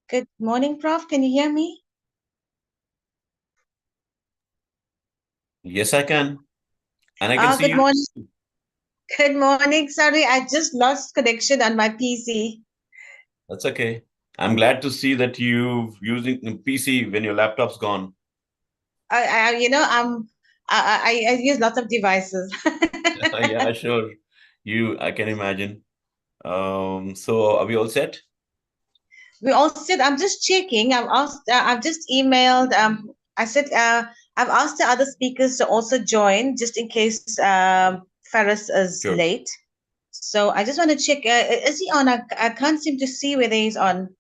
Good morning, Prof. Can you hear me? Yes, I can. And I can see Good you. morning. Good morning. Sorry, I just lost connection on my PC. That's okay. I'm glad to see that you've using the PC when your laptop's gone. I you know, I use lots of devices. Yeah, sure. I can imagine. So are we all set? We all said, I'm just checking. I've asked, I've just emailed. I said, I've asked the other speakers to also join just in case Faris is Sure. late. So I just want to check. Is he on? I can't seem to see whether he's on.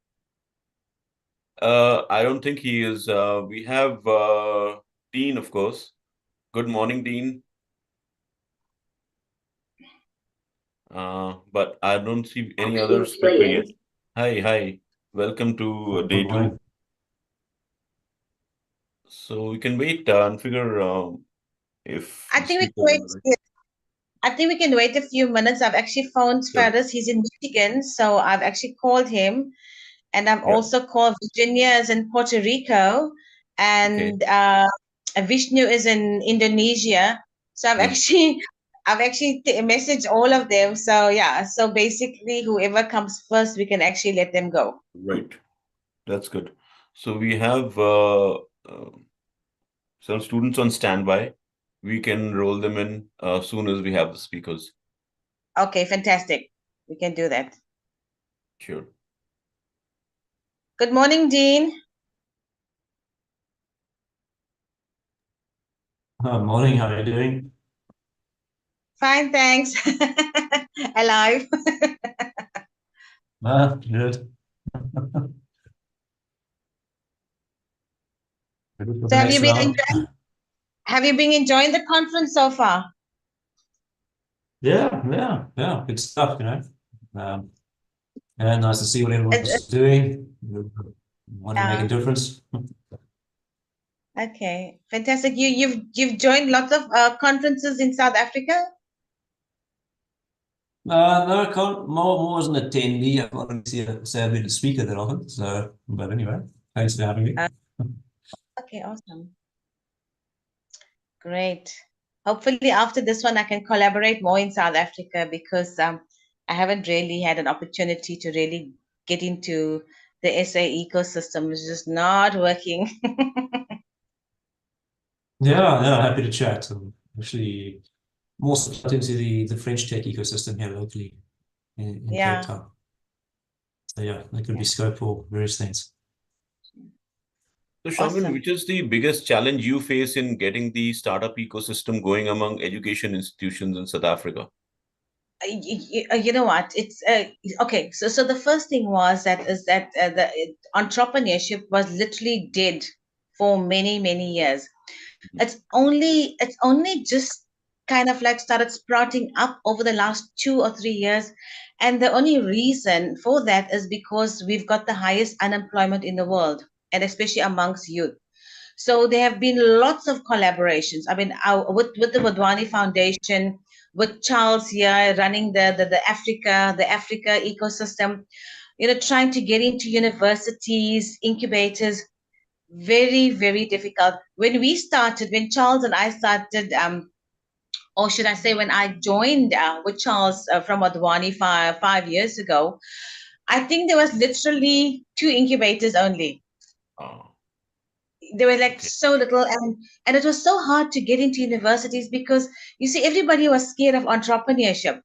I don't think he is. We have Dean, of course. Good morning, Dean. But I don't see any other speaker yet. Hi, hi. Welcome to day two. Morning. So we can wait and figure if I the think we can speaker wait. will. I think we can wait a few minutes. I've actually phoned Sure. Faris. He's in Michigan, so I've actually called him, and I've Yeah. also called Virginia is in Puerto Rico, Okay. and Vishnu is in Indonesia. So I've Yeah. actually messaged all of them. So yeah, so basically, whoever comes first, we can actually let them go. Right. That's good. So we have some students on standby. We can roll them in as soon as we have the speakers. Okay, fantastic. We can do that. Sure. Good morning, Dean. Morning, how are you doing? Fine, thanks. Alive. Good. Ready for So the next round? have you been enjoying the conference so far? Yeah. Good stuff, you know. Um, and nice to see what everyone else It- is doing. Want to make a Yeah. difference. Okay. Fantastic. You've joined lots of conferences in South Africa? No, I can't. More as an attendee. I can't really say I've been a speaker that often. So, but anyway, thanks for having me. Uh, okay, awesome. Great. Hopefully after this one I can collaborate more in South Africa because I haven't really had an opportunity to really get into the SA ecosystem. It's just not working. Yeah, happy to chat. I'm actually more subscribed into the French tech ecosystem here locally in Cape Yeah. Town. So yeah, there could Yeah. be scope for various things. So, Shobhan, Awesome. which is the biggest challenge you face in getting the startup ecosystem going among education institutions in South Africa? You know what, it's okay, so the first thing was that is that the entrepreneurship was literally dead for many years. It's only just kind of like started sprouting up over the last 2 or 3 years, and the only reason for that is because we've got the highest unemployment in the world, and especially amongst youth. So there have been lots of collaborations. I mean, with the Wadwani Foundation, with Charles here running the Africa ecosystem, trying to get into universities, incubators, very difficult. When Charles and I started, or should I say, when I joined with Charles from Wadwani 5 years ago, I think there was literally two incubators only. Oh, There were like okay. so little, and it was so hard to get into universities because you see everybody was scared of entrepreneurship.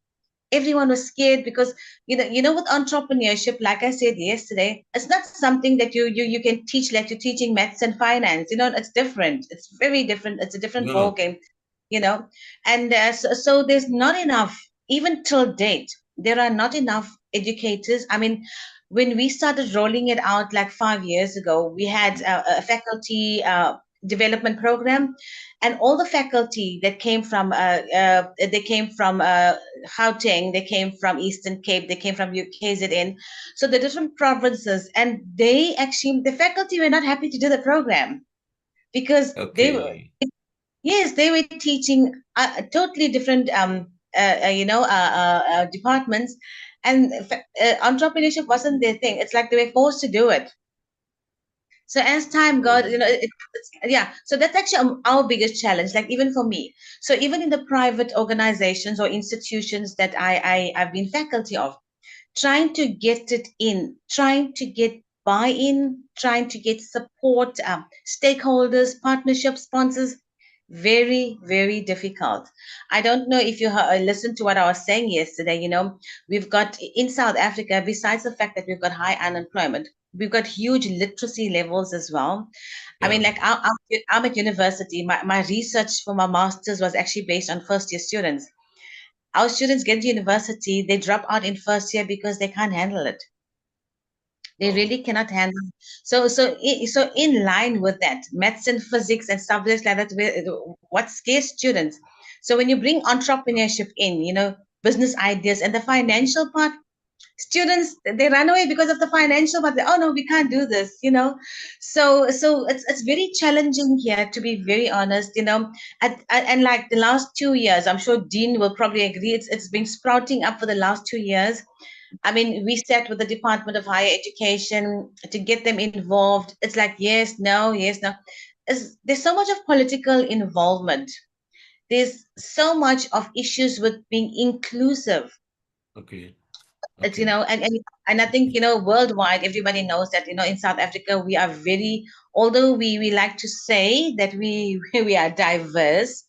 Everyone was scared because with entrepreneurship, like I said yesterday, it's not something that you can teach like you're teaching maths and finance. It's different. It's very different. It's a different ball Yeah. game. you know and so there's not enough. Even till date, there are not enough educators. I mean, when we started rolling it out like 5 years ago, we had a faculty development program, and all the faculty that came from they came from Gauteng, they came from Eastern Cape, they came from KZN, so the different provinces, and the faculty were not happy to do the program because they were, Okay. yes, they were teaching totally different departments, and entrepreneurship wasn't their thing. It's like they were forced to do it. So as time goes, yeah. So that's actually our biggest challenge. Like even for me. So even in the private organizations or institutions that I've been faculty of, trying to get it in, trying to get buy-in, trying to get support, stakeholders, partnership sponsors, very, very difficult. I don't know if you listened to what I was saying yesterday. We've got in South Africa, besides the fact that we've got high unemployment, we've got huge literacy levels as well. I mean, Yeah. like I'm at university. My research for my master's was actually based on first year students. Our students get to university, they drop out in first year because they can't handle it. They Oh, really cannot handle it. So in line with that, maths and physics and subjects like that, what scares students. So when you bring entrepreneurship in, business ideas and the financial part, students they run away because of the financial part. Oh no, we can't do this. So it's very challenging here, to be very honest. And like the last 2 years, I'm sure Dean will probably agree, it's been sprouting up for the last 2 years. I mean, we sat with the Department of Higher Education to get them involved. It's like yes, no, yes, no. There's so much of political involvement. There's so much of issues with being inclusive. okay. It's Okay. and I think worldwide everybody knows that in South Africa we are very, although we like to say that we we are diverse,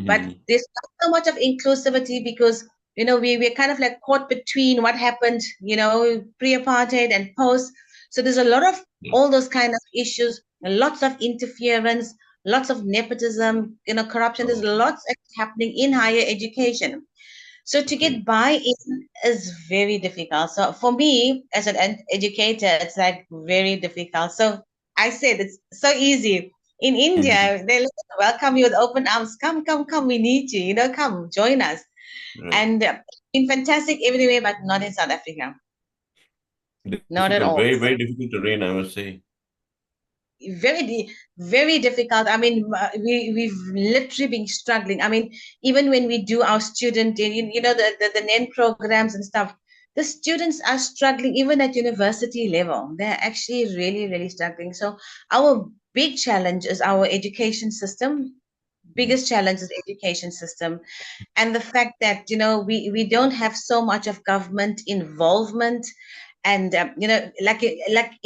but Hmm. there's not so much of inclusivity because we're kind of like caught between what happened pre-apartheid and post. So there's a lot of Yeah. all those kind of issues, lots of interference, lots of nepotism, corruption. There's Oh, lots happening in higher education. So to okay. get buy-in is very difficult. So for me, as an educator, it's like very difficult. So I said it's so easy. In Mhm. India, they welcome you with open arms. Come, come, come. We need you. Come, join us. Right. And been fantastic everywhere, but not in South Africa. Not at Difficult, all. very, very difficult terrain, I must say. Very difficult. I mean, we've literally been struggling. I mean, even when we do our student, the NEN programs and stuff, the students are struggling even at university level. They're actually really, really struggling. So our big challenge is our education system. Mhm. Biggest challenge is education system, and the fact that we don't have so much of government involvement. And like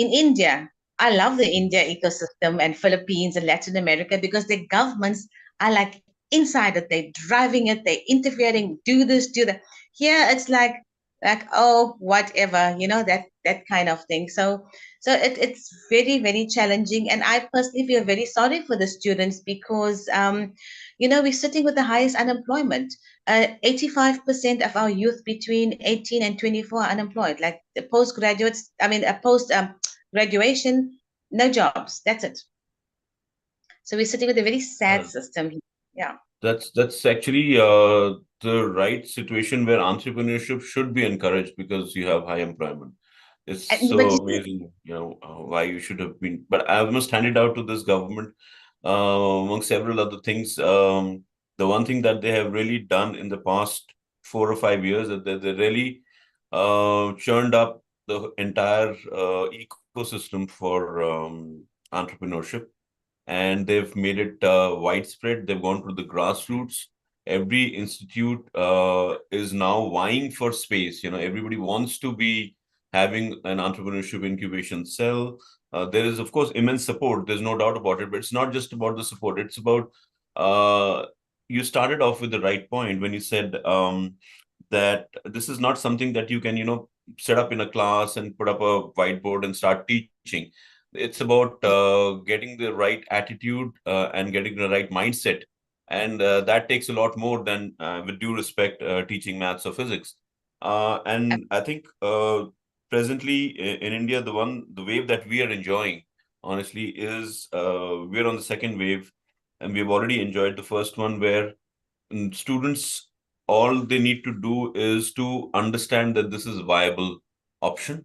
in India, I love the India ecosystem and Philippines and Latin America because the governments are like inside it, they're driving it, they're interfering, do this, do that. Here it's like oh whatever, that kind of thing. So it's very, very challenging, and I personally feel very sorry for the students because we're sitting with the highest unemployment. 85% of our youth between 18 and 24 are unemployed. Like the postgraduates, I mean, post graduation, no jobs. That's it. So we're sitting with a very sad Uh, system here. Yeah. that's actually the right situation where entrepreneurship should be encouraged because you have high employment. It's But so you see, amazing, why you should have been. But I must hand it out to this government, among several other things. The one thing that they have really done in the past 4 or 5 years is that they really churned up the entire ecosystem for entrepreneurship, and they've made it widespread. They've gone to the grassroots. Every institute is now vying for space. Everybody wants to be having an entrepreneurship incubation cell. There is, of course, immense support. There's no doubt about it. But it's not just about the support. It's about uh, you started off with the right point when you said that this is not something that you can, set up in a class and put up a whiteboard and start teaching. It's about getting the right attitude and getting the right mindset. And that takes a lot more than, with due respect, teaching maths or physics. And I think presently in India, the wave that we are enjoying, honestly, is we're on the second wave, and we've already enjoyed the first one where students, all they need to do is to understand that this is a viable option,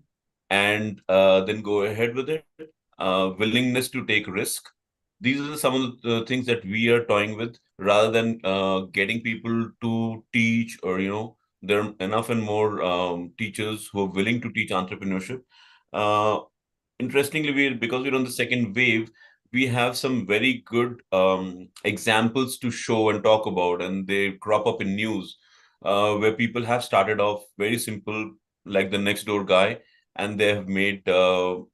and then go ahead with it. Willingness to take risk. These are some of the things that we are toying with, rather than getting people to teach, or there are enough and more teachers who are willing to teach entrepreneurship. Uh, interestingly, because we're on the second wave, we have some very good examples to show and talk about, and they crop up in news where people have started off very simple, like the next door guy, and they have made very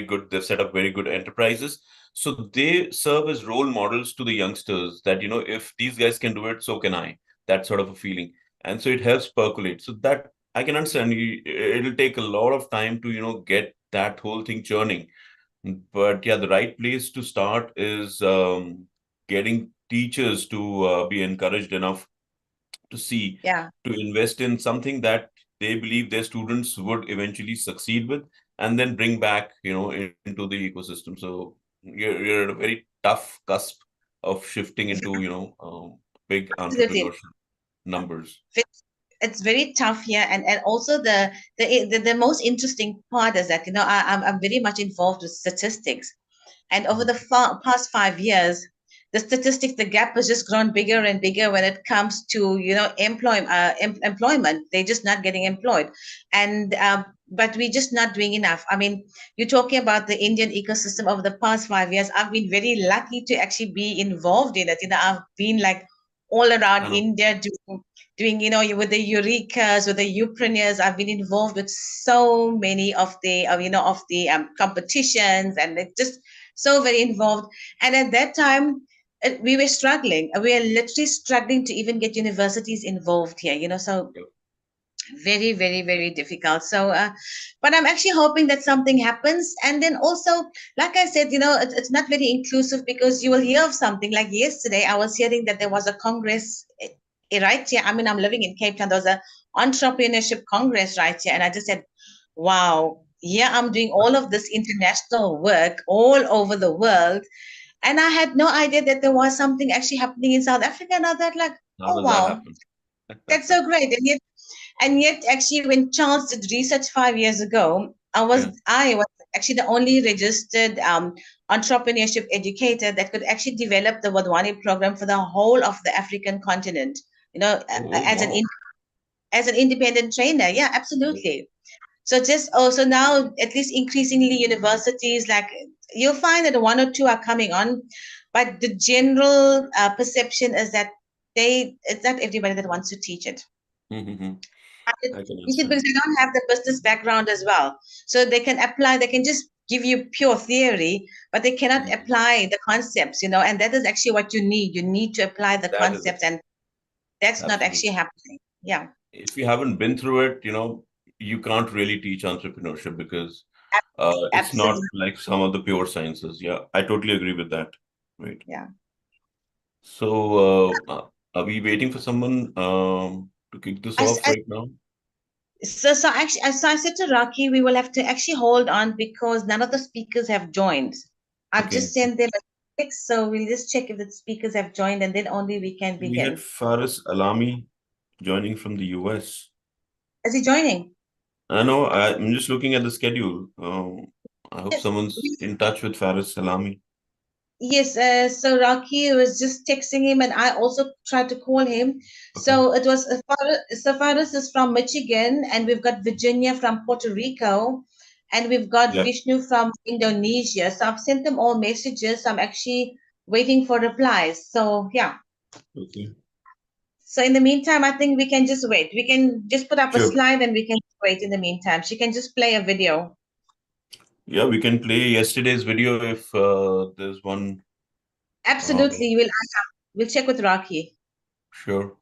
good. They've set up very good enterprises. So they serve as role models to the youngsters that, if these guys can do it, so can I. That sort of a feeling, and so it helps percolate. So that I can understand. It'll take a lot of time to get that whole thing churning. But yeah, the right place to start is getting teachers to be encouraged enough to see, Yeah. to invest in something that they believe their students would eventually succeed with, and then bring back, into the ecosystem. So you're at a very tough cusp of shifting into, big Absolutely. entrepreneurship numbers. It's very tough here, and also the most interesting part is that I'm very much involved with statistics, and over the past 5 years, the statistics, the gap has just grown bigger and bigger when it comes to employment. They're just not getting employed, and but we're just not doing enough. I mean, you're talking about the Indian ecosystem over the past 5 years. I've been very lucky to actually be involved in it. I've been like all around I know. India doing with the Eurekas, with the Upreneurs. I've been involved with so many of the competitions, and it's just so very involved. And at that time, we were struggling. We were literally struggling to even get universities involved here. So Yep. very, very, very difficult. So but I'm actually hoping that something happens. And then also, like I said, it's not very inclusive, because you will hear of something like yesterday. I was hearing that there was a congress right here. I mean, I'm living in Cape Town. There was a entrepreneurship congress right here, and I just said, wow, yeah, I'm doing all of this international work all over the world, and I had no idea that there was something actually happening in South Africa. And I thought, like, How oh does that wow, happen? that's so great. And yet, actually, when Charles did research 5 years ago, Yeah. I was actually the only registered entrepreneurship educator that could actually develop the Wadhwani program for the whole of the African continent. Oh, As wow. as an independent trainer. Yeah, Right. absolutely. So just also now, at least increasingly, universities, like, you'll find that one or two are coming on, but the general perception is that it's not everybody that wants to teach it. Mm-hmm. And I can you see, understand. because they don't have the business background as well. So they can apply, they can just give you pure theory, but they cannot Mhm. apply the concepts, and that is actually what you need. You need to apply the That is it. concepts, and that's not actually Absolutely. happening. Yeah, If you haven't been through it, you can't really teach entrepreneurship because it's not absolutely. like some of the pure sciences. Yeah, I totally agree with that. Right. Yeah. So, are we waiting for someone to kick this I, off I, right now? so actually, so I said to Rocky, we will have to actually hold on because none of the speakers have joined. I've just Okay. sent them a text, so we'll just check if the speakers have joined, and then only we can We had begin. Faris Alami joining from the US. Is he joining? I know, I'm just looking at the schedule. I hope Yes. someone's in touch with Faris Alami. Yes, so Rocky was just texting him, and I also tried to call him. Okay. So it was Safaris is from Michigan, and we've got Virginia from Puerto Rico, and we've got Yeah. Vishnu from Indonesia. So I've sent them all messages. I'm actually waiting for replies. So yeah. Okay. So in the meantime, I think we can just wait. We can just put up a Sure. slide, and we can wait in the meantime. She can just play a video. Yeah, we can play yesterday's video if there's one. Uh, Absolutely. We'll check with Rocky. sure.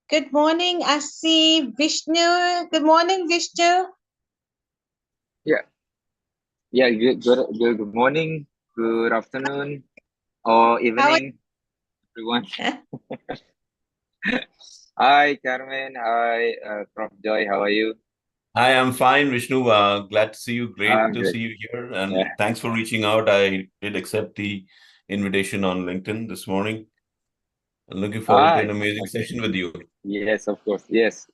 Good morning, I see Vishnu. Good morning, Vishnu. Yeah, yeah. Good morning, good afternoon, or How are evening, everyone. you? Hi, Carmen. Hi, Prof. Joy. How are you? I am fine, Vishnu. Glad to see you. Great to Good. see you here. Yeah. And thanks for reaching out. I did accept the invitation on LinkedIn this morning. I'm looking forward to an amazing Okay. session with you. Yes, of course. Yes.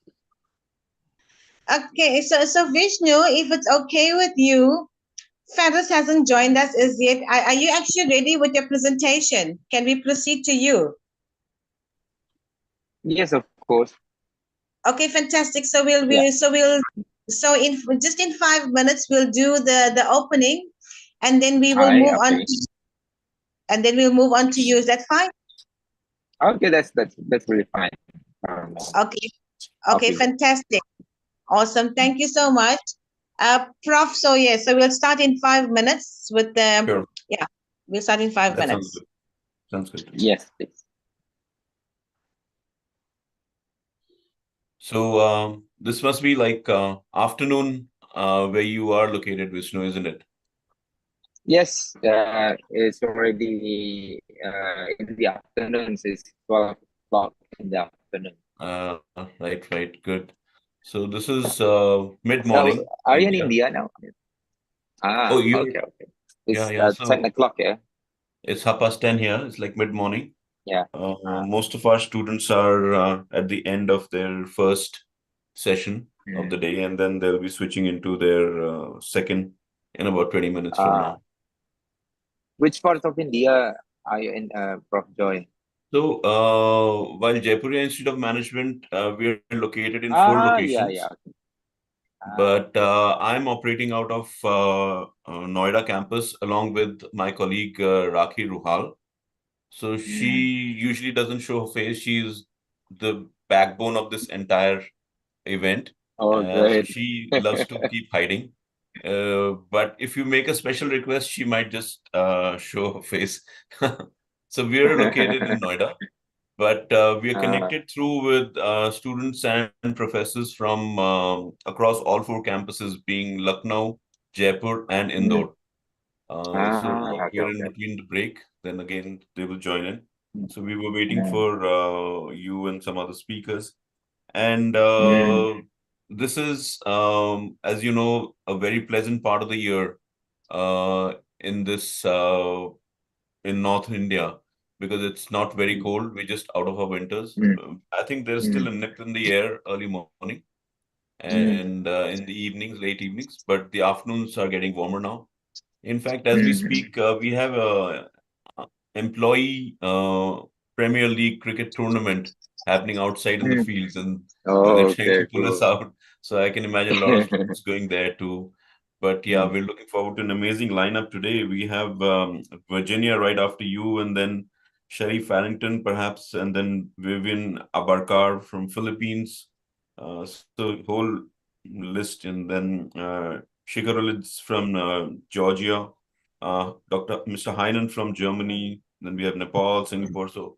Okay, so Vishnu, if it's okay with you, Faris hasn't joined us as yet. Are you actually ready with your presentation? Can we proceed to you? Yes, of course. Okay, fantastic. So we'll Yeah. we so we'll so in just in 5 minutes we'll do the opening, and then we will Hi. move on Okay. to, and then we'll move on to you. Is that fine? Okay. That's really fine. Okay. Okay, Okay. fantastic. Awesome. Thank you so much. Prof, so yes, so we'll start in 5 minutes with the, Sure. yeah, we'll start in five That sounds minutes. good. Sounds good. Yes, please. So this must be like afternoon where you are located, Vishnu, isn't it? Yes. It's already in the afternoon. It's 12 o'clock in the afternoon. Right. Good. So this is So, mid-morning are you in India. India now? Oh, you're Okay, okay. It's yeah. 10 So o'clock, yeah? it's 10:30 here. It's like mid-morning. Yeah. Most of our students are at the end of their first session of the Mm. day, and then they'll be switching into their second in about 20 minutes from Uh, now. which part of India are you in, Prof. Joy? So, while Jaipuria Institute of Management, we are located in four Yeah. locations, Okay. but I'm operating out of Noida campus along with my colleague Rakhi Ruhal. So she Mm. usually doesn't show her face. She's the backbone of this entire event. Oh, So great. she loves to keep hiding. But if you make a special request, she might just show her face. So we are located in Noida, but we are Uh, connected through with students and professors from across all four campuses, being Lucknow, Jaipur, and mm. Indore. So we are in Okay. between the break. Then again, they will join in. Mm. So we were waiting Mm. for you and some other speakers. And Mm. this is, as you know, a very pleasant part of the year in this in North India because it's not very Mm. cold. We're just out of our winters. Mm. I think there's still Mm. a nip in the air early morning Mm. and in the evenings, late evenings, but the afternoons are getting warmer now. In fact, as we Mm. speak, we have a employee Premier League cricket tournament happening outside in the Mm. fields, and they're Oh, trying to okay, pull us cool. out. So I can imagine a lot of students going there too. But yeah, Mm. we're looking forward to an amazing lineup today. We have Virginia right after you, and then Sharif Farrington perhaps, and then Vivian Abarkar from Philippines. So whole list, and then Shikarulidz from Georgia, Mr. Heinen from Germany. Then we have Nepal, Singapore. So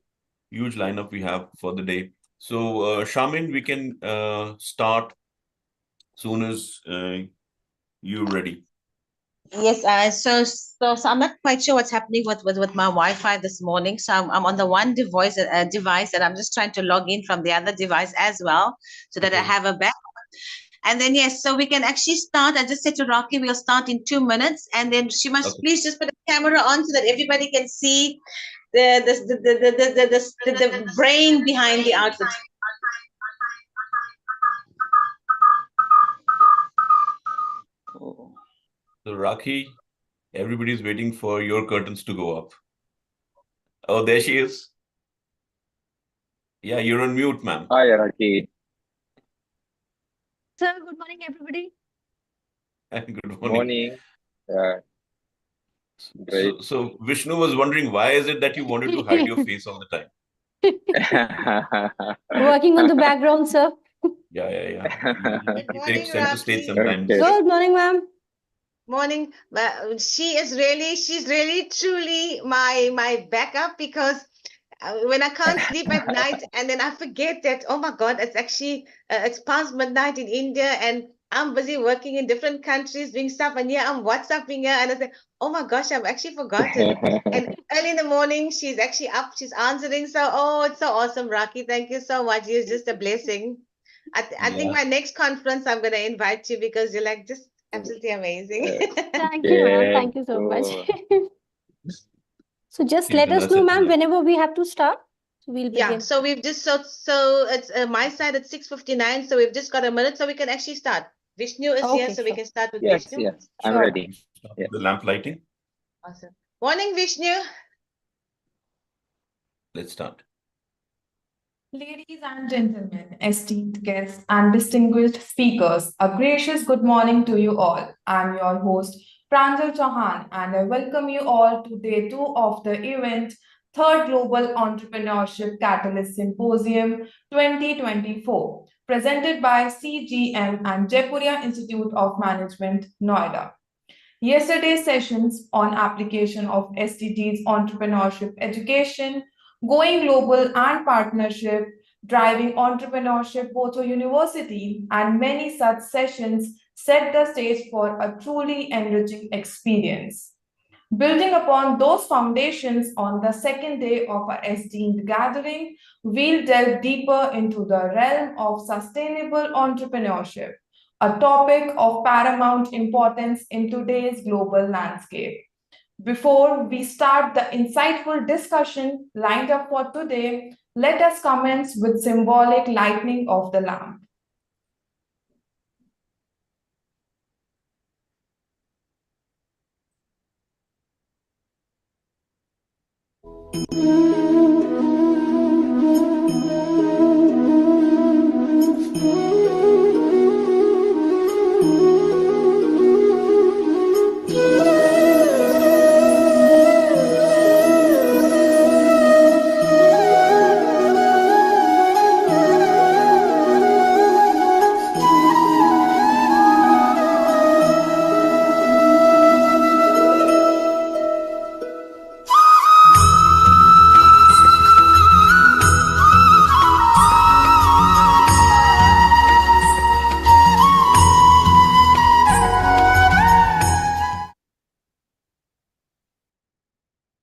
huge lineup we have for the day. So Shamin, we can start soon as you're ready. Yes, so I'm not quite sure what's happening with my Wi-Fi this morning. So I'm on the one device, and I'm just trying to log in from the other device as well, so that I Okay. have a back. And then yes, so we can actually start. I just said to Rocky, we'll start in 2 minutes, and then she must Okay. please just put the camera on so that everybody can see the brain behind the outfit. So Rakhi, everybody's waiting for your curtains to go up. Oh, there she is. Yeah, you're on mute, ma'am. Hi, Raki. Sir, good morning, everybody. Good morning. Morning. Great. So Vishnu was wondering, why is it that you wanted to hide your face all the time? Working on the background, sir. Yeah. Good He morning, takes center stage Rafi. sometimes. Okay. Good morning, ma'am. Morning. She's really, truly my backup because when I can't sleep at night and then I forget that, oh my God, it's actually it's past midnight in India and I'm busy working in different countries doing stuff and yeah, I'm WhatsApping her and I say, oh my gosh, I've actually forgotten. And early in the morning, she's actually up, she's answering. So, oh, it's so awesome, Rocky. Thank you so much. You're just a blessing. I think my next conference, I'm going to invite you because you're like just absolutely amazing. Thank you, ma'am. Thank you so much. So just let us know, ma'am, whenever we have to start. So we'll begin. Yeah, so we've just so it's my side at 6:59, so we've just got a minute, so we can actually start. Vishnu is here, so we can start with Yes, Vishnu. yes, I'm Sure. ready. The lamp lighting. Awesome. Morning, Vishnu. Let's start. Ladies and gentlemen, esteemed guests and distinguished speakers, a gracious good morning to you all. I'm your host, Pranjal Chauhan, and I welcome you all to day 2 of the event, Third Global Entrepreneurship Catalyst Symposium 2024, presented by CGM and Jaipuria Institute of Management, Noida. Yesterday's sessions on application of SDGs entrepreneurship education, going global and partnership, driving entrepreneurship both a university, and many such sessions set the stage for a truly enriching experience. Building upon those foundations on the second day of our esteemed gathering, we'll delve deeper into the realm of sustainable entrepreneurship, a topic of paramount importance in today's global landscape. Before we start the insightful discussion lined up for today, let us commence with symbolic lighting of the lamp.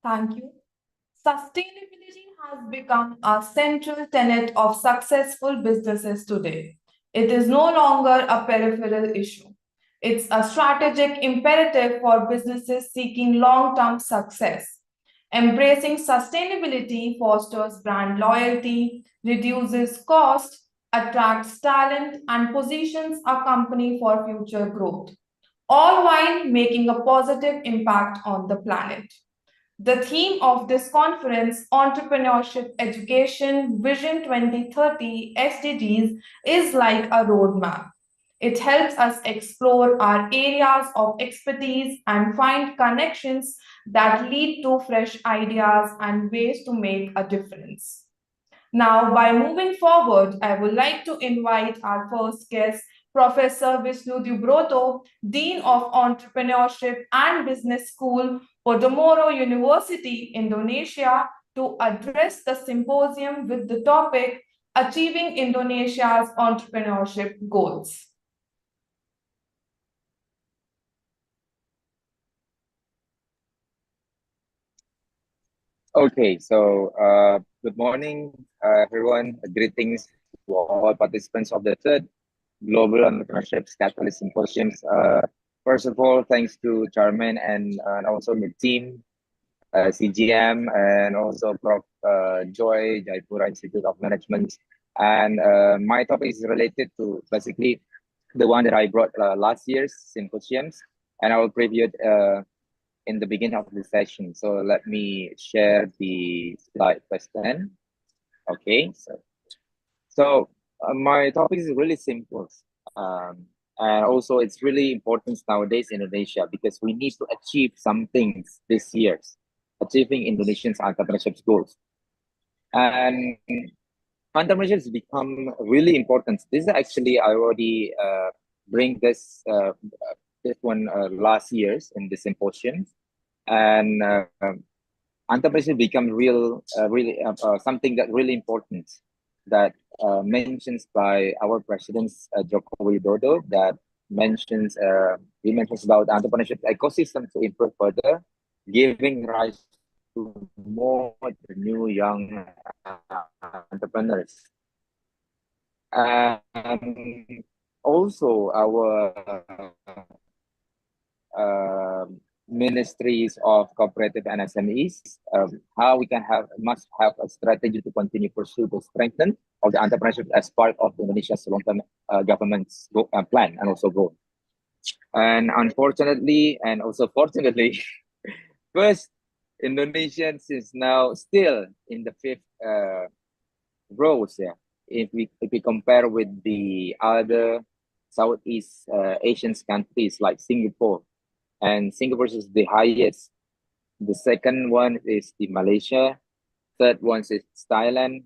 Thank you. Sustainability has become a central tenet of successful businesses today. It is no longer a peripheral issue. It's a strategic imperative for businesses seeking long-term success. Embracing sustainability fosters brand loyalty, reduces cost, attracts talent, and positions a company for future growth, all while making a positive impact on the planet. The theme of this conference, Entrepreneurship Education Vision 2030 SDGs, is like a roadmap. It helps us explore our areas of expertise and find connections that lead to fresh ideas and ways to make a difference. Now, by moving forward, I would like to invite our first guest, Professor Vishnu Dubroto, Dean of Entrepreneurship and Business School, Podomoro University, Indonesia, to address the symposium with the topic Achieving Indonesia's Entrepreneurship Goals. Okay, so good morning, everyone. Greetings to all participants of the third Global Entrepreneurship Catalyst Symposiums. First of all, thanks to Chairman and also the team, CGM, and also Prof. Joy, Jaipuria Institute of Management. And my topic is related to basically the one that I brought last year's symposiums, and I will preview it in the beginning of the session. So let me share the slide first then. Okay, so my topic is really simple. And also it's really important nowadays in Indonesia because we need to achieve some things this year, achieving Indonesians' entrepreneurship goals. And entrepreneurship has become really important. This is actually, I already bring this one last years in the symposium, and entrepreneurship become really something that really important, that mentions by our president Joko Widodo, that mentions he mentions about entrepreneurship ecosystem to improve further, giving rise to more new young entrepreneurs. And also our ministries of cooperative and SMEs, how we must have a strategy to continue pursue the strengthen of the entrepreneurship as part of Indonesia's long-term government's plan and also goal. And unfortunately, and also fortunately, first, Indonesians is now still in the fifth rows. Yeah, if we compare with the other Southeast Asian countries like Singapore, and Singapore is the highest. The second one is the Malaysia. Third one is Thailand,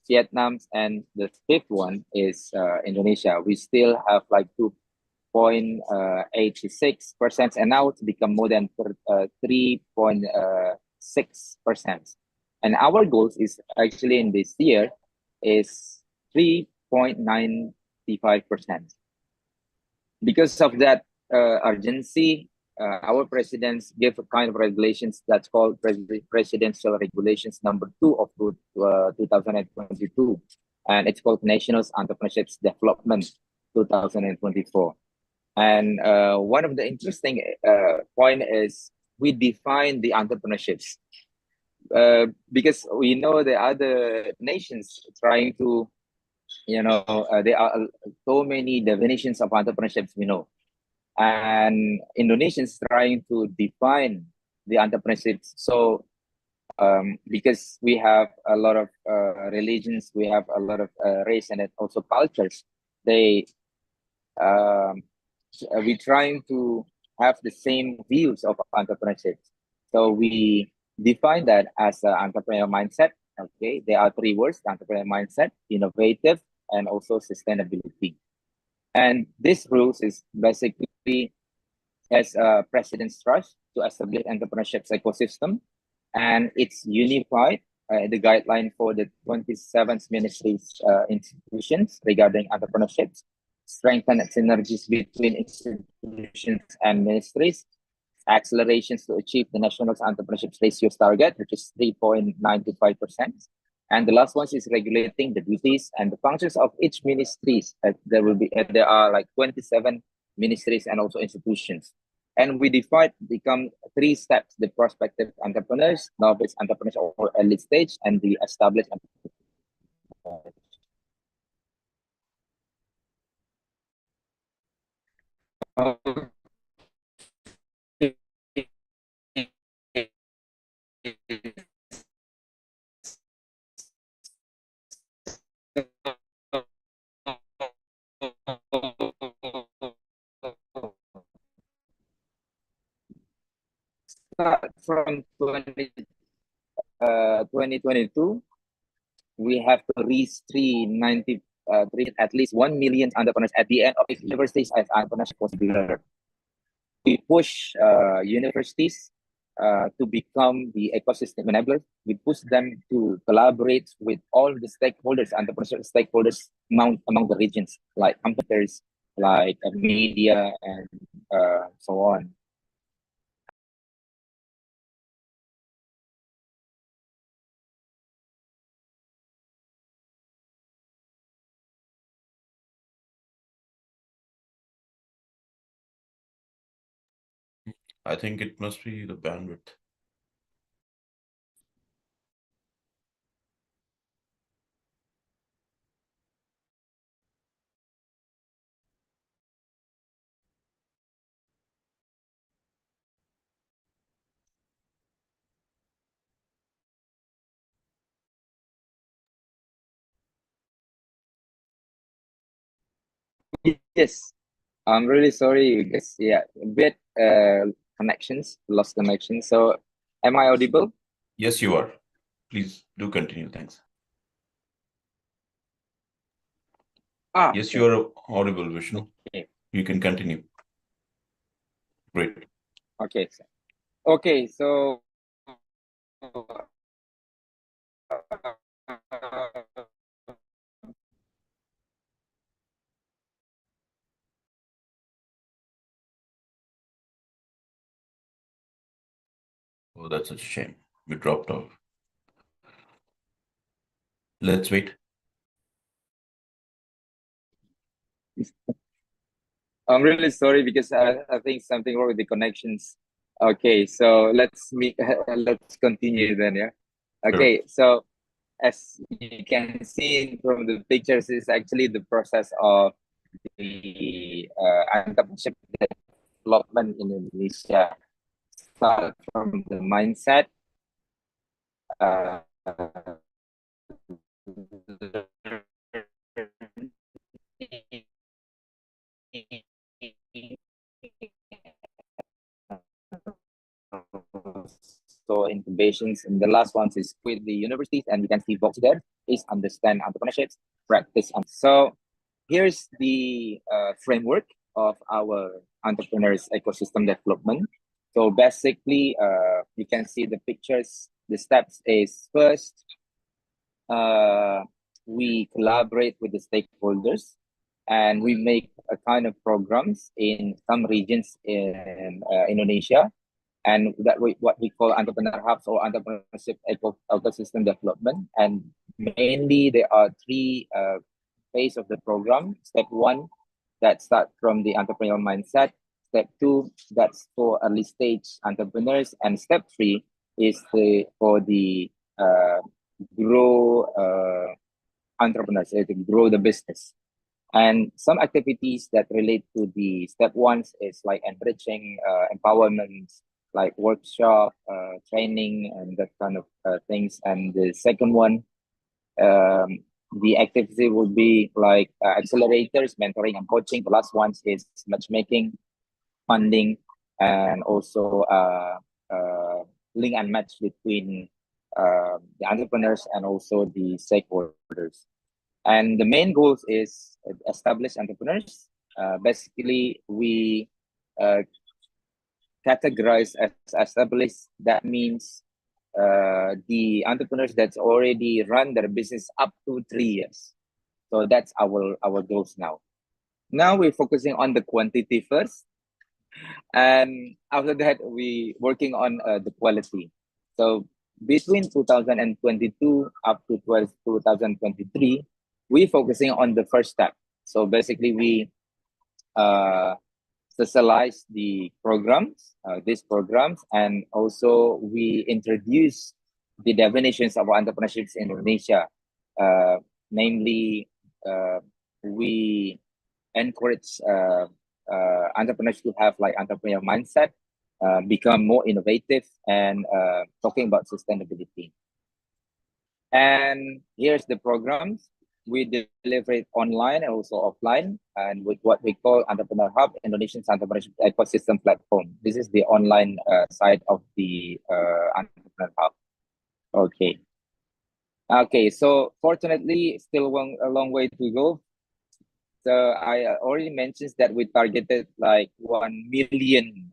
Vietnam, and the fifth one is Indonesia. We still have like 2.86%, and now it's become more than 3.6%. And our goals is actually in this year is 3.95%. Because of that urgency, our presidents gave a kind of regulations that's called Presidential Regulations number 2 of 2022, and it's called National Entrepreneurship Development 2024. And one of the interesting point is we define the entrepreneurships, because we know the other nations trying to, there are so many definitions of entrepreneurships we know. And Indonesians trying to define the entrepreneurship. So because we have a lot of religions, we have a lot of race and also cultures, we trying to have the same views of entrepreneurship. So we define that as an entrepreneurial mindset. Okay, there are 3 words: entrepreneurial mindset, innovative, and also sustainability. And this rules is basically as a president's trust to establish entrepreneurship ecosystem, and it's unified the guideline for the 27 ministries institutions regarding entrepreneurship, strengthen synergies between institutions and ministries, accelerations to achieve the national entrepreneurship ratios target, which is 3.95%. And the last one is regulating the duties and the functions of each ministries. There are like 27 ministries and also institutions. And we become 3 steps: the prospective entrepreneurs, novice entrepreneurs or early stage, and the established entrepreneurs. Start from 2022, we have to reach 390 at least 1 million entrepreneurs at the end of universities as entrepreneurship possible. We push universities to become the ecosystem enablers. We push them to collaborate with all the stakeholders, entrepreneurship stakeholders among the regions, like competitors, like media, and so on. I think it must be the bandwidth. Yes, I'm really sorry, guys. Yeah, a bit lost connection. So, am I audible? Yes, you are. Please do continue. Thanks. Yes, Okay. you are audible, Vishnu. Okay. You can continue. Great. Okay. Okay. So Oh, that's such a shame. We dropped off. Let's wait. I'm really sorry because I think something wrong with the connections. Okay, so let's continue then, yeah. Sure. Okay, so as you can see from the pictures, is actually the process of the entrepreneurship development in Indonesia. Start from the mindset, uh, so incubations, and the last one is with the universities, and you can see box there is understand entrepreneurships, practice. So here's the framework of our entrepreneurs ecosystem development. So basically, you can see the pictures. The steps is first, we collaborate with the stakeholders, and we make a kind of programs in some regions in Indonesia, and that what we call entrepreneur hubs or entrepreneurship ecosystem development. And mainly there are three phase of the program. Step one, that start from the entrepreneurial mindset. Step two, that's for early stage entrepreneurs, and step three is for the grow entrepreneurs, to grow the business. And some activities that relate to the step ones is like enriching, empowerment, like workshop, training, and that kind of things. And the second one, the activity would be like accelerators, mentoring, and coaching. The last one is matchmaking, funding, and also link and match between the entrepreneurs and also the stakeholders. And the main goals is establish entrepreneurs. Basically, we categorize as established. That means the entrepreneurs that's already run their business up to 3 years. So that's our goals now. Now we're focusing on the quantity first, and after that we working on the quality. So between 2022 up to 2023, we focusing on the first step. So basically we specialize the programs, these programs, and also we introduce the definitions of entrepreneurship in Indonesia. Namely, we encourage entrepreneurs to have like entrepreneurial mindset, become more innovative, and talking about sustainability. And here's the programs. We deliver it online and also offline, and with what we call Entrepreneur Hub, Indonesian Entrepreneurship Ecosystem Platform. This is the online side of the Entrepreneur Hub. Okay. Okay, so fortunately, still a long way to go. So I already mentioned that we targeted like 1 million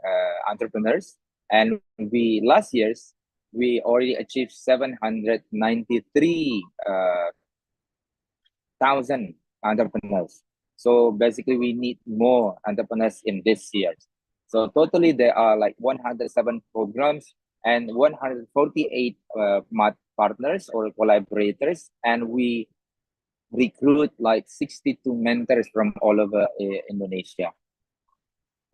entrepreneurs, and we last year's we already achieved 793,000 entrepreneurs. So basically, we need more entrepreneurs in this year. So totally, there are like 107 programs and 148 partners or collaborators, and we recruit like 62 mentors from all over Indonesia.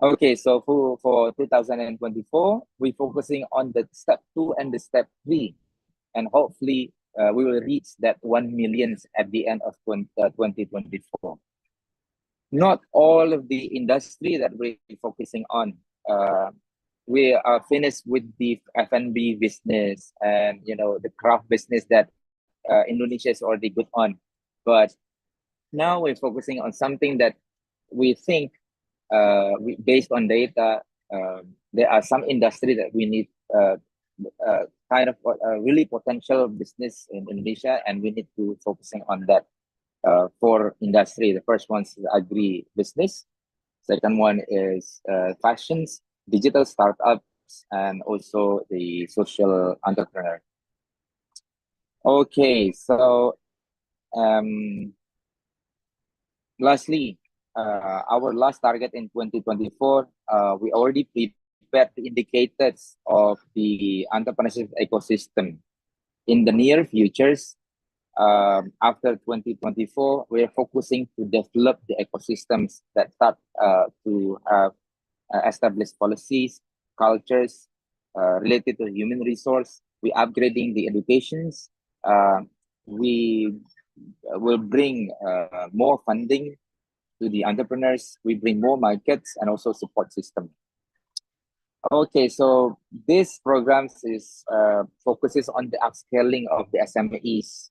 Okay, so for 2024, we're focusing on the step 2 and the step 3, and hopefully we will reach that 1 million at the end of 2024. Not all of the industry that we're focusing on. We are finished with the F&B business and the craft business that Indonesia is already good on. But now we're focusing on something that we think, based on data, there are some industry that we need kind of really potential business in Indonesia, and we need to focusing on that. four industry. The first one is agri business. Second one is fashions, digital startups, and also the social entrepreneur. Okay, so lastly, our last target in 2024, we already prepared the indicators of the entrepreneurship ecosystem. In the near futures, after 2024, we are focusing to develop the ecosystems that start to have established policies, cultures related to human resource. We upgrading the educations. We will bring more funding to the entrepreneurs. We bring more markets and also support system. Okay, so this programs is focuses on the upscaling of the SMEs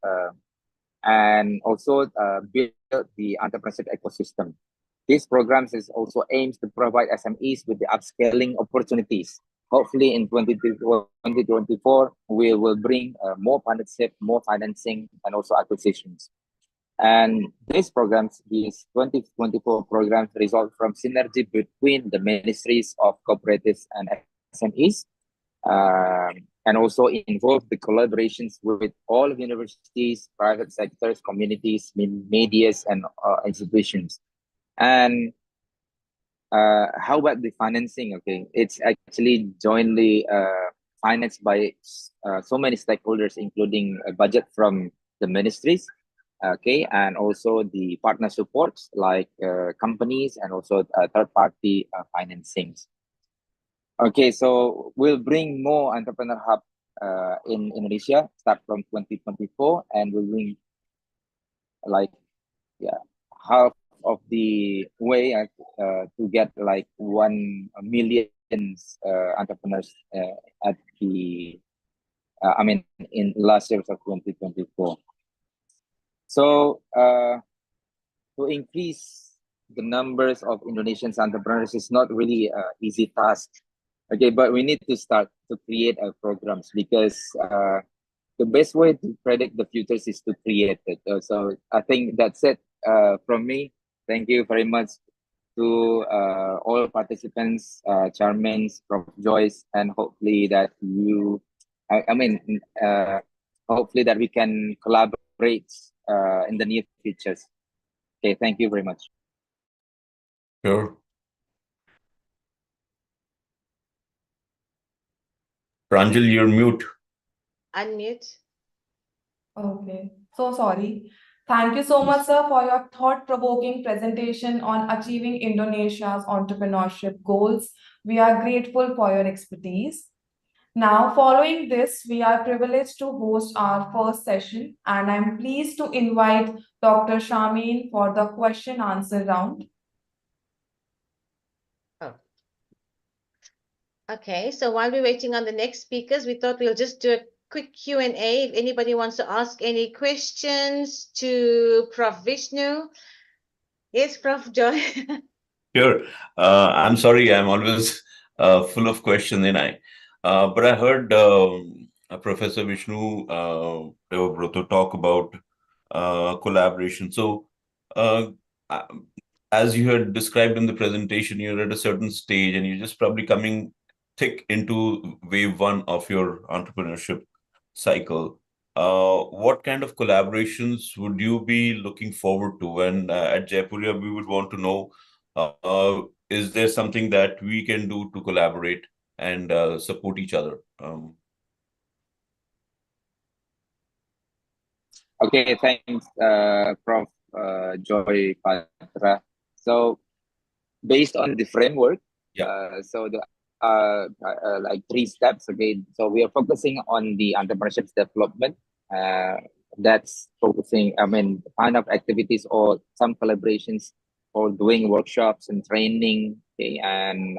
and also build the entrepreneurship ecosystem. These programs is also aims to provide SMEs with the upscaling opportunities. Hopefully in 2024, we will bring more partnership, more financing, and also acquisitions. And these programs, these 2024 programs, result from synergy between the ministries of cooperatives and SMEs, and also involve the collaborations with all universities, private sectors, communities, medias, and institutions. And how about the financing? Okay, it's actually jointly financed by so many stakeholders, including a budget from the ministries, okay, and also the partner supports like companies and also third-party financings. Okay, so we'll bring more entrepreneur hub in Indonesia, start from 2024, and we'll bring like half of the way to get like 1 million entrepreneurs at the I mean in last year of 2024. So to increase the numbers of Indonesian entrepreneurs is not really an easy task. Okay, but we need to start to create programs because the best way to predict the futures is to create it. So I think that's it from me. Thank you very much to all participants, chairmen, Prof. Joyce, and hopefully that you, hopefully that we can collaborate in the near futures. Okay, thank you very much. Sure. Pranjal, you're mute. Unmute. Okay, so sorry. Thank you so much, sir, for your thought-provoking presentation on achieving Indonesia's entrepreneurship goals. We are grateful for your expertise. Now, following this, we are privileged to host our first session, and I'm pleased to invite Dr. Shamin for the question-answer round. Oh. Okay, so while we're waiting on the next speakers, we thought we'll just do a quick Q&A. If anybody wants to ask any questions to Prof. Vishnu. Yes, Prof. Joy. Sure. I'm sorry, I'm always full of questions, but I heard Professor Vishnu Brotho talk about collaboration. So, as you had described in the presentation, you're at a certain stage and you're just probably coming thick into wave one of your entrepreneurship cycle. What kind of collaborations would you be looking forward to? And at Jaipuria, we would want to know, is there something that we can do to collaborate and support each other? Okay, thanks, Prof. Joy Patra. So, based on the framework, so the like 3 steps. Okay, so we are focusing on the entrepreneurship development. That's focusing, kind of activities or some collaborations or doing workshops and training. Okay, and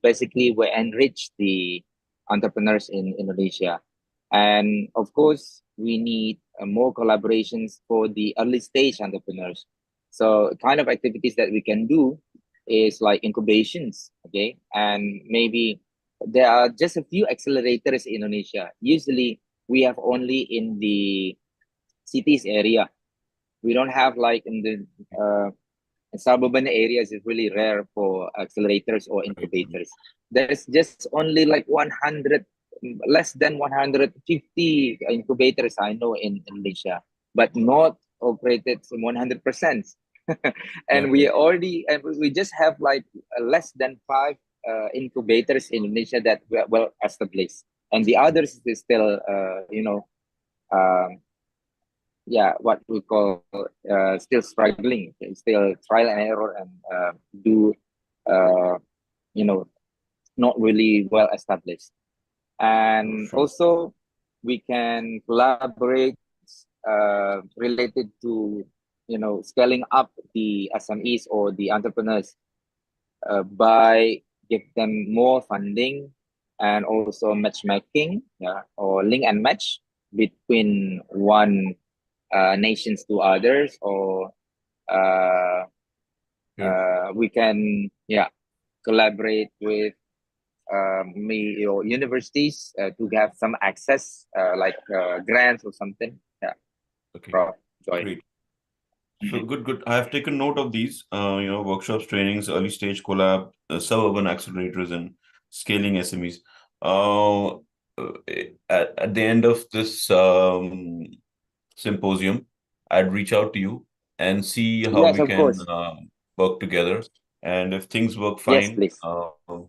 basically we enrich the entrepreneurs in Indonesia. And of course, we need more collaborations for the early stage entrepreneurs. So kind of activities that we can do is like incubations, okay? And maybe there are just a few accelerators in Indonesia. Usually we have only in the cities area. We don't have like in the suburban areas, it's really rare for accelerators or incubators. There's just only like 100, less than 150 incubators I know in Indonesia, but not operated 100%. And we just have like less than 5 incubators in Indonesia that were well established, and the others is still um, what we call still struggling, still trial and error, and do not really well established. And also we can collaborate related to scaling up the SMEs or the entrepreneurs by give them more funding, and also matchmaking, or link and match between one nations to others, or we can collaborate with universities to have some access, like grants or something. Okay. Joy. Great. So good. I have taken note of these, workshops, trainings, early stage collab, suburban accelerators, and scaling SMEs. At the end of this symposium, I'd reach out to you and see how Yes, we of can course. work together. And if things work Yes, fine, please.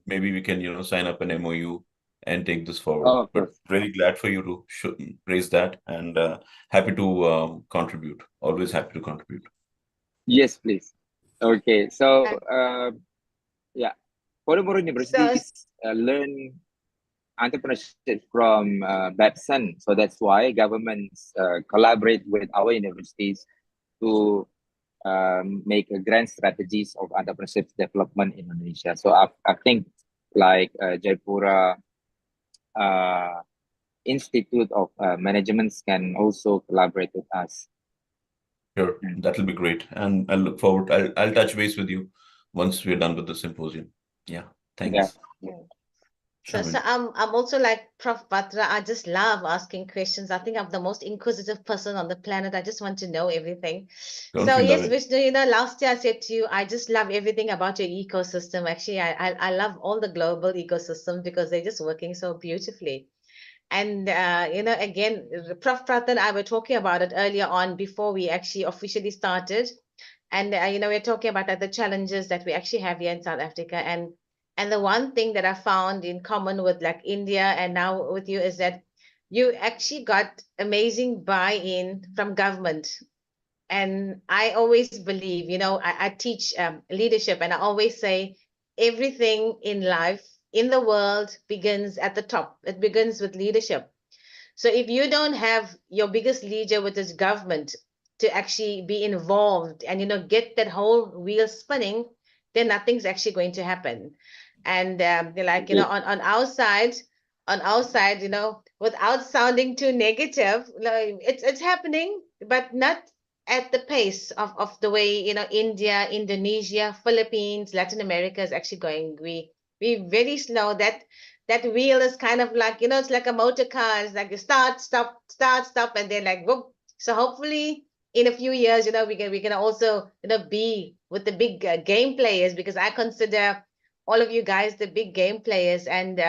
maybe we can, sign up an MOU and take this forward. Oh, of But course. really glad for you to raise that, and happy to contribute. Always happy to contribute. Yes, please. Okay, so furthermore, universities learn entrepreneurship from Babson. So that's why governments collaborate with our universities to make grand strategies of entrepreneurship development in Indonesia. So I think like Jaipuria Institute of Management can also collaborate with us. Sure, that'll be great, and I'll look forward. I'll touch base with you once we're done with the symposium. Yeah, thanks. Yeah. So I'm also like Prof. Batra. I just love asking questions. I think I'm the most inquisitive person on the planet. I just want to know everything. Don't So you love yes, it? Vishnu, last year I said to you, I just love everything about your ecosystem. Actually, I love all the global ecosystems because they're just working so beautifully. And again, Prof. Prat and I were talking about it earlier on before we actually officially started. And we're talking about the challenges that we actually have here in South Africa. And the one thing that I found in common with like India and now with you is that you actually got amazing buy-in from government. And I always believe, I teach leadership, and I always say everything in life, in the world, begins at the top. It begins with leadership. So if you don't have your biggest leader, with this government, to actually be involved and get that whole wheel spinning, then nothing's actually going to happen. And they're like, on our side, without sounding too negative, like, it's happening, but not at the pace of the way India, Indonesia, Philippines, Latin America is actually going. We very slow. That wheel is kind of like, it's like a motor car. It's like you start, stop, and then like whoop. So hopefully in a few years, we can also be with the big game players, because I consider all of you guys the big game players. And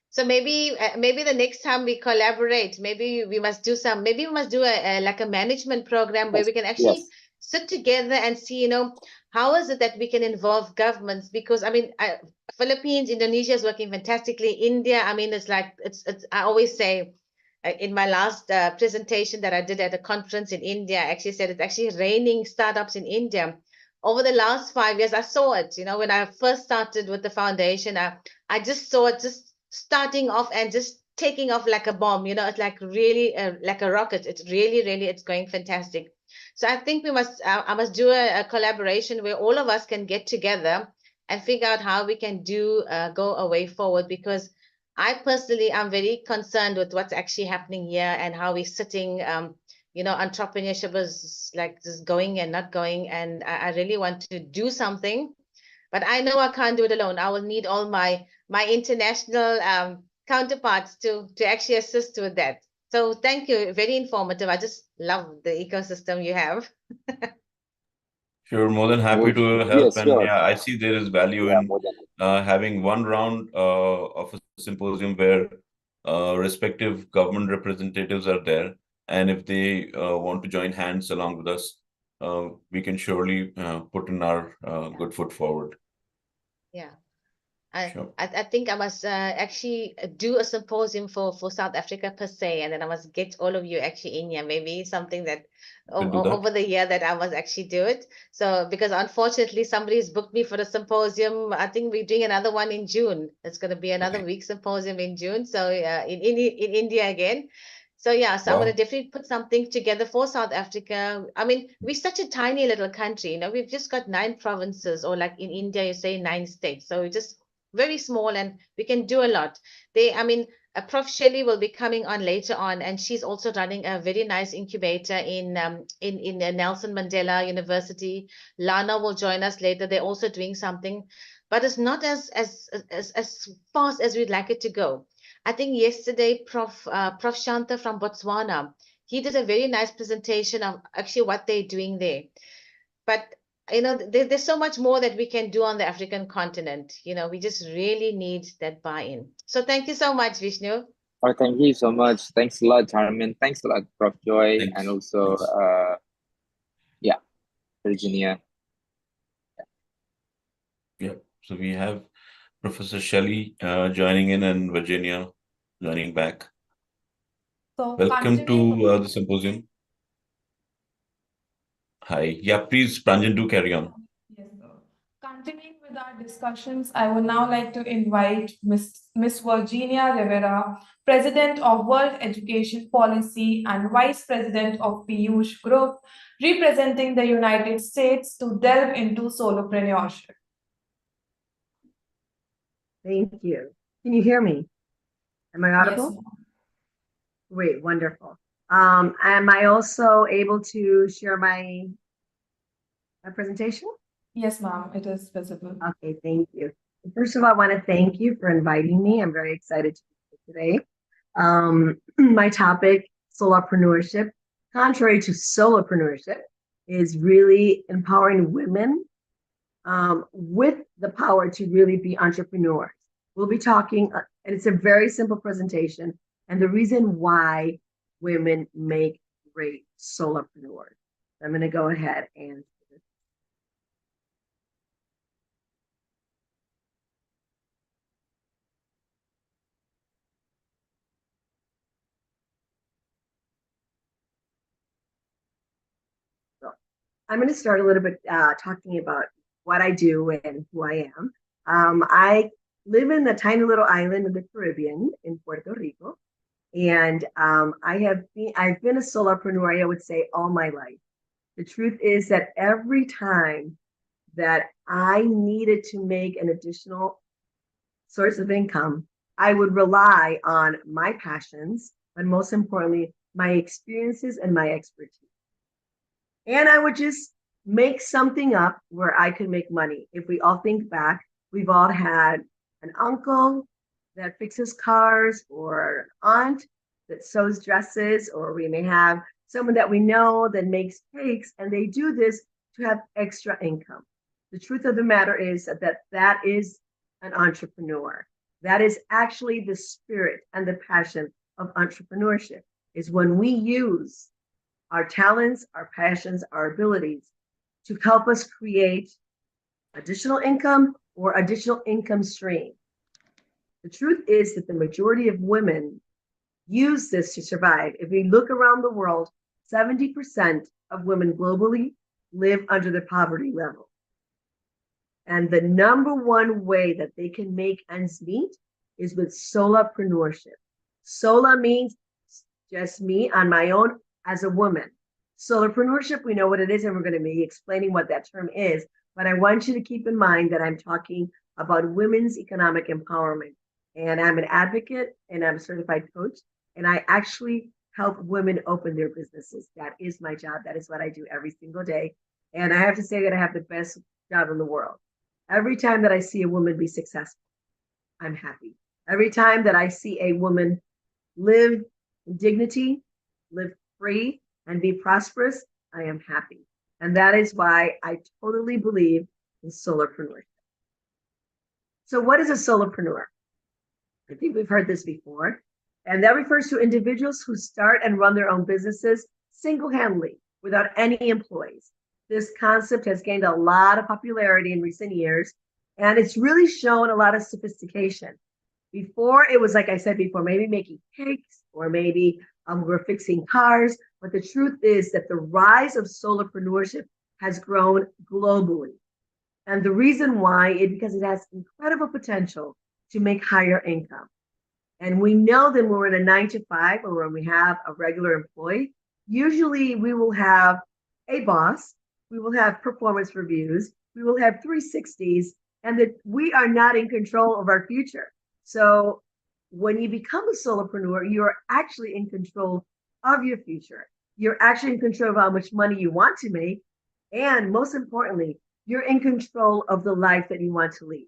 so maybe the next time we collaborate, maybe we must do like a management program where we can actually sit together and see, how is it that we can involve governments? Because I mean, Philippines, Indonesia is working fantastically. India, I mean, it's like I always say, in my last presentation that I did at a conference in India, I actually said it's actually raining startups in India. Over the last 5 years, I saw it. When I first started with the foundation, I just saw it just starting off and just taking off like a bomb. It's like really like a rocket. It's really, really, it's going fantastic. So I think I must do a collaboration where all of us can get together and figure out how we can go a way forward, because I personally am very concerned with what's actually happening here and how we're sitting. Entrepreneurship is like just going and not going, and I really want to do something, but I know I can't do it alone. I will need all my international counterparts to actually assist with that. So thank you. Very informative. I just love the ecosystem you have. Sure, more than happy to help. Yes, And sure. yeah, I see there is value Yeah, in more than having one round of a symposium where respective government representatives are there. And if they want to join hands along with us, we can surely put in our good foot forward. Yeah. I, Sure. I think I must actually do a symposium for South Africa per se, and then I must get all of you actually in here. Maybe something that Could do that. over the year that I must actually do it. So because unfortunately somebody's booked me for the symposium. I think we're doing another one in June. It's going to be another Okay. week symposium in June. So in India again. So yeah, so I'm going Wow. to definitely put something together for South Africa. I mean, we're such a tiny little country, you know, we've just got 9 provinces, or like in India, you say 9 states. So we just very small, and we can do a lot. I mean, Prof. Shelley will be coming on later on, and she's also running a very nice incubator in Nelson Mandela University. Lana will join us later. They're also doing something, but it's not as fast as we'd like it to go. I think yesterday, Prof. Shanta from Botswana, he did a very nice presentation of actually what they're doing there. But you know, there's so much more that we can do on the African continent. You know, we just really need that buy-in. So thank you so much, Vishnu. Oh, thank you so much. Thanks a lot, Charmin. Thanks a lot, Prof. Joy, and Thanks. also, Thanks. yeah, Virginia. Yeah. So we have Professor Shelley joining in and Virginia joining back. So Welcome continuing, to the symposium. Hi. Yeah, please, Pranjan, do carry on. yes, sir. Continuing with our discussions, I would now like to invite Miss Virginia Rivera, President of World Education Policy and Vice President of Piyush Group, representing the United States, to delve into solopreneurship. Thank you. Can you hear me? Am I Yes, audible? ma'am. Great, wonderful. Am I also able to share my presentation? Yes, ma'am, it is visible. Okay, thank you. First of all, I want to thank you for inviting me. I'm very excited to be here today. My topic, solopreneurship, contrary to solopreneurship, is really empowering women with the power to really be entrepreneurs. We'll be talking, and it's a very simple presentation, and the reason why women make great solopreneurs. I'm going to go ahead and I'm going to start a little bit talking about what I do and who I am. I live in a tiny little island in the Caribbean in Puerto Rico, and I've been a solopreneur, I would say, all my life. The truth is that every time that I needed to make an additional source of income, I would rely on my passions, but most importantly, my experiences and my expertise. And I would just make something up where I could make money. If we all think back, we've all had an uncle that fixes cars, or an aunt that sews dresses, or we may have someone that we know that makes cakes, and they do this to have extra income. The truth of the matter is that is an entrepreneur. That is actually the spirit and the passion of entrepreneurship, is when we use our talents, our passions, our abilities to help us create additional income or additional income stream. The truth is that the majority of women use this to survive. If we look around the world, 70% of women globally live under the poverty level. And the number one way that they can make ends meet is with solopreneurship. Sola means just me on my own as a woman. Solopreneurship, we know what it is, and we're going to be explaining what that term is. But I want you to keep in mind that I'm talking about women's economic empowerment. And I'm an advocate, and I'm a certified coach, and I actually help women open their businesses. That is my job. That is what I do every single day. And I have to say that I have the best job in the world. Every time that I see a woman be successful, I'm happy. Every time that I see a woman live in dignity, live free, and be prosperous, I am happy. And that is why I totally believe in solopreneur. So what is a solopreneur? I think we've heard this before. And that refers to individuals who start and run their own businesses single-handedly without any employees. This concept has gained a lot of popularity in recent years, and it's really shown a lot of sophistication. Before, it was like I said before, maybe making cakes or maybe we're fixing cars. But the truth is that the rise of solopreneurship has grown globally. And the reason why is because it has incredible potential to make higher income. And we know that when we're in a 9 to 5 or when we have a regular employee, usually we will have a boss, we will have performance reviews, we will have 360s, and that we are not in control of our future. So when you become a solopreneur, you're actually in control of your future. You're actually in control of how much money you want to make. And most importantly, you're in control of the life that you want to lead.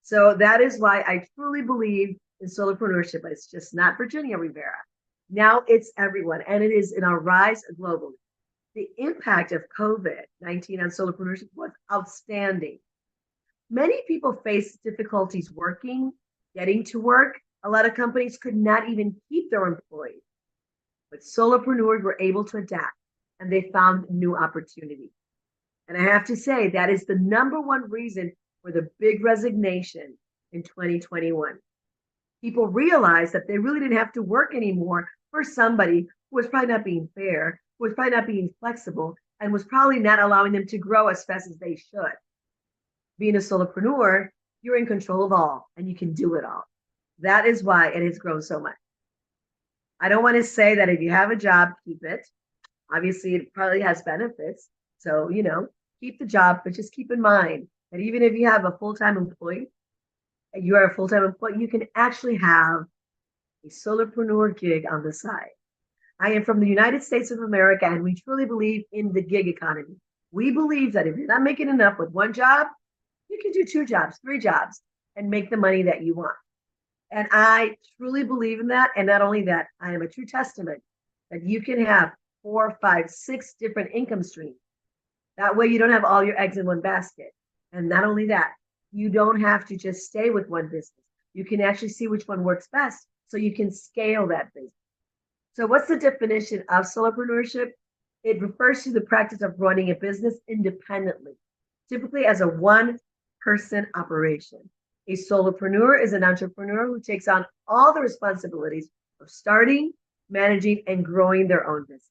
So that is why I truly believe in solopreneurship. It's just not Virginia Rivera. Now it's everyone, and it is in our rise globally. The impact of COVID-19 on solopreneurship was outstanding. Many people faced difficulties working, getting to work. A lot of companies could not even keep their employees. But solopreneurs were able to adapt, and they found new opportunities. And I have to say, that is the number one reason for the big resignation in 2021. People realized that they really didn't have to work anymore for somebody who was probably not being fair, who was probably not being flexible, and was probably not allowing them to grow as fast as they should. Being a solopreneur, you're in control of all, and you can do it all. That is why it has grown so much. I don't want to say that if you have a job, keep it. Obviously, it probably has benefits. So, keep the job, but just keep in mind that even if you have a full-time employee, and you are a full-time employee, you can actually have a solopreneur gig on the side. I am from the United States of America, and we truly believe in the gig economy. We believe that if you're not making enough with one job, you can do 2 jobs, 3 jobs, and make the money that you want. And I truly believe in that. And not only that, I am a true testament that you can have 4, 5, 6 different income streams. That way you don't have all your eggs in one basket. And not only that, you don't have to just stay with one business. You can actually see which one works best so you can scale that business. So what's the definition of solopreneurship? It refers to the practice of running a business independently, typically as a one-person operation. A solopreneur is an entrepreneur who takes on all the responsibilities of starting, managing, and growing their own business.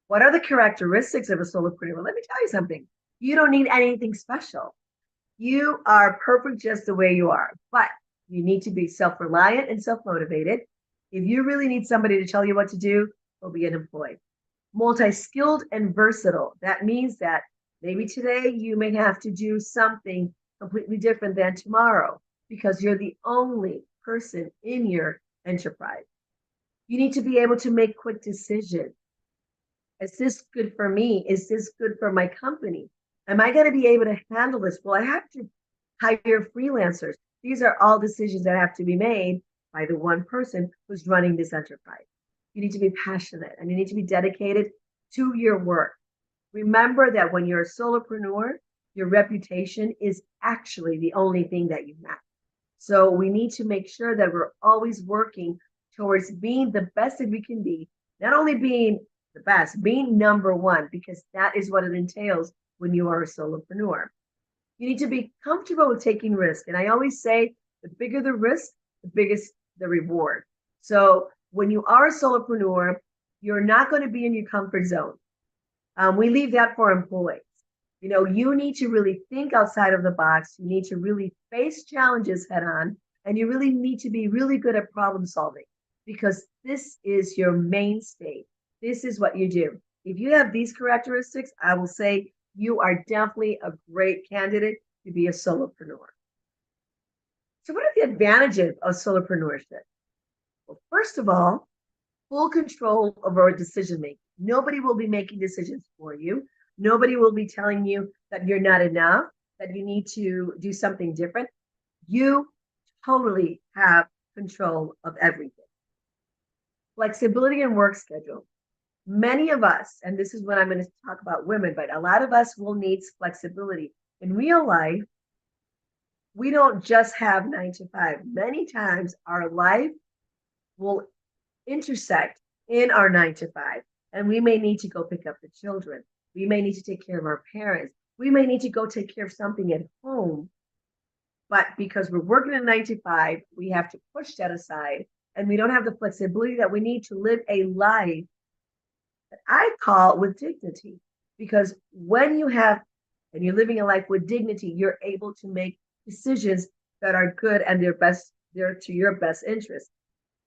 What are the characteristics of a solopreneur? Well, let me tell you something. You don't need anything special. You are perfect just the way you are, but you need to be self-reliant and self-motivated. If you really need somebody to tell you what to do, go be an employee. Multi-skilled and versatile. That means that maybe today you may have to do something completely different than tomorrow because you're the only person in your enterprise. You need to be able to make quick decisions. Is this good for me? Is this good for my company? Am I going to be able to handle this? Well, I have to hire freelancers. These are all decisions that have to be made by the one person who's running this enterprise. You need to be passionate and you need to be dedicated to your work. Remember that when you're a solopreneur, your reputation is actually the only thing that you have. So we need to make sure that we're always working towards being the best that we can be, not only being the best, being number one, because that is what it entails when you are a solopreneur. You need to be comfortable with taking risk. And I always say, the bigger the risk, the biggest the reward. So when you are a solopreneur, you're not going to be in your comfort zone. We leave that for employees. You need to really think outside of the box. You need to really face challenges head on, and you really need to be really good at problem solving because this is your mainstay. This is what you do. If you have these characteristics, I will say you are definitely a great candidate to be a solopreneur. So what are the advantages of solopreneurship? Well, first of all, full control over decision making. Nobody will be making decisions for you. Nobody will be telling you that you're not enough, that you need to do something different. You totally have control of everything. Flexibility in work schedule. Many of us, and this is when I'm going to talk about women, but a lot of us will need flexibility. In real life, we don't just have 9 to 5. Many times our life will intersect in our 9 to 5, and we may need to go pick up the children. We may need to take care of our parents. We may need to go take care of something at home. But because we're working a 9 to 5, we have to push that aside, and we don't have the flexibility that we need to live a life that I call with dignity. Because when you have, and you're living a life with dignity, you're able to make decisions that are good and they're to your best interest.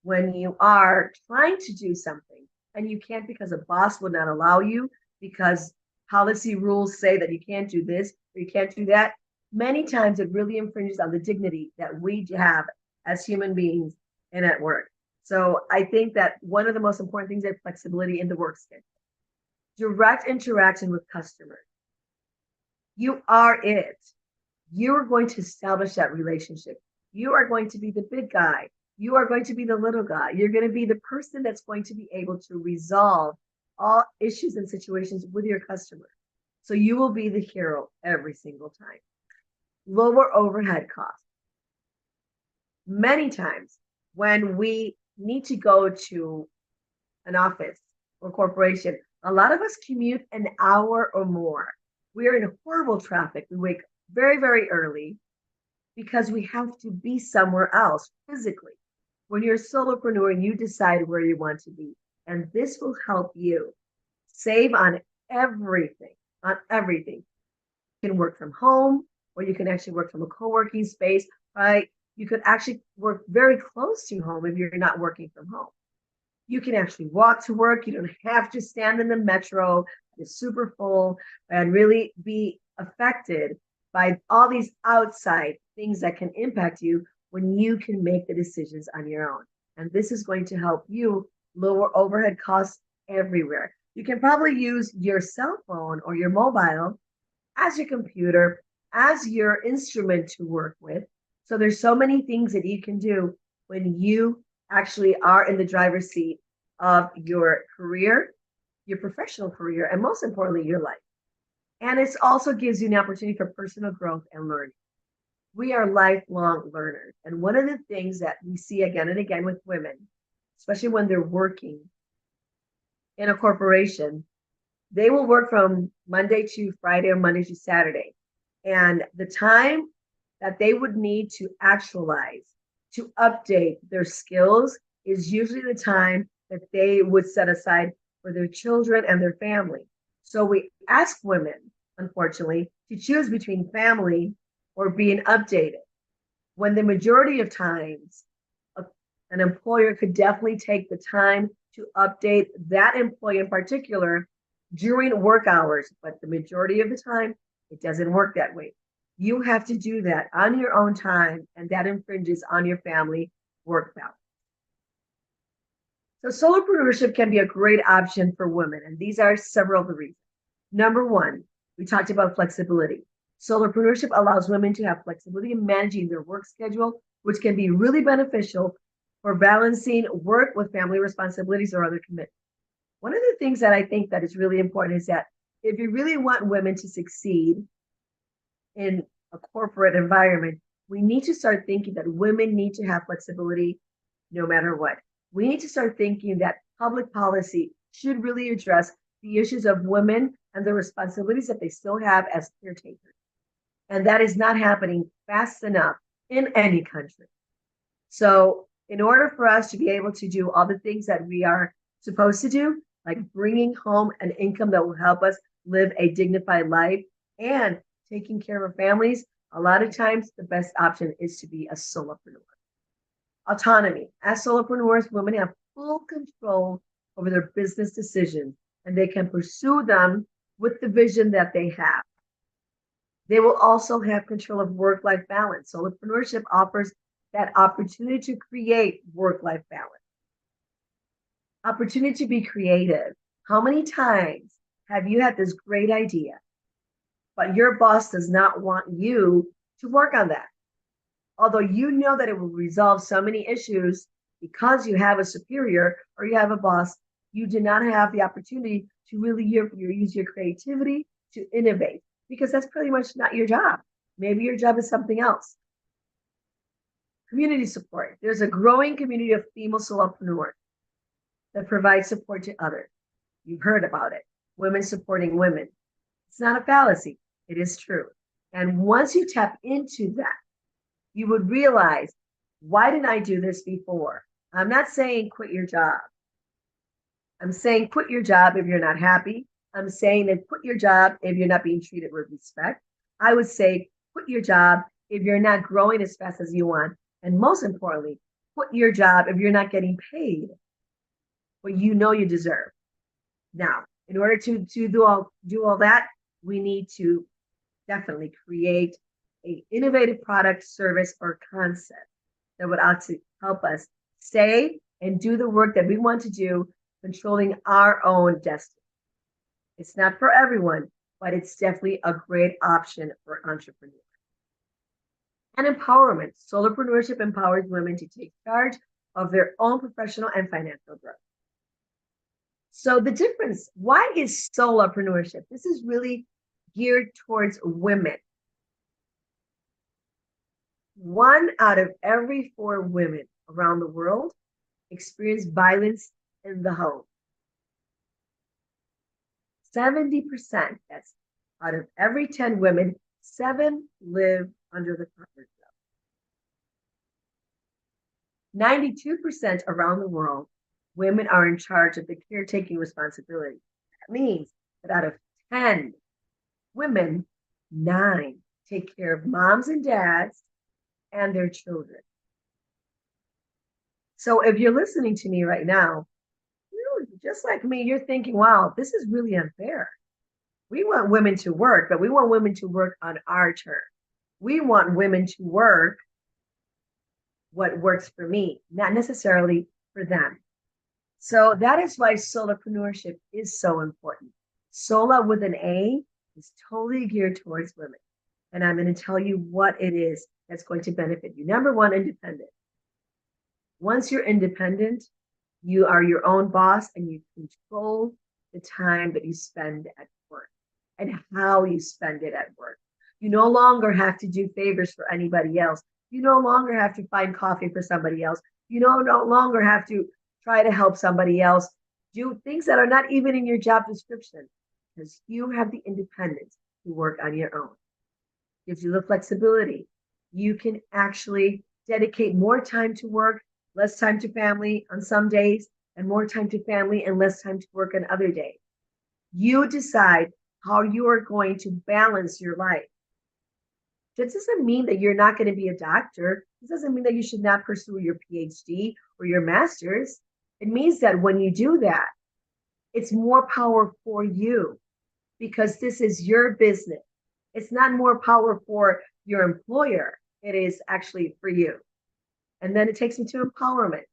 When you are trying to do something and you can't because a boss will not allow you, because policy rules say that you can't do this or you can't do that, many times it really infringes on the dignity that we have as human beings and at work. So I think that one of the most important things is flexibility in the work schedule. Direct interaction with customers. You are it. You are going to establish that relationship. You are going to be the big guy. You are going to be the little guy. You're going to be the person that's going to be able to resolve all issues and situations with your customer. So you will be the hero every single time. Lower overhead costs. Many times when we need to go to an office or corporation, a lot of us commute an hour or more. We are in horrible traffic. We wake very, very early because we have to be somewhere else physically. When you're a solopreneur, you decide where you want to be. And this will help you save on everything, on everything. You can work from home, or you can actually work from a co-working space, right? You could actually work very close to home if you're not working from home. You can actually walk to work. You don't have to stand in the metro. It's super full and really be affected by all these outside things that can impact you when you can make the decisions on your own. And this is going to help you lower overhead costs everywhere. You can probably use your cell phone or your mobile as your computer, as your instrument to work with. So there's so many things that you can do when you actually are in the driver's seat of your career, your professional career, and most importantly, your life. And it also gives you an opportunity for personal growth and learning. We are lifelong learners. And one of the things that we see again and again with women, especially when they're working in a corporation, they will work from Monday to Friday or Monday to Saturday. And the time that they would need to actualize, to update their skills is usually the time that they would set aside for their children and their family. So we ask women, unfortunately, to choose between family or being updated, when the majority of times an employer could definitely take the time to update that employee in particular during work hours, but the majority of the time, it doesn't work that way. You have to do that on your own time, and that infringes on your family work balance. So solopreneurship can be a great option for women, and these are several of the reasons. Number one, we talked about flexibility. Solopreneurship allows women to have flexibility in managing their work schedule, which can be really beneficial for balancing work with family responsibilities or other commitments. One of the things that I think that is really important is that if you really want women to succeed in a corporate environment, we need to start thinking that women need to have flexibility no matter what. We need to start thinking that public policy should really address the issues of women and the responsibilities that they still have as caretakers. And that is not happening fast enough in any country. So in order for us to be able to do all the things that we are supposed to do, like bringing home an income that will help us live a dignified life and taking care of families, a lot of times the best option is to be a solopreneur. Autonomy. As solopreneurs, women have full control over their business decisions, and they can pursue them with the vision that they have. They will also have control of work-life balance. Solopreneurship offers that opportunity to create work-life balance. Opportunity to be creative. How many times have you had this great idea, but your boss does not want you to work on that? Although you know that it will resolve so many issues Because you have a superior or you have a boss, you do not have the opportunity to really use your creativity to innovate, because that's pretty much not your job. Maybe your job is something else. Community support. There's a growing community of female solopreneurs that provide support to others. You've heard about it. Women supporting women. It's not a fallacy. It is true. And once you tap into that, you would realize, why didn't I do this before? I'm not saying quit your job. I'm saying quit your job if you're not happy. I'm saying that quit your job if you're not being treated with respect. I would say quit your job if you're not growing as fast as you want. And most importantly, quit your job if you're not getting paid what you know you deserve. Now, in order to do all that, we need to definitely create an innovative product, service, or concept that would help us stay and do the work that we want to do, controlling our own destiny. It's not for everyone, but it's definitely a great option for entrepreneurs. And empowerment. Solopreneurship empowers women to take charge of their own professional and financial growth. So the difference, why is solopreneurship? This is really geared towards women. 1 out of every 4 women around the world experience violence in the home. 70%, that's out of every 10 women, 7 live under the comfort zone. 92% around the world, women are in charge of the caretaking responsibility. That means that out of 10 women, 9 take care of moms and dads and their children. So if you're listening to me right now, you, just like me, you're thinking, wow, this is really unfair. We want women to work, but we want women to work on our terms. We want women to work what works for me, not necessarily for them. So that is why solopreneurship is so important. Sola with an A is totally geared towards women. And I'm going to tell you what it is that's going to benefit you. Number 1, independent. Once you're independent, you are your own boss and you control the time that you spend at work and how you spend it at work. You no longer have to do favors for anybody else. You no longer have to find coffee for somebody else. You no longer have to try to help somebody else do things that are not even in your job description, because you have the independence to work on your own. Gives you the flexibility. You can actually dedicate more time to work, less time to family on some days, and more time to family and less time to work on other days. You decide how you are going to balance your life. That doesn't mean that you're not going to be a doctor. This doesn't mean that you should not pursue your PhD or your master's. It means that when you do that, it's more power for you because this is your business. It's not more power for your employer. It is actually for you. And then it takes me to empowerment.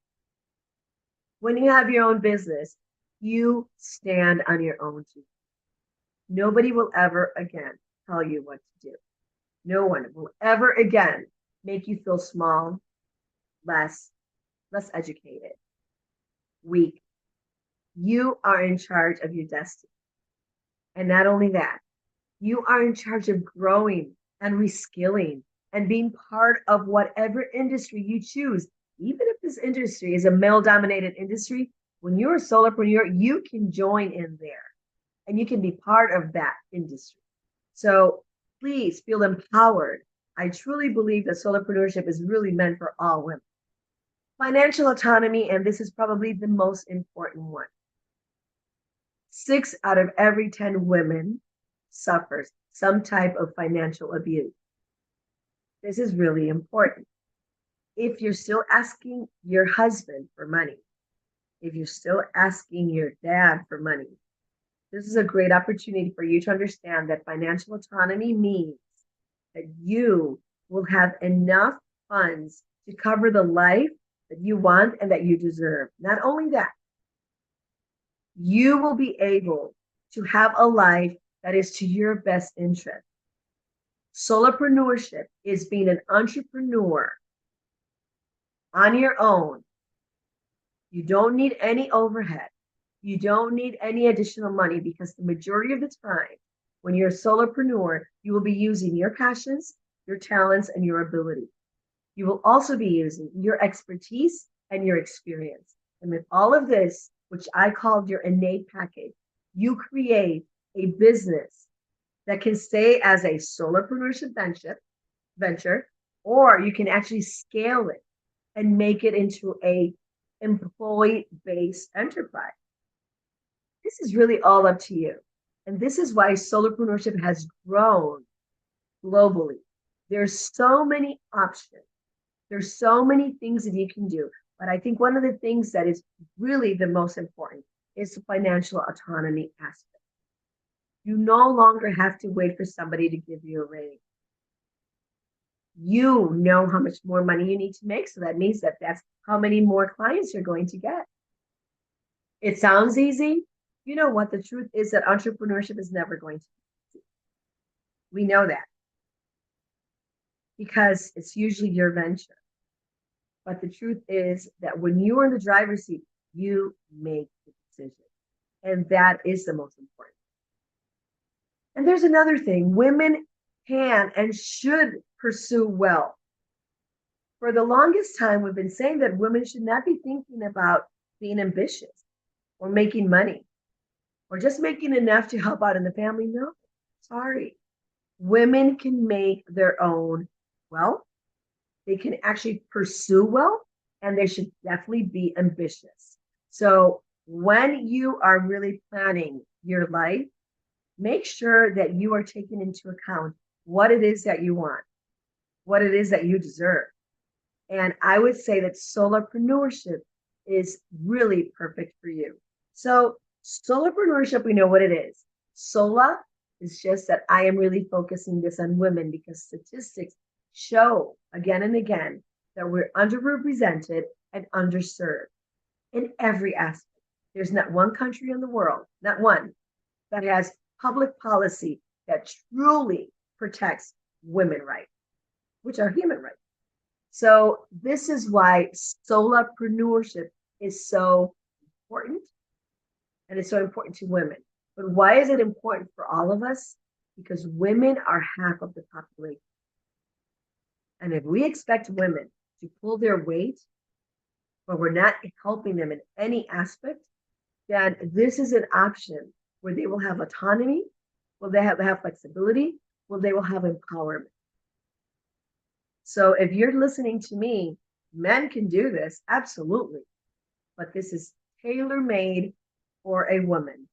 When you have your own business, you stand on your own feet. Nobody will ever again tell you what to do. No one will ever again make you feel small, less educated, weak. You are in charge of your destiny. And not only that, you are in charge of growing and reskilling and being part of whatever industry you choose. Even if this industry is a male-dominated industry, when you're a solopreneur, you can join in there and you can be part of that industry. So please feel empowered. I truly believe that solopreneurship is really meant for all women. Financial autonomy, and this is probably the most important one. 6 out of every 10 women suffers some type of financial abuse. This is really important. If you're still asking your husband for money, if you're still asking your dad for money, this is a great opportunity for you to understand that financial autonomy means that you will have enough funds to cover the life that you want and that you deserve. Not only that, you will be able to have a life that is to your best interest. Solopreneurship is being an entrepreneur on your own You don't need any overhead. You don't need any additional money because the majority of the time, when you're a solopreneur, you will be using your passions, your talents, and your ability. You will also be using your expertise and your experience. And with all of this, which I called your innate package, you create a business that can stay as a solopreneurship venture, or you can actually scale it and make it into a employee-based enterprise. This is really all up to you. And this is why solopreneurship has grown globally. There's so many options. There's so many things that you can do. But I think one of the things that is really the most important is the financial autonomy aspect. You no longer have to wait for somebody to give you a raise. You know how much more money you need to make. So that means that that's how many more clients you're going to get. It sounds easy. You know what? The truth is that entrepreneurship is never going to be easy. We know that because it's usually your venture. But the truth is that when you are in the driver's seat, you make the decision. And that is the most important. And there's another thing. Women can and should pursue wealth. For the longest time, we've been saying that women should not be thinking about being ambitious or making money or just making enough to help out in the family. No, sorry. Women can make their own wealth. They can actually pursue wealth, and they should definitely be ambitious. So when you are really planning your life, make sure that you are taking into account what it is that you want, what it is that you deserve. And I would say that solopreneurship is really perfect for you. So solopreneurship, we know what it is. Sola is just that I am really focusing this on women because statistics show again and again that we're underrepresented and underserved in every aspect. There's not one country in the world, not one, that has public policy that truly protects women's rights, which are human rights. So this is why solopreneurship is so important, and it's so important to women. But why is it important for all of us? Because women are half of the population. And if we expect women to pull their weight, but we're not helping them in any aspect, then this is an option where they will have autonomy, will they have flexibility, will they will have empowerment. So if you're listening to me, men can do this, absolutely. But this is tailor-made for a woman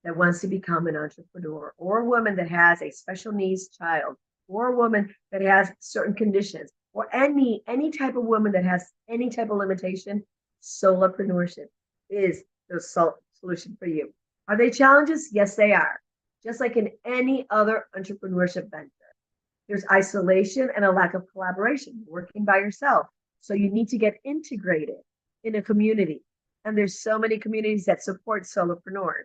that wants to become an entrepreneur, or a woman that has a special needs child, or a woman that has certain conditions, or any type of woman that has any type of limitation. Solopreneurship is the solution for you. Are they challenges? Yes, they are. Just like in any other entrepreneurship venture. There's isolation and a lack of collaboration, working by yourself. So you need to get integrated in a community. And there's so many communities that support solopreneurs.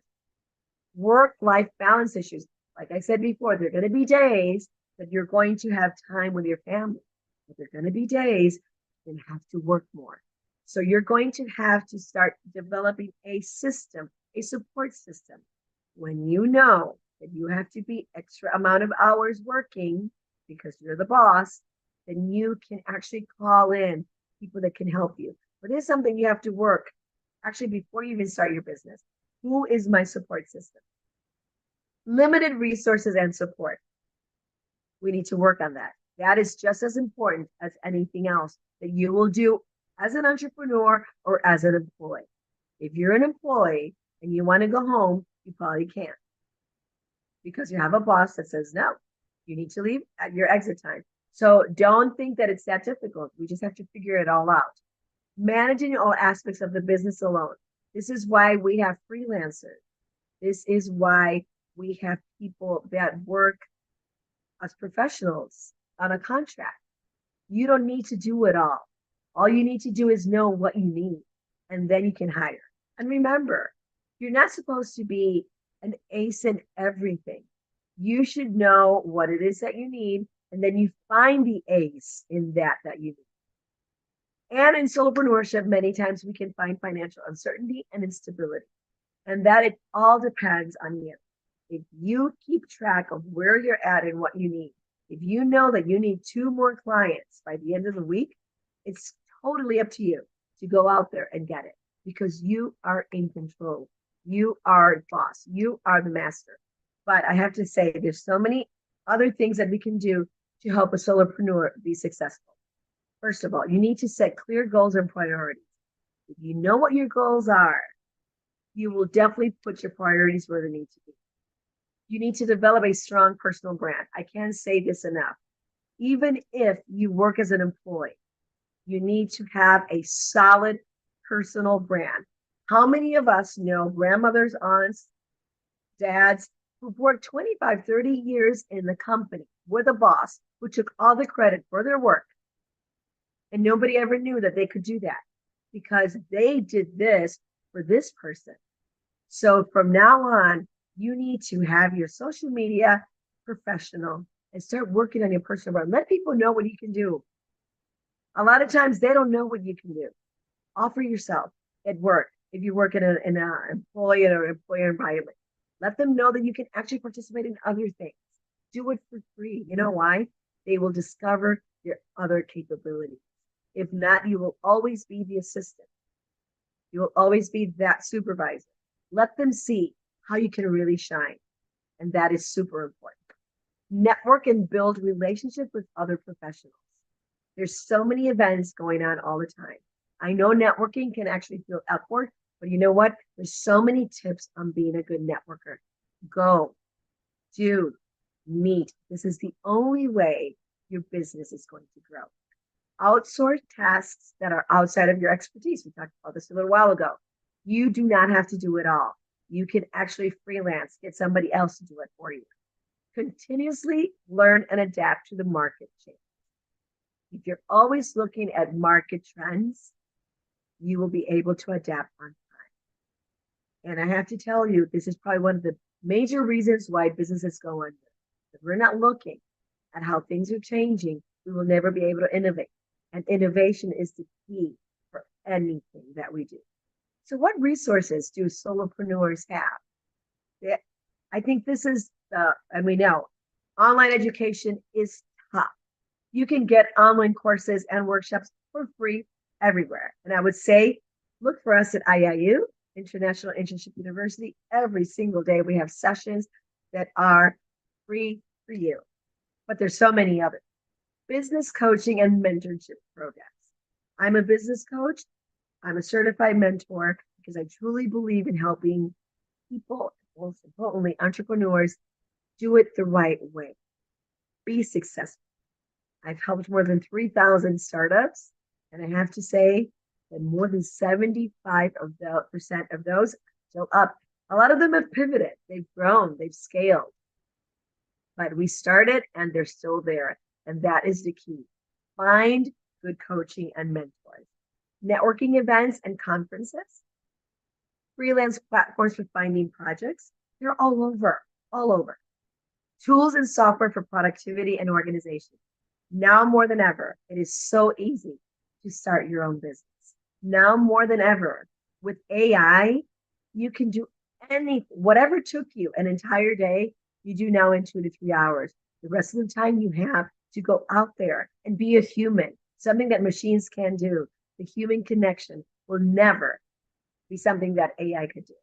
Work-life balance issues. Like I said before, there are going to be days that you're going to have time with your family. But there are going to be days you have to work more. So you're going to have to start developing a system, a support system. When you know that you have to be extra amount of hours working because you're the boss, then you can actually call in people that can help you. But there's something you have to work actually before you even start your business. Who is my support system? Limited resources and support. We need to work on that. That is just as important as anything else that you will do as an entrepreneur or as an employee. If you're an employee and you want to go home, you probably can't because you have a boss that says, no, you need to leave at your exit time. So don't think that it's that difficult. We just have to figure it all out. Managing all aspects of the business alone. This is why we have freelancers. This is why we have people that work as professionals on a contract. You don't need to do it all. All you need to do is know what you need, and then you can hire. And remember, you're not supposed to be an ace in everything. You should know what it is that you need, and then you find the ace in that you need. And in solopreneurship, many times we can find financial uncertainty and instability. And that it all depends on you. If you keep track of where you're at and what you need, if you know that you need 2 more clients by the end of the week, it's totally up to you to go out there and get it because you are in control. You are boss. You are the master. But I have to say, there's so many other things that we can do to help a solopreneur be successful. First of all, you need to set clear goals and priorities. If you know what your goals are, you will definitely put your priorities where they need to be. You need to develop a strong personal brand. I can't say this enough. Even if you work as an employee, you need to have a solid personal brand. How many of us know grandmothers, aunts, dads who've worked 25, 30 years in the company with a boss who took all the credit for their work? And nobody ever knew that they could do that because they did this for this person. So from now on, you need to have your social media professional and start working on your personal brand. Let people know what you can do. A lot of times they don't know what you can do. Offer yourself at work. If you work in an employee or an employer environment, let them know that you can actually participate in other things. Do it for free. You know why? They will discover your other capabilities. If not, you will always be the assistant. You will always be that supervisor. Let them see how you can really shine. And that is super important. Network and build relationships with other professionals. There's so many events going on all the time. I know networking can actually feel awkward, but you know what? There's so many tips on being a good networker. Go, do, meet. This is the only way your business is going to grow. Outsource tasks that are outside of your expertise. We talked about this a little while ago. You do not have to do it all. You can actually freelance, get somebody else to do it for you. Continuously learn and adapt to the market change. If you're always looking at market trends, you will be able to adapt on time. And I have to tell you, this is probably one of the major reasons why businesses go under. If we're not looking at how things are changing, we will never be able to innovate. And innovation is the key for anything that we do. So what resources do solopreneurs have? I think this is and we know online education is tough. You can get online courses and workshops for free everywhere. And I would say, look for us at IIU, International Internship University. Every single day we have sessions that are free for you. But there's so many others. Business coaching and mentorship programs. I'm a business coach. I'm a certified mentor because I truly believe in helping people, most importantly, entrepreneurs, do it the right way. Be successful. I've helped more than 3,000 startups, and I have to say that more than 75% of those are still up. A lot of them have pivoted. They've grown. They've scaled. But we started, and they're still there. And that is the key. Find good coaching and mentors. Networking events and conferences. Freelance platforms for finding projects. They're all over, all over. Tools and software for productivity and organization. Now more than ever, it is so easy to start your own business. Now more than ever, with AI, you can do anything. Whatever took you an entire day, you do now in 2 to 3 hours. The rest of the time you have to go out there and be a human, something that machines can do. The human connection will never be something that AI could do.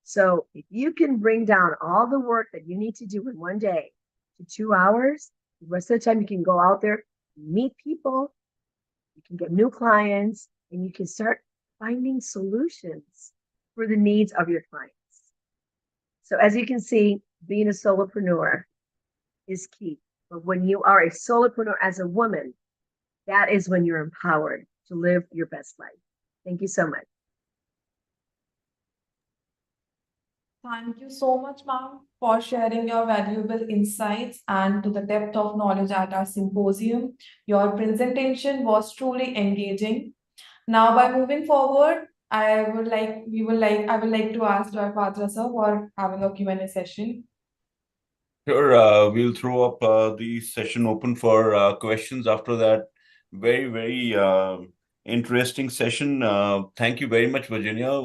So if you can bring down all the work that you need to do in one day to 2 hours, the rest of the time you can go out there, meet people, you can get new clients, and you can start finding solutions for the needs of your clients. So as you can see, being a solopreneur is key. But when you are a solopreneur as a woman, that is when you're empowered to live your best life. Thank you so much. Thank you so much, ma'am, for sharing your valuable insights and to the depth of knowledge at our symposium. Your presentation was truly engaging. Now, by moving forward, I would like to ask Jaipuria sir for having a Q&A session. Sure, we'll throw up the session open for questions after that very, very interesting session. Thank you very much, Virginia.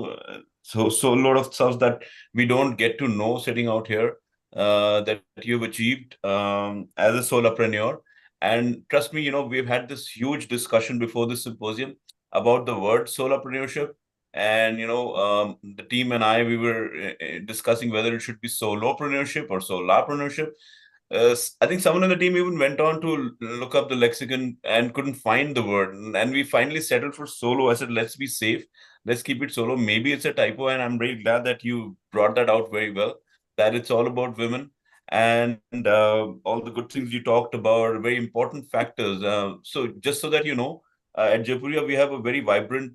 So a lot of stuff that we don't get to know sitting out here that you've achieved as a solopreneur. And trust me, we've had this huge discussion before this symposium about the word solopreneurship. And the team and I, we were discussing whether it should be solopreneurship or solapreneurship. I think someone on the team even went on to look up the lexicon and couldn't find the word. And we finally settled for solo. I said, let's be safe. Let's keep it solo. Maybe it's a typo. And I'm very glad that you brought that out very well, that it's all about women. And all the good things you talked about are very important factors. So just so that you know, at Jaipuria, we have a very vibrant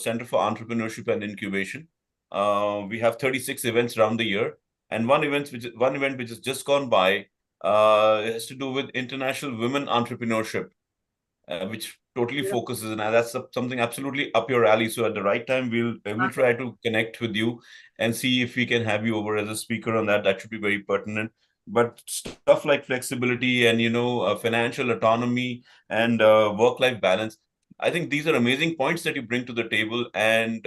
Center for Entrepreneurship and Incubation. We have 36 events around the year. And one event which has just gone by has to do with international women entrepreneurship, which totally focuses, and that's something absolutely up your alley. So at the right time, we'll try to connect with you and see if we can have you over as a speaker on that. That should be very pertinent. But stuff like flexibility and financial autonomy and work-life balance, I think these are amazing points that you bring to the table. And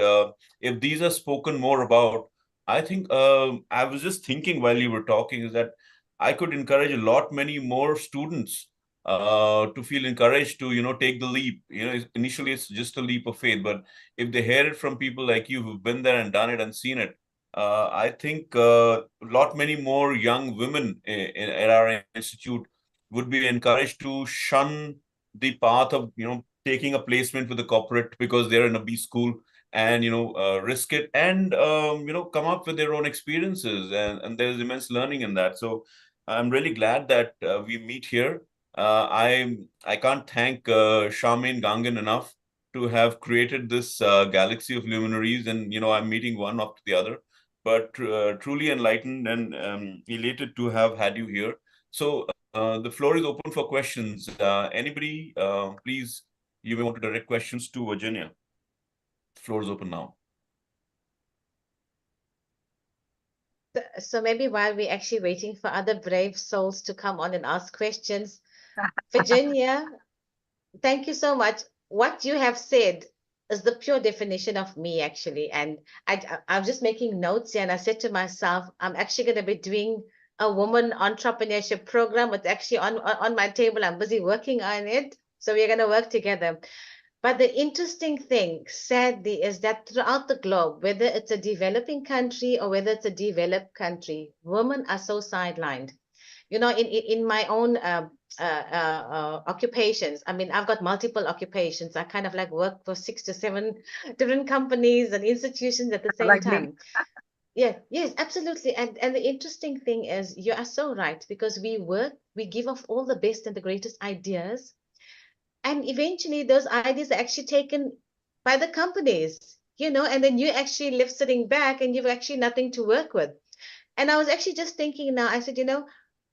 if these are spoken more about, I think I was just thinking while you were talking is that I could encourage a lot many more students to feel encouraged to take the leap. Initially it's just a leap of faith, but if they hear it from people like you who've been there and done it and seen it, I think a lot many more young women at our institute would be encouraged to shun the path of taking a placement with a corporate because they're in a B school, and risk it and come up with their own experiences, and there's immense learning in that. So I'm really glad that we meet here. I can't thank Charmaine Gangan enough to have created this galaxy of luminaries, and I'm meeting one after the other, but truly enlightened and elated to have had you here. So the floor is open for questions. Anybody, please, you may want to direct questions to Virginia. The floor is open now. So maybe while we're actually waiting for other brave souls to come on and ask questions, Virginia, thank you so much. What you have said is the pure definition of me, actually. And I'm just making notes here, and I said to myself, I'm actually going to be doing a woman entrepreneurship program. It's actually on my table. I'm busy working on it. So we're going to work together. But the interesting thing, sadly, is that throughout the globe, whether it's a developing country or whether it's a developed country, women are so sidelined. In my own occupations, I mean, I've got multiple occupations. I kind of like work for 6 to 7 different companies and institutions at the same time. Yeah, yes, absolutely. And the interesting thing is, you are so right, because we give off all the best and the greatest ideas. And eventually those ideas are actually taken by the companies, and then you actually live sitting back and you've actually nothing to work with. And I was actually just thinking now, I said,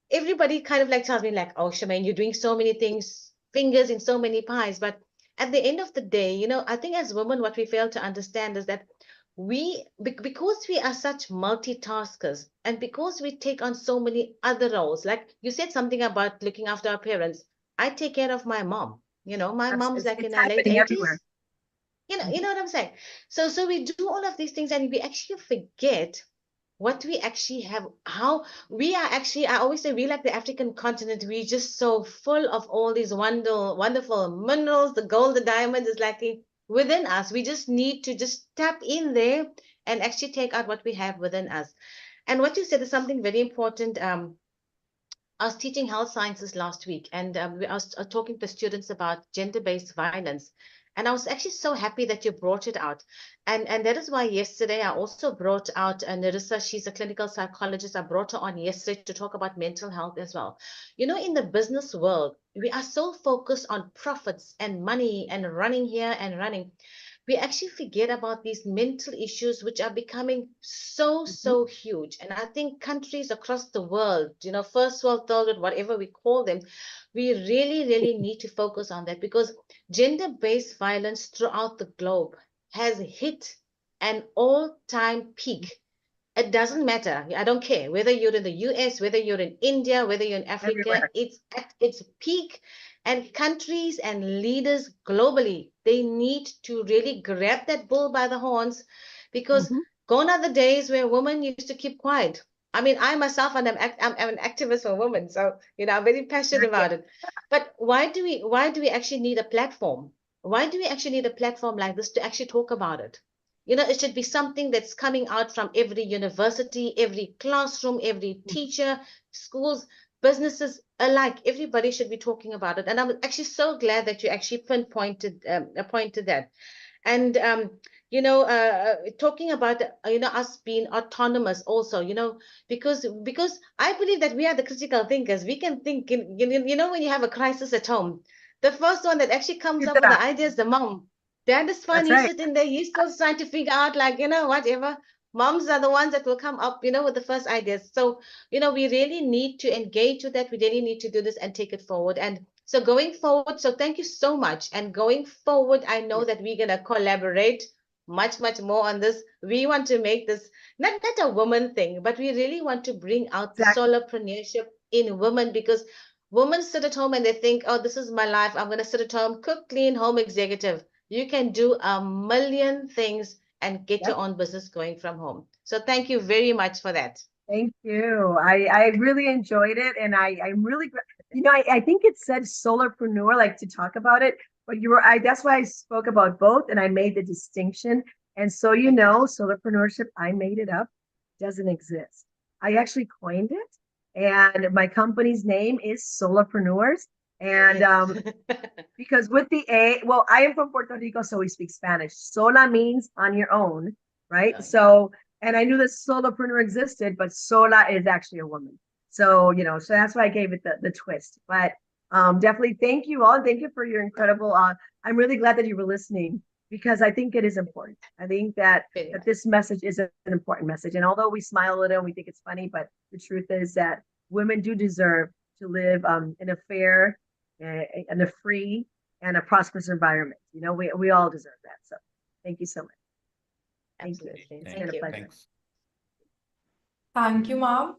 everybody kind of like tells me like, oh, Charmaine, you're doing so many things, fingers in so many pies. But at the end of the day, I think as women, what we fail to understand is that because we are such multitaskers, and because we take on so many other roles, like you said something about looking after our parents. I take care of my mom. My mom's like in her late 80s. Everywhere. You know what I'm saying? So we do all of these things, and we actually forget what we actually have, how we are actually, I always say, we like the African continent. We're just so full of all these wonderful minerals. The gold, the diamond is like within us. We just need to just tap in there and actually take out what we have within us. And what you said is something very important. I was teaching health sciences last week, and I was talking to students about gender-based violence. And I was actually so happy that you brought it out. And that is why yesterday I also brought out Narissa. She's a clinical psychologist. I brought her on yesterday to talk about mental health as well. In the business world, we are so focused on profits and money and running here and running. We actually forget about these mental issues, which are becoming so huge. And I think countries across the world, first world, third world, whatever we call them, we really need to focus on that, because gender-based violence throughout the globe has hit an all-time peak. It doesn't matter. I don't care whether you're in the US, whether you're in India, whether you're in Africa. Everywhere. It's at its peak. And countries and leaders globally, they need to really grab that bull by the horns, because gone are the days where women used to keep quiet. I mean, I myself, and I'm an activist for women, so I'm very passionate about it. But why do we actually need a platform? Why do we actually need a platform like this to actually talk about it? It should be something that's coming out from every university, every classroom, every teacher, schools, businesses alike. Everybody should be talking about it. And I'm actually so glad that you actually pinpointed pointed that. And talking about us being autonomous also, because I believe that we are the critical thinkers. We can think. When you have a crisis at home, the first one that actually comes up with the idea is the mom. Dad is fine. That's He's right. sitting there. He's still trying to figure out, like, whatever. Moms are the ones that will come up, with the first ideas. So, we really need to engage with that. We really need to do this and take it forward. And so going forward, so thank you so much. And going forward, I know that we're going to collaborate much, much more on this. We want to make this not a woman thing, but we really want to bring out the solopreneurship in women, because women sit at home and they think, oh, this is my life. I'm going to sit at home, cook, clean, home executive. You can do a million things and get your own business going from home. So thank you very much for that. Thank you. I really enjoyed it. And I'm really, I think it said solopreneur, like to talk about it, but that's why I spoke about both and I made the distinction. And so, solopreneurship, I made it up, doesn't exist. I actually coined it. And my company's name is Solopreneurs. And because with the I am from Puerto Rico, so we speak Spanish. Sola means on your own, right? So, and I knew that solopreneur existed, but sola is actually a woman. So, so that's why I gave it the twist. But definitely thank you all. And thank you for your incredible, I'm really glad that you were listening, because I think it is important. I think that this message is an important message. And although we smile a little and we think it's funny, but the truth is that women do deserve to live in a fair and a free and a prosperous environment. We all deserve that. So thank you so much. Thank you. It's been a pleasure. Thanks. Thank you, ma'am.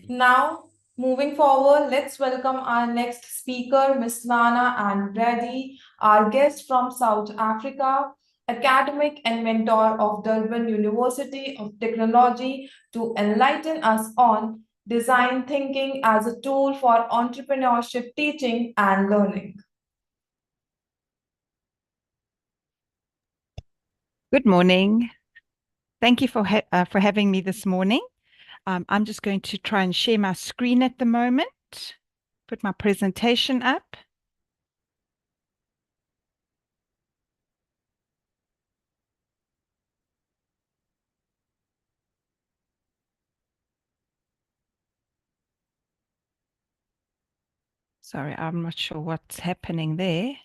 Now, moving forward, let's welcome our next speaker, Ms. Nana and Brady, our guest from South Africa, academic and mentor of Durban University of Technology, to enlighten us on design thinking as a tool for entrepreneurship teaching and learning. Good morning. Thank you for having me this morning. I'm just going to try and share my screen at the moment, put my presentation up. Sorry, I'm not sure what's happening there.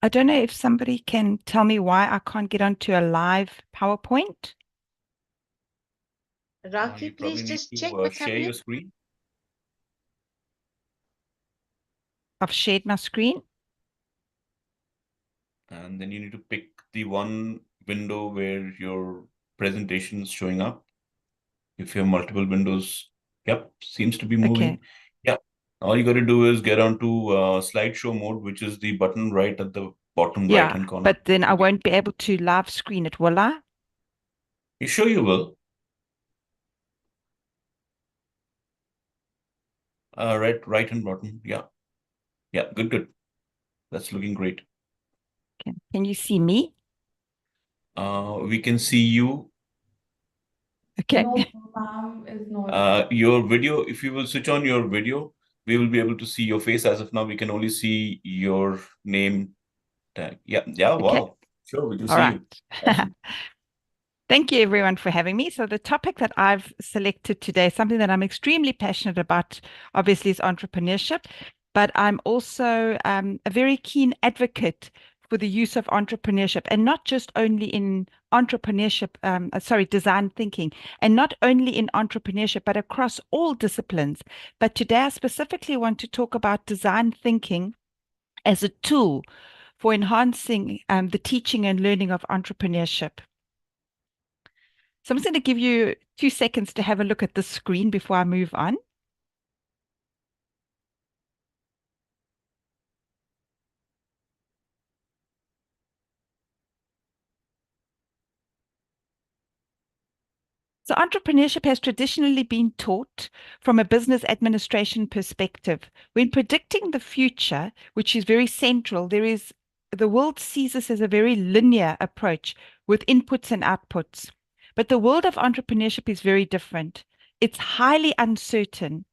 I don't know if somebody can tell me why I can't get onto a live PowerPoint. Rocky, please just check what's share happening. your screen. I've shared my screen. And then you need to pick the one window where your presentation is showing up. If you have multiple windows, yep, seems to be moving. Okay. Yeah, all you got to do is get onto slideshow mode, which is the button right at the bottom right-hand corner. But then I won't be able to live screen it, will I? You sure you will? Right-hand bottom. Yeah. Yeah, good. That's looking great. Can you see me? We can see you. Okay. No, ma'am is not. Your video, if you will switch on your video, we will be able to see your face. As of now, we can only see your name tag. Yeah, Okay. wow. Sure, we can All see right. you. Awesome. Thank you, everyone, for having me. So the topic that I've selected today, something that I'm extremely passionate about, obviously, is entrepreneurship. But I'm also a very keen advocate for the use of entrepreneurship, and not just only in entrepreneurship, design thinking, and not only in entrepreneurship, but across all disciplines. But today I specifically want to talk about design thinking as a tool for enhancing the teaching and learning of entrepreneurship. So I'm just going to give you 2 seconds to have a look at the screen before I move on. So entrepreneurship has traditionally been taught from a business administration perspective. When predicting the future, which is very central, the world sees this as a very linear approach with inputs and outputs. But the world of entrepreneurship is very different. It's highly uncertain,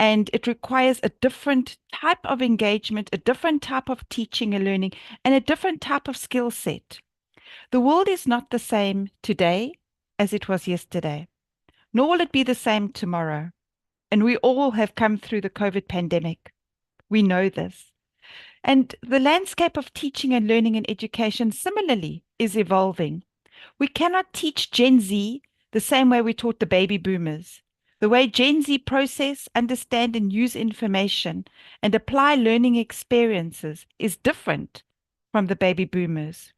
and it requires a different type of engagement, a different type of teaching and learning, and a different type of skill set. The world is not the same today as it was yesterday, nor will it be the same tomorrow. And we all have come through the COVID pandemic. We know this. And the landscape of teaching and learning and education similarly is evolving. We cannot teach Gen Z the same way we taught the baby boomers. The way Gen Z process, understand, and use information and apply learning experiences is different from the baby boomers.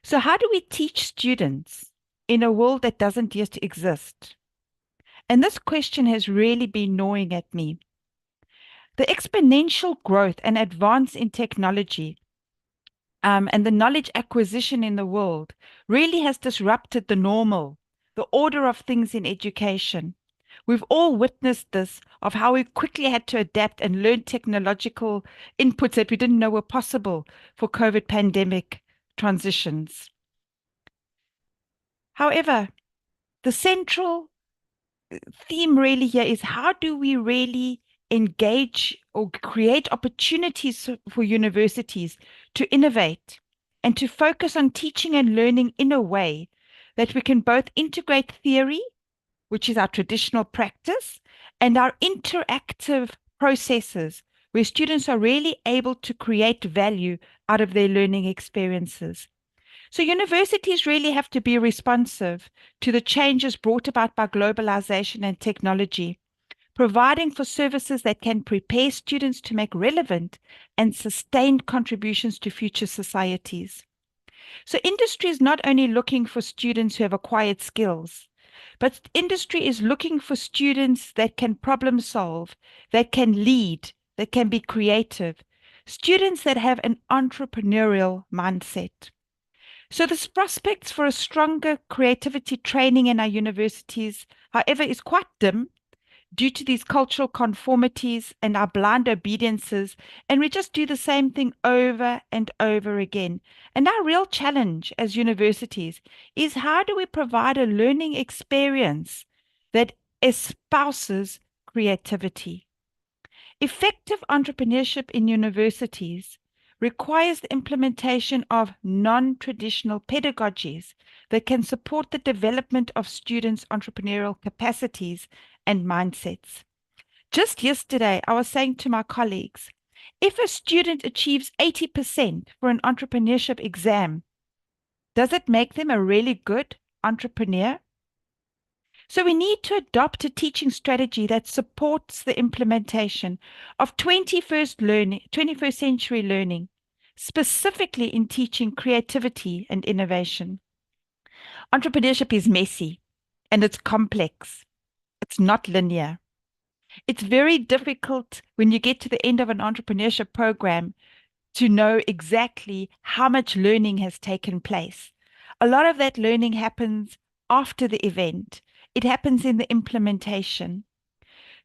So how do we teach students in a world that doesn't yet exist? And this question has really been gnawing at me. The exponential growth and advance in technology and the knowledge acquisition in the world really has disrupted the normal, the order of things in education. We've all witnessed this, of how we quickly had to adapt and learn technological inputs that we didn't know were possible for COVID pandemic transitions. However, the central theme really here is, how do we really engage or create opportunities for universities to innovate and to focus on teaching and learning in a way that we can both integrate theory, which is our traditional practice, and our interactive processes, where students are really able to create value out of their learning experiences. So universities really have to be responsive to the changes brought about by globalization and technology, providing for services that can prepare students to make relevant and sustained contributions to future societies. So industry is not only looking for students who have acquired skills, but industry is looking for students that can problem solve, that can lead, that can be creative, students that have an entrepreneurial mindset. So the prospects for a stronger creativity training in our universities, however, is quite dim due to these cultural conformities and our blind obediences, and we just do the same thing over and over again. And our real challenge as universities is, how do we provide a learning experience that espouses creativity? Effective entrepreneurship in universities requires the implementation of non-traditional pedagogies that can support the development of students' entrepreneurial capacities and mindsets. Just yesterday, I was saying to my colleagues, if a student achieves 80% for an entrepreneurship exam, does it make them a really good entrepreneur? So we need to adopt a teaching strategy that supports the implementation of 21st century learning, specifically in teaching creativity and innovation. Entrepreneurship is messy and it's complex. It's not linear. It's very difficult when you get to the end of an entrepreneurship program to know exactly how much learning has taken place. A lot of that learning happens after the event. It happens in the implementation.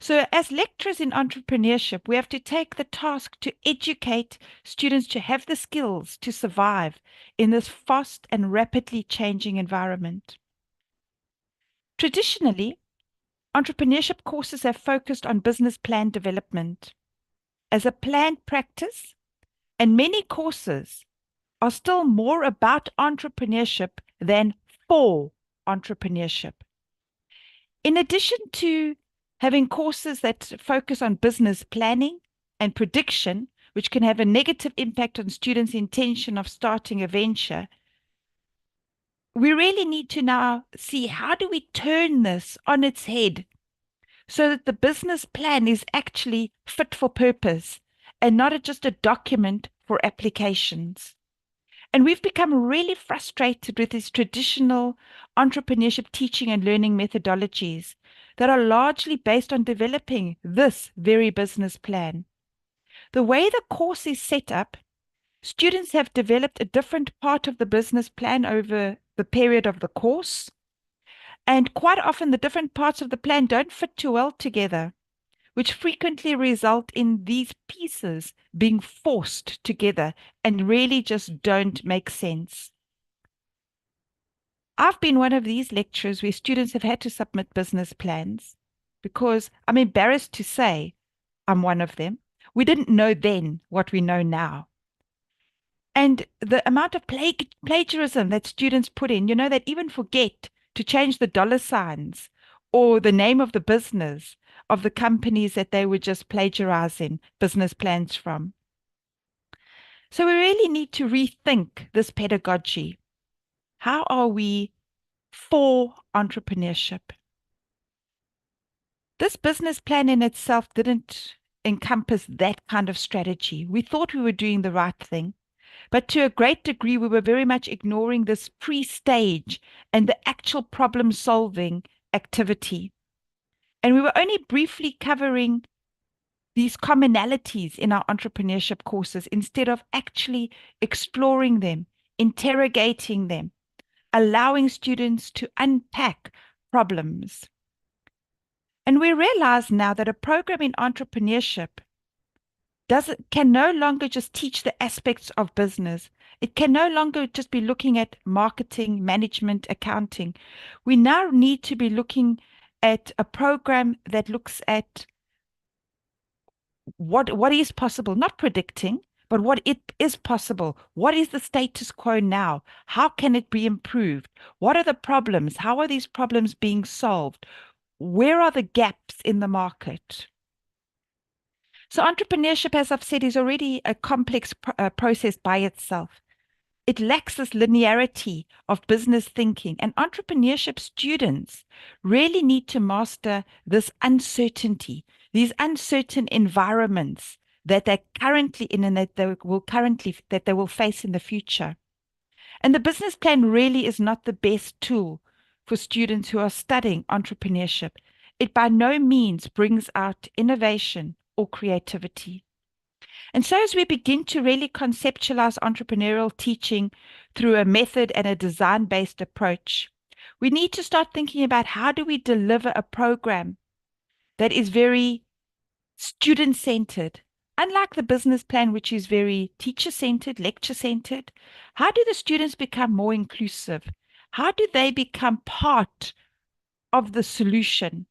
So as lecturers in entrepreneurship, we have to take the task to educate students to have the skills to survive in this fast and rapidly changing environment. Traditionally, entrepreneurship courses have focused on business plan development as a planned practice, and many courses are still more about entrepreneurship than for entrepreneurship. In addition to having courses that focus on business planning and prediction, which can have a negative impact on students' intention of starting a venture, we really need to now see how do we turn this on its head so that the business plan is actually fit for purpose and not just a document for applications. And we've become really frustrated with these traditional entrepreneurship teaching and learning methodologies that are largely based on developing this very business plan. The way the course is set up, students have developed a different part of the business plan over the period of the course. And quite often the different parts of the plan don't fit too well together, which frequently result in these pieces being forced together and really just don't make sense. I've been one of these lecturers where students have had to submit business plans because I'm embarrassed to say I'm one of them. We didn't know then what we know now. And the amount of plagiarism that students put in, that even forget to change the dollar signs or the name of the business of the companies that they were just plagiarizing business plans from. So we really need to rethink this pedagogy. How are we for entrepreneurship? This business plan in itself didn't encompass that kind of strategy. We thought we were doing the right thing, but to a great degree, we were very much ignoring this pre-stage and the actual problem-solving activity. And we were only briefly covering these commonalities in our entrepreneurship courses instead of actually exploring them, interrogating them, allowing students to unpack problems. And we realize now that a program in entrepreneurship can no longer just teach the aspects of business. It can no longer just be looking at marketing, management, accounting. We now need to be looking at a program that looks at what is possible, not predicting, but what it is possible. What is the status quo now? How can it be improved? What are the problems? How are these problems being solved? Where are the gaps in the market? So entrepreneurship, as I've said, is already a complex process by itself. It lacks this linearity of business thinking, and entrepreneurship students really need to master this uncertainty, these uncertain environments that they're currently in and that they will face in the future. And the business plan really is not the best tool for students who are studying entrepreneurship. It by no means brings out innovation or creativity. And so as we begin to really conceptualize entrepreneurial teaching through a method and a design-based approach, we need to start thinking about how do we deliver a program that is very student-centered. Unlike the business plan, which is very teacher-centered, lecture-centered, how do the students become more inclusive? How do they become part of the solution?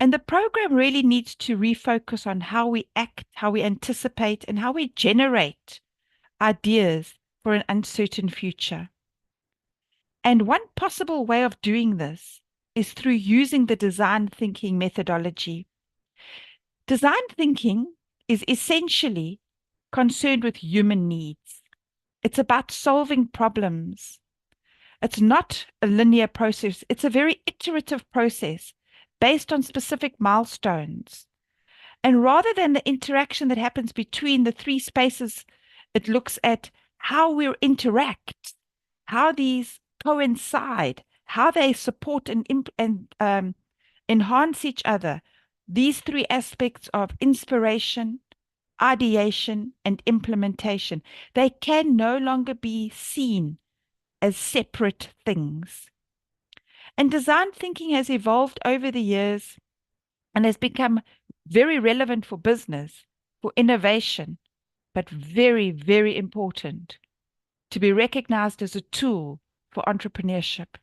And the program really needs to refocus on how we act, how we anticipate, and how we generate ideas for an uncertain future. And one possible way of doing this is through using the design thinking methodology. Design thinking is essentially concerned with human needs. It's about solving problems. It's not a linear process. It's a very iterative process based on specific milestones. And rather than the interaction that happens between the three spaces, it looks at how we interact, how these coincide, how they support and enhance each other. These three aspects of inspiration, ideation, and implementation, they can no longer be seen as separate things. And design thinking has evolved over the years and has become very relevant for business, for innovation, but very, very important to be recognized as a tool for entrepreneurship.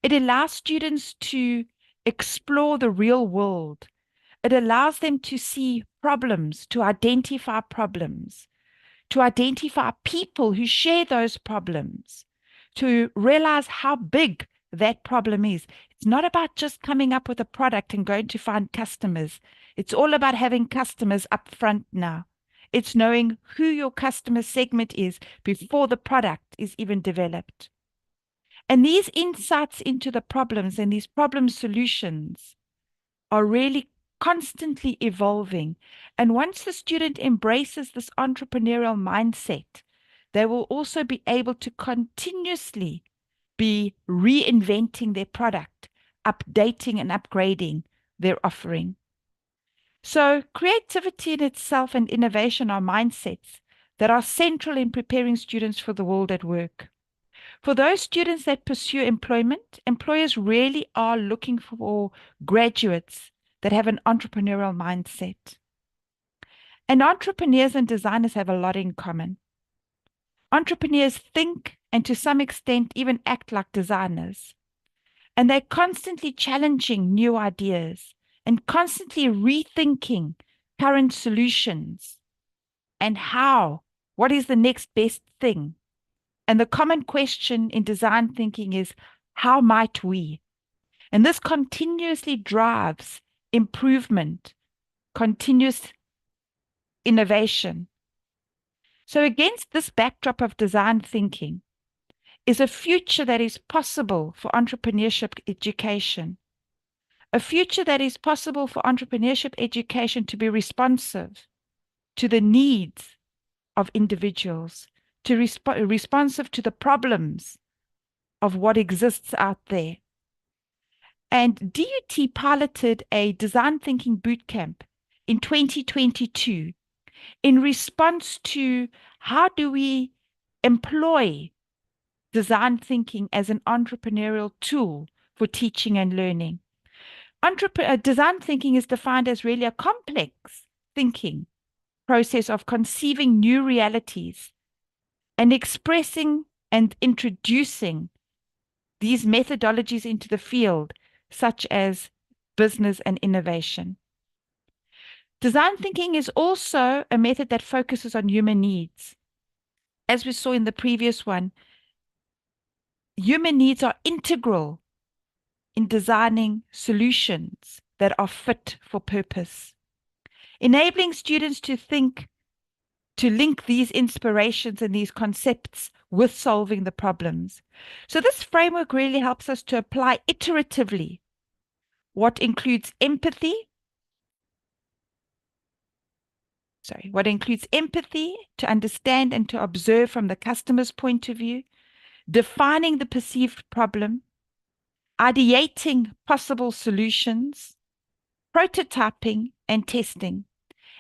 It allows students to explore the real world. It allows them to see problems, to identify people who share those problems, to realize how big that problem is. It's not about just coming up with a product and going to find customers. It's all about having customers up front now. It's knowing who your customer segment is before the product is even developed. And these insights into the problems and these problem solutions are really constantly evolving. And once the student embraces this entrepreneurial mindset, they will also be able to continuously be reinventing their product, updating and upgrading their offering. So creativity in itself and innovation are mindsets that are central in preparing students for the world at work. For those students that pursue employment, employers really are looking for graduates that have an entrepreneurial mindset. And entrepreneurs and designers have a lot in common. Entrepreneurs think and to some extent even act like designers. And they're constantly challenging new ideas and constantly rethinking current solutions and what is the next best thing. And the common question in design thinking is, how might we? And this continuously drives improvement, continuous innovation. So against this backdrop of design thinking is a future that is possible for entrepreneurship education. A future that is possible for entrepreneurship education to be responsive to the needs of individuals, to responsive to the problems of what exists out there. And DUT piloted a design thinking bootcamp in 2022 in response to how do we employ design thinking as an entrepreneurial tool for teaching and learning. Design thinking is defined as really a complex thinking process of conceiving new realities and expressing and introducing these methodologies into the field, such as business and innovation. Design thinking is also a method that focuses on human needs. As we saw in the previous one, human needs are integral in designing solutions that are fit for purpose, enabling students to link these inspirations and these concepts with solving the problems. So this framework really helps us to apply iteratively what includes empathy, to understand and to observe from the customer's point of view, defining the perceived problem, ideating possible solutions, prototyping, and testing.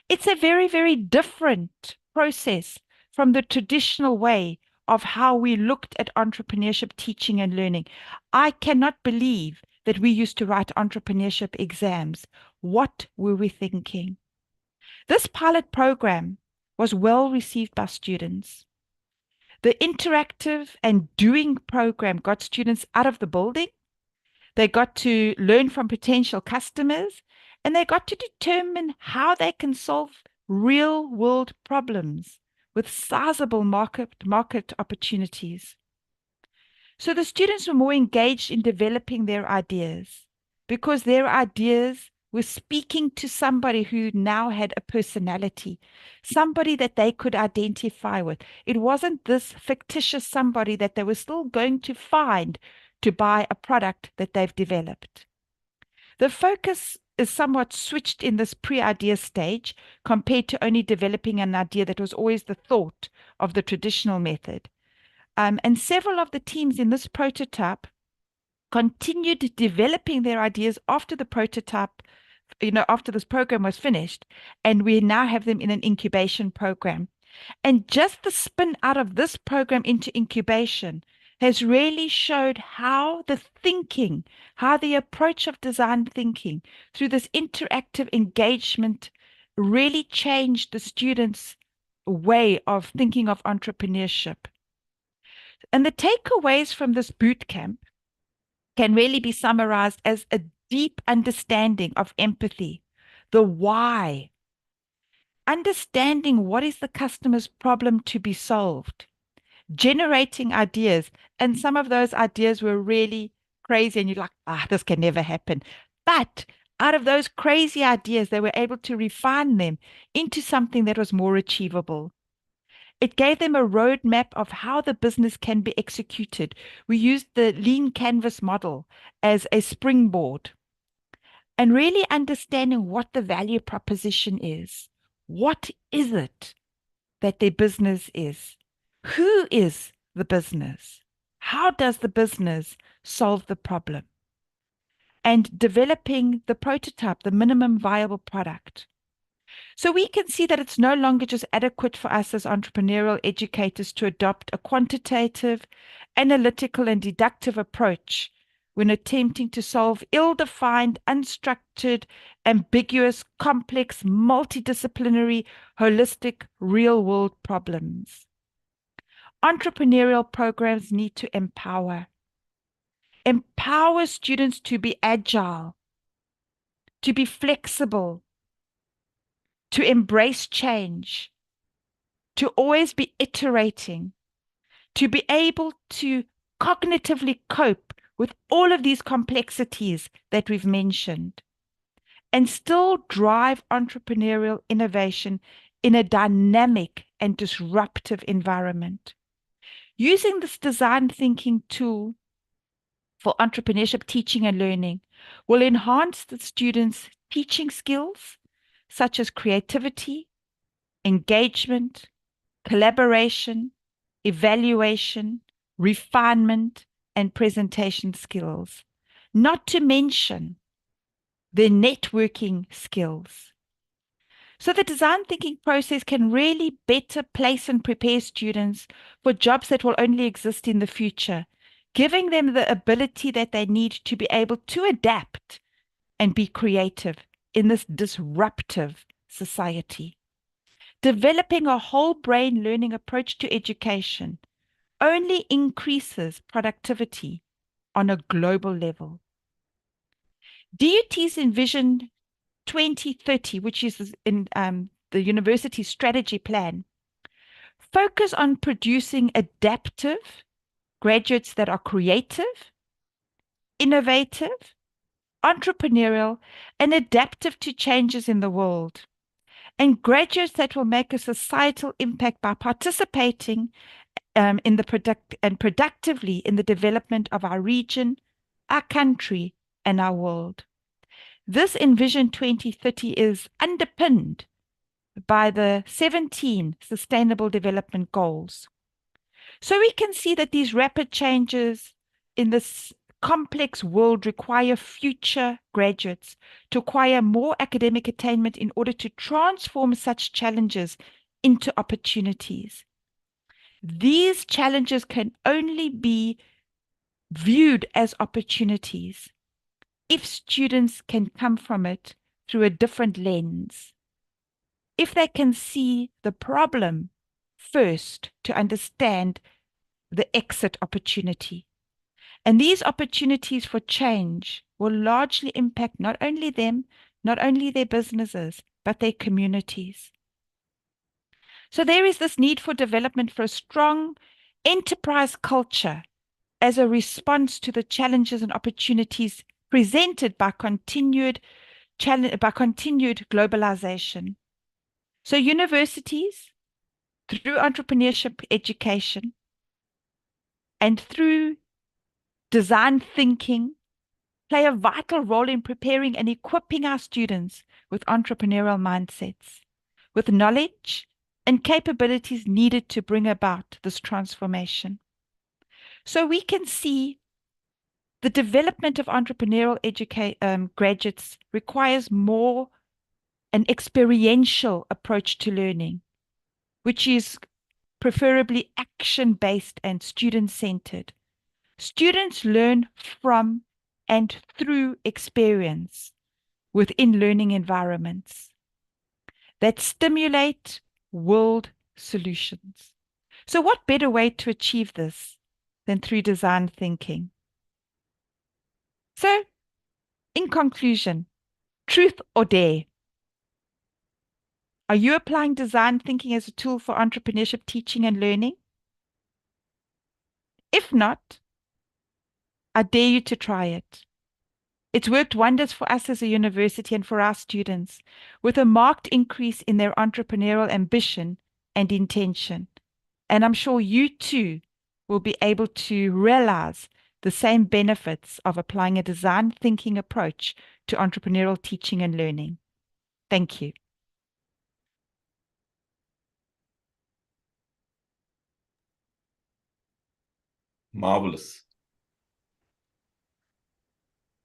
It's a very, very different process from the traditional way of how we looked at entrepreneurship teaching and learning. I cannot believe that we used to write entrepreneurship exams. What were we thinking? This pilot program was well received by students. The interactive and doing program got students out of the building. They got to learn from potential customers, and they got to determine how they can solve real world problems with sizable market opportunities. So the students were more engaged in developing their ideas because their ideas were speaking to somebody who now had a personality, somebody that they could identify with. It wasn't this fictitious somebody that they were still going to find to buy a product that they've developed. The focus is somewhat switched in this pre-idea stage compared to only developing an idea that was always the thought of the traditional method. And several of the teams in this prototype continued developing their ideas after the prototype, after this program was finished, and we now have them in an incubation program. And just the spin out of this program into incubation has really showed how the approach of design thinking through this interactive engagement really changed the students' way of thinking of entrepreneurship. And the takeaways from this boot camp can really be summarized as a deep understanding of empathy, the why, understanding what is the customer's problem to be solved, generating ideas, and some of those ideas were really crazy and you're like, this can never happen. But out of those crazy ideas, they were able to refine them into something that was more achievable. It gave them a roadmap of how the business can be executed. We used the lean canvas model as a springboard and really understanding what the value proposition is. What is it that their business is? Who is the business? How does the business solve the problem? And developing the prototype, the minimum viable product. So we can see that it's no longer just adequate for us as entrepreneurial educators to adopt a quantitative, analytical, and deductive approach when attempting to solve ill-defined, unstructured, ambiguous, complex, multidisciplinary, holistic, real-world problems. Entrepreneurial programs need to empower students to be agile, to be flexible, to embrace change, to always be iterating, to be able to cognitively cope with all of these complexities that we've mentioned, and still drive entrepreneurial innovation in a dynamic and disruptive environment. Using this design thinking tool for entrepreneurship teaching and learning will enhance the students' teaching skills, such as creativity, engagement, collaboration, evaluation, refinement, and presentation skills, not to mention their networking skills. So the design thinking process can really better place and prepare students for jobs that will only exist in the future, giving them the ability that they need to be able to adapt and be creative in this disruptive society. Developing a whole brain learning approach to education only increases productivity on a global level. DUT's Envision 2030, which is in the university strategy plan, focus on producing adaptive graduates that are creative, innovative, entrepreneurial, and adaptive to changes in the world, and graduates that will make a societal impact by participating in the productively in the development of our region, our country, and our world. This Envision 2030 is underpinned by the 17 Sustainable Development Goals. So we can see that these rapid changes in this complex world require future graduates to acquire more academic attainment in order to transform such challenges into opportunities. These challenges can only be viewed as opportunities if students can come from it through a different lens, if they can see the problem first to understand the exit opportunity. And these opportunities for change will largely impact not only them, not only their businesses, but their communities. So there is this need for development for a strong enterprise culture as a response to the challenges and opportunities presented by continued globalization. So universities, through entrepreneurship education and through design thinking, play a vital role in preparing and equipping our students with entrepreneurial mindsets, with knowledge and capabilities needed to bring about this transformation. So we can see the development of entrepreneurial graduates requires more an experiential approach to learning, which is preferably action-based and student-centered. Students learn from and through experience within learning environments that stimulate world solutions. So what better way to achieve this than through design thinking? So, in conclusion, truth or dare? Are you applying design thinking as a tool for entrepreneurship teaching and learning? If not, I dare you to try it. It's worked wonders for us as a university and for our students, with a marked increase in their entrepreneurial ambition and intention. And I'm sure you too will be able to realize the same benefits of applying a design thinking approach to entrepreneurial teaching and learning. Thank you. Marvelous.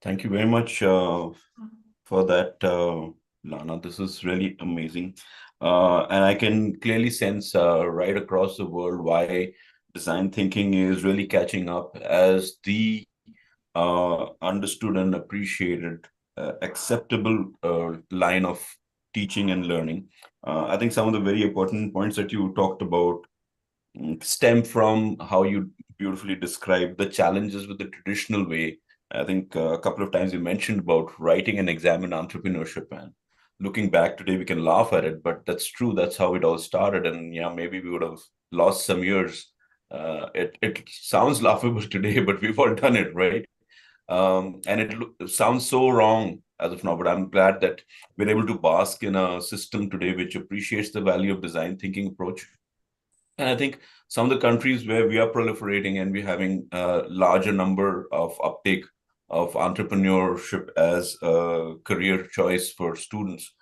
Thank you very much for that, Lana. This is really amazing. And I can clearly sense right across the world why design thinking is really catching up as the understood and appreciated, acceptable line of teaching and learning. I think some of the very important points that you talked about stem from how you beautifully described the challenges with the traditional way. I think a couple of times you mentioned about writing an exam in entrepreneurship, and looking back today, we can laugh at it, but that's true. That's how it all started. And yeah, maybe we would have lost some years. It sounds laughable today, but we've all done it, right? And it sounds so wrong as of now, but I'm glad that we're able to bask in a system today which appreciates the value of design thinking approach. And I think some of the countries where we are proliferating and we're having a larger number of uptake of entrepreneurship as a career choice for students,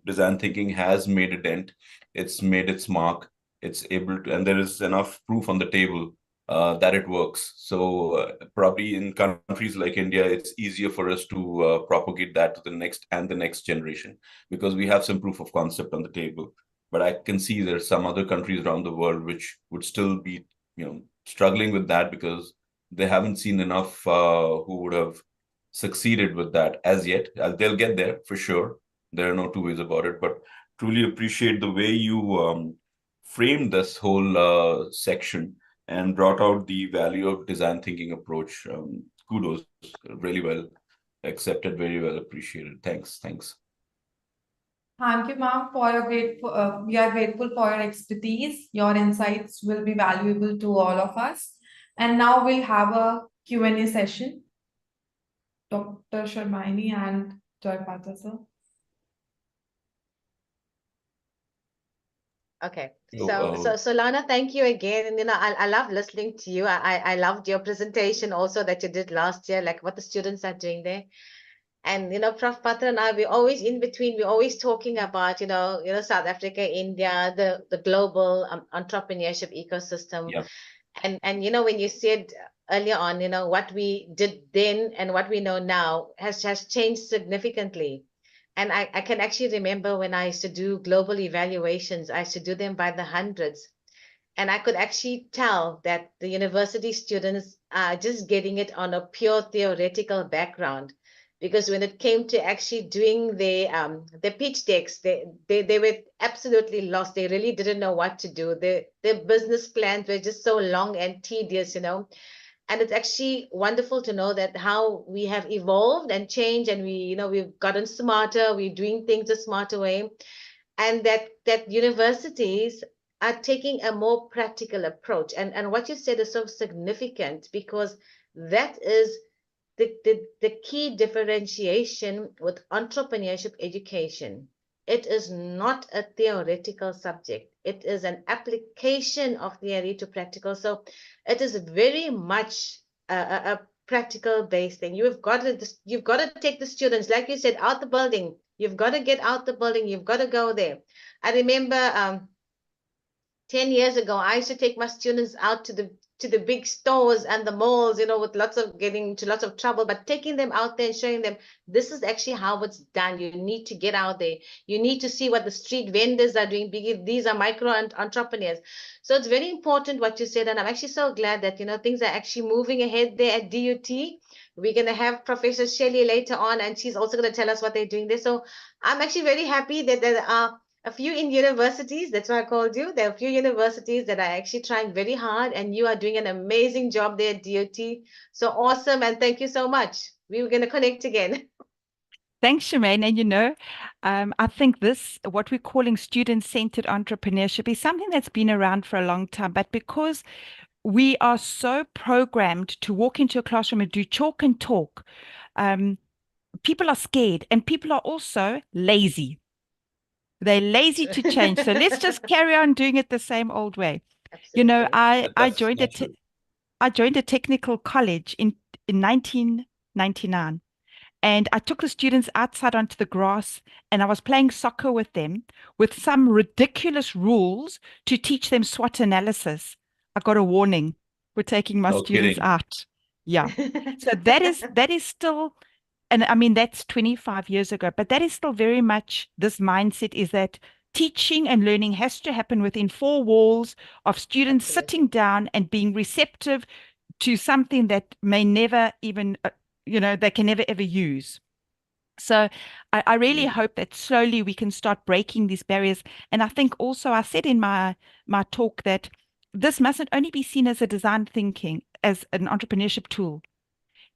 design thinking has made a dent. It's made its mark. It's able to, and there is enough proof on the table that it works. So probably in countries like India, it's easier for us to propagate that to the next generation, because we have some proof of concept on the table. But I can see there's some other countries around the world which would still be, struggling with that because they haven't seen enough who would have succeeded with that as yet. They'll get there for sure. There are no two ways about it. But truly appreciate the way you framed this whole section and brought out the value of design thinking approach. Kudos, really well accepted, very well appreciated. Thanks. Thank you, ma'am, for your we are grateful for your expertise. Your insights will be valuable to all of us. And now we'll have a Q&A session. Dr. Sharmaini and Jaipuria, sir. Okay, so Lana, thank you again. And I love listening to you. I loved your presentation also that you did last year, like what the students are doing there. And Prof. Patra and I, we're always in between. We're always talking about South Africa, India, the global entrepreneurship ecosystem. Yeah. And when you said earlier on, what we did then and what we know now has changed significantly. And I can actually remember when I used to do global evaluations, I used to do them by the hundreds. And I could actually tell that the university students are just getting it on a pure theoretical background. Because when it came to actually doing the pitch decks, they were absolutely lost. They really didn't know what to do. Their business plans were just so long and tedious, And it's actually wonderful to know that how we have evolved and changed, and we've gotten smarter. We're doing things a smarter way, and that universities are taking a more practical approach. And what you said is so significant, because that is the key differentiation with entrepreneurship education. It is not a theoretical subject. It is an application of theory to practical. So it is very much a practical based thing. You've got to take the students, like you said, out the building. You've got to get out the building. You've got to go there. I remember 10 years ago, I used to take my students out to the big stores and the malls, with getting into lots of trouble, but taking them out there and showing them this is actually how it's done. You need to get out there. You need to see what the street vendors are doing. These are micro entrepreneurs. So it's very important what you said. And I'm actually so glad that, things are actually moving ahead there at DUT. We're going to have Professor Shelley later on, and she's also going to tell us what they're doing there. So I'm actually very happy that there are a few in universities. That's why I called you. There are a few universities that are actually trying very hard, and you are doing an amazing job there at DOT. So awesome. And thank you so much. We were going to connect again. Thanks, Charmaine. And I think what we're calling student-centered entrepreneurship, is something that's been around for a long time. But because we are so programmed to walk into a classroom and do chalk and talk. People are scared, and people are also lazy. They're lazy to change. So let's just carry on doing it the same old way. You know, I joined a technical college in 1999. And I took the students outside onto the grass, and I was playing soccer with them with some ridiculous rules to teach them SWOT analysis. I got a warning for taking my students out. Yeah. So that is still, and I mean, that's 25 years ago, but that is still very much this mindset, is that teaching and learning has to happen within four walls of students sitting down and being receptive to something that may never even they can never ever use. So I really hope that slowly we can start breaking these barriers. And I think also I said in my talk that this mustn't only be seen as a design thinking, as an entrepreneurship tool.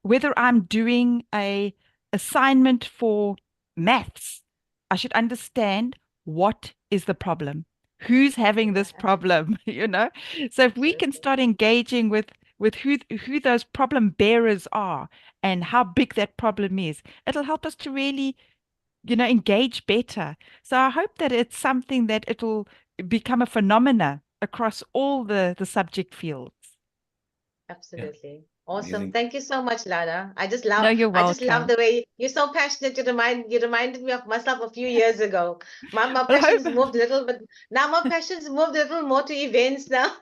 Whether I'm doing a assignment for maths, I should understand what is the problem, who's having this problem, So if we can start engaging with who those problem bearers are and how big that problem is, it'll help us to really, engage better. So I hope that it's something that it'll become a phenomena across all the subject fields. Absolutely. Awesome. Amazing. Thank you so much, Lana. I just No, you're love welcome. the way you're so passionate. You reminded me of myself a few years ago. My Well, passions moved a little, but now my passions moved a little more to events now.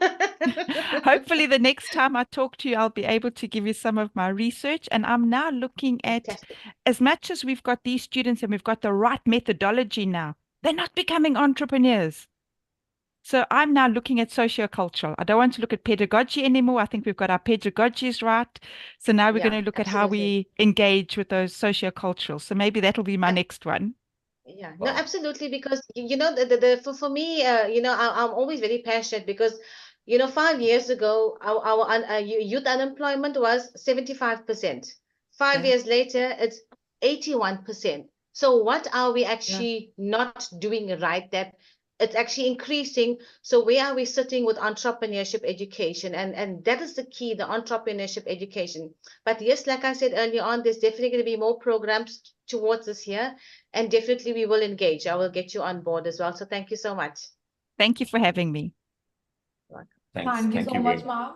Hopefully the next time I talk to you, I'll be able to give you some of my research. And I'm now looking at, Fantastic. as much as we've got these students and we've got the right methodology now, they're not becoming entrepreneurs. So I'm now looking at sociocultural. I don't want to look at pedagogy anymore. I think we've got our pedagogies right. So now we're going to look at how we engage with those sociocultural. So maybe that'll be my next one. Yeah, no, absolutely. Because for me, I'm always very passionate because, 5 years ago, our youth unemployment was 75%. 5 years later, it's 81%. So what are we actually not doing right that it's actually increasing? So where are we sitting with entrepreneurship education? And that is the key, the entrepreneurship education. But yes, like I said earlier on, there's definitely going to be more programs towards this year. And definitely we will engage. I will get you on board as well. So thank you so much. Thank you for having me. Thanks. Thank you Thank so you much, very ma'am.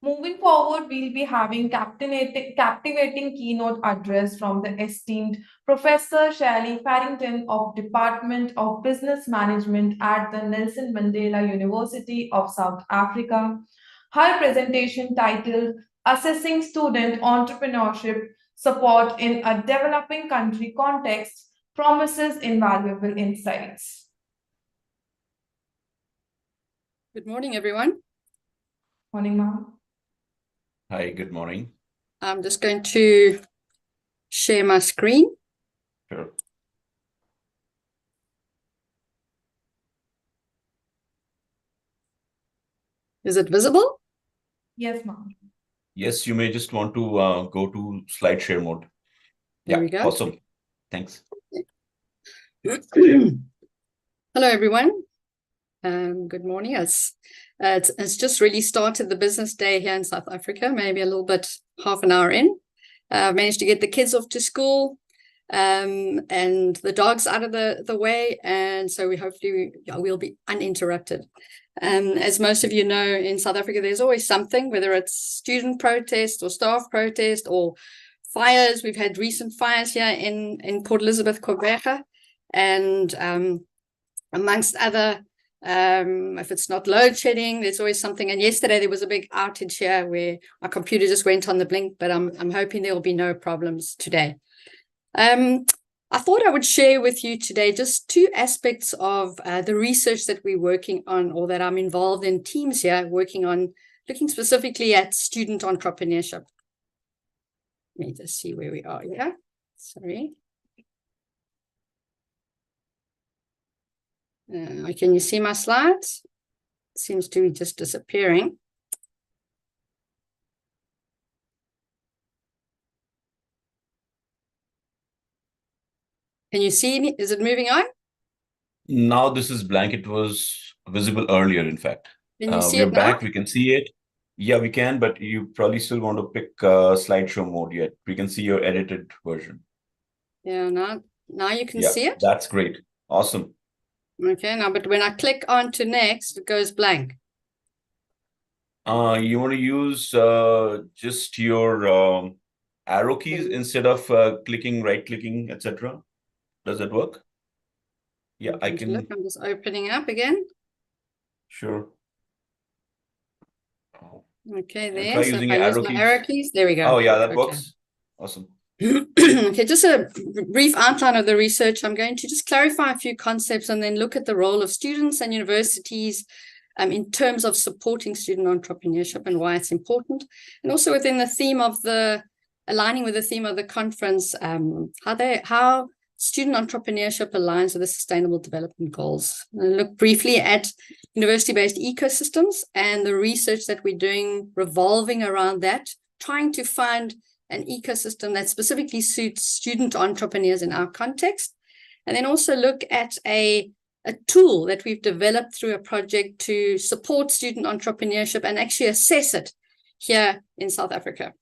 Moving forward, we'll be having captivating keynote address from the esteemed Professor Shirley Farrington of Department of Business Management at the Nelson Mandela University of South Africa. Her presentation titled Assessing Student Entrepreneurship Support in a Developing Country Context promises invaluable insights. Good morning, everyone. Morning, ma'am. Hi, good morning. I'm just going to share my screen. Sure. Is it visible? Yes, ma'am. Yes, you may just want to go to slide share mode. There we go. Awesome. Thanks. Hello, everyone. Good morning. It's just really started the business day here in South Africa, maybe a little bit, half an hour in. I've managed to get the kids off to school and the dogs out of the way. And so we'll be uninterrupted. As most of you know, in South Africa, there's always something, whether it's student protest or staff protest or fires. We've had recent fires here in Port Elizabeth, Quebec, and amongst other, if it's not load shedding, there's always something. And yesterday there was a big outage here where our computer just went on the blink, but I'm hoping there will be no problems today. I thought I would share with you today just two aspects of the research that we're working on, or that I'm involved in teams here working on, looking specifically at student entrepreneurship. Let me just see where we are here. Sorry. Can you see my slides? It seems to be just disappearing. Can you see me? Is it moving on? Now this is blank. It was visible earlier, in fact. Can you see We're it now? back. We can see it. Yeah, we can, but you probably still want to pick slideshow mode yet. We can see your edited version. Yeah, now you can Yeah, see it. that's great. Awesome. Okay, now, but when I click on to next, it goes blank. You want to use just your arrow keys instead of right-clicking, etc. Does that work? Yeah, I can. Look, I'm just opening up again. Sure. Okay, And there. try So if using I your use arrow my keys. arrow keys, there we go. Oh, yeah, that Okay. works. Awesome. Okay, just a brief outline of the research. I'm going to just clarify a few concepts and then look at the role of students and universities in terms of supporting student entrepreneurship and why it's important. And also within the theme of aligning with the theme of the conference, how student entrepreneurship aligns with the Sustainable Development Goals. I'll look briefly at university-based ecosystems and the research that we're doing revolving around that, trying to find an ecosystem that specifically suits student entrepreneurs in our context. And then also look at a tool that we've developed through a project to support student entrepreneurship and actually assess it here in South Africa.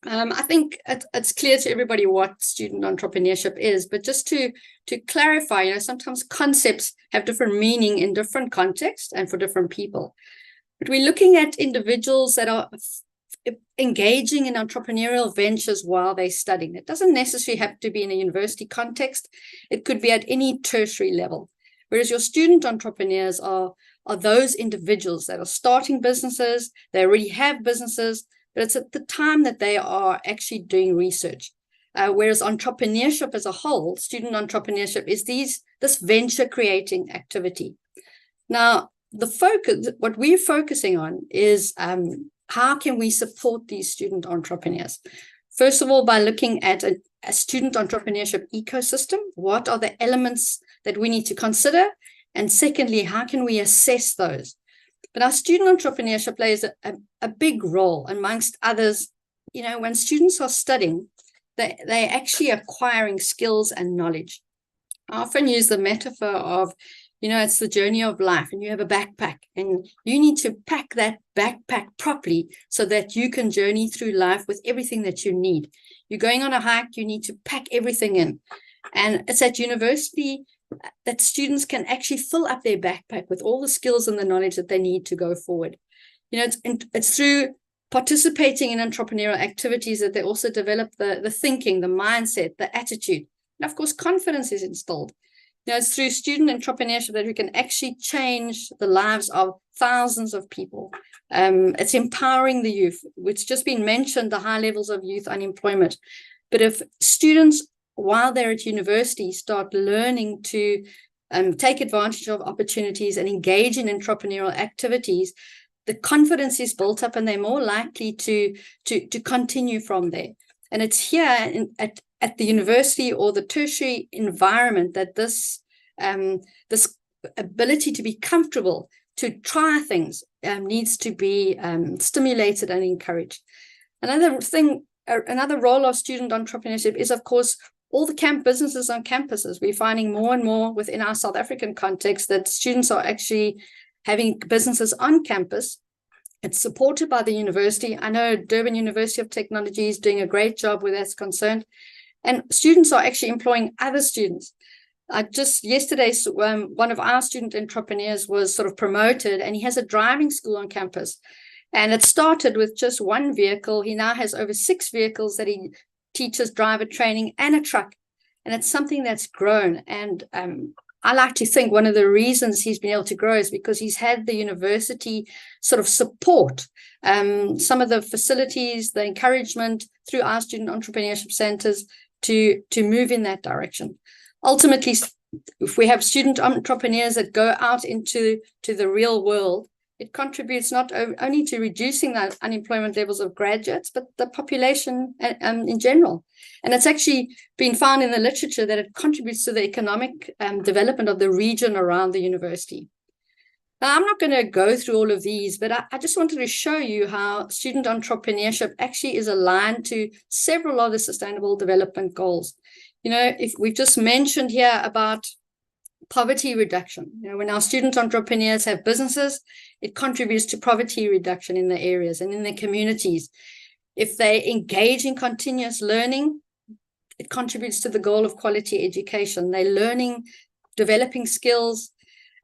I think it's clear to everybody what student entrepreneurship is, but just to clarify, sometimes concepts have different meaning in different contexts and for different people. But we're looking at individuals that are engaging in entrepreneurial ventures while they're studying. It doesn't necessarily have to be in a university context. It could be at any tertiary level. Whereas your student entrepreneurs are those individuals that are starting businesses, they already have businesses, but it's at the time that they are actually doing research. Whereas entrepreneurship as a whole, student entrepreneurship is this venture creating activity. Now, what we're focusing on is how can we support these student entrepreneurs? First of all, by looking at a student entrepreneurship ecosystem, what are the elements that we need to consider? And secondly, how can we assess those? But our student entrepreneurship plays a big role amongst others. When students are studying, they're actually acquiring skills and knowledge. I often use the metaphor of, it's the journey of life, and you have a backpack and you need to pack that backpack properly so that you can journey through life with everything that you need. You're going on a hike, you need to pack everything in. And it's at university that students can actually fill up their backpack with all the skills and the knowledge that they need to go forward. It's through participating in entrepreneurial activities that they also develop the thinking, the mindset, the attitude. And of course, confidence is instilled. It's through student entrepreneurship that we can actually change the lives of thousands of people. It's empowering the youth. It's just been mentioned, the high levels of youth unemployment. But if students, while they're at university, start learning to take advantage of opportunities and engage in entrepreneurial activities, the confidence is built up and they're more likely to continue from there. And it's here at the university or the tertiary environment that this ability to be comfortable, to try things, needs to be stimulated and encouraged. Another role of student entrepreneurship is, of course, all the camp businesses on campuses. We're finding more and more within our South African context that students are actually having businesses on campus. It's supported by the university. I know Durban University of Technology is doing a great job where that's concerned. And students are actually employing other students. Just yesterday, one of our student entrepreneurs was sort of promoted, and he has a driving school on campus. And it started with just one vehicle. He now has over 6 vehicles that he teaches driver training and a truck. And it's something that's grown. And I like to think one of the reasons he's been able to grow is because he's had the university sort of support some of the facilities, the encouragement through our student entrepreneurship centers to move in that direction. Ultimately, if we have student entrepreneurs that go out into the real world, it contributes not only to reducing the unemployment levels of graduates, but the population in general. And it's actually been found in the literature that it contributes to the economic development of the region around the university. Now, I'm not going to go through all of these, but I just wanted to show you how student entrepreneurship actually is aligned to several of the Sustainable Development Goals. If we've just mentioned here about poverty reduction. When our student entrepreneurs have businesses, it contributes to poverty reduction in the areas and in their communities. If they engage in continuous learning, it contributes to the goal of quality education. They're learning, developing skills,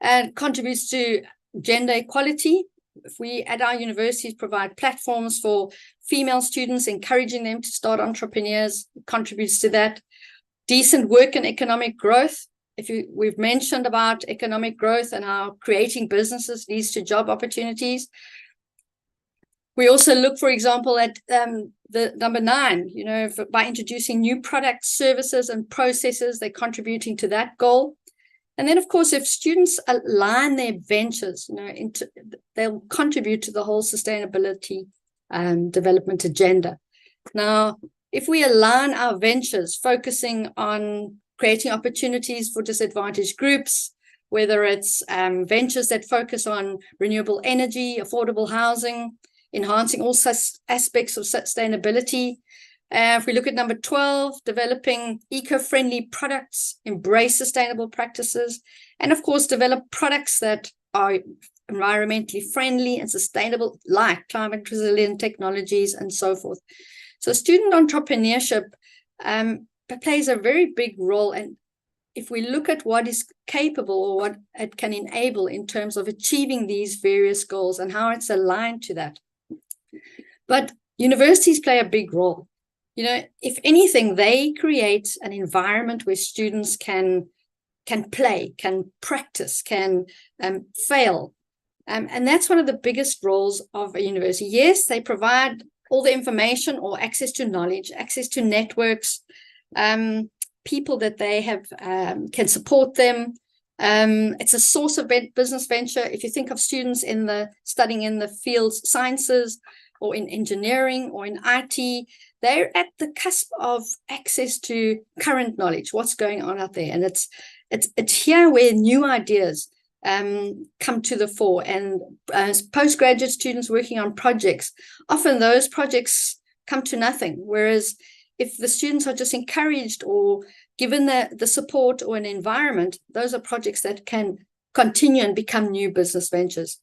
and contributes to gender equality. If we at our universities provide platforms for female students, encouraging them to start entrepreneurs, it contributes to that. Decent work and economic growth. We've mentioned about economic growth and how creating businesses leads to job opportunities. We also look, for example, at the number 9, by introducing new products, services, and processes, they're contributing to that goal. And then, of course, if students align their ventures, they'll contribute to the whole sustainability development agenda. Now, if we align our ventures, focusing on creating opportunities for disadvantaged groups, whether it's ventures that focus on renewable energy, affordable housing, enhancing all aspects of sustainability. If we look at number 12, developing eco-friendly products, embrace sustainable practices, and of course, develop products that are environmentally friendly and sustainable, like climate resilient technologies and so forth. So student entrepreneurship plays a very big role. And if we look at what is capable or what it can enable in terms of achieving these various goals and how it's aligned to that. But universities play a big role. If anything, they create an environment where students can play, can practice, can fail. And that's one of the biggest roles of a university. Yes, they provide all the information or access to knowledge, access to networks, people that they have can support them. It's a source of business venture. If you think of students studying in the fields sciences or in engineering or in IT, they're at the cusp of access to current knowledge, what's going on out there. And it's here where new ideas come to the fore. And as postgraduate students working on projects, often those projects come to nothing. Whereas if the students are just encouraged or given the support or an environment, those are projects that can continue and become new business ventures.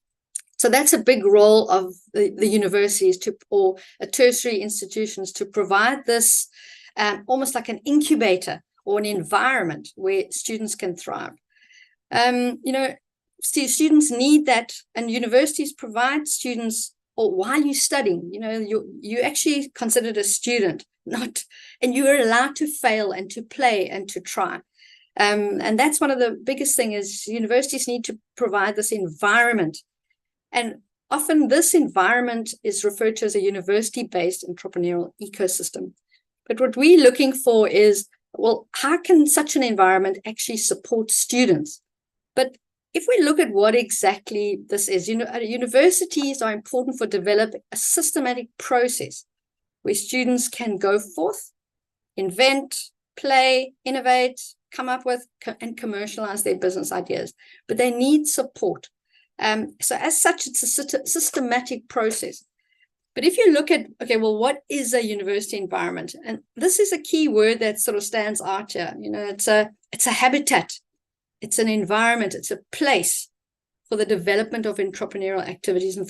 So that's a big role of the universities or tertiary institutions to provide this almost like an incubator or an environment where students can thrive. Students need that, and universities provide students, or while you're studying, you actually considered a student, and you are allowed to fail and to play and to try. And that's one of the biggest things is universities need to provide this environment. And often this environment is referred to as a university-based entrepreneurial ecosystem. But what we're looking for is, well, how can such an environment actually support students? But if we look at what exactly this is, universities are important for developing a systematic process where students can go forth, invent, play, innovate, come up with and commercialize their business ideas. But they need support. So as such, it's a systematic process. But if you look at, what is a university environment? And this is a key word that sort of stands out here. It's a habitat. It's an environment. It's a place for the development of entrepreneurial activities and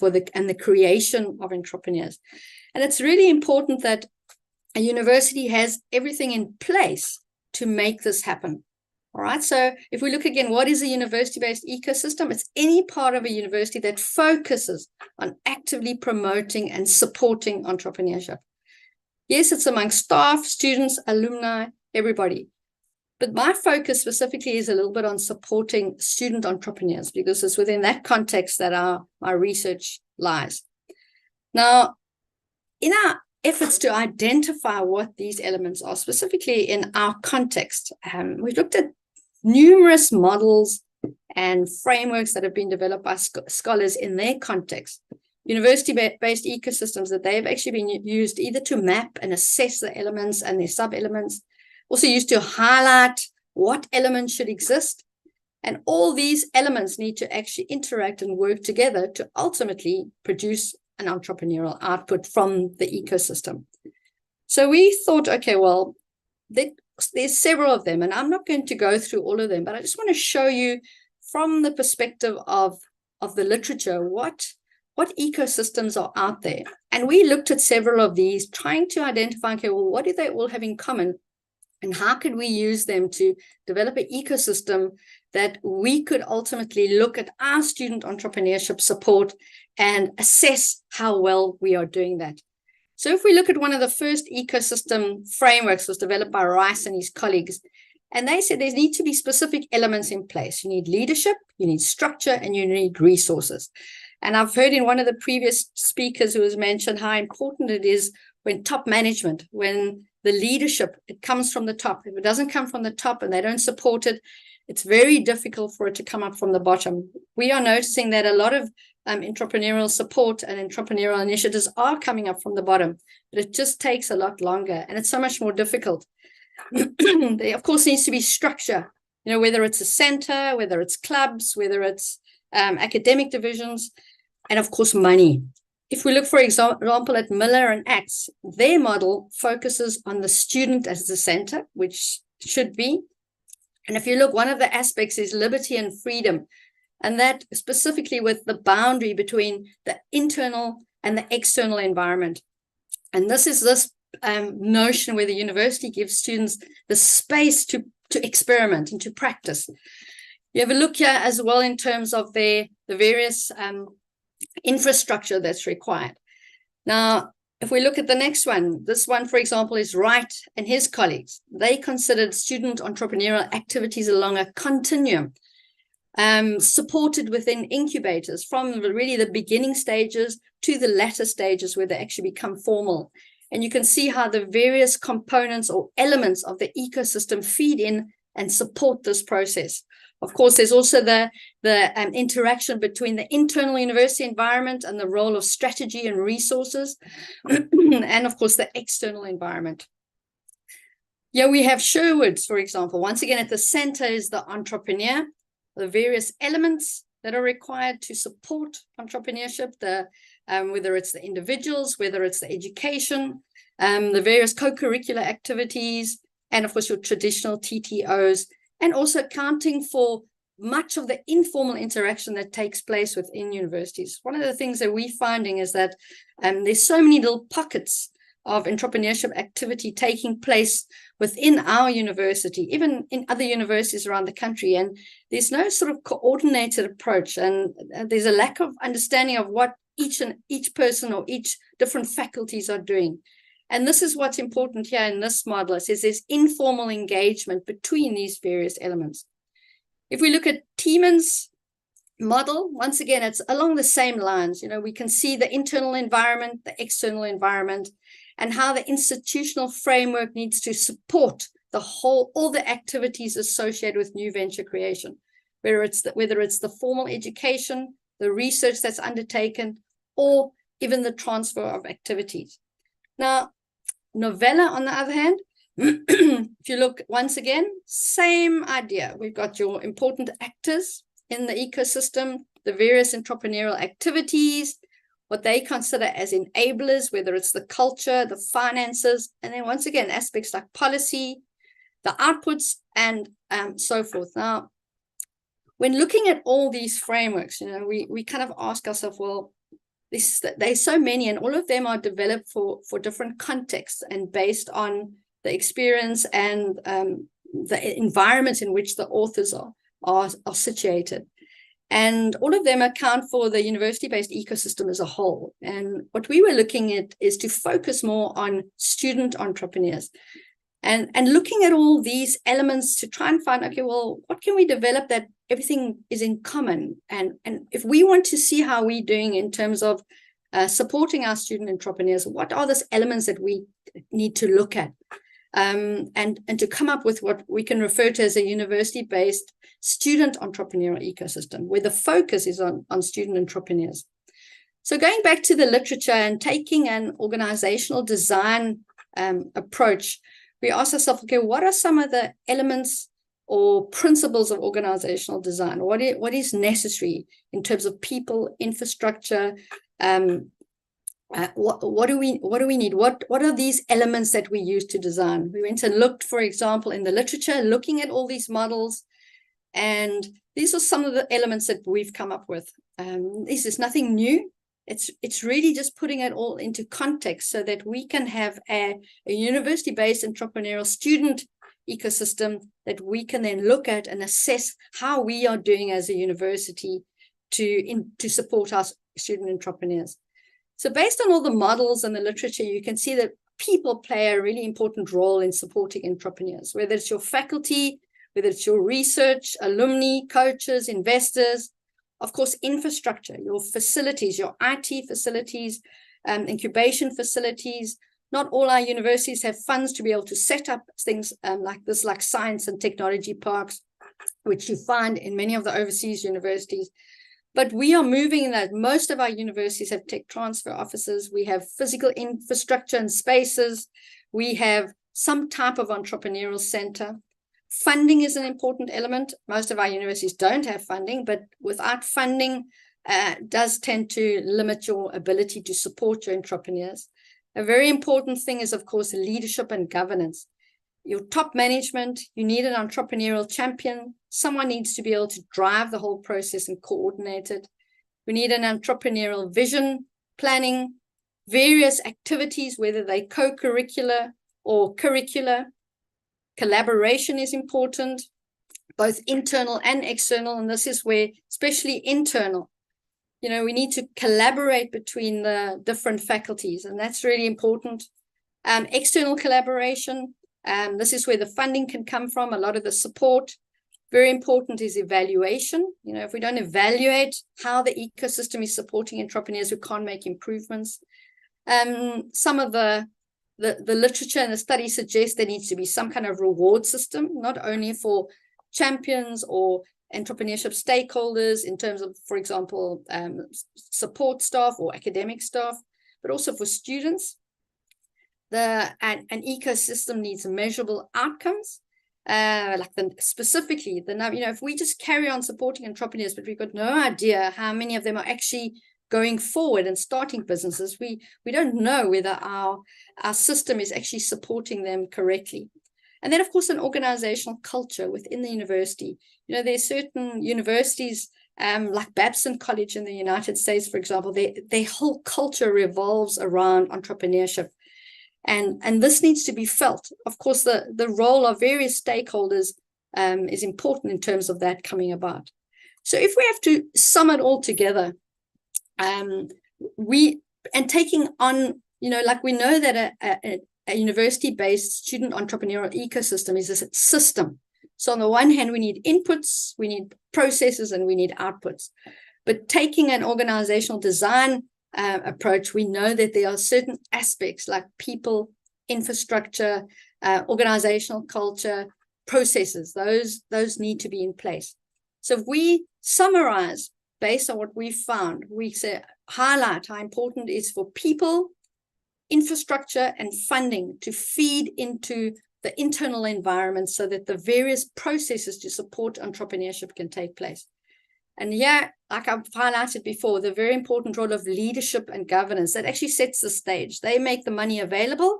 the creation of entrepreneurs. And it's really important that a university has everything in place to make this happen. All right. So if we look again, what is a university-based ecosystem? It's any part of a university that focuses on actively promoting and supporting entrepreneurship. Yes, it's among staff, students, alumni, everybody. But my focus specifically is a little bit on supporting student entrepreneurs, because it's within that context that my research lies. Now, in our efforts to identify what these elements are, specifically in our context, we've looked at numerous models and frameworks that have been developed by scholars in their context, university-based ecosystems that they've actually been used either to map and assess the elements and their sub-elements, also used to highlight what elements should exist. And all these elements need to actually interact and work together to ultimately produce an entrepreneurial output from the ecosystem. So we thought, there's several of them, and I'm not going to go through all of them, but I just want to show you from the perspective of the literature, what ecosystems are out there. And we looked at several of these, trying to identify, okay, well, what do they all have in common? And how could we use them to develop an ecosystem that we could ultimately look at our student entrepreneurship support and assess how well we are doing that. So if we look at one of the first ecosystem frameworks was developed by Rice and his colleagues, and they said there need to be specific elements in place. You need leadership, you need structure, and you need resources. And I've heard in one of the previous speakers who has mentioned how important it is when top management, when the leadership, it comes from the top. If it doesn't come from the top and they don't support it, it's very difficult for it to come up from the bottom. We are noticing that a lot of entrepreneurial support and entrepreneurial initiatives are coming up from the bottom, but it just takes a lot longer and it's so much more difficult. There, of course, needs to be structure, you know, whether it's a center, whether it's clubs, whether it's academic divisions, and of course, money. If we look, for example, at Miller and Axe, their model focuses on the student as the center, which should be. And if you look, one of the aspects is liberty and freedom, and that specifically with the boundary between the internal and the external environment. And this is this notion where the university gives students the space to experiment and to practice. You have a look here as well in terms of the various infrastructure that's required. Now, if we look at the next one, this one, for example, is Wright and his colleagues. They considered student entrepreneurial activities along a continuum, supported within incubators from really the beginning stages to the latter stages where they actually become formal. And you can see how the various components or elements of the ecosystem feed in and support this process. Of course, there's also the interaction between the internal university environment and the role of strategy and resources, and of course, the external environment. Yeah, we have Sherwood's, for example. Once again, at the center is the entrepreneur, the various elements that are required to support entrepreneurship, whether it's the individuals, whether it's the education, the various co-curricular activities, and of course, your traditional TTOs, and also accounting for much of the informal interaction that takes place within universities. One of the things that we're finding is that there's so many little pockets of entrepreneurship activity taking place within our university, even in other universities around the country. And there's no sort of coordinated approach. And there's a lack of understanding of what each person or each different faculties are doing. And this is what's important here in this model. It says there's informal engagement between these various elements. If we look at Tiemann's model, once again, it's along the same lines. You know, we can see the internal environment, the external environment, and how the institutional framework needs to support all the activities associated with new venture creation, whether it's the formal education, the research that's undertaken, or even the transfer of activities. Now, Novella, on the other hand, if you look once again, same idea. We've got your important actors in the ecosystem, the various entrepreneurial activities, what they consider as enablers, whether it's the culture, the finances, and then once again, aspects like policy, the outputs, and so forth. Now, when looking at all these frameworks, you know, we kind of ask ourselves, well, there's so many, and all of them are developed for different contexts and based on the experience and the environments in which the authors are situated. And all of them account for the university-based ecosystem as a whole. And what we were looking at is to focus more on student entrepreneurs and looking at all these elements to try and find, okay, well, what can we develop that everything is in common? And if we want to see how we're doing in terms of supporting our student entrepreneurs, what are those elements that we need to look at? And to come up with what we can refer to as a university-based student entrepreneurial ecosystem, where the focus is on student entrepreneurs. So going back to the literature and taking an organizational design approach, we ask ourselves, okay, what are some of the elements or principles of organizational design? What is necessary in terms of people, infrastructure, what do we need? What are these elements that we use to design? We went and looked, for example, in the literature, looking at all these models, and these are some of the elements that we've come up with. This is nothing new. It's really just putting it all into context so that we can have a university-based entrepreneurial student ecosystem that we can then look at and assess how we are doing as a university to support our student entrepreneurs. So based on all the models and the literature, you can see that people play a really important role in supporting entrepreneurs, whether it's your faculty, whether it's your research, alumni, coaches, investors, of course, infrastructure, your facilities, your IT facilities, incubation facilities. Not all our universities have funds to be able to set up things like this, like science and technology parks, which you find in many of the overseas universities. But we are moving in that. Most of our universities have tech transfer offices. We have physical infrastructure and spaces. We have some type of entrepreneurial center. Funding is an important element. Most of our universities don't have funding, but without funding, does tend to limit your ability to support your entrepreneurs. A very important thing is, of course, leadership and governance. Your top management, you need an entrepreneurial champion. Someone needs to be able to drive the whole process and coordinate it. We need an entrepreneurial vision, planning, various activities, whether they co-curricular or curricular. Collaboration is important, both internal and external. And this is where, especially internal, we need to collaborate between the different faculties, and that's really important. External collaboration, this is where the funding can come from, a lot of the support. Very important is evaluation. If we don't evaluate how the ecosystem is supporting entrepreneurs, we can't make improvements. Some of the literature and the study suggests there needs to be some kind of reward system, not only for champions or entrepreneurship stakeholders in terms of, for example, support staff or academic staff, but also for students. An ecosystem needs measurable outcomes, specifically, if we just carry on supporting entrepreneurs, but we've got no idea how many of them are actually going forward and starting businesses, we don't know whether our system is actually supporting them correctly. And then, of course, an organizational culture within the university. There's certain universities like Babson College in the United States, for example, their whole culture revolves around entrepreneurship. And this needs to be felt. Of course, the role of various stakeholders is important in terms of that coming about. So if we have to sum it all together, taking on, we know that a university-based student entrepreneurial ecosystem is a system. So on the one hand, we need inputs, we need processes, and we need outputs. But taking an organizational design approach, we know that there are certain aspects like people, infrastructure, organizational culture, processes. Those need to be in place. So if we summarize based on what we found, we say highlight how important it is for people, infrastructure, and funding to feed into the internal environment so that the various processes to support entrepreneurship can take place. And yeah, like I've highlighted before, the very important role of leadership and governance that actually sets the stage. They make the money available.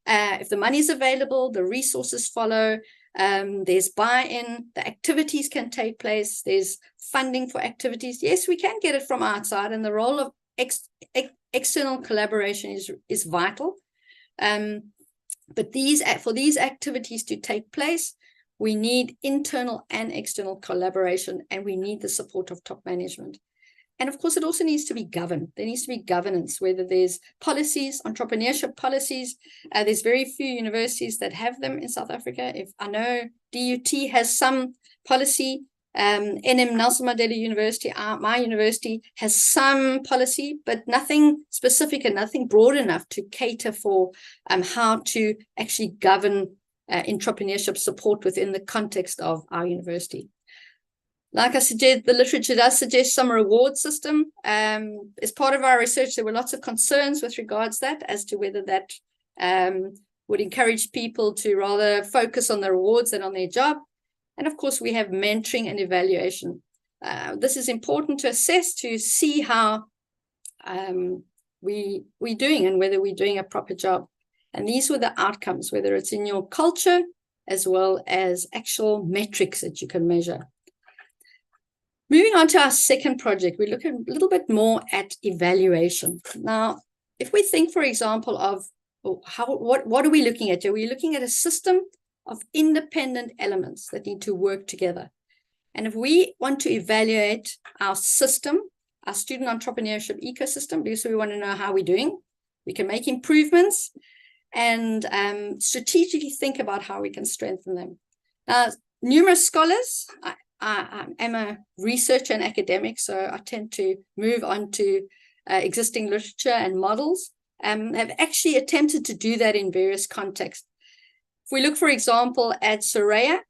If the money is available, the resources follow. There's buy-in, the activities can take place. There's funding for activities. Yes, we can get it from outside, and the role of external collaboration is vital. But for these activities to take place, we need internal and external collaboration, and we need the support of top management. And of course, it also needs to be governed. There needs to be governance, whether there's policies, entrepreneurship policies. There's very few universities that have them in South Africa. If I know DUT has some policy, NM Nelson Mandela University, my university, has some policy, but nothing specific and nothing broad enough to cater for how to actually govern entrepreneurship support within the context of our university. Like I suggest, the literature does suggest some reward system. As part of our research, there were lots of concerns with regards to that, as to whether that would encourage people to rather focus on the rewards than on their job. And of course, we have mentoring and evaluation. This is important to assess, to see how we're doing and whether we're doing a proper job. And these were the outcomes, whether it's in your culture as well as actual metrics that you can measure. Moving on to our second project, we look a little bit more at evaluation. Now, if we think, for example, of what are we looking at here? We're looking at a system of independent elements that need to work together. And if we want to evaluate our system, our student entrepreneurship ecosystem, because we want to know how we're doing, we can make improvements and strategically think about how we can strengthen them. Now, numerous scholars, I am a researcher and academic, so I tend to move on to existing literature and models, have actually attempted to do that in various contexts. If we look, for example, at Suryanto,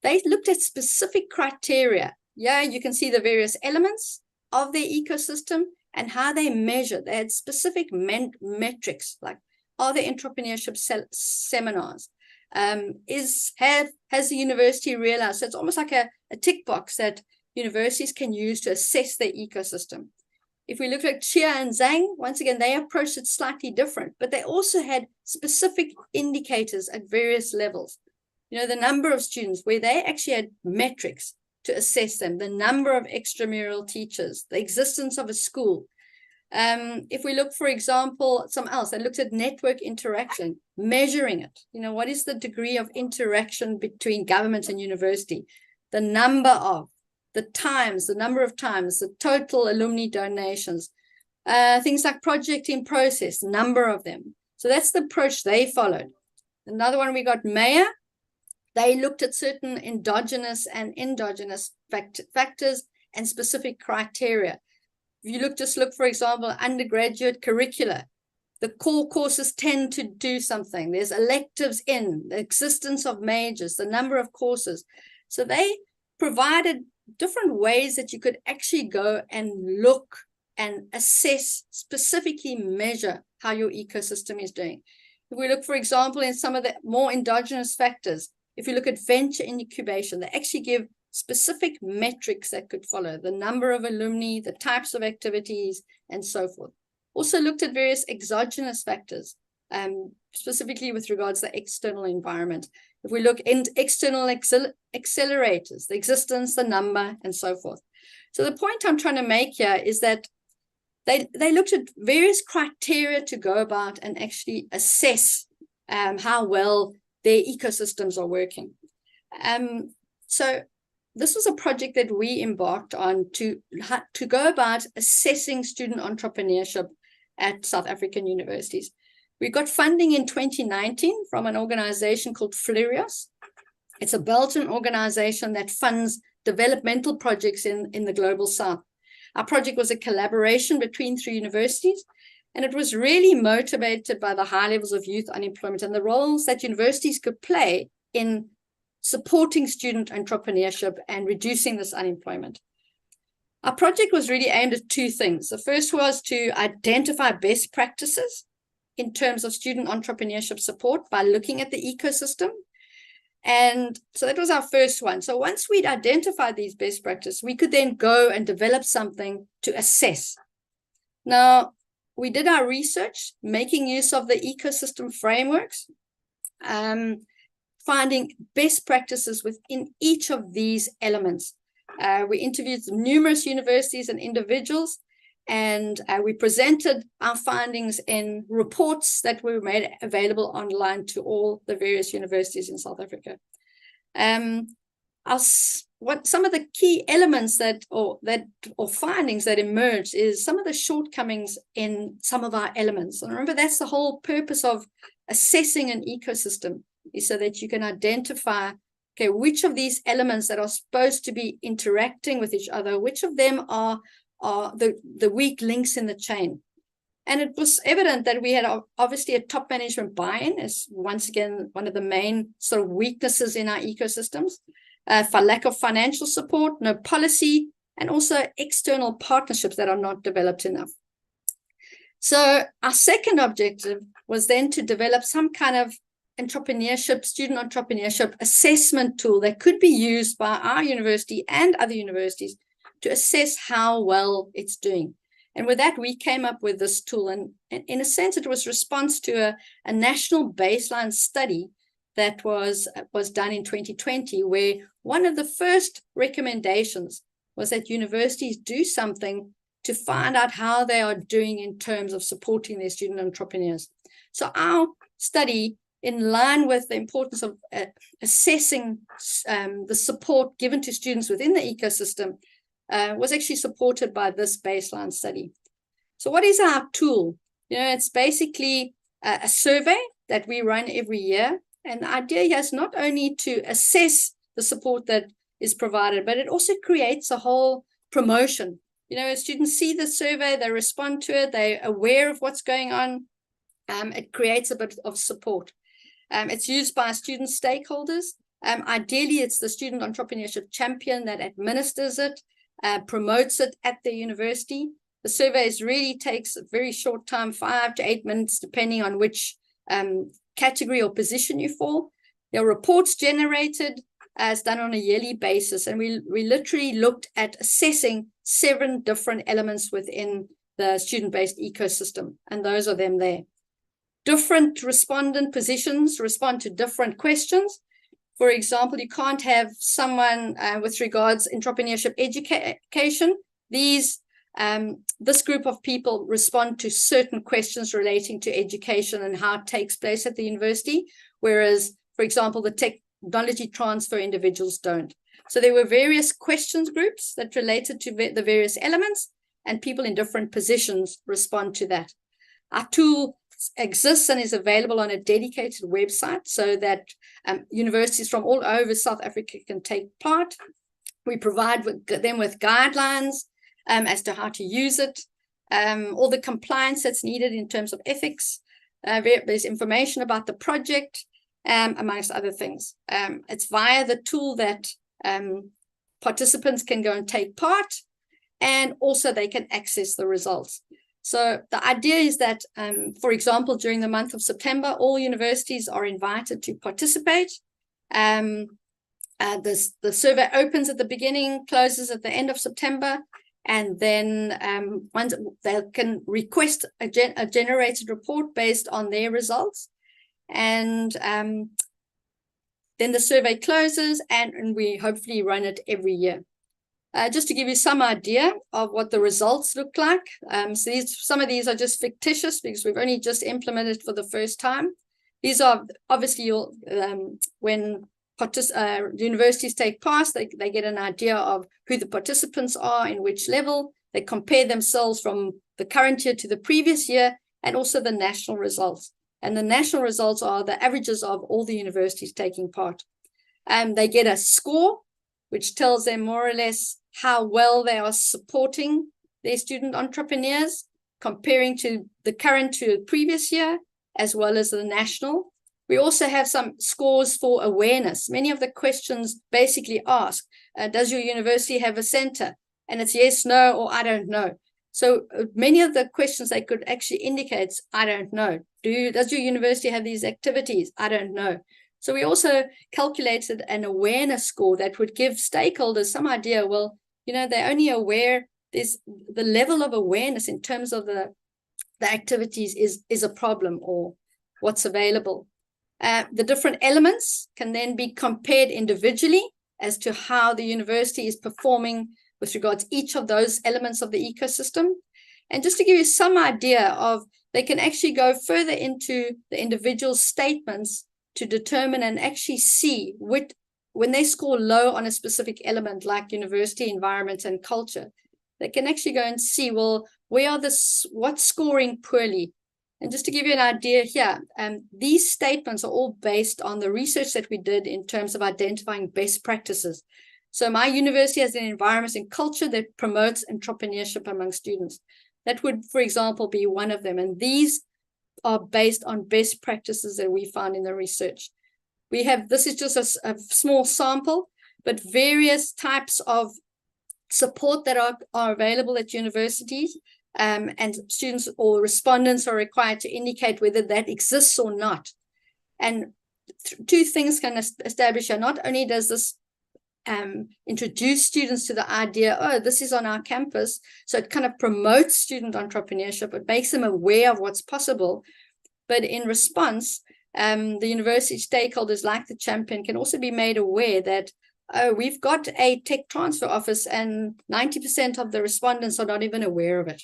they looked at specific criteria. Yeah, you can see the various elements of their ecosystem and how they measure. They had specific metrics, like are there entrepreneurship seminars? Has the university realized? So it's almost like a tick box that universities can use to assess their ecosystem. If we look at Chia and Zhang, once again, they approached it slightly different, but they also had specific indicators at various levels. You know, the number of students, where they actually had metrics to assess them, the number of extramural teachers, the existence of a school. If we look, for example, something else, they looked at network interaction, measuring it. You know, what is the degree of interaction between government and university? The number of, the times, the number of times, the total alumni donations, things like project in process, number of them. So that's the approach they followed. Another one, we got Mayer. They looked at certain endogenous and endogenous factors and specific criteria. If you look, for example, undergraduate curricula, the core courses tend to do something. There's electives in, the existence of majors, the number of courses. So they provided different ways that you could actually go and look and assess, specifically measure how your ecosystem is doing. If we look, for example, in some of the more endogenous factors, if you look at venture incubation, they actually give specific metrics that could follow, the number of alumni, the types of activities, and so forth. Also looked at various exogenous factors, specifically with regards to the external environment. If we look in external accelerators, the existence, the number, and so forth. So the point I'm trying to make here is that they looked at various criteria to go about and actually assess how well their ecosystems are working. So this was a project that we embarked on to go about assessing student entrepreneurship at South African universities. We got funding in 2019 from an organization called Fleurios. It's a Belgian organization that funds developmental projects in the global south. Our project was a collaboration between 3 universities, and it was really motivated by the high levels of youth unemployment and the roles that universities could play in supporting student entrepreneurship and reducing this unemployment. Our project was really aimed at 2 things. The first was to identify best practices in terms of student entrepreneurship support by looking at the ecosystem. And so that was our first one. So once we'd identified these best practices, we could then go and develop something to assess. Now, we did our research, making use of the ecosystem frameworks, finding best practices within each of these elements. We interviewed numerous universities and individuals, and we presented our findings in reports that were made available online to all the various universities in South Africa. Some of the key elements or findings that emerged is some of the shortcomings in some of our elements. And remember, that's the whole purpose of assessing an ecosystem, is so that you can identify, okay, which of these elements that are supposed to be interacting with each other, which of them are the weak links in the chain. And it was evident that we had obviously a top management buy-in as once again one of the main sort of weaknesses in our ecosystems, for lack of financial support, no policy, and also external partnerships that are not developed enough. So our second objective was then to develop some kind of student entrepreneurship assessment tool that could be used by our university and other universities to assess how well it's doing. And with that, we came up with this tool. And in a sense, it was response to a national baseline study that was done in 2020, where one of the first recommendations was that universities do something to find out how they are doing in terms of supporting their student entrepreneurs. So our study, in line with the importance of assessing the support given to students within the ecosystem, was actually supported by this baseline study. So what is our tool? It's basically a survey that we run every year. And the idea here is not only to assess the support that is provided, but it also creates a whole promotion. As students see the survey, they respond to it, they're aware of what's going on. It creates a bit of support. It's used by student stakeholders. Ideally, it's the student entrepreneurship champion that administers it, promotes it at the university. The surveys really takes a very short time, 5 to 8 minutes, depending on which category or position you fall. There are reports generated as done on a yearly basis. And we literally looked at assessing 7 different elements within the student-based ecosystem. And those are them there. Different respondent positions respond to different questions. For example, you can't have someone with regards entrepreneurship education. This group of people respond to certain questions relating to education and how it takes place at the university, whereas, for example, the technology transfer individuals don't. So there were various questions groups that related to the various elements, and people in different positions respond to that. Our tool exists and is available on a dedicated website so that universities from all over South Africa can take part. We provide them with guidelines as to how to use it, all the compliance that's needed in terms of ethics. There's information about the project, amongst other things. It's via the tool that participants can go and take part, and also they can access the results. So the idea is that, for example, during the month of September, all universities are invited to participate. The survey opens at the beginning, closes at the end of September, and then once they can request a generated report based on their results. And then the survey closes, and we hopefully run it every year. Just to give you some idea of what the results look like. So some of these are just fictitious because we've only just implemented for the first time. These are obviously when universities take part, they get an idea of who the participants are, in which level. They compare themselves from the current year to the previous year, and also the national results. And the national results are the averages of all the universities taking part. They get a score, which tells them more or less how well they are supporting their student entrepreneurs, comparing to the current to the previous year, as well as the national. We also have some scores for awareness. Many of the questions basically ask, does your university have a center? And it's yes, no, or I don't know. So many of the questions they could actually indicate, I don't know. Does your university have these activities? I don't know. So we also calculated an awareness score that would give stakeholders some idea, well, they're only aware, the level of awareness in terms of the activities is a problem, or what's available. The different elements can then be compared individually as to how the university is performing with regards to each of those elements of the ecosystem. And just to give you some idea of, they can actually go further into the individual statements to determine and actually see when they score low on a specific element like university environment and culture, they can actually go and see, well, what's scoring poorly? And just to give you an idea here, these statements are all based on the research that we did in terms of identifying best practices. So my university has an environment and culture that promotes entrepreneurship among students. That would, for example, be one of them. And these are based on best practices that we found in the research. This is just a small sample, but various types of support that are available at universities, and students or respondents are required to indicate whether that exists or not. And 2 things can establish here. Not only does this introduce students to the idea, oh, this is on our campus. So it kind of promotes student entrepreneurship. It makes them aware of what's possible. But in response, the university stakeholders like the champion can also be made aware that, oh, we've got a tech transfer office and 90% of the respondents are not even aware of it.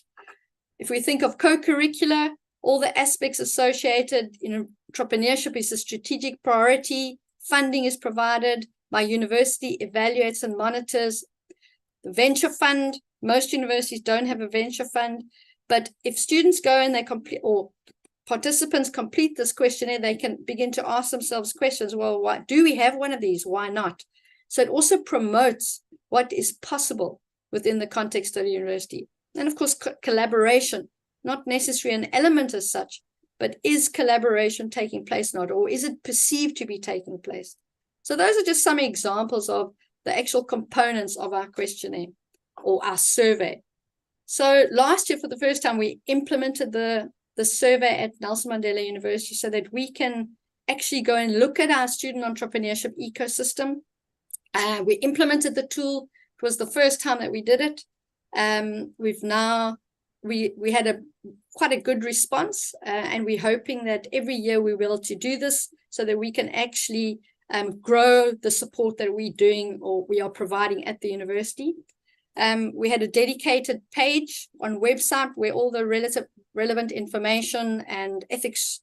If we think of co-curricular, all the aspects associated, entrepreneurship is a strategic priority, funding is provided, my university evaluates and monitors. The venture fund, most universities don't have a venture fund, but if students go and they complete, or participants complete this questionnaire, they can begin to ask themselves questions. Well, why do we have one of these? Why not? So it also promotes what is possible within the context of the university. And of course, collaboration, not necessarily an element as such, but is collaboration taking place not, or is it perceived to be taking place? So those are just some examples of the actual components of our questionnaire or our survey. So last year, for the first time, we implemented the survey at Nelson Mandela University so that we can actually go and look at our student entrepreneurship ecosystem. We implemented the tool. It was the first time that we did it. We had quite a good response, and we're hoping that every year we will be able to do this so that we can actually grow the support that we're doing or we are providing at the university. We had a dedicated page on website where all the relevant information and ethics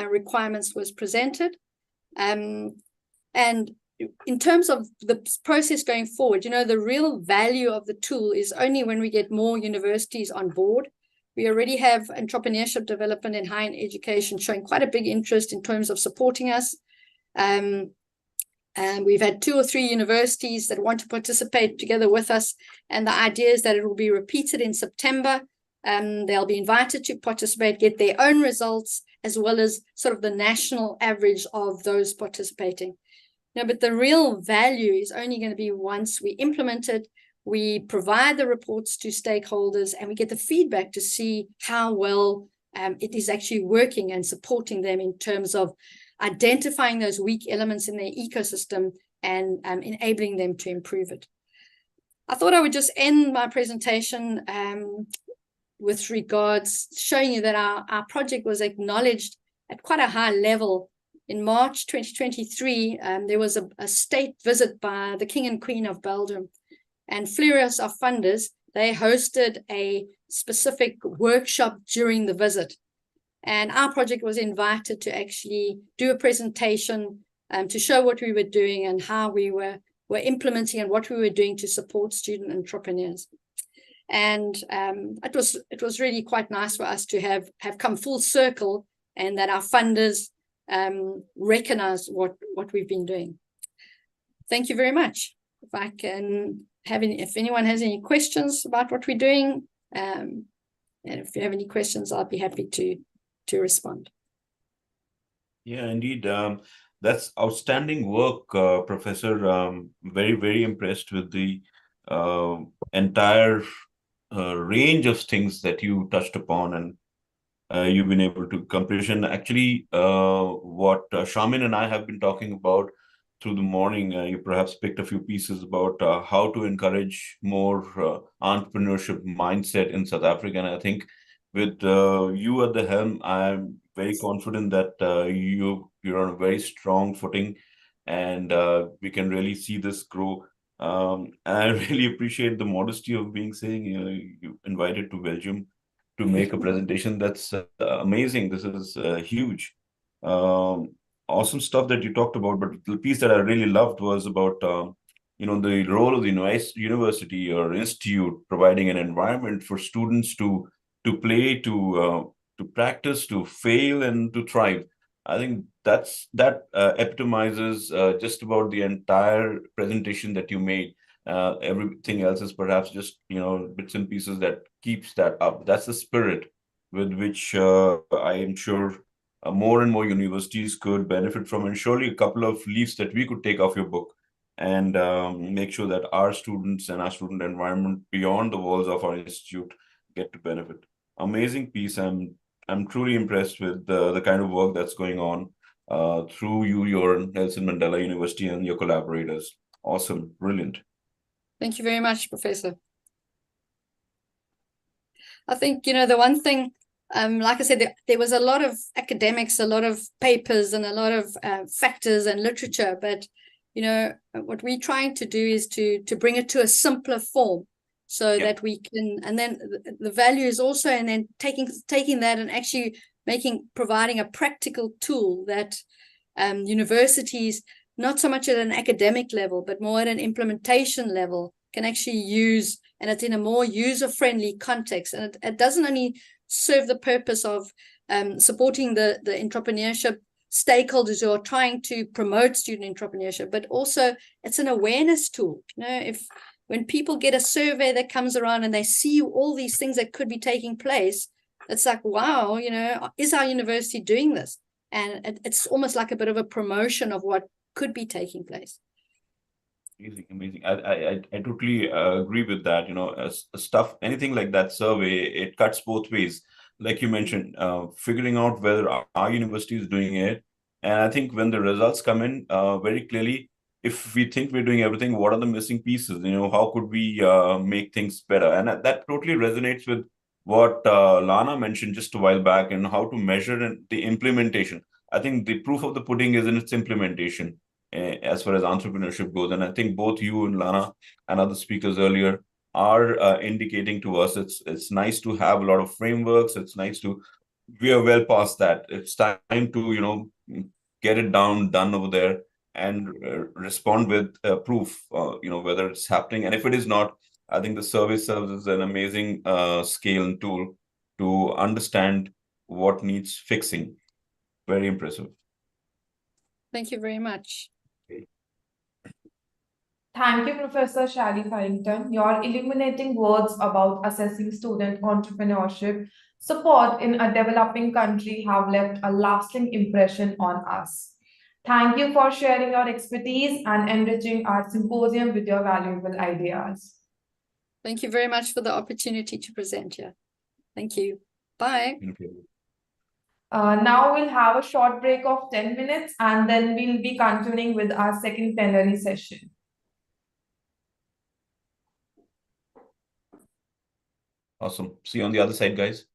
requirements was presented. And in terms of the process going forward, the real value of the tool is only when we get more universities on board. We already have entrepreneurship development in higher education showing quite a big interest in terms of supporting us. And we've had 2 or 3 universities that want to participate together with us. And the idea is that it will be repeated in September. They'll be invited to participate, get their own results, as well as sort of the national average of those participating. But the real value is only going to be once we implement it, we provide the reports to stakeholders, and we get the feedback to see how well it is actually working and supporting them in terms of identifying those weak elements in their ecosystem and enabling them to improve it. I thought I would just end my presentation with regards showing you that our project was acknowledged at quite a high level. In March 2023, there was a state visit by the King and Queen of Belgium, and Fleurius, our funders, they hosted a specific workshop during the visit. And our project was invited to actually do a presentation to show what we were doing and how we were implementing and what we were doing to support student entrepreneurs. And it was really quite nice for us to have come full circle and that our funders recognize what we've been doing. Thank you very much. If I can if anyone has any questions about what we're doing, and if you have any questions, I'll be happy to respond. Yeah, indeed. That's outstanding work, Professor. Very, very impressed with the entire range of things that you touched upon and you've been able to accomplish. And actually, what Shamin and I have been talking about through the morning, you perhaps picked a few pieces about how to encourage more entrepreneurship mindset in South Africa. And I think with you at the helm, I'm very confident that you're on a very strong footing, and we can really see this grow. And I really appreciate the modesty of saying you invited to Belgium to make a presentation. That's amazing. This is huge. Awesome stuff that you talked about. But the piece that I really loved was about the role of the university or institute providing an environment for students to play, to practice, to fail, and to thrive. I think that epitomizes just about the entire presentation that you made. Everything else is perhaps just bits and pieces that keeps that up. That's the spirit with which I am sure more and more universities could benefit from, and surely a couple of leaves that we could take off your book and make sure that our students and our student environment beyond the walls of our institute get to benefit. Amazing piece. I'm truly impressed with the kind of work that's going on through your Nelson Mandela University and your collaborators. Awesome. Brilliant. Thank you very much, Professor. I think, the one thing, like I said, there was a lot of academics, a lot of papers, and a lot of factors and literature. But, what we're trying to do is to bring it to a simpler form so that we can, and then the value is also, and then taking that and actually providing a practical tool that universities, not so much at an academic level, but more at an implementation level, can actually use, and it's in a more user-friendly context. And it doesn't only serve the purpose of supporting the entrepreneurship stakeholders who are trying to promote student entrepreneurship, but also it's an awareness tool. When people get a survey that comes around and they see all these things that could be taking place, it's like, wow, is our university doing this? And it's almost like a bit of a promotion of what could be taking place. Amazing. I totally agree with that. As stuff, anything like that survey, it cuts both ways. Like you mentioned, figuring out whether our university is doing it. And I think when the results come in very clearly, if we think we're doing everything, what are the missing pieces? How could we make things better? And that totally resonates with what Lana mentioned just a while back, and how to measure the implementation. I think the proof of the pudding is in its implementation as far as entrepreneurship goes. And I think both you and Lana and other speakers earlier are indicating to us it's nice to have a lot of frameworks. It's nice we are well past that. It's time to get it done over there and respond with proof, whether it's happening. And if it is not, I think the survey serves as an amazing scale and tool to understand what needs fixing. Very impressive. Thank you very much. Thank you, Professor Shally Farrington. Your illuminating words about assessing student entrepreneurship support in a developing country have left a lasting impression on us. Thank you for sharing your expertise and enriching our symposium with your valuable ideas. Thank you very much for the opportunity to present here. Thank you. Bye. Now we'll have a short break of 10 minutes and then we'll be continuing with our second plenary session. Awesome. See you on the other side, guys.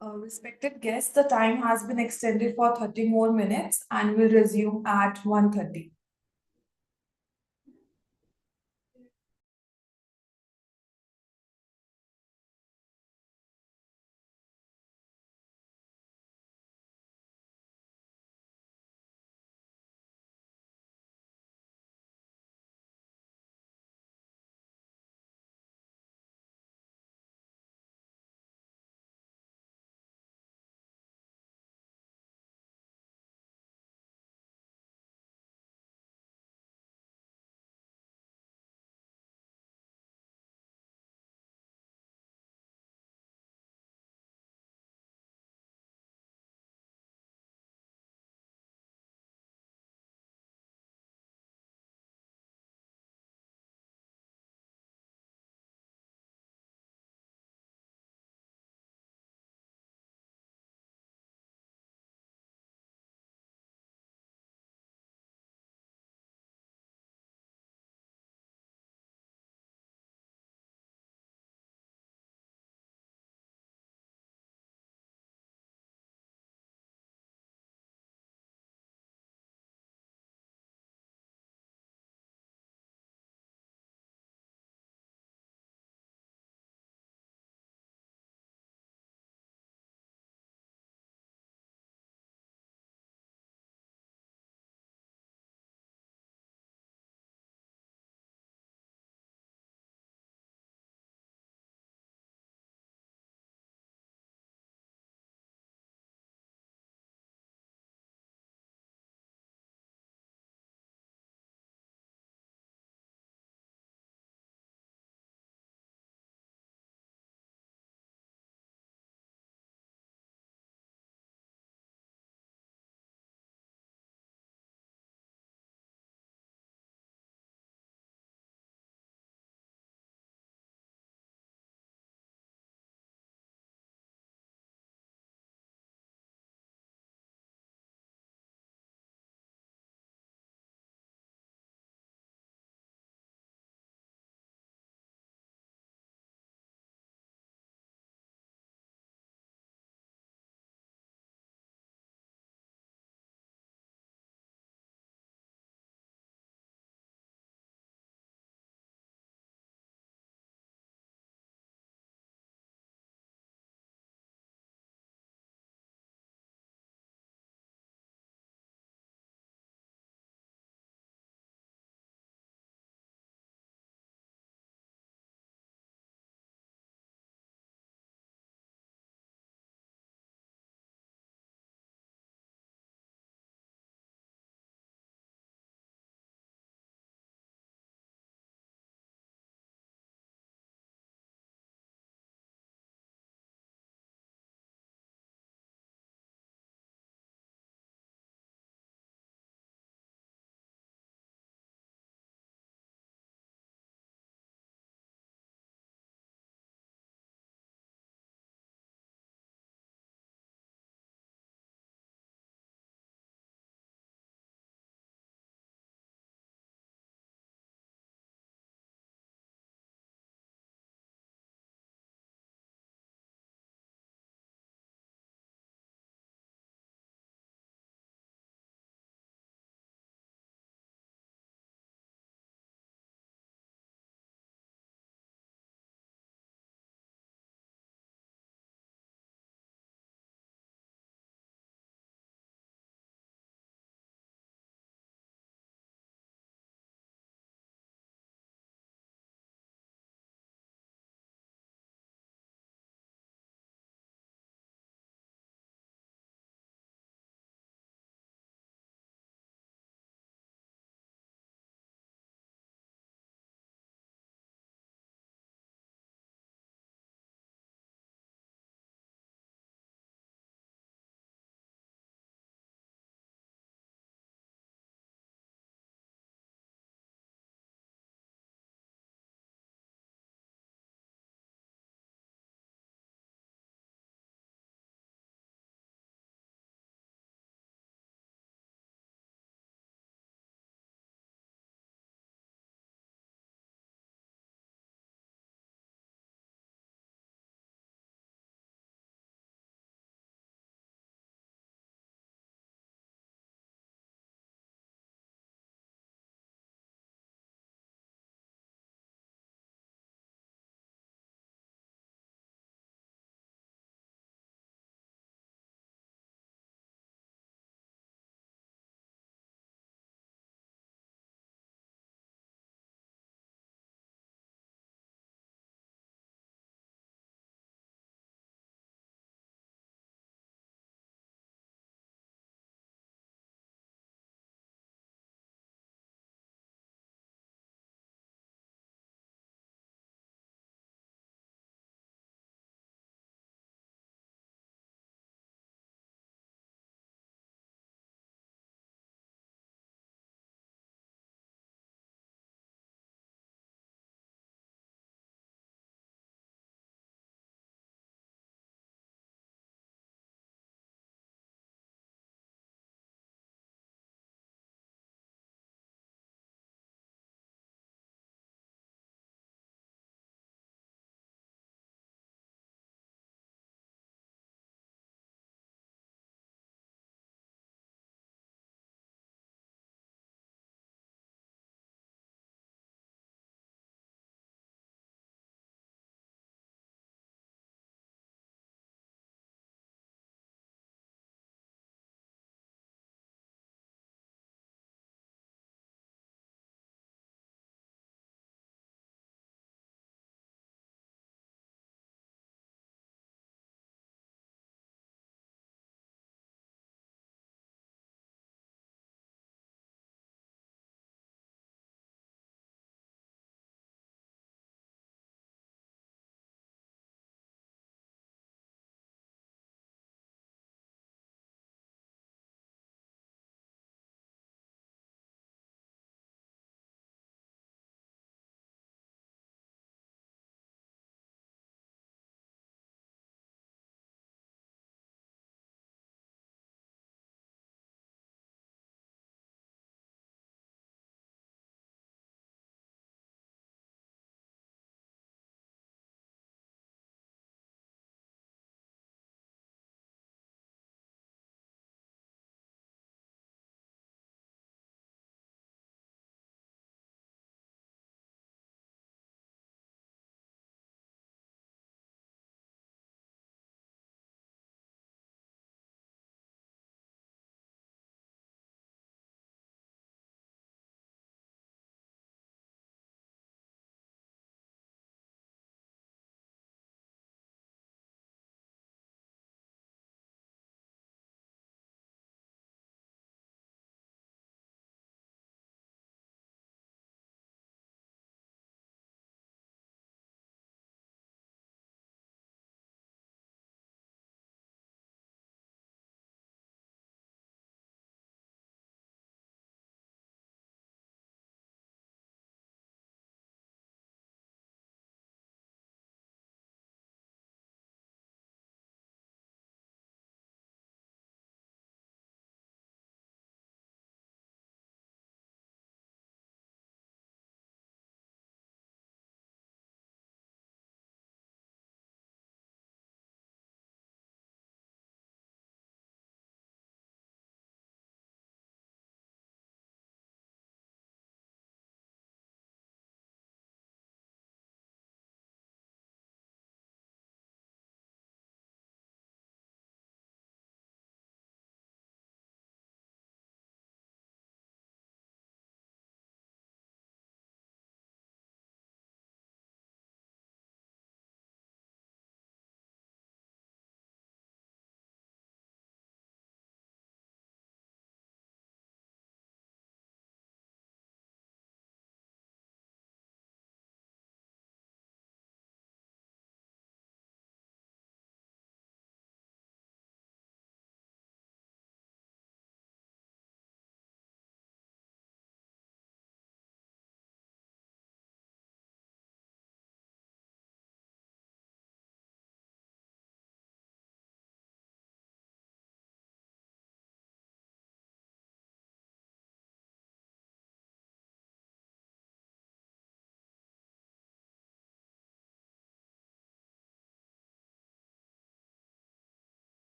Respected guests, the time has been extended for 30 more minutes and will resume at 1:30.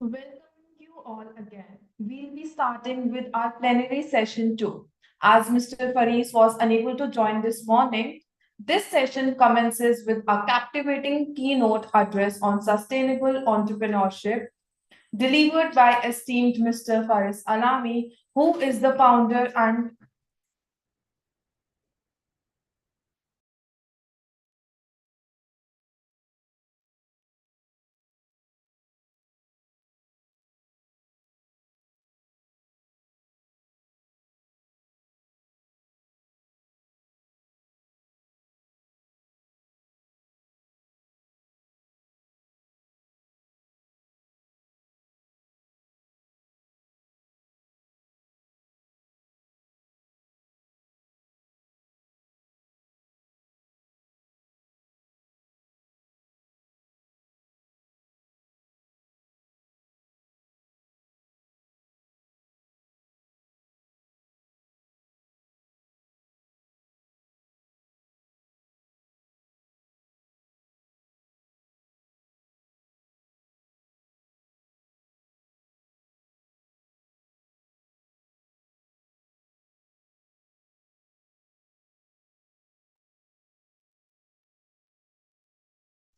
Welcome you all again. We'll be starting with our plenary session 2. As Mr. Faris was unable to join this morning, this session commences with a captivating keynote address on sustainable entrepreneurship delivered by esteemed Mr. Faris Alami, who is the founder and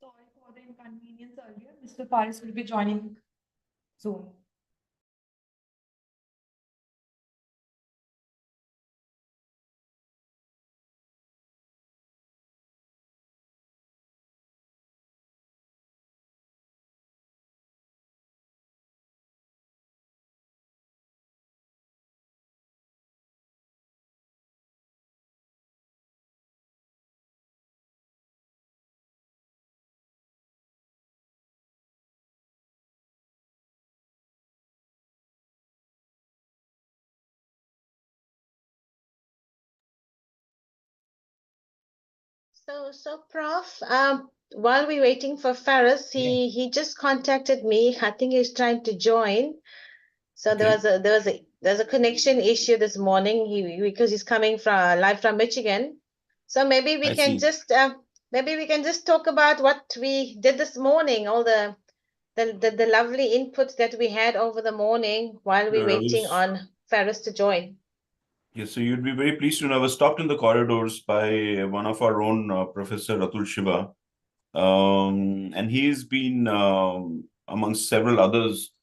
sorry for the inconvenience earlier. Mr. Faris will be joining soon. So, Prof, while we're waiting for Faris, he just contacted me. I think he's trying to join. So there's a connection issue this morning. Because he's coming from live from Michigan. So maybe we I can see. just talk about what we did this morning, all the lovely inputs that we had over the morning while we're I waiting was on Faris to join. Yes, so you'd be very pleased to know I was stopped in the corridors by one of our own Professor Atul Shiva. And he's been amongst several others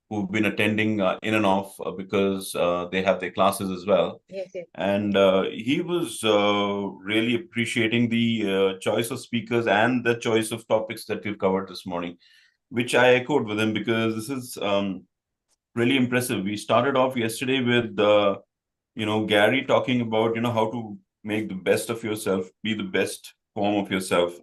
who've been attending in and off because they have their classes as well. Yes, yes. And he was really appreciating the choice of speakers and the choice of topics that we've covered this morning, which I echoed with him because this is really impressive. We started off yesterday with Gary talking about how to make the best of yourself, be the best form of yourself,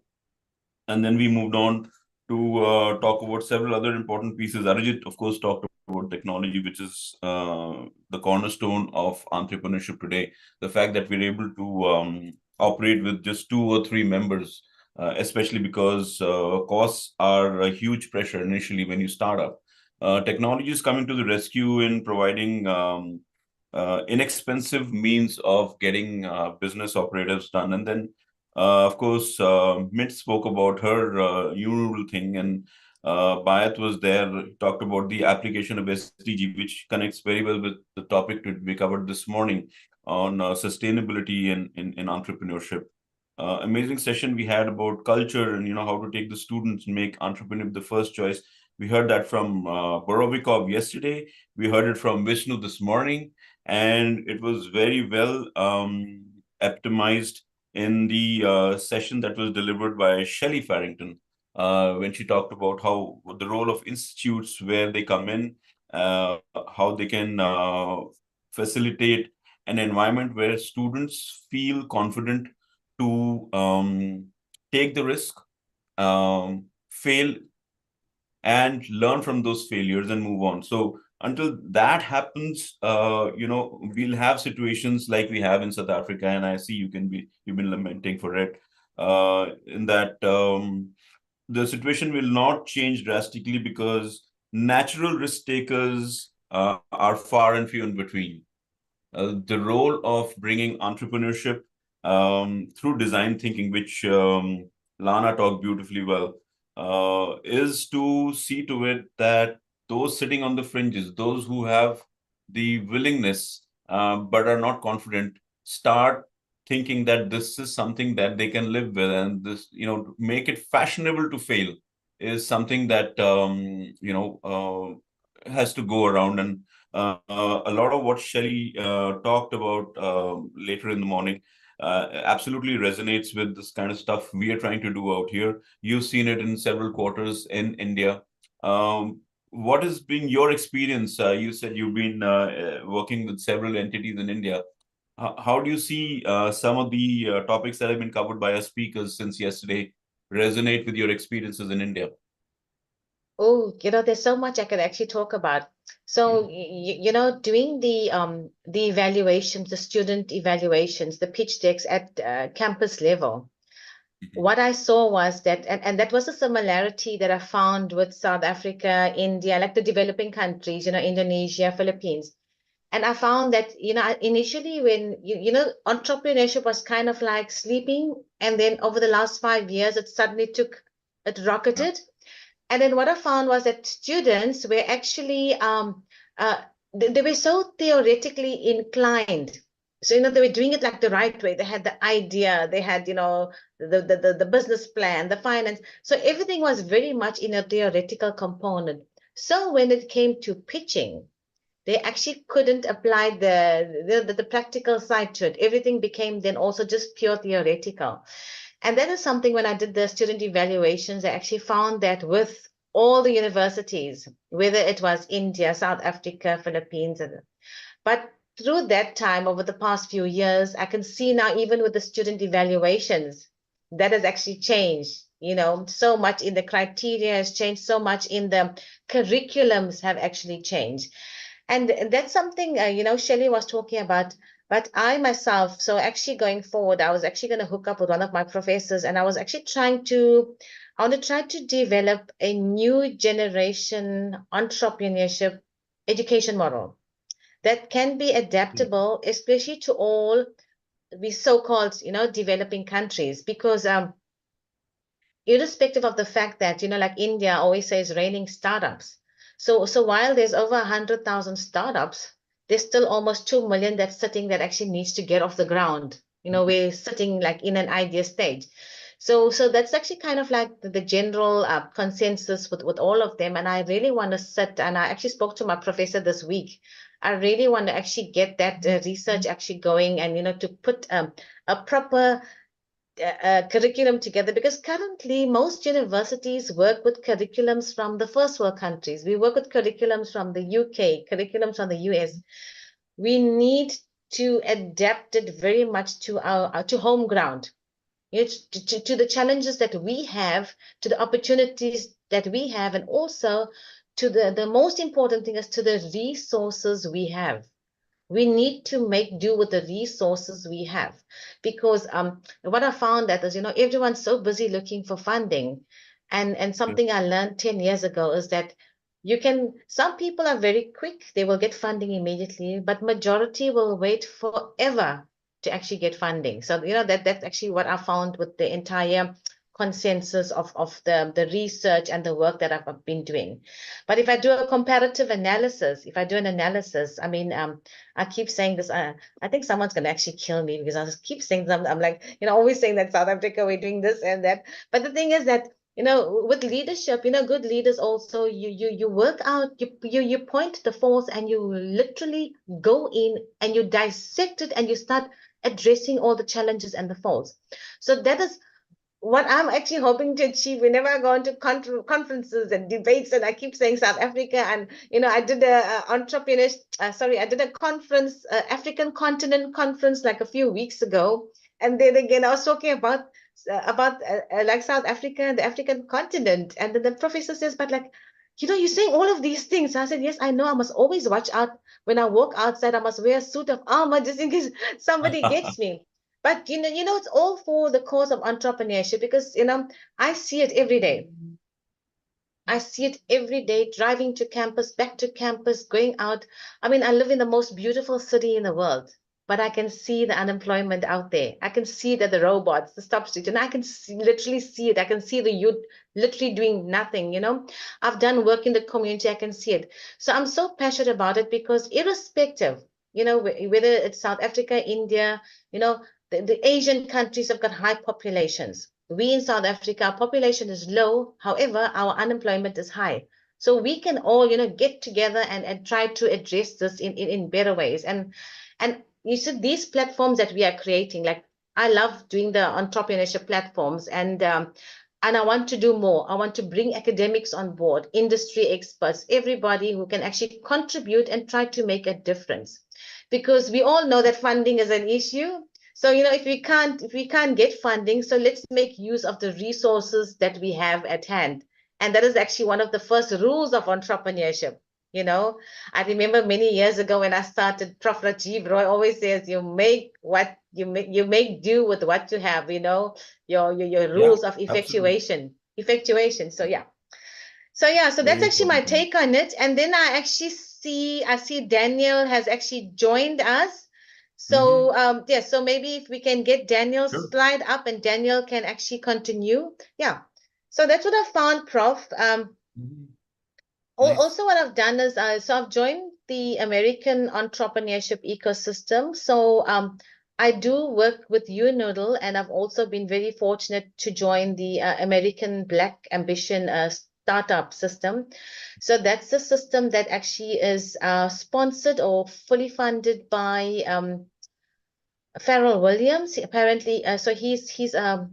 and then we moved on to talk about several other important pieces. Arijit, of course, talked about technology, which is the cornerstone of entrepreneurship today. The fact that we're able to operate with just 2 or 3 members, especially because costs are a huge pressure initially when you start up. Technology is coming to the rescue in providing inexpensive means of getting business operatives done. And then, of course, Mint spoke about her new rule thing, and Bayat was there, talked about the application of SDG, which connects very well with the topic that we covered this morning on sustainability in entrepreneurship. Amazing session we had about culture and how to take the students and make entrepreneurship the first choice. We heard that from Borovikov yesterday. We heard it from Vishnu this morning, and it was very well optimized in the session that was delivered by Shelley Farrington when she talked about how the role of institutes, where they come in, how they can facilitate an environment where students feel confident to take the risk, fail, and learn from those failures and move on. So until that happens, we'll have situations like we have in South Africa, and I see you've been lamenting for it, in that the situation will not change drastically because natural risk takers are far and few in between. The role of bringing entrepreneurship through design thinking, which Lana talked beautifully well, is to see to it that those sitting on the fringes, those who have the willingness but are not confident, start thinking that this is something that they can live with, and this, make it fashionable to fail is something that has to go around. And a lot of what Shelly talked about later in the morning absolutely resonates with this kind of stuff we are trying to do out here. You've seen it in several quarters in India. What has been your experience? You said you've been working with several entities in India. How do you see some of the topics that have been covered by our speakers since yesterday resonate with your experiences in India? Oh, there's so much I could actually talk about. So, doing the evaluations, the student evaluations, the pitch decks at campus level, what I saw was that, and that was a similarity that I found with South Africa, India, like the developing countries, Indonesia, Philippines. And I found that, initially when, entrepreneurship was kind of like sleeping. And then over the last 5 years, it rocketed. And then what I found was that students were actually, they were so theoretically inclined. So, they were doing it like the right way. They had the idea, they had, the business plan, the finance. So everything was very much in a theoretical component. So when it came to pitching, they actually couldn't apply the practical side to it. Everything became then also just pure theoretical. And that is something when I did the student evaluations, I actually found that with all the universities, whether it was India, South Africa, Philippines, but through that time, over the past few years, I can see now, even with the student evaluations, that has actually changed. So much in the criteria has changed, so much in the curriculums have actually changed. And that's something, Shelley was talking about. But I myself, so actually going forward, I was actually going to hook up with one of my professors, and I was actually I want to try to develop a new generation entrepreneurship education model that can be adaptable, especially to all the so-called, developing countries, because irrespective of the fact that, like India always says, raining startups. So while there's over 100,000 startups, there's still almost 2 million that's sitting that actually needs to get off the ground. We're sitting like in an idea stage. So that's actually kind of like the general consensus with all of them. And I really want to sit, and I actually spoke to my professor this week. I really want to actually get that research actually going, and, to put a proper curriculum together, because currently most universities work with curriculums from the first world countries. We work with curriculums from the UK, curriculums from the US. We need to adapt it very much to our to home ground, to the challenges that we have, to the opportunities that we have, and also to the most important thing is to the resources we have. We need to make do with the resources we have, because what I found that is, everyone's so busy looking for funding, and something I learned 10 years ago is that some people are very quick, they will get funding immediately, but majority will wait forever to actually get funding. So that's actually what I found with the entire consensus of the research and the work that I've been doing. But if I do a comparative analysis, if I do an analysis, I mean, I keep saying this, I think someone's going to actually kill me, because I just keep saying this. I'm like, always saying that South Africa, we're doing this and that. But the thing is that, with leadership, good leaders also, you work out, you point the faults, and you literally go in and you dissect it, and you start addressing all the challenges and the faults. So that is what I'm actually hoping to achieve whenever I go into conferences and debates. And I keep saying South Africa, and I did I did a conference, African continent conference, like a few weeks ago, and then again I was talking about like South Africa and the African continent, and then the professor says, but like, you're saying all of these things. I said, yes, I know. I must always watch out when I walk outside. I must wear a suit of armor just in case somebody gets me. But it's all for the cause of entrepreneurship, because I see it every day. I see it every day, driving to campus, back to campus, going out. I mean, I live in the most beautiful city in the world. but I can see the unemployment out there. I can see that the robots, the stop street, and I can literally see it. I can see the youth literally doing nothing, you know. I've done work in the community, I can see it. So I'm so passionate about it because irrespective, you know, whether it's South Africa, India, you know, the Asian countries have got high populations. We in South Africa, our population is low. However, our unemployment is high. So we can all, you know, get together and try to address this in better ways. And you see these platforms that we are creating, like I love doing the entrepreneurship platforms, and I want to do more. I want to bring academics on board, industry experts, everybody who can actually contribute and try to make a difference. Because we all know that funding is an issue. So, you know, if we can't get funding, so let's make use of the resources that we have at hand. And that is actually one of the first rules of entrepreneurship. You know, I remember many years ago when I started, Prof. Rajiv Roy always says, you make do with what you have, you know, your rules of absolutely. effectuation. So yeah. So yeah, so that's Very actually my important point. take on it. And then I see Daniel has actually joined us. So yeah, so maybe if we can get Daniel's Sure. slide up and Daniel can actually continue. Yeah. So that's what I found, Prof. Nice. Also, what I've done is so I've joined the American entrepreneurship ecosystem. So I do work with UNODL, and I've also been very fortunate to join the American Black Ambition startup system. So that's the system that actually is sponsored or fully funded by Pharrell Williams. Apparently, so he's a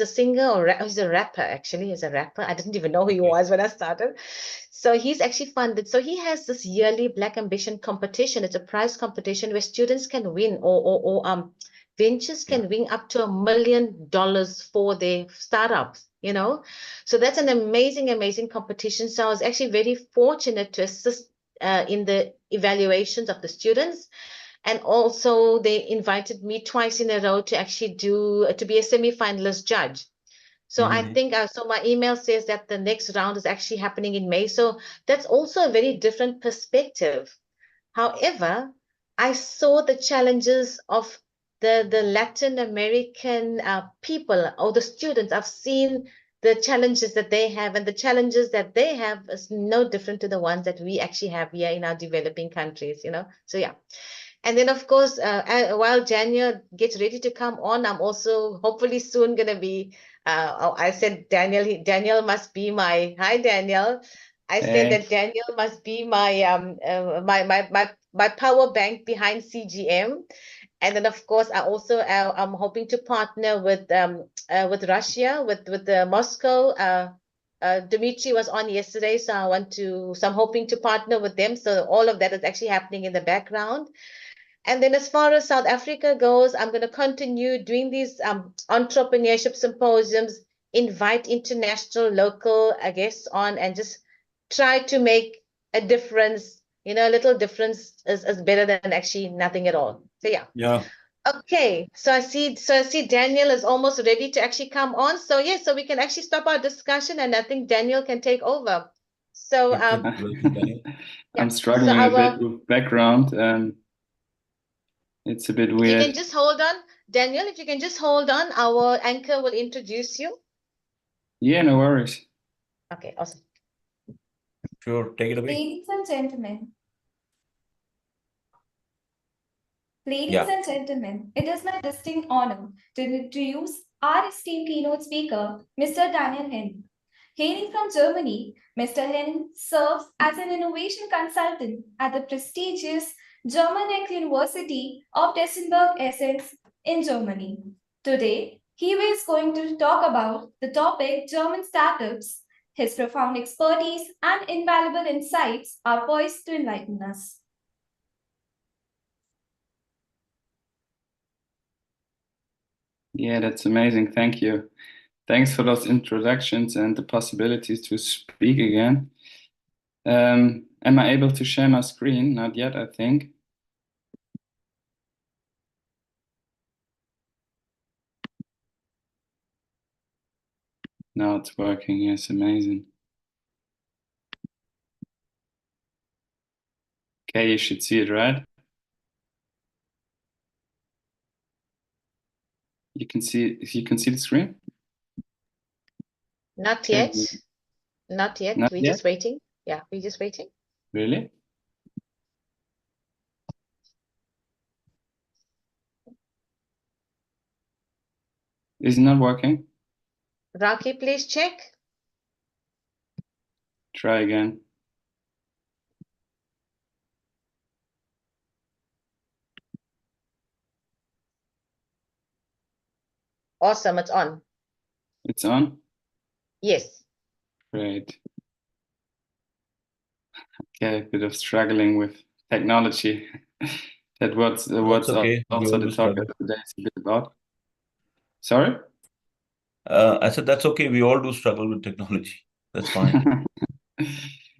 singer or he's a rapper. Actually, he's a rapper. I didn't even know who he Okay. was when I started. So he's actually funded. So he has this yearly Black Ambition competition. It's a prize competition where students can win, or ventures can win up to $1 million for their startups. You know, so that's an amazing competition. So I was actually very fortunate to assist in the evaluations of the students. And also they invited me twice in a row to actually to be a semi-finalist judge. So I think, so my email says that the next round is actually happening in May. So that's also a very different perspective. However, I saw the challenges of the Latin American people or the students. I've seen the challenges that they have, and the challenges that they have is no different to the ones that we actually have here in our developing countries, you know. So yeah. And then, of course, while Daniel gets ready to come on, I'm also hopefully soon going to be, I said, Daniel must be my, hi, Daniel. I said that Daniel must be my, my power bank behind CGM. And then, of course, I also, I'm hoping to partner with Russia, with the Moscow. Dimitri was on yesterday, so I'm hoping to partner with them. So all of that is actually happening in the background. And then as far as South Africa goes, I'm going to continue doing these entrepreneurship symposiums, invite international, local guests on, and just try to make a difference. You know, a little difference is better than actually nothing at all. So yeah. Yeah. Okay, so I see Daniel is almost ready to actually come on. So yeah, so we can actually stop our discussion, and I think Daniel can take over. So Welcome, Daniel. I'm yeah. struggling So a bit with background. It's a bit if you weird. can just hold on, Daniel, if you can just hold on, our anchor will introduce you. Yeah, no worries. Okay, awesome. Sure, take it away. Ladies and gentlemen, it is my distinct honor to introduce our esteemed keynote speaker, Mr. Daniel Henn. Hailing from Germany, Mr. Henn serves as an innovation consultant at the prestigious German University of Dresdenberg-Essen in Germany. Today, he is going to talk about the topic German startups. His profound expertise and invaluable insights are poised to enlighten us. Yeah, that's amazing. Thank you. Thanks for those introductions and the possibilities to speak again. Am I able to share my screen? Not yet, I think. Now it's working. Yes, amazing. Okay, you should see it, right? You can see the screen? Not Can yet. you- Not yet. Not We're yet? just waiting. Yeah, we're just waiting. Really? Is it not working? Rocky, please check. Try again. Awesome, it's on. It's on? Yes. Great. Okay, a bit of struggling with technology. That what's okay. We also all the do talk struggle. of the day is a bit about. Sorry? I said that's okay. We all do struggle with technology. That's fine.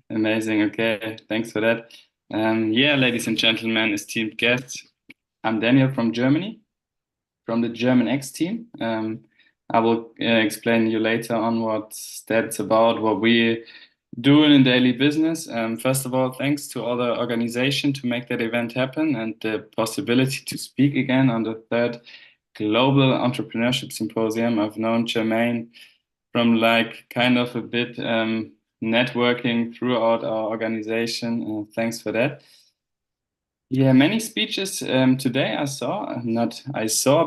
Amazing. Okay, thanks for that. Yeah, ladies and gentlemen, esteemed guests, I'm Daniel from Germany, from the German X team. I will explain you later on what that's about, what we do in daily business. First of all, thanks to all the organization to make that event happen and the possibility to speak again on the third Global Entrepreneurship Symposium. I've known Jermaine from like kind of a bit networking throughout our organization. Thanks for that. Yeah, many speeches today I saw,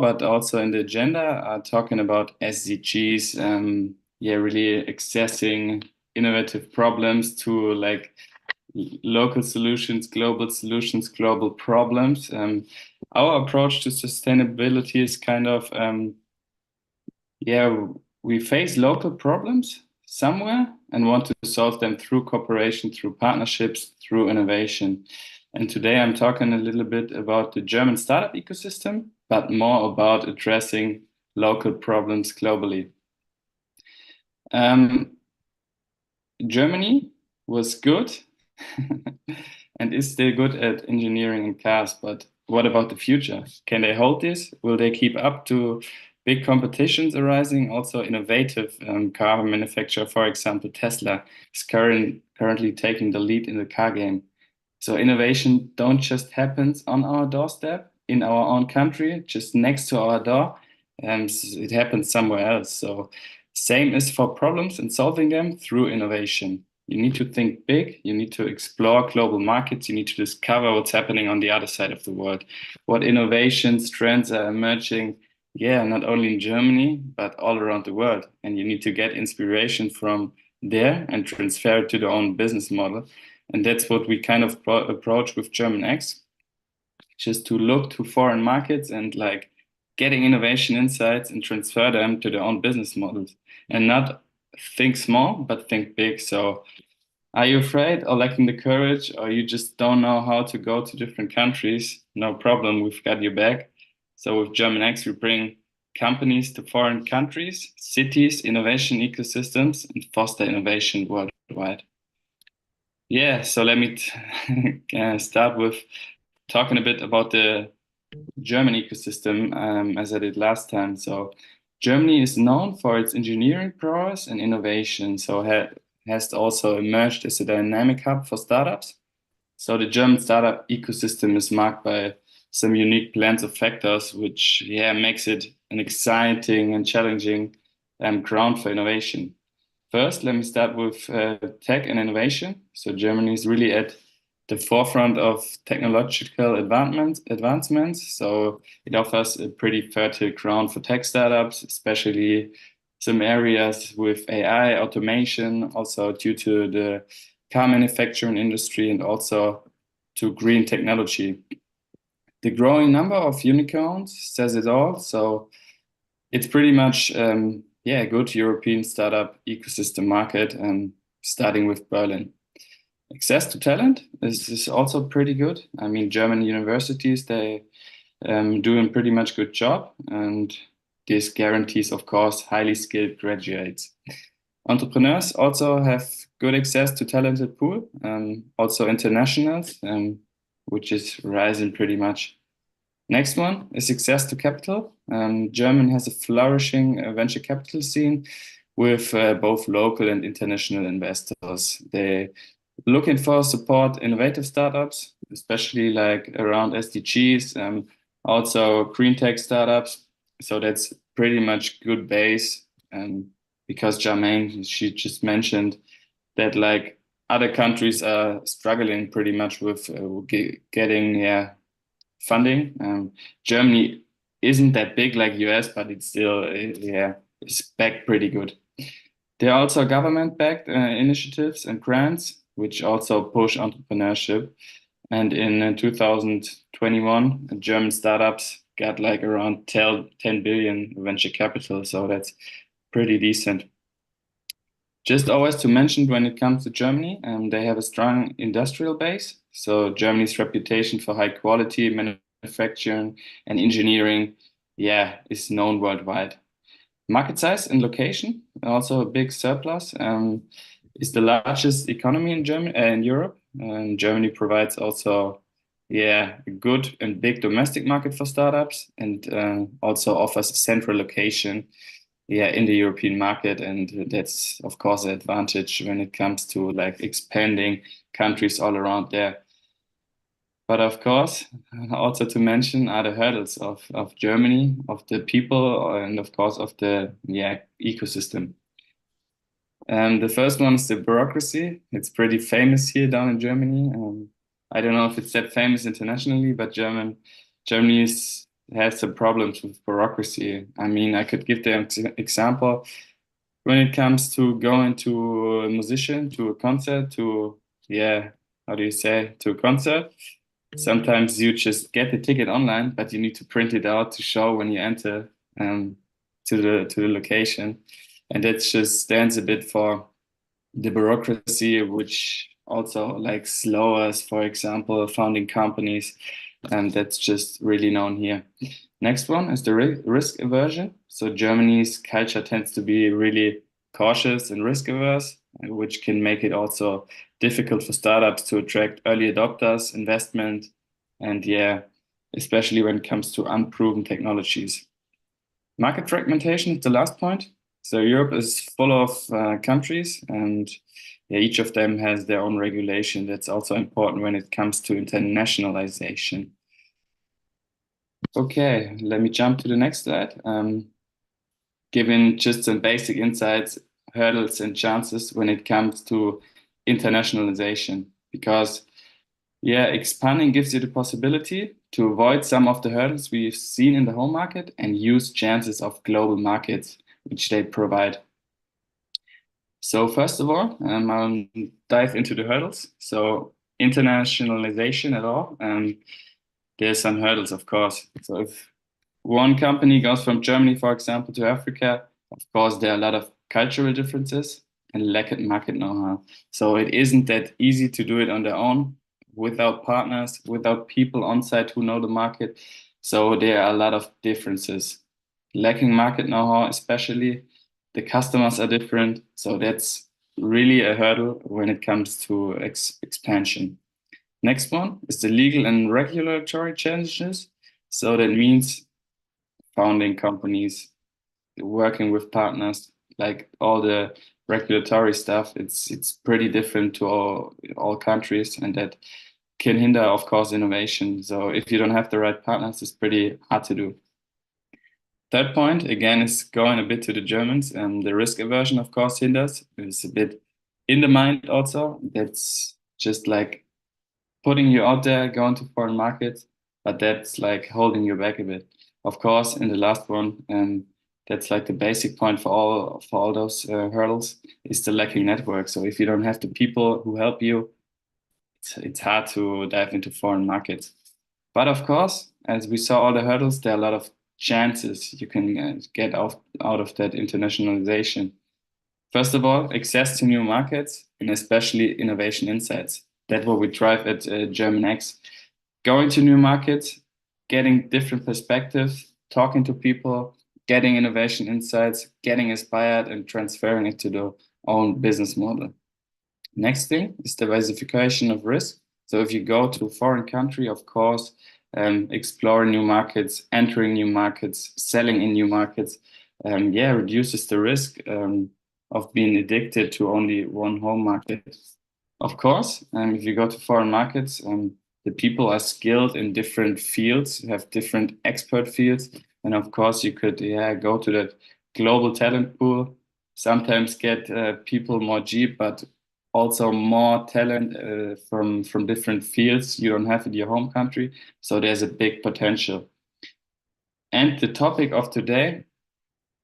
but also in the agenda are talking about SDGs, really accessing innovative problems to like local solutions, global problems. Our approach to sustainability is kind of, we face local problems somewhere and want to solve them through cooperation, through partnerships, through innovation. And today I'm talking a little bit about the German startup ecosystem, but more about addressing local problems globally. Germany was good and is still good at engineering and cars, but what about the future? Can they hold this? Will they keep up to big competitions arising? Also innovative car manufacturer, for example, Tesla, is currently taking the lead in the car game. So innovation don't just happen on our doorstep in our own country, just next to our door. It happens somewhere else. So same is for problems and solving them through innovation. You need to think big. You need to explore global markets. You need to discover what's happening on the other side of the world. What innovations, trends are emerging, not only in Germany, but all around the world. And you need to get inspiration from there and transfer it to their own business model. And that's what we kind of approach with German X, just to look to foreign markets and like getting innovation insights and transfer them to their own business models and not think small, but think big. So are you afraid or lacking the courage, or you just don't know how to go to different countries? No problem, we've got your back. So with German X, we bring companies to foreign countries, cities, innovation ecosystems, and foster innovation worldwide. Yeah, so let me start with talking a bit about the German ecosystem as I did last time. So Germany is known for its engineering prowess and innovation, so has also emerged as a dynamic hub for startups. So the German startup ecosystem is marked by some unique blends of factors, which makes it an exciting and challenging ground for innovation. First, let me start with tech and innovation. So Germany is really at the forefront of technological advancements. So it offers a pretty fertile ground for tech startups, especially some areas with AI, automation, also due to the car manufacturing industry and also to green technology. The growing number of unicorns says it all. So it's pretty much a good European startup ecosystem market, starting with Berlin. Access to talent is also pretty good. I mean, German universities, they doing pretty much good job, and this guarantees, of course, highly skilled graduates. Entrepreneurs also have good access to talented pool, also internationals, which is rising pretty much. Next one is access to capital. Germany has a flourishing venture capital scene with both local and international investors. They're looking for support innovative startups, especially like around SDGs, also green tech startups, So that's pretty much good base. Because Jermaine, she just mentioned that like other countries are struggling pretty much with getting funding. Germany isn't that big like US, but it's still it's back pretty good. There are also government-backed initiatives and grants, which also push entrepreneurship. And in 2021, German startups got like around 10 billion venture capital. So that's pretty decent. Just always to mention when it comes to Germany, they have a strong industrial base. So Germany's reputation for high quality manufacturing and engineering, is known worldwide. Market size and location, also a big surplus. Is the largest economy in Europe. Germany provides also a good and big domestic market for startups, and also offers a central location in the European market, and that's of course an advantage when it comes to like expanding countries all around there. But of course, also to mention are the hurdles of Germany, of the people, and of course of the ecosystem. The first one is the bureaucracy. It's pretty famous here down in Germany. I don't know if it's that famous internationally, but Germany has some problems with bureaucracy. I mean, I could give the example when it comes to going to a musician, to a concert, to a concert. Sometimes you just get the ticket online, but you need to print it out to show when you enter to the location. And that just stands a bit for the bureaucracy, which also like slows, for example, founding companies. And that's just really known here. Next one is the risk aversion. So Germany's culture tends to be really cautious and risk averse, which can make it also difficult for startups to attract early adopters, investment, and especially when it comes to unproven technologies. Market fragmentation is the last point. So Europe is full of countries, and each of them has their own regulation. That's also important when it comes to internationalization. Okay, let me jump to the next slide. Given just some basic insights, hurdles and chances when it comes to internationalization, because expanding gives you the possibility to avoid some of the hurdles we've seen in the home market and use chances of global markets which they provide. So first of all, I'll dive into the hurdles. So internationalization at all, there's some hurdles, of course. So if one company goes from Germany, for example, to Africa, of course, there are a lot of cultural differences and lack of market know-how. So it isn't that easy to do it on their own, without partners, without people on site who know the market. So there are a lot of differences. Lacking market know-how, especially, the customers are different. So that's really a hurdle when it comes to expansion. Next one is the legal and regulatory challenges. So that means founding companies, working with partners, like all the regulatory stuff. It's pretty different to all countries, and that can hinder, of course, innovation. So if you don't have the right partners, it's pretty hard to do. Third point, again, is going a bit to the Germans. The risk aversion, of course, hinders. It's a bit in the mind also. That's just like putting you out there, going to foreign markets, but that's like holding you back a bit. Of course, in the last one, that's like the basic point for all those hurdles, is the lacking network. So if you don't have the people who help you, it's hard to dive into foreign markets. But of course, as we saw all the hurdles, there are a lot of chances you can get out of that internationalization. First of all, access to new markets and especially innovation insights. That's what we drive at GermanX. Going to new markets, getting different perspectives, talking to people, getting innovation insights, getting inspired and transferring it to their own business model. Next thing is diversification of risk. So if you go to a foreign country, of course, exploring new markets, entering new markets, selling in new markets, reduces the risk of being addicted to only one home market. Of course, if you go to foreign markets, the people are skilled in different fields, have different expert fields, And of course, you could go to that global talent pool, sometimes get people more cheap, but also more talent from different fields you don't have in your home country. So there's a big potential. And the topic of today,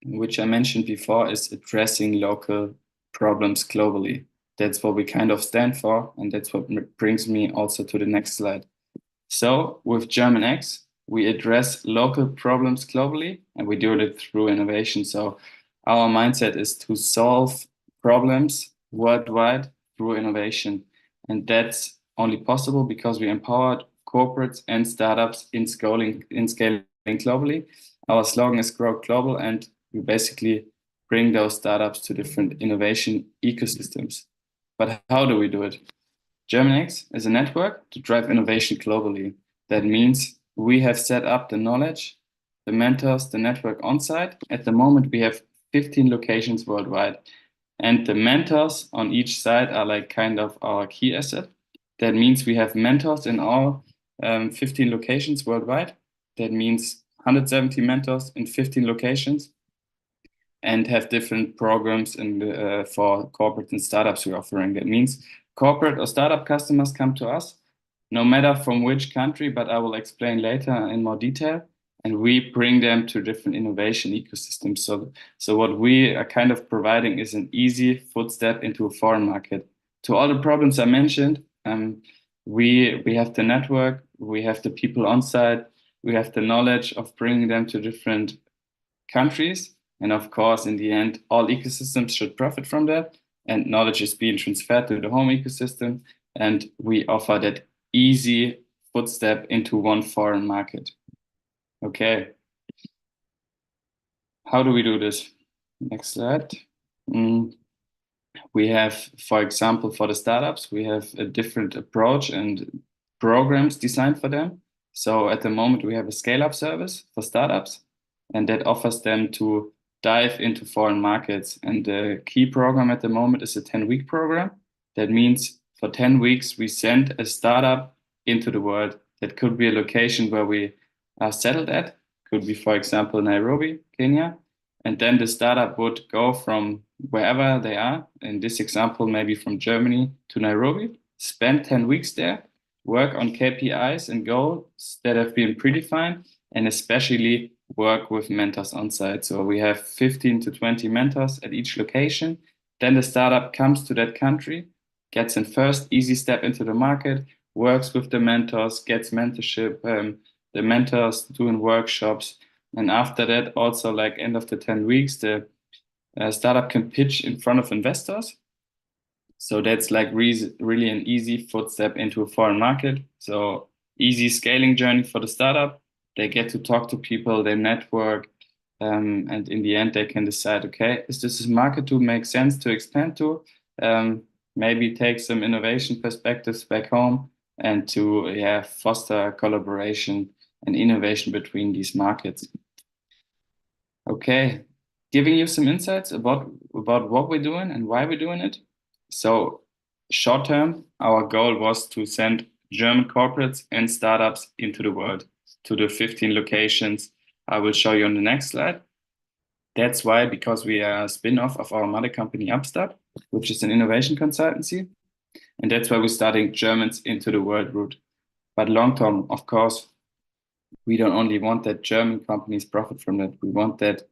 which I mentioned before, is addressing local problems globally. That's what we kind of stand for, and that's what brings me also to the next slide. So with GermanX, we address local problems globally, and we do it through innovation. So our mindset is to solve problems worldwide through innovation. And that's only possible because we empowered corporates and startups in scaling globally. Our slogan is Grow Global, and we basically bring those startups to different innovation ecosystems. But how do we do it? GermanX is a network to drive innovation globally. That means we have set up the knowledge, the mentors, the network on site. At the moment, we have 15 locations worldwide. And the mentors on each side are like kind of our key asset. That means we have mentors in all 15 locations worldwide. That means 170 mentors in 15 locations, and have different programs for corporate and startups we're offering. That means corporate or startup customers come to us, no matter from which country, but I will explain later in more detail. And we bring them to different innovation ecosystems. So what we are kind of providing is an easy footstep into a foreign market. To all the problems I mentioned, we have the network, we have the people on site, we have the knowledge of bringing them to different countries. And of course, in the end, all ecosystems should profit from that. And knowledge is being transferred to the home ecosystem. And we offer that easy footstep into one foreign market. Okay. How do we do this? Next slide. We have, for example, for the startups, we have a different approach and programs designed for them. So at the moment, we have a scale-up service for startups, and that offers them to dive into foreign markets. And the key program at the moment is a 10-week program. That means for 10 weeks, we send a startup into the world. That could be a location where we are settled at. Could be, for example, Nairobi, Kenya. And then the startup would go from wherever they are, in this example, maybe from Germany to Nairobi, spend 10 weeks there, work on KPIs and goals that have been predefined, and especially work with mentors on site. So we have 15 to 20 mentors at each location. Then the startup comes to that country, gets in first easy step into the market, works with the mentors, gets mentorship, the mentors doing workshops. And after that, also like end of the 10 weeks, the startup can pitch in front of investors. So that's like really an easy footstep into a foreign market. So easy scaling journey for the startup. They get to talk to people, they network, and in the end, they can decide, okay, is this a market to make sense to expand to? Maybe take some innovation perspectives back home and to foster collaboration and innovation between these markets. Okay, giving you some insights about what we're doing and why we're doing it. So short term, our goal was to send German corporates and startups into the world, to the 15 locations I will show you on the next slide. That's why, because we are a spin-off of our mother company Upstart, which is an innovation consultancy. And that's why we're starting Germans into the world route. But long term, of course, we don't only want that German companies profit from that. We want that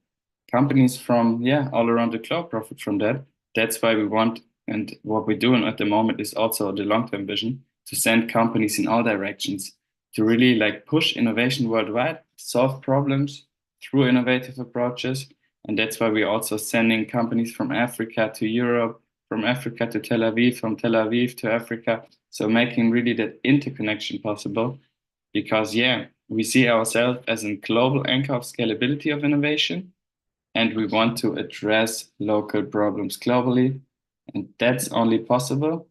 companies from all around the globe profit from that. That's why we want, and what we're doing at the moment is also the long-term vision, to send companies in all directions, to really like push innovation worldwide, solve problems through innovative approaches. And that's why we're also sending companies from Africa to Europe, from Africa to Tel Aviv, from Tel Aviv to Africa. So making really that interconnection possible, because we see ourselves as a global anchor of scalability of innovation, and we want to address local problems globally. And that's only possible.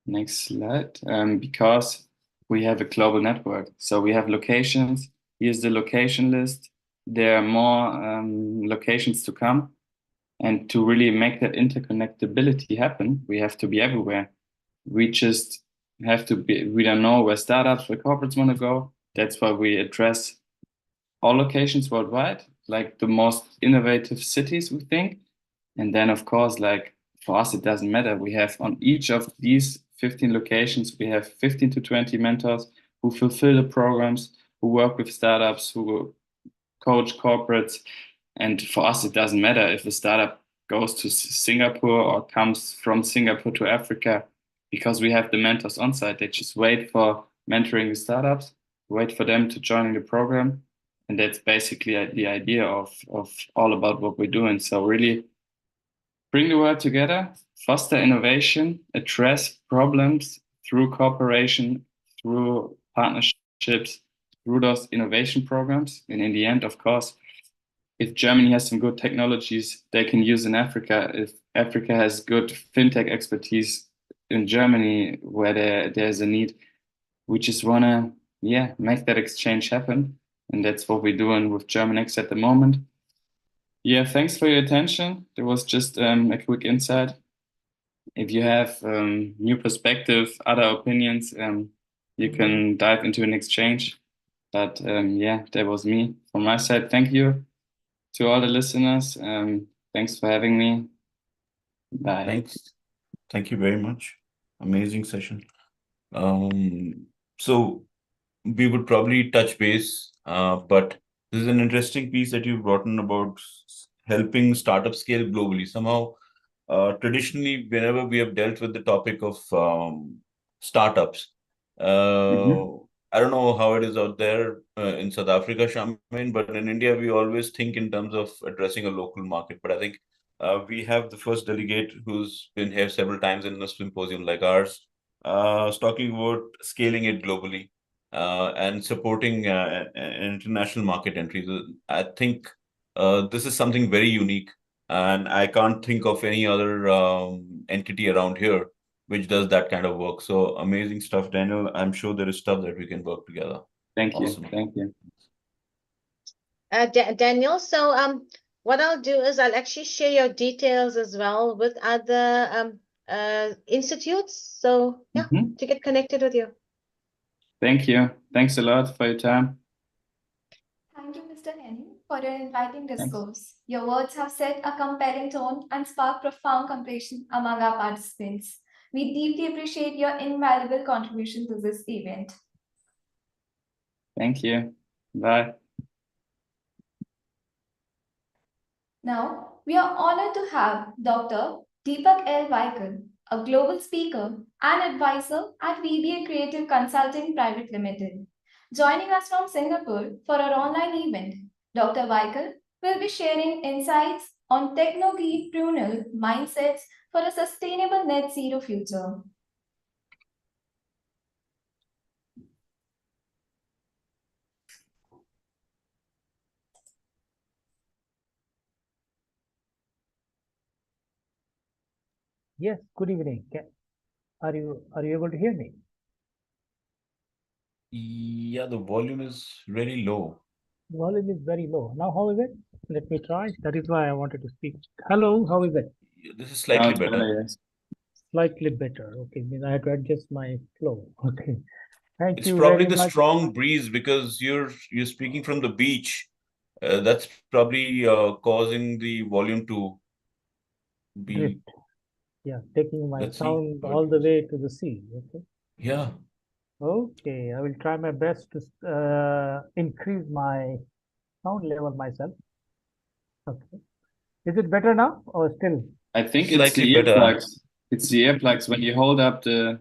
Next slide. Because we have a global network. So we have locations. Here's the location list. There are more locations to come. And to really make that interconnectability happen, we have to be everywhere. We just have to be, we don't know where startups, where corporates want to go. That's why we address all locations worldwide, like the most innovative cities, we think. And then, of course, like for us, it doesn't matter. We have on each of these 15 locations, we have 15 to 20 mentors who fulfill the programs, who work with startups, who coach corporates. And for us, it doesn't matter if a startup goes to Singapore or comes from Singapore to Africa, because we have the mentors on site. They just wait for mentoring the startups, wait for them to join the program. And that's basically the idea of all about what we're doing. So really bring the world together, foster innovation, address problems through cooperation, through partnerships, through those innovation programs. And in the end, of course, if Germany has some good technologies they can use in Africa, if Africa has good fintech expertise in Germany where there's a need, we just want to make that exchange happen. And that's what we're doing with GermanX at the moment. Yeah, thanks for your attention. There was just a quick insight. If you have new perspective, other opinions, you can dive into an exchange. But that was me from my side. Thank you to all the listeners. Thanks for having me. Bye. Thanks. Thank you very much. Amazing session. So we would probably touch base, but this is an interesting piece that you've brought in about helping startups scale globally. Somehow, traditionally, whenever we have dealt with the topic of startups, I don't know how it is out there in South Africa, Shamin, but in India, we always think in terms of addressing a local market. But I think we have the first delegate who's been here several times in a symposium like ours, talking about scaling it globally and supporting international market entries. I think this is something very unique, and I can't think of any other entity around here which does that kind of work. So amazing stuff, Daniel. I'm sure there is stuff that we can work together. Thank Awesome. you. Thank you. Daniel, so what I'll do is I'll actually share your details as well with other institutes. So yeah, to get connected with you. Thank you. Thanks a lot for your time. Thank you, Mr. Henning, for your enlightening discourse. Your words have set a compelling tone and sparked profound compassion among our participants. We deeply appreciate your invaluable contribution to this event. Thank you. Bye. Now, we are honored to have Dr. Deepak L. Vaikal, a global speaker and advisor at VBA Creative Consulting Private Limited. Joining us from Singapore for our online event, Dr. Vaikal will be sharing insights on techno-entrepreneurial mindsets for a sustainable net zero future. Yes, good evening. Are you able to hear me? Yeah, the volume is very low. Volume is very low. Now, how is it? Let me try. That is why I wanted to speak. Hello, how is it? This is slightly better. Yes. Slightly better. Okay, means I have to adjust my flow. Okay. Thank It's you probably very the much. strong breeze because you're speaking from the beach. That's probably causing the volume to be Drift. Yeah, taking my Let's see sound how it all the goes. way to the sea. Okay. Yeah. Okay, I will try my best to increase my sound level myself. Okay. Is it better now or still? I think it's Slightly the better. earplugs. It's the earplugs. When you hold up the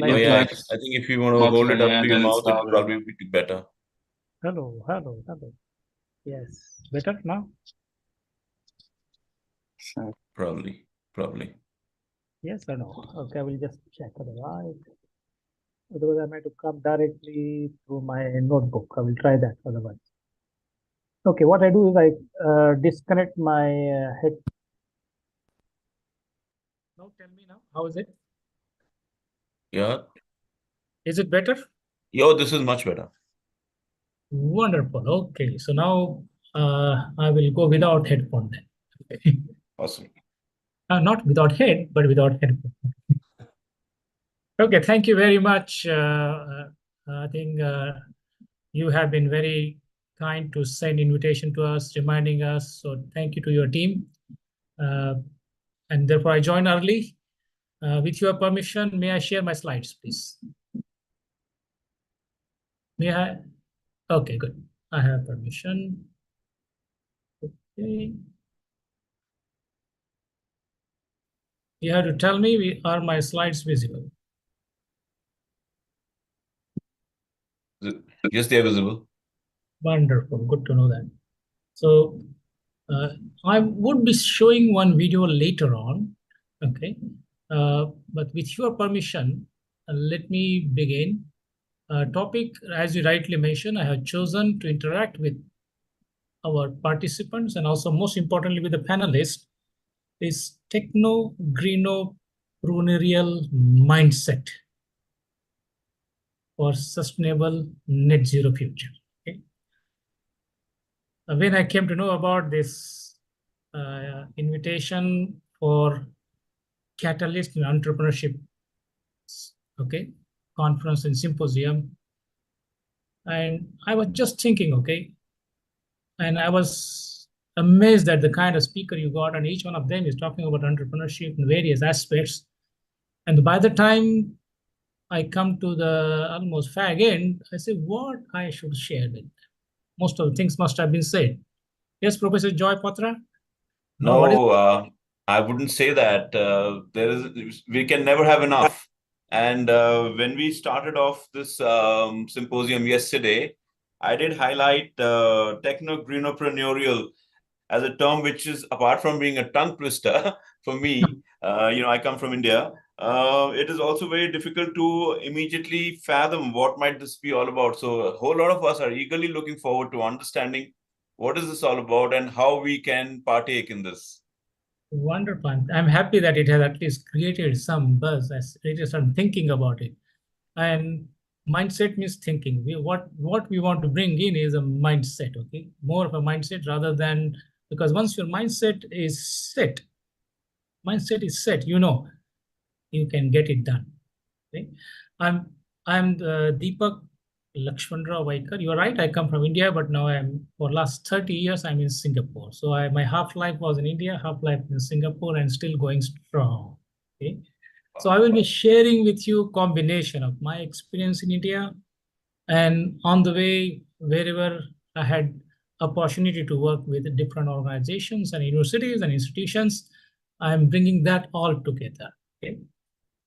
Oh yeah, I earplugs, think if you want to hold it up to your then it's mouth, it would louder. probably be better. Hello, hello, hello. Yes, better now? Probably. Yes or no? Okay, I will just check otherwise. Otherwise, I might have come directly through my notebook. I will try that otherwise. Okay, what I do is I disconnect my head. Now tell me now, how is it? Yeah. Is it better? Yo, this is much better. Wonderful. Okay, so now I will go without headphone then. Awesome. Not without head, but without headphone. Okay, thank you very much. I think you have been very kind to send invitation to us, reminding us. So thank you to your team. And therefore I joined early. With your permission, may I share my slides, please? May I? Okay, good. I have permission. Okay. You have to tell me, are my slides visible? Yes, they are visible. Wonderful. Good to know that. So I would be showing one video later on. Okay. But with your permission, let me begin. Topic, as you rightly mentioned, I have chosen to interact with our participants and also most importantly with the panelists is techno-greenoprenarial mindset for sustainable net zero future. Okay. When I came to know about this invitation for Catalyst in Entrepreneurship, okay, conference and symposium, and I was just thinking, okay, and I was amazed at the kind of speaker you got, and each one of them is talking about entrepreneurship in various aspects. And by the time I come to the almost fag end, I say what I should share with them. Most of the things must have been said. Yes, Professor Joy Patra? No, I wouldn't say that. We can never have enough. And when we started off this symposium yesterday, I did highlight techno-greenoprenarial as a term which is, apart from being a tongue twister for me, I come from India, it is also very difficult to immediately fathom what might this be all about. So a whole lot of us are eagerly looking forward to understanding what is this all about and how we can partake in this. Wonderful. I'm happy that it has at least created some buzz, as created some thinking about it. And mindset means thinking. What we want to bring in is a mindset, okay? More of a mindset rather than, because once your mindset is set, you can get it done. Okay? I'm Deepak Lakshmanrao Vaikar. You are right, I come from India, but now for last 30 years, I'm in Singapore. So my half-life was in India, half-life in Singapore, and still going strong. Okay. So I will be sharing with you combination of my experience in India, and on the way, wherever I had opportunity to work with different organizations and universities and institutions, I'm bringing that all together. Okay.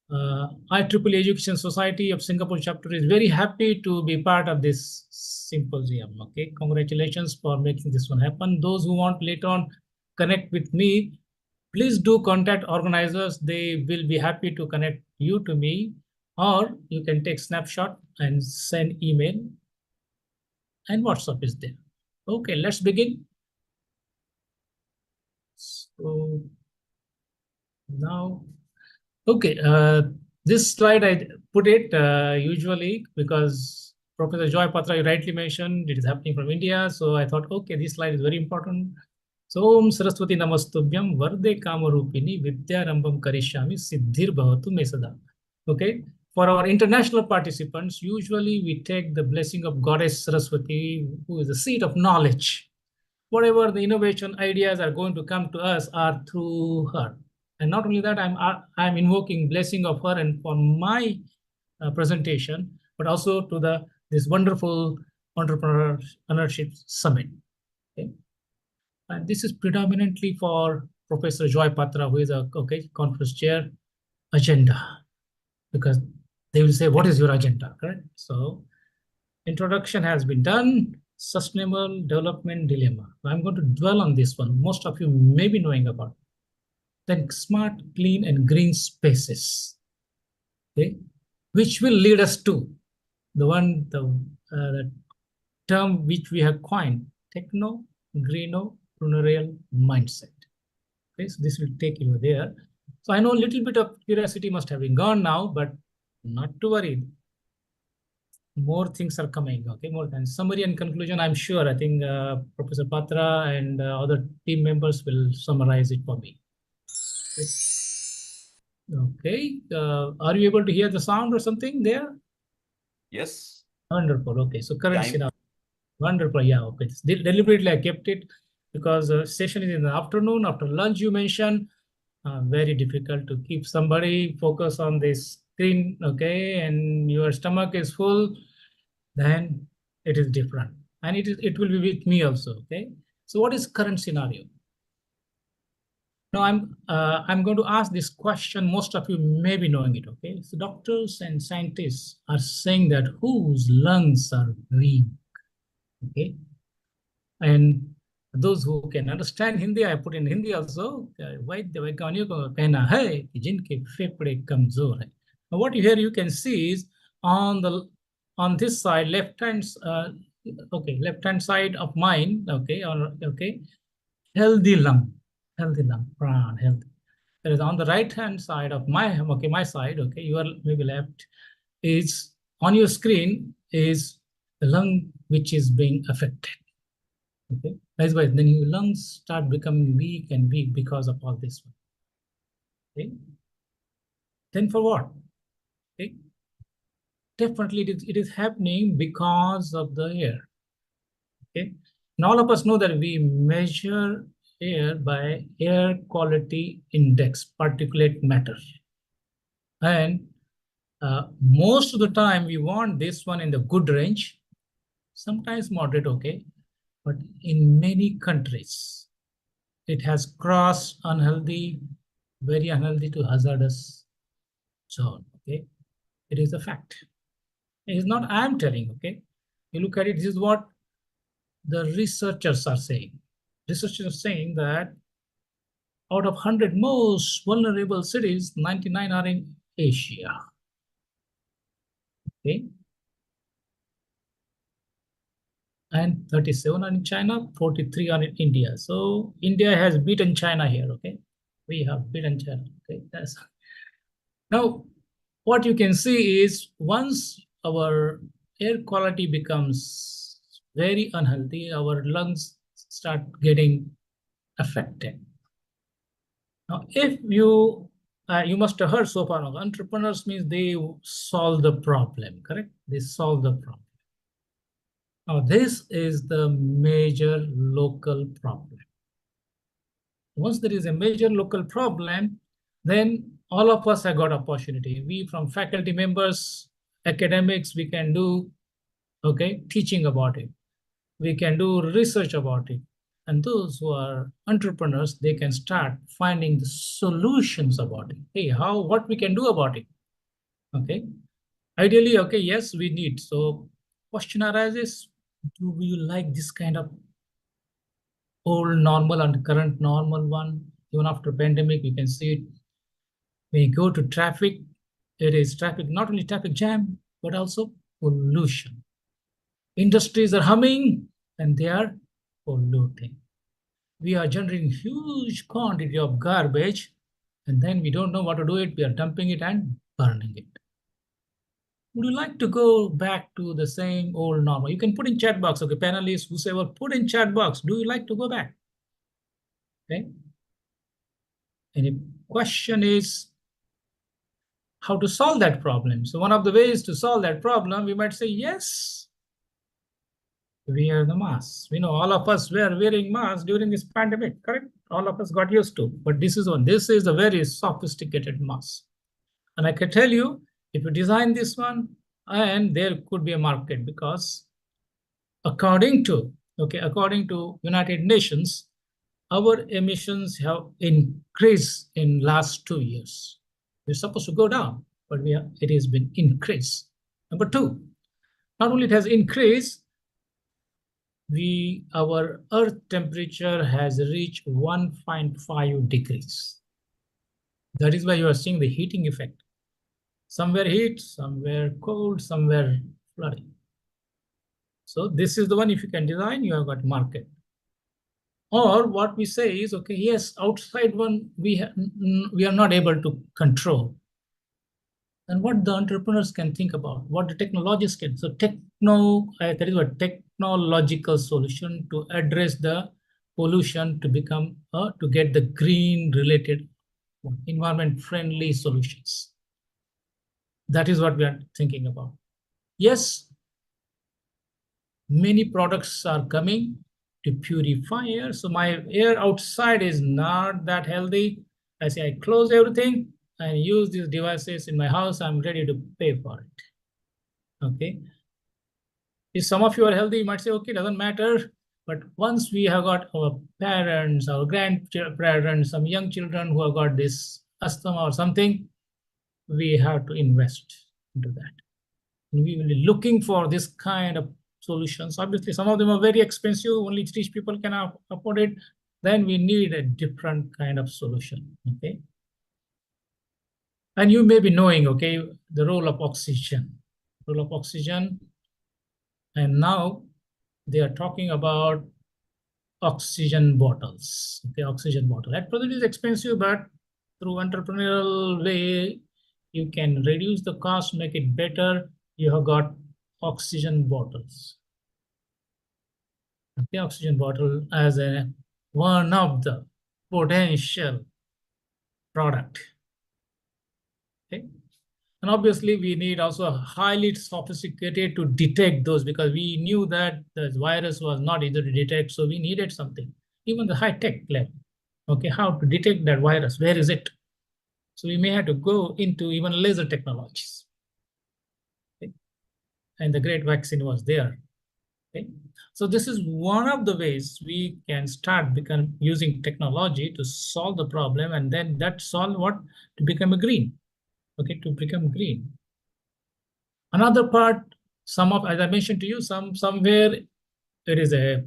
IEEE Education Society of Singapore chapter is very happy to be part of this symposium. Okay, congratulations for making this one happen. Those who want later on connect with me, please do contact organizers. They will be happy to connect you to me, or you can take snapshot and send email, and WhatsApp is there. Okay, let's begin. So now, okay, this slide I put it usually because Professor Joy Patra, you rightly mentioned it is happening from India. So I thought, okay, this slide is very important. So Om Saraswati Namastubhyam Varde Kamarupini Vidyarambam Karishami Siddhir Bhavatu Mesada. Okay, for our international participants, usually we take the blessing of Goddess Saraswati, who is the seat of knowledge. Whatever the innovation ideas are going to come to us are through her. And not only that, I'm invoking blessing of her and for my presentation, but also to this wonderful entrepreneurship summit. Okay. And this is predominantly for Professor Joy Patra, who is a conference chair, agenda, because they will say, what is your agenda, correct? So introduction has been done. Sustainable development dilemma. I'm going to dwell on this one. Most of you may be knowing about it. Then smart, clean, and green spaces, okay, which will lead us to the term which we have coined, techno-greenoprenarial mindset. Okay, so this will take you there. So I know a little bit of curiosity must have been gone now, but not to worry. More things are coming, okay, more than summary and conclusion. I'm sure, I think Professor Patra and other team members will summarize it for me. Okay, are you able to hear the sound or something there? Yes. Wonderful. Okay, so current scenario. Wonderful. Yeah, okay. Deliberately I kept it because session is in the afternoon. After lunch, you mentioned very difficult to keep somebody focus on this screen, okay, and your stomach is full, then it is different. And it will be with me also, okay. So what is current scenario? Now I'm going to ask this question. Most of you may be knowing it, okay. So doctors and scientists are saying that whose lungs are weak, okay. And those who can understand Hindi, I put in Hindi also. वैद्य वैज्ञानिकों का कहना है कि जिनके फेफड़े कमजोर है. Now what you here you can see is on this side, left hand side of mine, okay, or okay, healthy lung, pran, healthy. There is on the right hand side of my side, okay, your maybe left is on your screen is the lung which is being affected. Okay, that's why then your lungs start becoming weak and weak because of all this one. Okay, then for what? Okay, definitely it is happening because of the air. Okay, and all of us know that we measure air by air quality index, particulate matter, and most of the time we want this one in the good range, sometimes moderate, okay, but in many countries it has crossed unhealthy, very unhealthy to hazardous zone, okay. It is a fact. It is not I am telling, okay. You look at it, this is what the researchers are saying. Researchers are saying that out of 100 most vulnerable cities, 99 are in Asia, okay. And 37 are in China, 43 are in India. So India has beaten China here, okay. We have beaten China, okay. That's now what you can see is once our air quality becomes very unhealthy, our lungs start getting affected. Now, if you must have heard so far, entrepreneurs means they solve the problem, correct? They solve the problem. Now, this is the major local problem. Once there is a major local problem, then all of us have got opportunity. We from faculty members, academics, we can do, okay, teaching about it. We can do research about it. And those who are entrepreneurs, they can start finding the solutions about it. Hey, what we can do about it, okay? Ideally, okay, yes, we need. So question arises, do you like this kind of old normal and current normal one? Even after pandemic, you can see it. When you go to traffic, it is traffic, not only traffic jam, but also pollution. Industries are humming and they are polluting. We are generating huge quantity of garbage and then we don't know what to do it. We are dumping it and burning it. Would you like to go back to the same old normal? You can put in chat box, okay, panelists, whoever, put in chat box. Do you like to go back? Okay. And the question is how to solve that problem. So one of the ways to solve that problem, we might say, yes, wear the mask. We know all of us were wearing masks during this pandemic, correct? All of us got used to, but this is a very sophisticated mask. And I can tell you, if you design this one, and there could be a market because according to United Nations, our emissions have increased in last 2 years. We're supposed to go down, but it has been increased. Number two, not only it has increased, our Earth temperature has reached 1.5 degrees. That is why you are seeing the heating effect. Somewhere heat, somewhere cold, somewhere flooding. So this is the one, if you can design, you have got market. Or what we say is, okay, yes, outside one, we are not able to control. And what the entrepreneurs can think about, what the technologists can. So that is a technological solution to address the pollution to get the green related environment friendly solutions. That is what we are thinking about. Yes, many products are coming to purify air. So my air outside is not that healthy. I say I close everything and use these devices in my house. I'm ready to pay for it. Okay. If some of you are healthy, you might say, okay, doesn't matter. But once we have got our parents, our grandparents, some young children who have got this asthma or something, we have to invest into that. And we will be looking for this kind of solutions. Obviously, some of them are very expensive. Only rich people can afford it. Then we need a different kind of solution. Okay. And you may be knowing, okay, the role of oxygen. Role of oxygen. And now they are talking about oxygen bottles. Okay, oxygen bottle. At present is expensive, but through entrepreneurial way, you can reduce the cost, make it better. You have got oxygen bottles. Okay, oxygen bottle as a one of the potential product. Okay. And obviously, we need also highly sophisticated to detect those, because we knew that the virus was not easy to detect. So we needed something, even the high-tech level. Okay, how to detect that virus? Where is it? So we may have to go into even laser technologies. Okay. And the great vaccine was there. Okay. So this is one of the ways we can start using technology to solve the problem, and then that solve what? To become a green. Okay, to become green. Another part, as I mentioned to you, somewhere there is a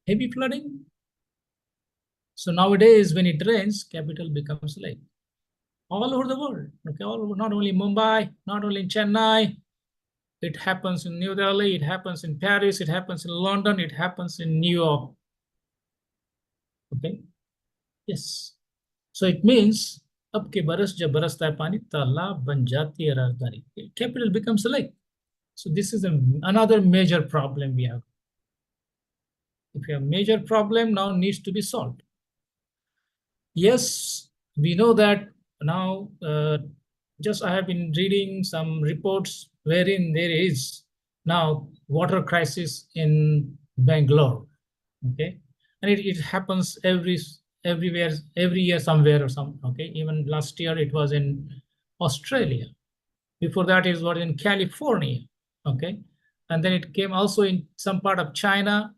heavy flooding. So nowadays, when it rains, capital becomes lake. All over the world, okay, all over, not only Mumbai, not only in Chennai, it happens in New Delhi, it happens in Paris, it happens in London, it happens in New York. Okay, yes. So it means, ab ke baras jab barasta hai pani, talab ban jati hai rajdhani. Capital becomes a lake. So this is another major problem we have. If you have a major problem, now needs to be solved. Yes, we know that now. Just I have been reading some reports wherein there is now water crisis in Bangalore. Okay, and it happens everywhere, every year somewhere or some. Okay, even last year it was in Australia. Before that it was in California. Okay, and then it came also in some part of China,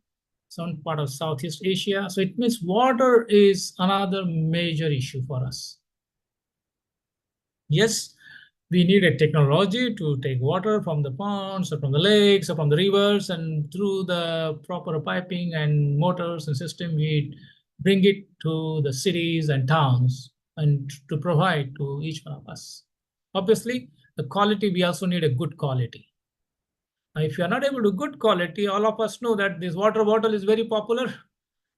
some part of Southeast Asia. So it means water is another major issue for us. Yes, we need a technology to take water from the ponds or from the lakes or from the rivers, and through the proper piping and motors and system, we bring it to the cities and towns and to provide to each one of us. Obviously, the quality, we also need a good quality. Now, if you are not able to good quality, all of us know that this water bottle is very popular.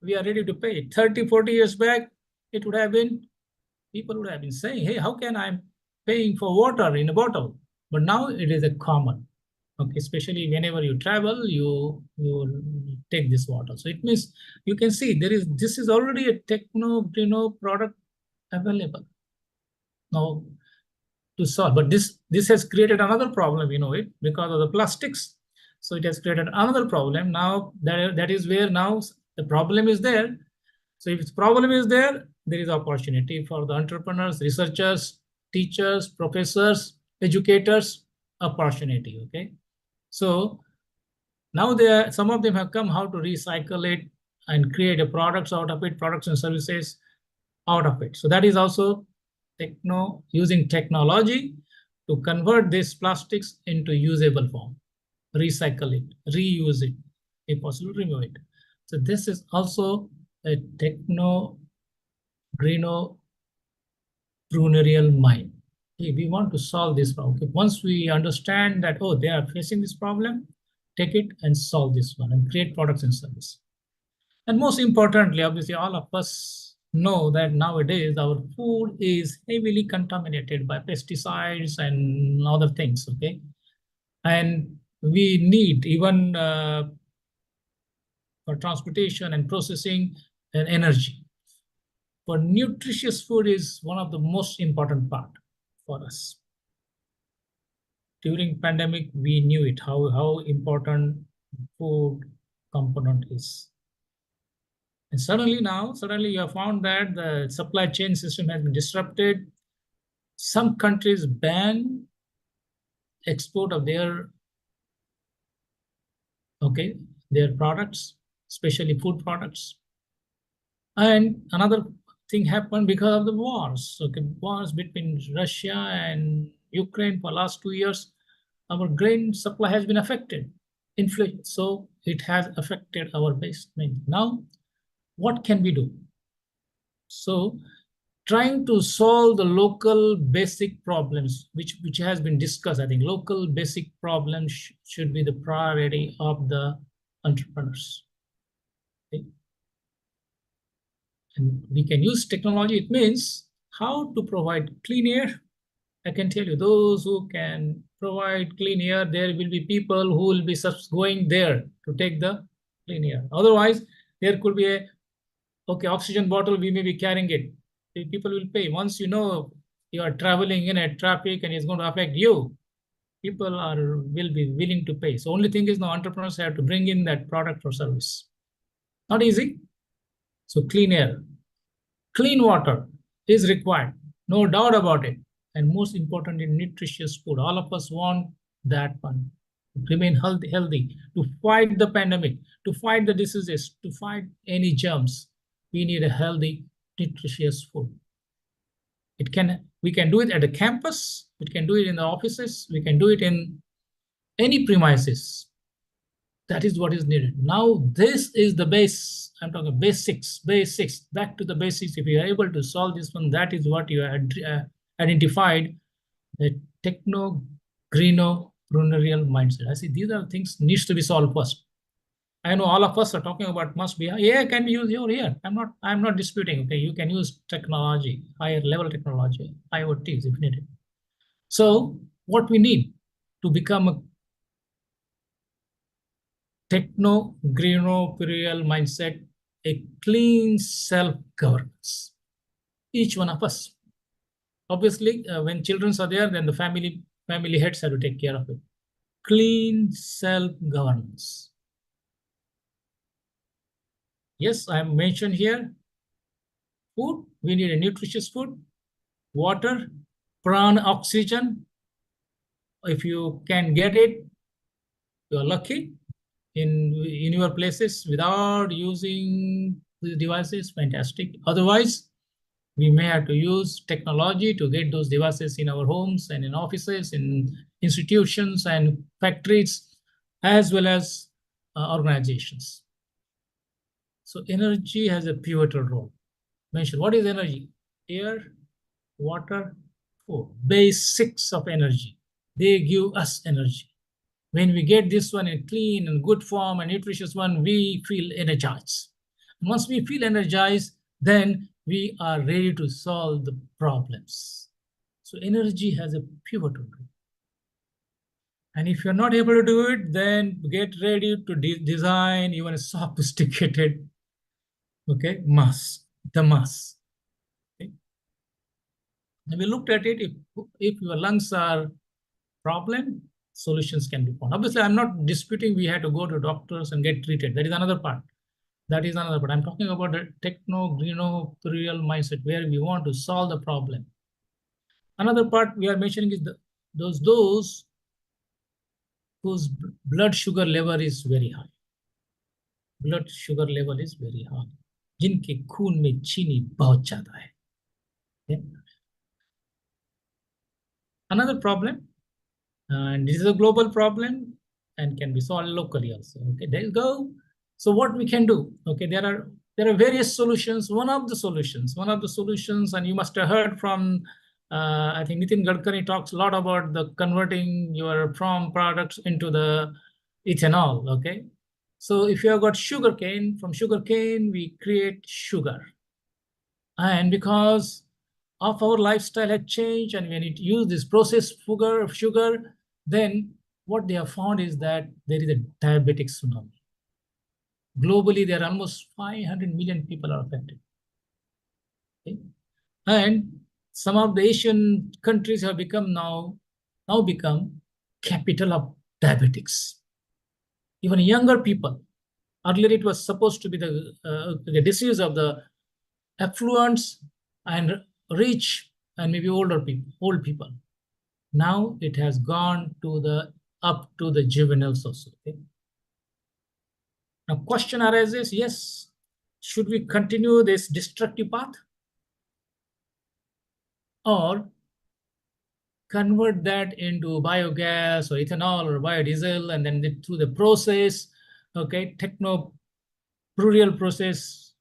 We are ready to pay it. 30, 40 years back, it would have been, people would have been saying, hey, how can I paying for water in a bottle? But now it is a common. Okay, especially whenever you travel, you take this water. So it means you can see this is already a techno product available now to solve. But this has created another problem, it, because of the plastics. So it has created another problem. Now that is where now the problem is there. So if the problem is there is opportunity for the entrepreneurs, researchers, teachers, professors, educators, opportunity. Okay. So now some of them have come how to recycle it and create a products out of it, products and services out of it. So that is also using technology to convert these plastics into usable form, recycle it, reuse it, if possible, remove it. So this is also a entrepreneurial mind. Okay, we want to solve this problem. Okay, once we understand that, oh, they are facing this problem, take it and solve this one and create products and services. And most importantly, obviously, all of us know that nowadays our food is heavily contaminated by pesticides and other things. Okay, and we need even for transportation and processing and energy. But nutritious food is one of the most important part for us. During pandemic, we knew it, how important food component is. And suddenly you have found that the supply chain system has been disrupted. Some countries ban export of their products, especially food products. And another thing happened because of the wars. Wars between Russia and Ukraine for last 2 years. Our grain supply has been affected. Inflation, so it has affected our base. Now, what can we do? So, trying to solve the local basic problems, which has been discussed. I think local basic problems should be the priority of the entrepreneurs. Okay? And we can use technology. It means how to provide clean air. I can tell you, those who can provide clean air, there will be people who will be going there to take the clean air. Otherwise, there could be a oxygen bottle, we may be carrying it. The people will pay. Once you know you are traveling in a traffic and it's going to affect you, people will be willing to pay. So only thing is now entrepreneurs have to bring in that product or service. Not easy. So clean air, clean water is required, no doubt about it. And most importantly, nutritious food. All of us want that one. To remain healthy, to fight the pandemic, to fight the diseases, to fight any germs. We need a healthy, nutritious food. We can do it at the campus, we can do it in the offices, we can do it in any premises. That is what is needed. Now, this is the base. I'm talking basics, back to the basics. If you are able to solve this one, that is what you identified, the techno-greeno-preneurial mindset. I see these are things needs to be solved first. I know all of us are talking about must be AI can be used here. I'm not disputing. Okay, you can use technology, higher level technology, IoTs if needed. So what we need to become a techno-greeno-preneurial mindset, a clean self-governance. Each one of us. Obviously, when children are there, then the family heads have to take care of it. Clean self-governance. Yes, I have mentioned here, food, we need a nutritious food, water, prana oxygen. If you can get it, you're lucky. In your places without using the devices, fantastic. Otherwise, we may have to use technology to get those devices in our homes and in offices, in institutions and factories, as well as organizations. So energy has a pivotal role. Mention what is energy? Air, water, food. Basics of energy. They give us energy. When we get this one in clean and good form and nutritious one, we feel energized. Once we feel energized, then we are ready to solve the problems. So energy has a pivotal role. And if you're not able to do it, then get ready to design even a sophisticated, mask, the mask. Okay? And we looked at it, if your lungs are problem, solutions can be found. Obviously, I'm not disputing we had to go to doctors and get treated. That is another part. I'm talking about the techno-greeno-preneurial mindset where we want to solve the problem. Another part we are mentioning is those whose blood sugar level is very high. Blood sugar level is very high. जिनके खून में चीनी बहुत ज़्यादा है. Okay? Another problem, and this is a global problem and can be solved locally also. Okay, there you go. So what we can do? Okay, there are various solutions. One of the solutions, and you must have heard from, I think Nitin Gadkari talks a lot about the converting your farm products into the ethanol. Okay, so if you have got sugarcane, from sugarcane we create sugar, and because of our lifestyle had changed and when it use this processed sugar, then what they have found is that there is a diabetic tsunami. Globally, there are almost 500 million people are affected. Okay? And some of the Asian countries have become now become capital of diabetics. even younger people. Earlier, it was supposed to be the disease of the affluents and rich and maybe old people. Now it has gone to up to the juveniles also. Okay? Now, question arises: yes, should we continue this destructive path, or convert that into biogas or ethanol or biodiesel, and then through the process, okay, burial process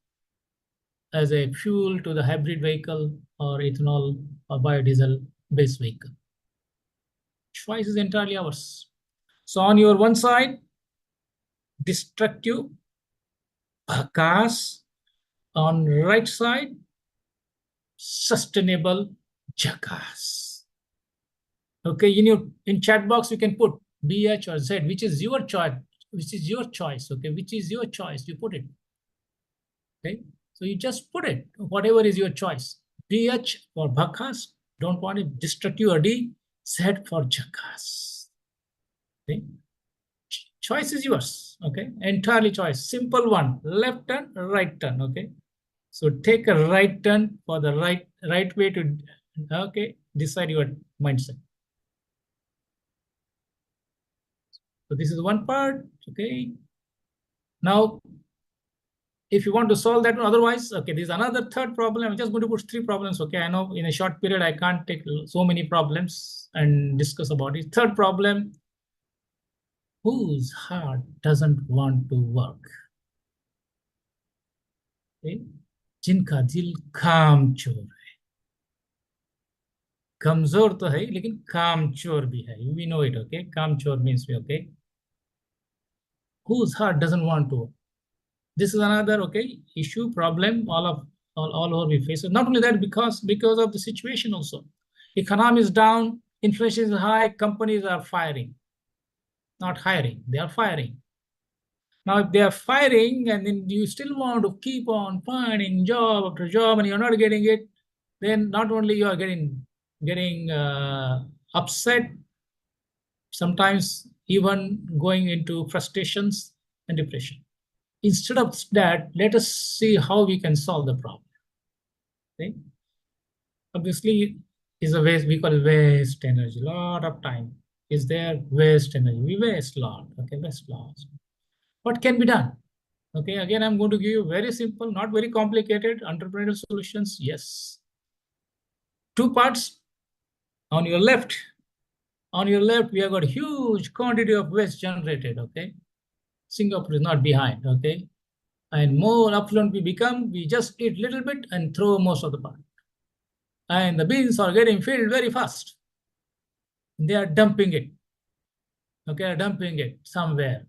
as a fuel to the hybrid vehicle or ethanol or biodiesel based vehicle? Choice is entirely ours. So on your one side, destructive cars. On right side, sustainable jackass. Okay, in chat box you can put BH or Z, which is your choice. Okay, which is your choice? You put it. Okay, so you just put it. Whatever is your choice. BH for bhakas. Don't want it. Destructive or D. Z for jackass. Okay. Choice is yours. Okay, entirely choice. Simple one. Left turn, right turn. Okay. So take a right turn for the right way to, okay, decide your mindset. So this is one part, okay. Now, if you want to solve that one, otherwise, okay, there's another third problem. I'm just going to put 3 problems, okay. I know in a short period, I can't take so many problems and discuss about it. Third problem, whose heart doesn't want to work? Okay. जिनका दिल कामचोर है, कमजोर तो है लेकिन कामचोर भी है. We know it, okay. कामचोर means okay. Whose heart doesn't want to work? This is another, okay, issue, problem all over we face. Not only that, because of the situation also. Economy is down, inflation is high, companies are firing, not hiring, they are firing. Now, if they are firing and then you still want to keep on finding job after job and you're not getting it, then not only you are getting upset, sometimes even going into frustrations and depression. Instead of that, let us see how we can solve the problem. Okay? Obviously, is a waste, we call waste energy. A lot of time is there, waste energy. We waste a lot, okay, waste lots. What can be done? Okay, again, I'm going to give you very simple, not very complicated entrepreneurial solutions. Yes. 2 parts. On your left, we have got huge quantity of waste generated, okay? Singapore is not behind, okay? And more affluent we become, we just eat little bit and throw most of the part. And the bins are getting filled very fast. They are dumping it, okay, dumping it somewhere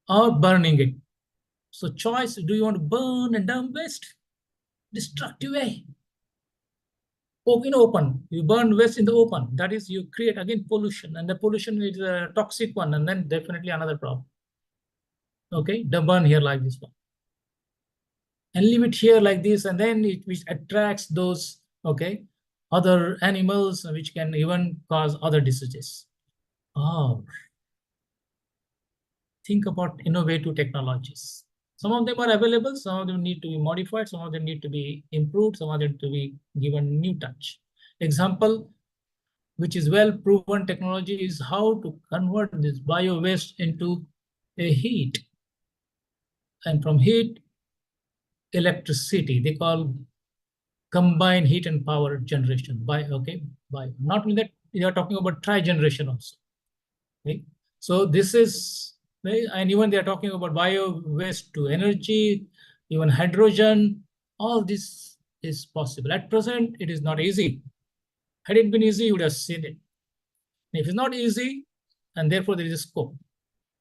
or burning it. So choice, do you want to burn and dump waste? Destructive way. Open. You burn waste in the open. That is, you create again pollution, and the pollution is a toxic one, and then definitely another problem. Okay, the burn here like this one. And leave it here like this, and then which attracts those, okay, other animals, which can even cause other diseases. Oh, think about innovative technologies. Some of them are available, some of them need to be modified, some of them need to be improved, some of them to be given new touch. Example, which is well-proven technology, is how to convert this bio-waste into a heat. And from heat, electricity. They call combined heat and power generation. Not only that, we are talking about tri-generation also. Okay? So this is, and even they are talking about bio-waste to energy, even hydrogen. All this is possible. At present, it is not easy. Had it been easy, you would have seen it. If it's not easy, and therefore there is a scope,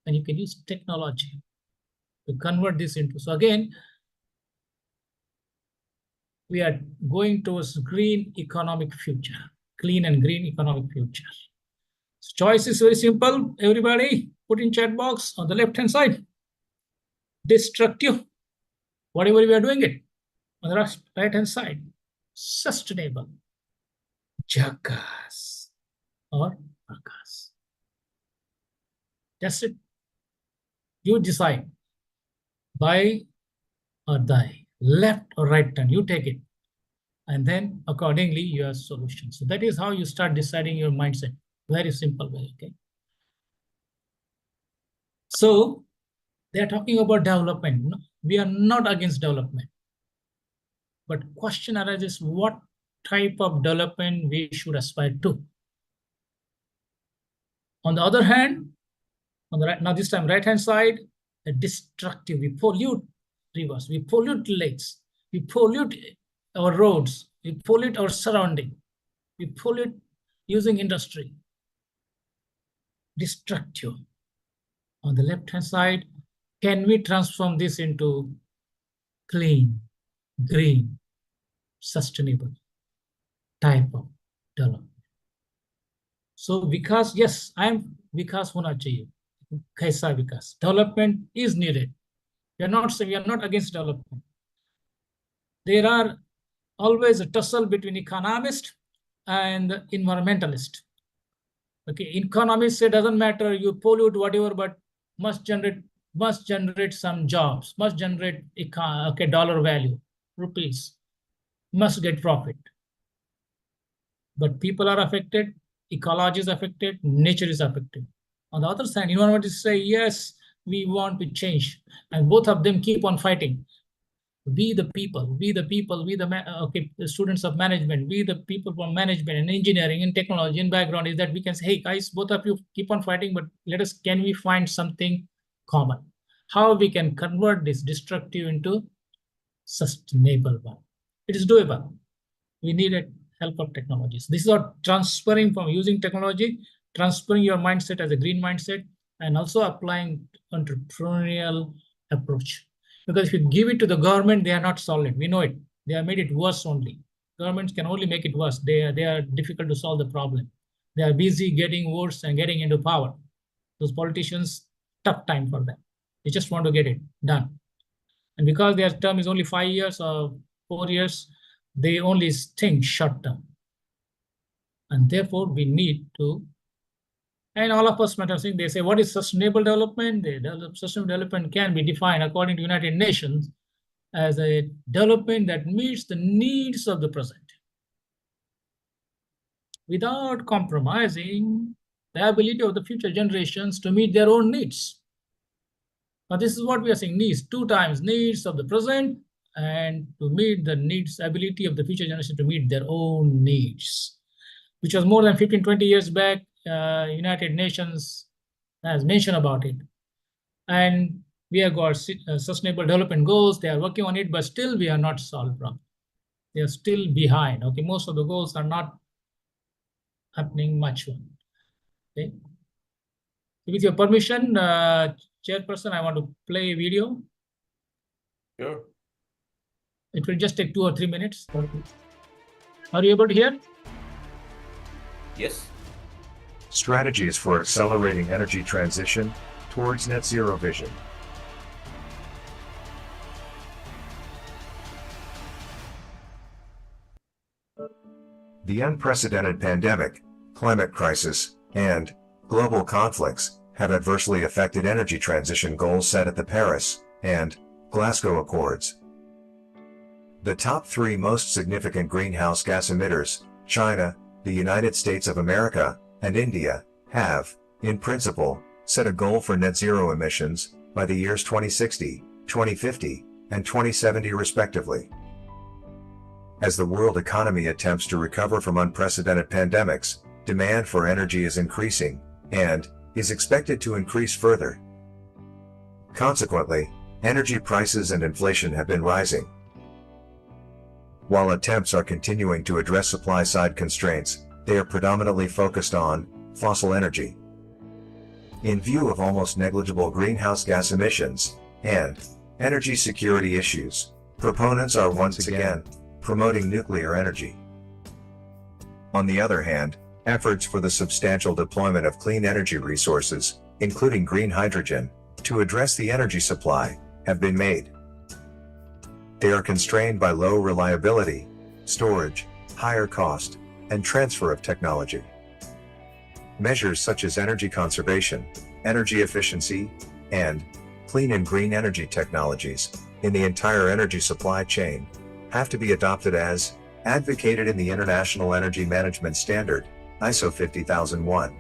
and you can use technology to convert this into. So again, we are going towards green economic future, clean and green economic future. So choice is very simple. Everybody, put in chat box on the left-hand side. Destructive, whatever we are doing it. On the right-hand side, sustainable, jackass or bhakas. That's it. You decide buy or die, left or right turn, you take it. And then accordingly, your solution. So that is how you start deciding your mindset. Very simple way, okay? So they are talking about development. No, we are not against development. But question arises, what type of development we should aspire to? On the other hand, on the right, now this time right-hand side, the destructive, we pollute rivers, we pollute lakes, we pollute our roads, we pollute our surrounding, we pollute using industry. Destructive. On the left-hand side, can we transform this into clean, green, sustainable type of development? So Vikas, yes, I'm Vikas hona chahiye. Kaisa Vikas? Development is needed. We are not against development. There are always a tussle between economist and environmentalist. Okay, economists say doesn't matter, you pollute whatever, but must generate some jobs, must generate dollar value, rupees, must get profit. But people are affected, ecology is affected, nature is affected. On the other side, environmentalists say, yes, we want to change. And both of them keep on fighting. We the people, the students of management, we the people from management and engineering and technology and background is that we can say, hey guys, both of you keep on fighting, but can we find something common? How we can convert this destructive into sustainable one? It is doable. We need a help of technologies. This is about transferring from using technology, transferring your mindset as a green mindset, and also applying entrepreneurial approach. Because if you give it to the government, they are not solid. We know it. They have made it worse only. Governments can only make it worse. They are difficult to solve the problem. They are busy getting votes and getting into power. Those politicians, tough time for them. They just want to get it done. And because their term is only 5 years or 4 years, they only think short term. And therefore, we need to, and all of us might have seen, they say, what is sustainable development? Sustainable development can be defined according to United Nations as a development that meets the needs of the present without compromising the ability of the future generations to meet their own needs. Now, this is what we are saying, needs, 2 times needs of the present and to meet the needs, ability of the future generation to meet their own needs, which was more than 15, 20 years back. United Nations has mentioned about it. And we have got sustainable development goals. They are working on it, but still we are not solved problem. They are still behind. Okay, most of the goals are not happening much. Okay. With your permission, Chairperson, I want to play a video. Sure. It will just take 2 or 3 minutes. Are you able to hear? Yes. Strategies for accelerating energy transition towards net zero vision. The unprecedented pandemic, climate crisis, and global conflicts have adversely affected energy transition goals set at the Paris and Glasgow Accords. The top 3 most significant greenhouse gas emitters, China, the United States of America, and India, have, in principle, set a goal for net zero emissions by the years 2060, 2050, and 2070 respectively. As the world economy attempts to recover from unprecedented pandemics, demand for energy is increasing, and is expected to increase further. Consequently, energy prices and inflation have been rising. While attempts are continuing to address supply-side constraints, they are predominantly focused on fossil energy. In view of almost negligible greenhouse gas emissions and energy security issues, proponents are once again promoting nuclear energy. On the other hand, efforts for the substantial deployment of clean energy resources, including green hydrogen, to address the energy supply, have been made. They are constrained by low reliability, storage, higher cost, and transfer of technology. Measures such as energy conservation, energy efficiency, and clean and green energy technologies in the entire energy supply chain have to be adopted as advocated in the International Energy Management Standard, ISO 50001.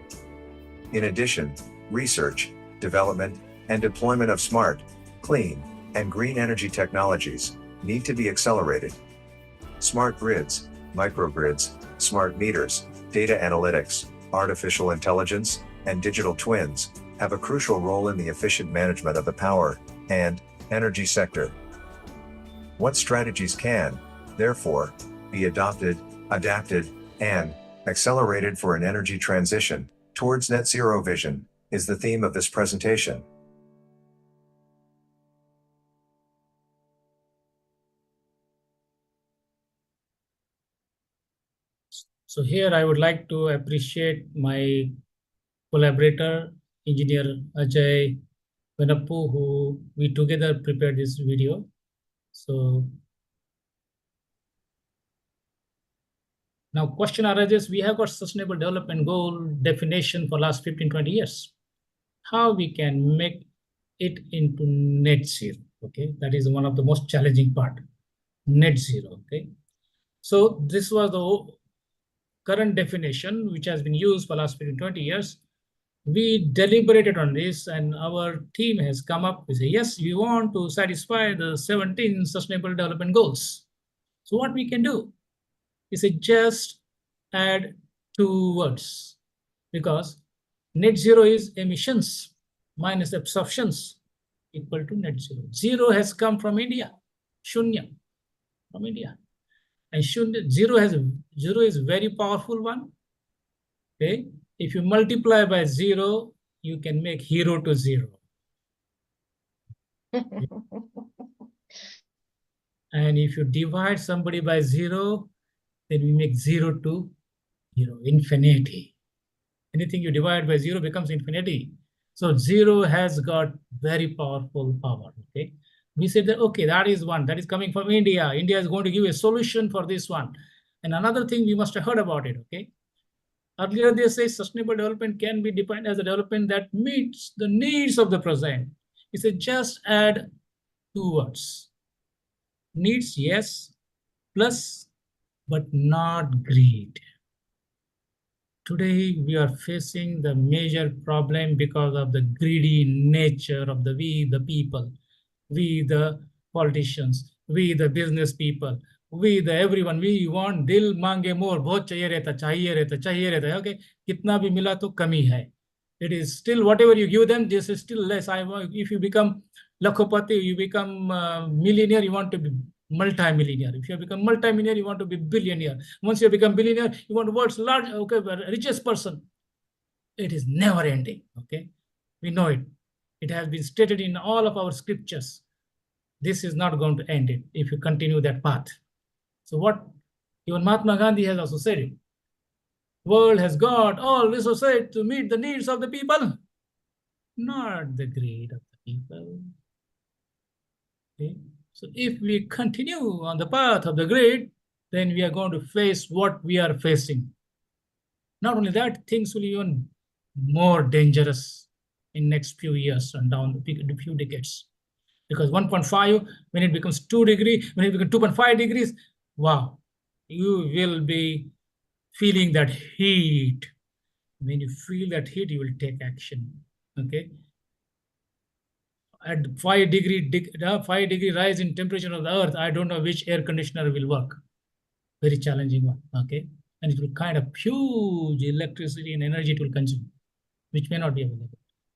In addition, research, development, and deployment of smart, clean, and green energy technologies need to be accelerated. Smart grids, microgrids, smart meters, data analytics, artificial intelligence, and digital twins have a crucial role in the efficient management of the power and energy sector. What strategies can, therefore, be adopted, adapted, and accelerated for an energy transition towards net zero vision is the theme of this presentation. So here I would like to appreciate my collaborator, Engineer Ajay Venappu, who we together prepared this video. So now question arises, we have got sustainable development goal definition for last 15-20 years. How we can make it into net zero, okay? That is one of the most challenging part, net zero, okay? So this was the current definition which has been used for last 15-20 years. We deliberated on this and our team has come up with, yes, we want to satisfy the 17 sustainable development goals. So what we can do is just add 2 words, because net zero is emissions minus absorptions equal to net zero. Zero has come from India, shunya from India. And zero is very powerful one. Okay, if you multiply by 0, you can make hero to 0. And if you divide somebody by 0, then we make 0 to 0, infinity. Anything you divide by 0 becomes infinity. So 0 has got very powerful power. Okay, we said that, okay, that is one that is coming from India. India is going to give a solution for this one. And another thing we must have heard about it. Okay, earlier they say sustainable development can be defined as a development that meets the needs of the present. We said just add 2 words. Needs, yes, plus, but not greed. Today, we are facing the major problem because of the greedy nature of the people, we the politicians, we the business people, we the everyone. We want dil mange more, bahut chahiye rehta, okay? Kitna bhi mila to kami hai. It is still whatever you give them, this is still less. If you become lakhopati, you become millionaire, you want to be multi-millionaire. If you become multi-millionaire, you want to be billionaire. Once you become billionaire, you want the world's largest, okay, richest person. It is never ending, okay? We know it. It has been stated in all of our scriptures. This is not going to end it if you continue that path. So what even Mahatma Gandhi has also said it. World has got all resources to meet the needs of the people, not the greed of the people. Okay? So if we continue on the path of the greed, then we are going to face what we are facing. Not only that, things will be even more dangerous in next few years and down the few decades. Because 1.5, when it becomes 2 degrees, when it becomes 2.5 degrees, wow, you will be feeling that heat. When you feel that heat, you will take action, okay? At 5 degree rise in temperature of the earth, I don't know which air conditioner will work. Very challenging one, okay? And it will kind of huge electricity and energy it will consume, which may not be available.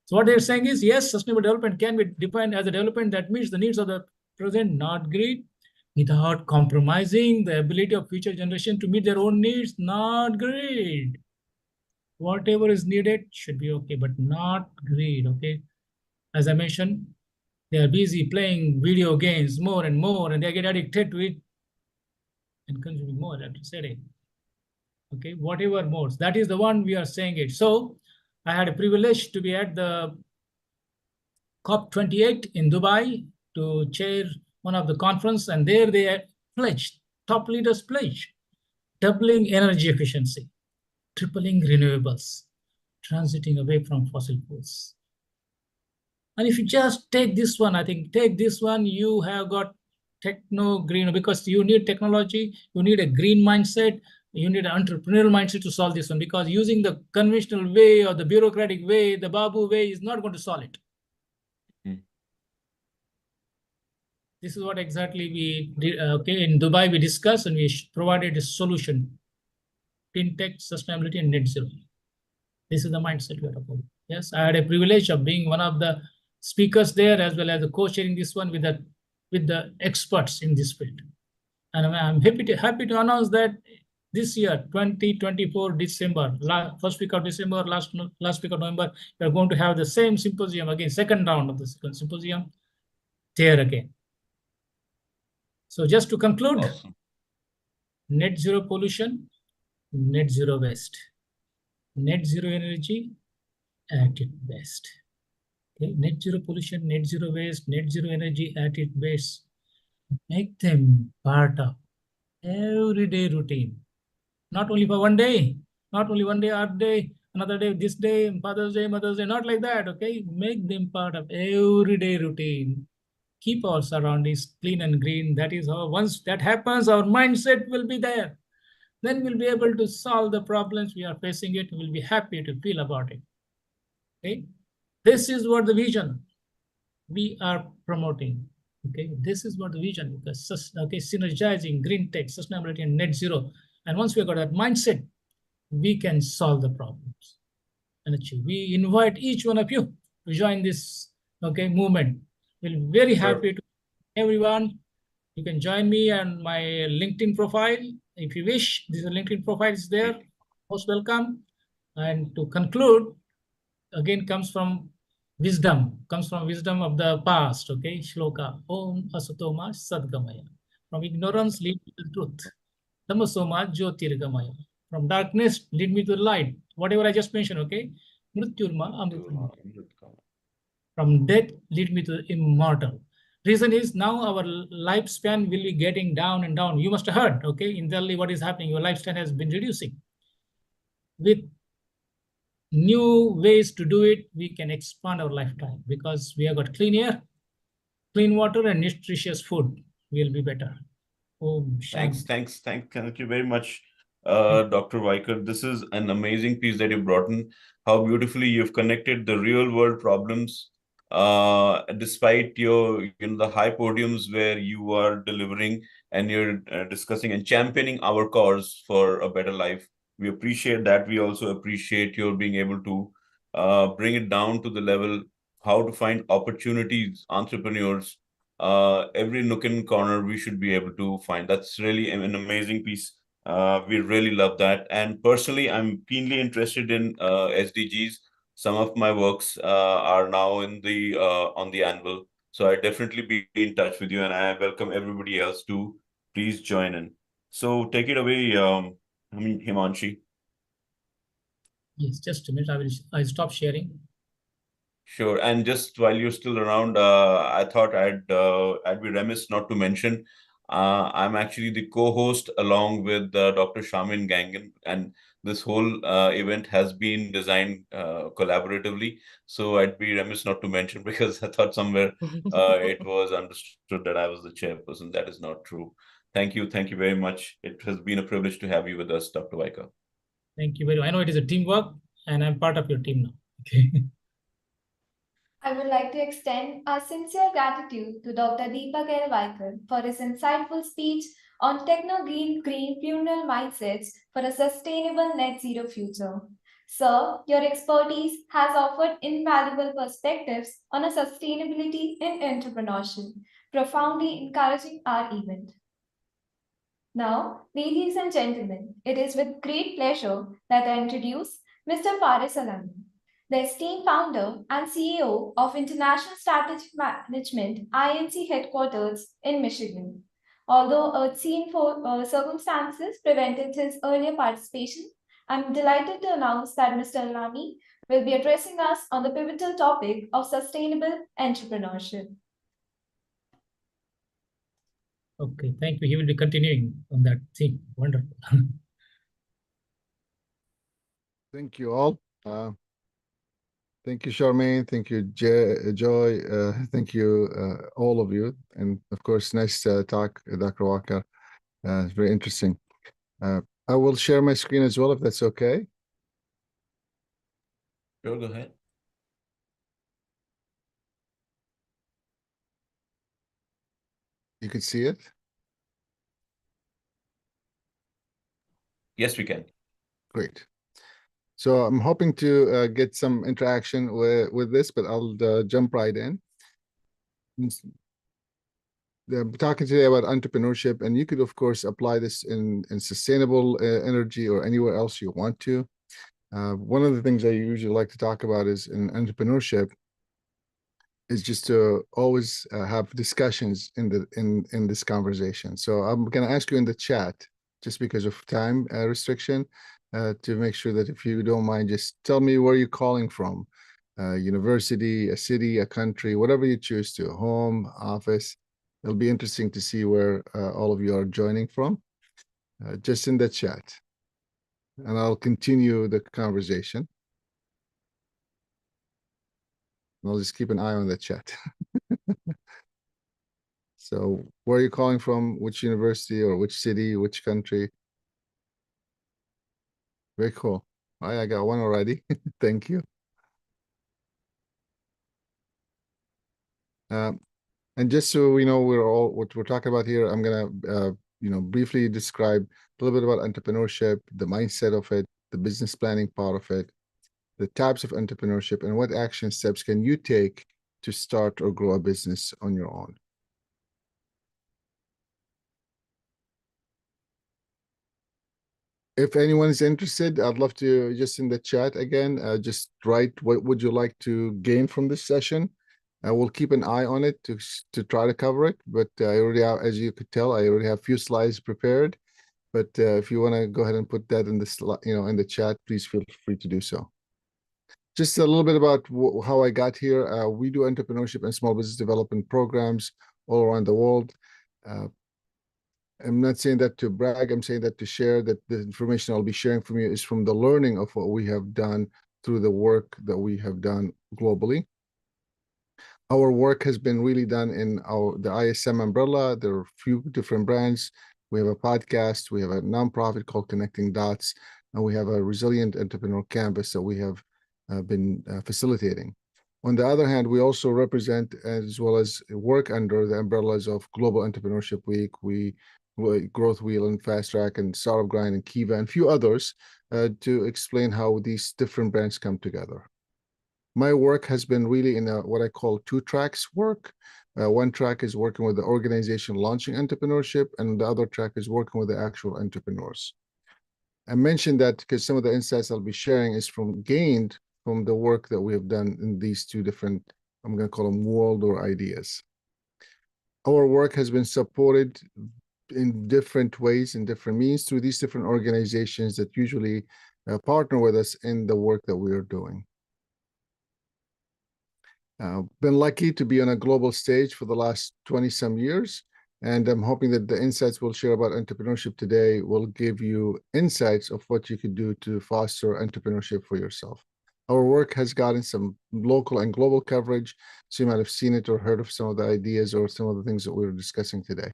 So what they're saying is, yes, sustainable development can be defined as a development that meets the needs of the present, not greed, without compromising the ability of future generation to meet their own needs, not greed. Whatever is needed should be okay, but not greed, okay? As I mentioned, they are busy playing video games more and more, and they get addicted to it and consuming more electricity. Okay, whatever modes. That is the one we are saying it. So I had a privilege to be at the COP28 in Dubai to chair one of the conference, and there they pledged, top leaders pledged, doubling energy efficiency, tripling renewables, transiting away from fossil fuels. And if you just take this one, I think take this one, you have got techno green, because you need technology, you need a green mindset, you need an entrepreneurial mindset to solve this one, because using the conventional way or the bureaucratic way, the Babu way is not going to solve it. This is what exactly we did. In Dubai, we discussed and we provided a solution: fintech, sustainability, and net zero. This is the mindset we are about. Yes, I had a privilege of being one of the speakers there, as well as the co-chairing this one with the experts in this field. And I'm happy to announce that this year, 2024 December, first week of December, last week of November, we are going to have the same symposium again, second round of the symposium there again. So just to conclude, awesome. Net zero pollution, net zero waste, net zero energy at its best. Okay? Net zero pollution, net zero waste, net zero energy at its best. Make them part of everyday routine. Not only for one day, not only one day, Earth Day, another day, this day, Father's Day, Mother's Day, not like that, okay? Make them part of everyday routine. Keep our surroundings clean and green. That is how, once that happens, our mindset will be there. Then we'll be able to solve the problems we are facing it. We'll be happy to feel about it. Okay? This is what the vision we are promoting. Okay, this is what the vision, because synergizing green tech, sustainability, and net zero. And once we got that mindset, we can solve the problems and achieve. We invite each one of you to join this movement. We'll be very happy to everyone. You can join me on my LinkedIn profile if you wish. This LinkedIn profile is there. Most welcome. And to conclude, again comes from wisdom of the past. Okay, shloka. Om asatoma sadgamaya. From ignorance lead me to the truth. Tamasoma jyotirgamaya. From darkness lead me to the light. Whatever I just mentioned. Okay. Mrityurma amritma. From death lead me to the immortal. Reason is now our lifespan will be getting down and down. You must have heard. Okay, in Delhi, what is happening? Your lifespan has been reducing. With new ways to do it, we can expand our lifetime, because we have got clean air, clean water, and nutritious food. Will be better. Thank you very much, Dr. Vaikar. This is an amazing piece that you brought in. How beautifully you've connected the real world problems, despite the high podiums where you are delivering and you're discussing and championing our cause for a better life. We appreciate that. We also appreciate your being able to bring it down to the level how to find opportunities, entrepreneurs. Every nook and corner we should be able to find. That's really an amazing piece. We really love that. And personally, I'm keenly interested in SDGs. Some of my works are now in the on the anvil. So I definitely be in touch with you, and I welcome everybody else to please join in. So take it away, Himanshi. Yes, just a minute. I'll stop sharing. Sure. And just while you're still around, I thought I'd be remiss not to mention I'm actually the co-host along with Dr. Shamin Gangan, and this whole event has been designed collaboratively. So I'd be remiss not to mention, because I thought somewhere it was understood that I was the chairperson. That is not true. Thank you very much. It has been a privilege to have you with us, Dr. Vaikar. Thank you very much. I know it is a teamwork, and I'm part of your team now. Okay. I would like to extend our sincere gratitude to Dr. Deepak L. Vaikar for his insightful speech on techno-green funeral mindsets for a sustainable net zero future. Sir, your expertise has offered invaluable perspectives on a sustainability in entrepreneurship, profoundly encouraging our event. Now, ladies and gentlemen, it is with great pleasure that I introduce Mr. Faris Alami, the esteemed founder and CEO of International Strategic Management, INC headquarters in Michigan. Although unforeseen circumstances prevented his earlier participation, I'm delighted to announce that Mr. Alami will be addressing us on the pivotal topic of sustainable entrepreneurship. Okay, thank you. He will be continuing on that theme. Wonderful. Thank you all. Thank you, Charmaine. Thank you, Joy. Thank you, all of you. And of course, nice talk, Dr. Walker. It's very interesting. I will share my screen as well, if that's okay. Sure, go ahead. You can see it? Yes, we can. Great. So I'm hoping to get some interaction with this, but I'll jump right in. I'm talking today about entrepreneurship, and you could, of course, apply this in sustainable energy or anywhere else you want to. One of the things I usually like to talk about is in entrepreneurship is just to always have discussions in this conversation. So I'm going to ask you in the chat, just because of time restriction, to make sure that if you don't mind, just tell me where you're calling from. University, a city, a country, whatever you choose to, home, office. It'll be interesting to see where all of you are joining from, just in the chat. And I'll continue the conversation. I'll just keep an eye on the chat. So where are you calling from? Which university or which city, which country? Very cool. All right, I got one already. Thank you. And just so we know what we're talking about here, I'm gonna briefly describe a little bit about entrepreneurship, the mindset of it, the business planning part of it, the types of entrepreneurship, and what action steps can you take to start or grow a business on your own. If anyone is interested, I'd love to just in the chat again, just write what would you like to gain from this session. I will keep an eye on it to try to cover it, but I already have, as you could tell, I already have a few slides prepared. But if you want to go ahead and put that in the in the chat, please feel free to do so. Just a little bit about how I got here. We do entrepreneurship and small business development programs all around the world. I'm not saying that to brag, I'm saying that to share that the information I'll be sharing from you is from the learning of what we have done through the work that we have done globally. Our work has been really done in the ISM umbrella. There are a few different brands. We have a podcast, we have a nonprofit called Connecting Dots, and we have a resilient entrepreneur campus that we have been facilitating. On the other hand, we also represent, as well as work under the umbrellas of Global Entrepreneurship Week, Growth Wheel and Fast Track and Startup Grind and Kiva and a few others to explain how these different brands come together. My work has been really in what I call 2 tracks work. One track is working with the organization launching entrepreneurship, and the other track is working with the actual entrepreneurs. I mentioned that because some of the insights I'll be sharing is gained from the work that we have done in these 2 different, I'm going to call them world or ideas. Our work has been supported in different ways and different means through these different organizations that usually partner with us in the work that we are doing. Been lucky to be on a global stage for the last 20-some years, and I'm hoping that the insights we'll share about entrepreneurship today will give you insights of what you could do to foster entrepreneurship for yourself. Our work has gotten some local and global coverage, so you might have seen it or heard of some of the ideas or some of the things that we were discussing today.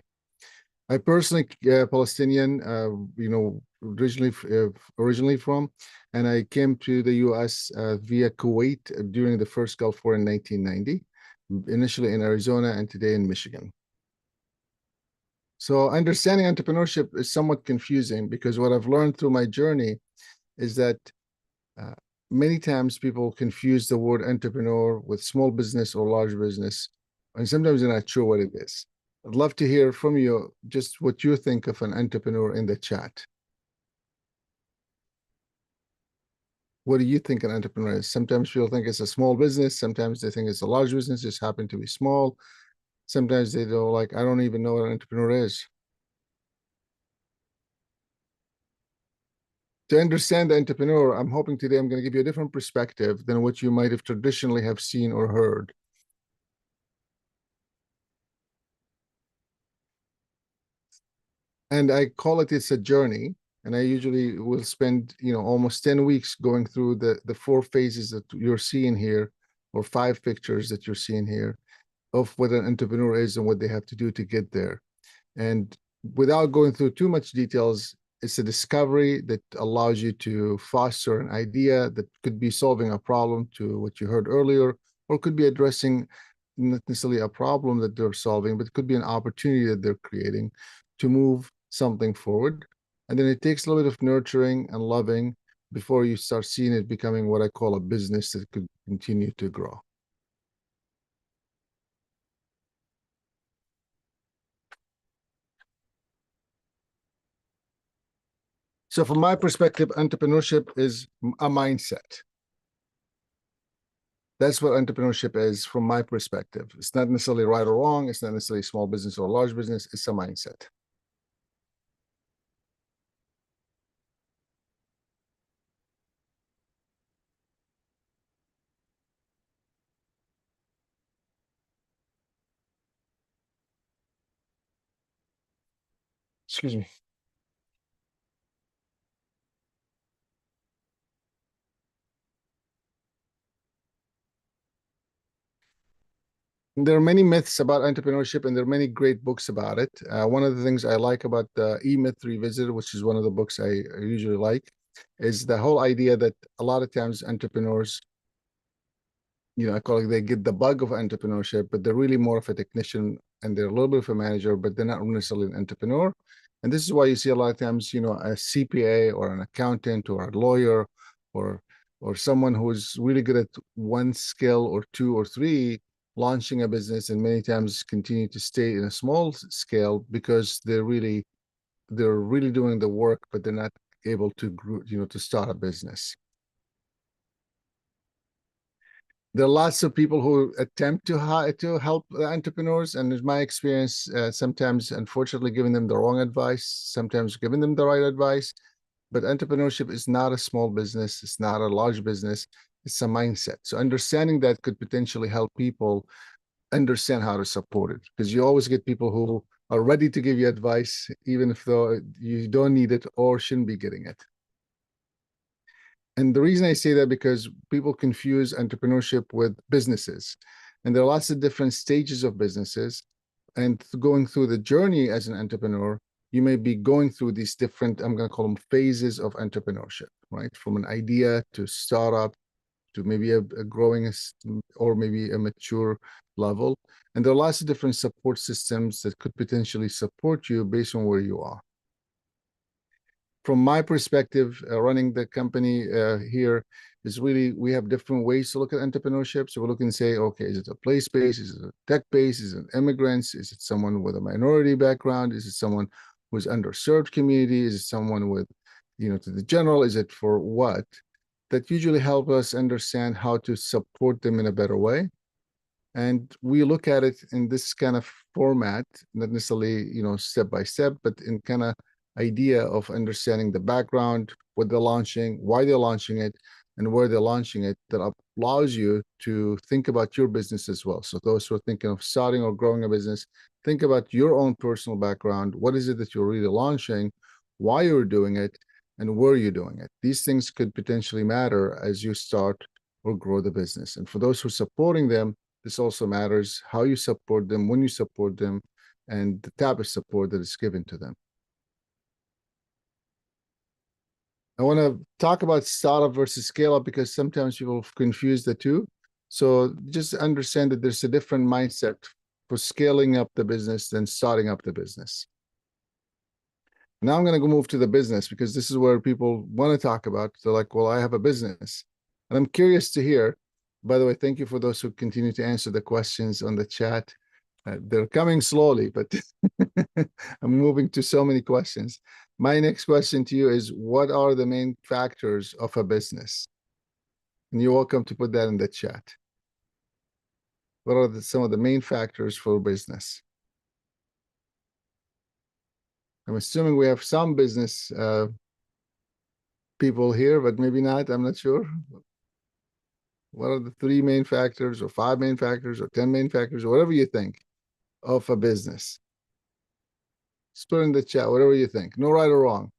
I personally, Palestinian, originally from, and I came to the U.S. Via Kuwait during the first Gulf War in 1990, initially in Arizona and today in Michigan. So understanding entrepreneurship is somewhat confusing because what I've learned through my journey is that many times people confuse the word entrepreneur with small business or large business, and sometimes they're not sure what it is. I'd love to hear from you just what you think of an entrepreneur in the chat. What do you think an entrepreneur is? Sometimes people think it's a small business. Sometimes they think it's a large business, just happen to be small. Sometimes they don't I don't even know what an entrepreneur is. To understand the entrepreneur, I'm hoping today I'm going to give you a different perspective than what you might have traditionally have seen or heard. And I call it's a journey, And I usually will spend, almost 10 weeks going through the 4 phases that you're seeing here, or 5 pictures that you're seeing here, of what an entrepreneur is and what they have to do to get there. And without going through too much details, it's a discovery that allows you to foster an idea that could be solving a problem, to what you heard earlier, or could be addressing not necessarily a problem that they're solving, but it could be an opportunity that they're creating to move something forward. And then it takes a little bit of nurturing and loving before you start seeing it becoming what I call a business that could continue to grow. So from my perspective, entrepreneurship is a mindset. That's what entrepreneurship is from my perspective. It's not necessarily right or wrong. It's not necessarily small business or large business. It's a mindset. Excuse me. There are many myths about entrepreneurship, and there are many great books about it. One of the things I like about the E-Myth Revisited, which is one of the books I usually like, is the whole idea that a lot of times entrepreneurs, I call it, they get the bug of entrepreneurship, but they're really more of a technician, and they're a little bit of a manager, but they're not necessarily an entrepreneur. And this is why you see a lot of times, a CPA or an accountant or a lawyer or someone who's really good at one skill or 2 or 3 launching a business, and many times continue to stay in a small scale because they're really doing the work, but they're not able to to start a business. There are lots of people who attempt to help entrepreneurs, and in my experience, sometimes, unfortunately, giving them the wrong advice, sometimes giving them the right advice. But entrepreneurship is not a small business. It's not a large business. It's a mindset. So understanding that could potentially help people understand how to support it, because you always get people who are ready to give you advice, even if though you don't need it or shouldn't be getting it. And the reason I say that, because people confuse entrepreneurship with businesses, and there are lots of different stages of businesses. And going through the journey as an entrepreneur, you may be going through these different, I'm going to call them phases of entrepreneurship, right? From an idea to startup to maybe a growing or maybe a mature level. And there are lots of different support systems that could potentially support you based on where you are. From my perspective, running the company here is really, we have different ways to look at entrepreneurship. So we're looking to say, okay, is it a place-based? Is it a tech-based? Is it immigrants? Is it someone with a minority background? Is it someone who's underserved community? Is it someone with, to the general? Is it for what? That usually help us understand how to support them in a better way. And we look at it in this kind of format, not necessarily, step by step, but in kind of idea of understanding the background, what they're launching, why they're launching it, and where they're launching it, that allows you to think about your business as well. So those who are thinking of starting or growing a business, think about your own personal background. What is it that you're really launching, why you're doing it, and where you're doing it. These things could potentially matter as you start or grow the business. And for those who are supporting them, this also matters how you support them, when you support them, and the type of support that is given to them. I want to talk about startup versus scale up, because sometimes people confuse the two. So just understand that there's a different mindset for scaling up the business than starting up the business. Now I'm going to go move to the business, because this is where people want to talk about. They're like, well, I have a business. And I'm curious to hear, by the way, thank you for those who continue to answer the questions on the chat. They're coming slowly, but I'm moving to so many questions. My next question to you is, what are the main factors of a business? And you're welcome to put that in the chat. What are some of the main factors for business? I'm assuming we have some business people here, but maybe not. I'm not sure. What are the 3 main factors, or 5 main factors, or 10 main factors, or whatever you think of a business? Just put in the chat, whatever you think. No right or wrong.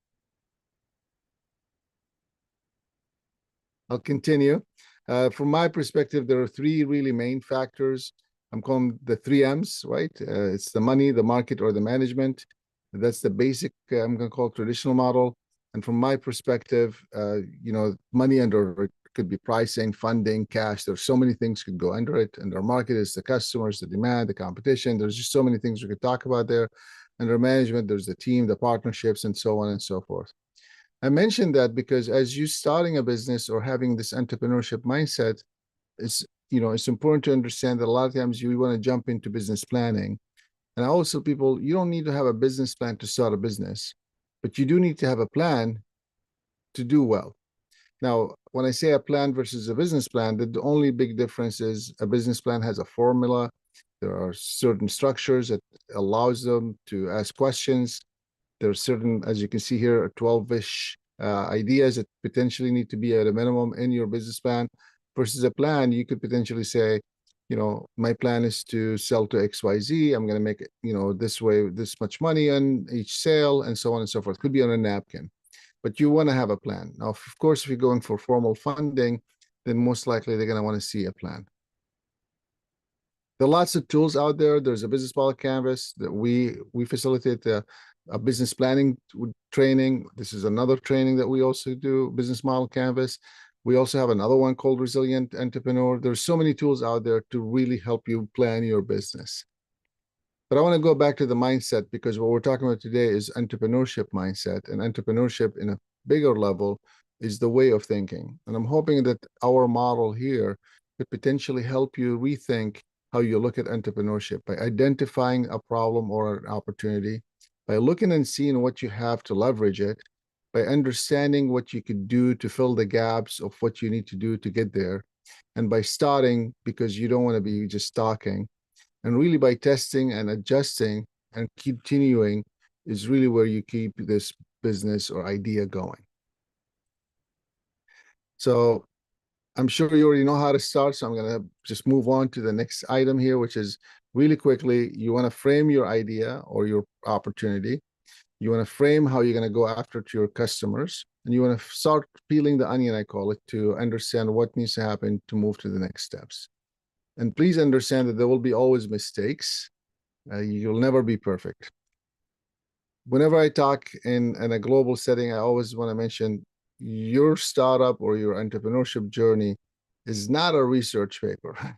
I'll continue. From my perspective, there are three really main factors. I'm calling the three M's, right? It's the money, the market, or the management. That's the basic, I'm going to call traditional model. And from my perspective, money under it could be pricing, funding, cash. There's so many things could go under it. And our market is the customers, the demand, the competition. There's just so many things we could talk about there. Under management, there's the team, the partnerships, and so on and so forth. I mentioned that because as you starting a business or having this entrepreneurship mindset, it's important to understand that a lot of times you want to jump into business planning. And I always tell people, you don't need to have a business plan to start a business, but you do need to have a plan to do well. Now, when I say a plan versus a business plan, the only big difference is a business plan has a formula. There are certain structures that allows them to ask questions. There are certain, as you can see here, 12-ish ideas that potentially need to be at a minimum in your business plan. Versus a plan, you could potentially say, my plan is to sell to XYZ. I'm going to make it, this way, this much money on each sale, and so on and so forth. Could be on a napkin, but you want to have a plan. Now, of course, if you're going for formal funding, then most likely they're going to want to see a plan. There are lots of tools out there. There's a business model canvas that we facilitate a business planning training. This is another training that we also do, business model canvas. We also have another one called Resilient Entrepreneur. There's so many tools out there to really help you plan your business. But I want to go back to the mindset, because what we're talking about today is entrepreneurship mindset, and entrepreneurship in a bigger level is the way of thinking. And I'm hoping that our model here could potentially help you rethink how you look at entrepreneurship by identifying a problem or an opportunity, by looking and seeing what you have to leverage it, by understanding what you could do to fill the gaps of what you need to do to get there, and by starting, because you don't want to be just talking, and really by testing and adjusting and continuing is really where you keep this business or idea going. So I'm sure you already know how to start, so I'm going to just move on to the next item here, which is really quickly, you want to frame your idea or your opportunity. You want to frame how you're going to go after to your customers, and you want to start peeling the onion, I call it, to understand what needs to happen to move to the next steps. And please understand that there will be always mistakes. You'll never be perfect. Whenever I talk in a global setting, I always want to mention your startup or your entrepreneurship journey is not a research paper,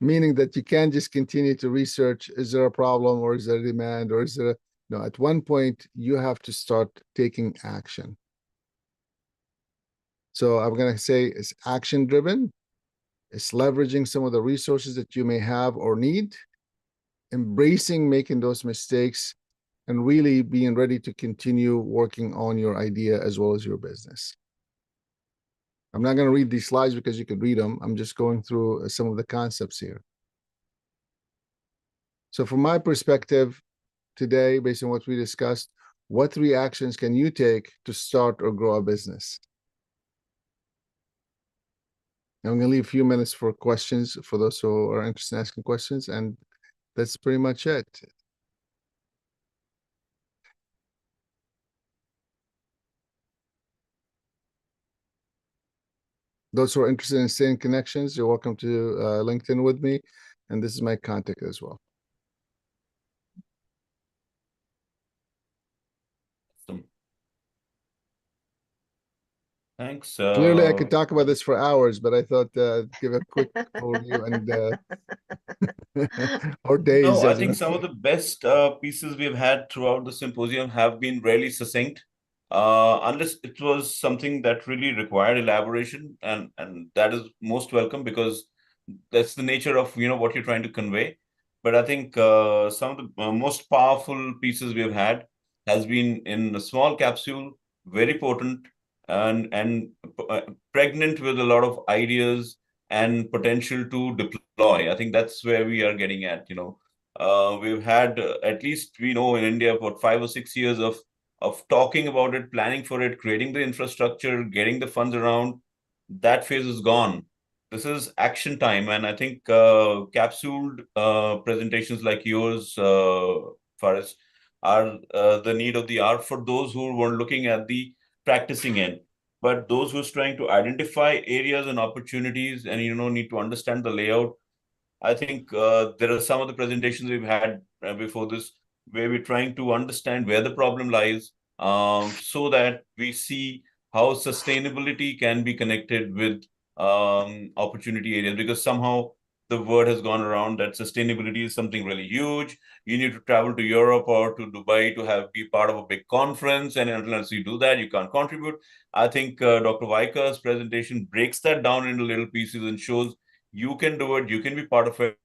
meaning that you can't just continue to research, is there a problem or is there a demand or is there a, no, at one point you have to start taking action. So I'm going to say it's action driven. It's leveraging some of the resources that you may have or need, embracing making those mistakes, and really being ready to continue working on your idea as well as your business. I'm not going to read these slides because you could read them. I'm just going through some of the concepts here. So from my perspective today, based on what we discussed, what 3 actions can you take to start or grow a business? I'm going to leave a few minutes for questions for those who are interested in asking questions, and that's pretty much it. Those who are interested in staying connections, you're welcome to LinkedIn with me, and this is my contact as well. Awesome. Thanks. Clearly, I could talk about this for hours, but I thought give a quick overview and or days. No, I think some of the best pieces we've had throughout the symposium have been really succinct, unless it was something that really required elaboration, and that is most welcome, because that's the nature of what you're trying to convey. But I think some of the most powerful pieces we've had has been in a small capsule, very potent, and pregnant with a lot of ideas and potential to deploy. I think that's where we are getting at. We've had at least, we know in India, about 5 or 6 years of talking about it, planning for it, creating the infrastructure, getting the funds around. That phase is gone. This is action time, and I think capsuled presentations like yours, Faris, are the need of the hour for those who were looking at the practicing end. but those who's trying to identify areas and opportunities and, need to understand the layout. I think there are some of the presentations we've had before this where we're trying to understand where the problem lies, so that we see how sustainability can be connected with opportunity areas, because somehow the word has gone around that sustainability is something really huge. You need to travel to Europe or to Dubai to be part of a big conference, and unless you do that, you can't contribute. I think Dr. Vaika's presentation breaks that down into little pieces and shows you can do it, you can be part of it.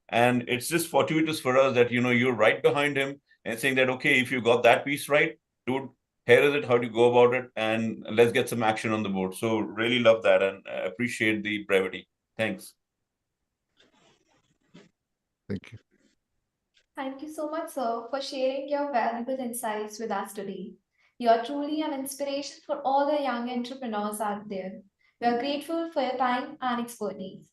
And it's just fortuitous for us that, you're right behind him and saying that, okay, if you got that piece right, dude, here is it, how do you go about it? And let's get some action on the board. So really love that and appreciate the brevity. Thanks. Thank you. Thank you so much, sir, for sharing your valuable insights with us today. You are truly an inspiration for all the young entrepreneurs out there. We are grateful for your time and expertise.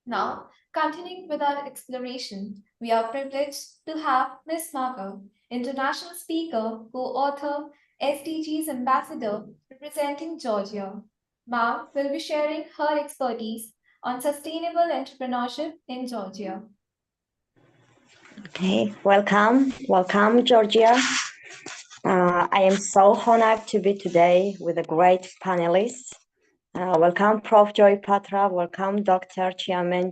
Now, continuing with our exploration, we are privileged to have Ms. Marco, international speaker, co-author, SDGs ambassador, representing Georgia. Ma'am will be sharing her expertise on sustainable entrepreneurship in Georgia. Okay, welcome, Georgia. I am so honored to be today with a great panelists. Welcome, Prof. Joy Patra. Welcome, Dr. Chairman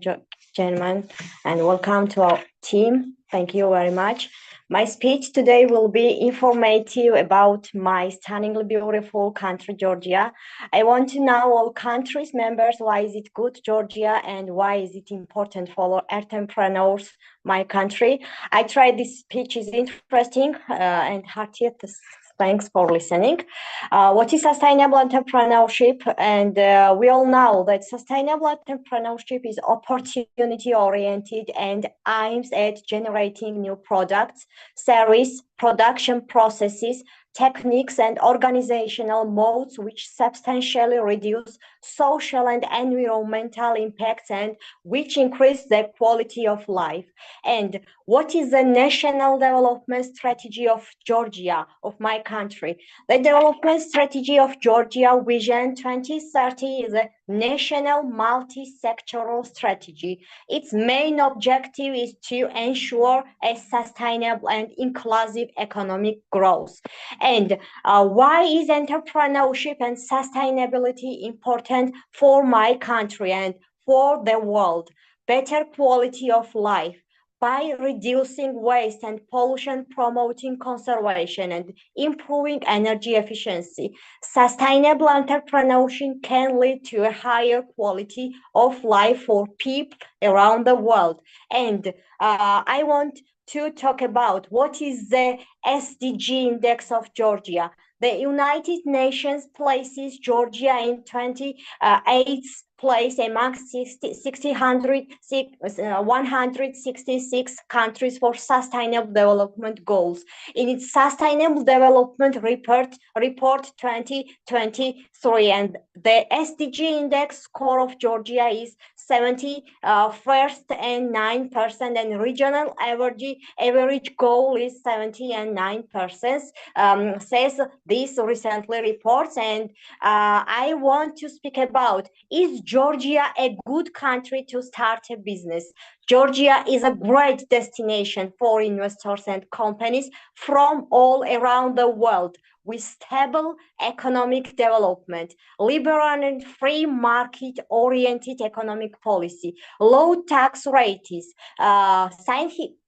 Chairman, and welcome to our team. Thank you very much. My speech today will be informative about my stunningly beautiful country, Georgia. I want to know all countries members, why is it good, Georgia, and why is it important for entrepreneurs, my country. I tried this speech is interesting and hearty. Thanks for listening. What is sustainable entrepreneurship? And we all know that sustainable entrepreneurship is opportunity-oriented and aims at generating new products, service, production processes, techniques, and organizational modes which substantially reduce social and environmental impacts and which increase the quality of life. And what is the national development strategy of Georgia, of my country? The development strategy of Georgia Vision 2030 is a national multi-sectoral strategy. Its main objective is to ensure a sustainable and inclusive economic growth. And why is entrepreneurship and sustainability important for my country and for the world? Better quality of life by reducing waste and pollution, promoting conservation and improving energy efficiency. Sustainable entrepreneurship can lead to a higher quality of life for people around the world. And I want to talk about what is the SDG index of Georgia. The United Nations places Georgia in 28th place among 166 countries for sustainable development goals in its Sustainable Development Report 2023, and the SDG index score of Georgia is 71st and 9%, and regional average goal is 70 and 9%, says this recently reports. And I want to speak about, is Georgia a good country to start a business? Georgia is a great destination for investors and companies from all around the world, with stable economic development, liberal and free market-oriented economic policy, low tax rates,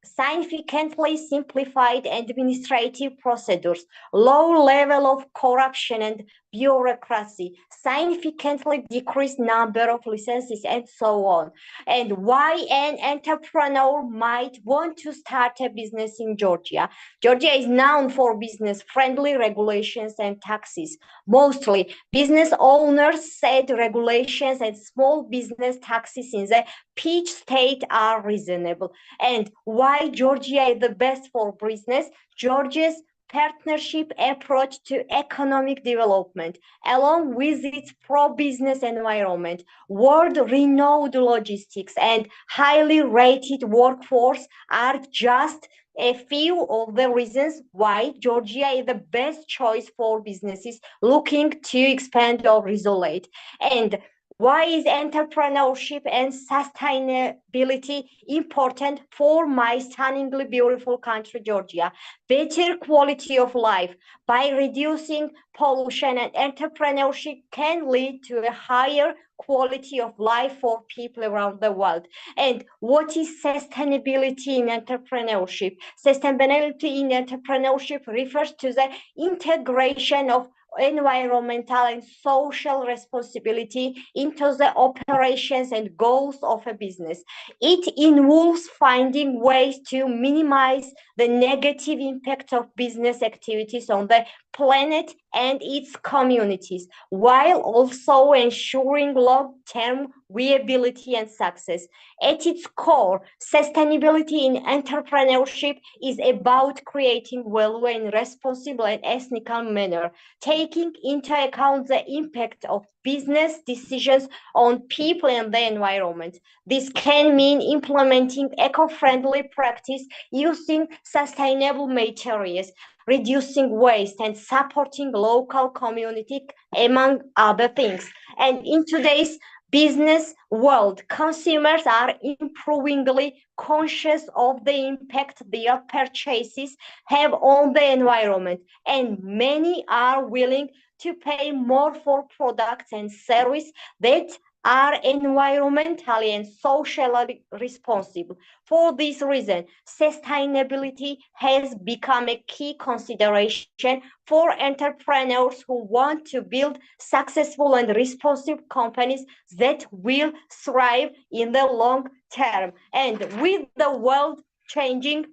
significantly simplified administrative procedures, low level of corruption and bureaucracy, significantly decreased number of licenses, and so on. And why an entrepreneur might want to start a business in Georgia? Georgia is known for business-friendly regulations and taxes. Mostly, business owners said regulations and small business taxes in the peach state are reasonable. And why Georgia is the best for business? Georgia's partnership approach to economic development, along with its pro-business environment, world-renowned logistics, and highly rated workforce are just a few of the reasons why Georgia is the best choice for businesses looking to expand or isolate. And why is entrepreneurship and sustainability important for my stunningly beautiful country, Georgia? Better quality of life by reducing pollution, and entrepreneurship can lead to a higher quality of life for people around the world. And what is sustainability in entrepreneurship? Sustainability in entrepreneurship refers to the integration of environmental and social responsibility into the operations and goals of a business. It involves finding ways to minimize the negative impact of business activities on the planet and its communities, while also ensuring long-term viability and success. At its core, sustainability in entrepreneurship is about creating value in a responsible and ethical manner, taking into account the impact of business decisions on people and the environment. This can mean implementing eco-friendly practice, using sustainable materials, reducing waste, and supporting local community, among other things. And in today's business world, consumers are improvingly conscious of the impact their purchases have on the environment, and many are willing to pay more for products and services that are environmentally and socially responsible. For this reason, sustainability has become a key consideration for entrepreneurs who want to build successful and responsive companies that will thrive in the long term. And with the world changing,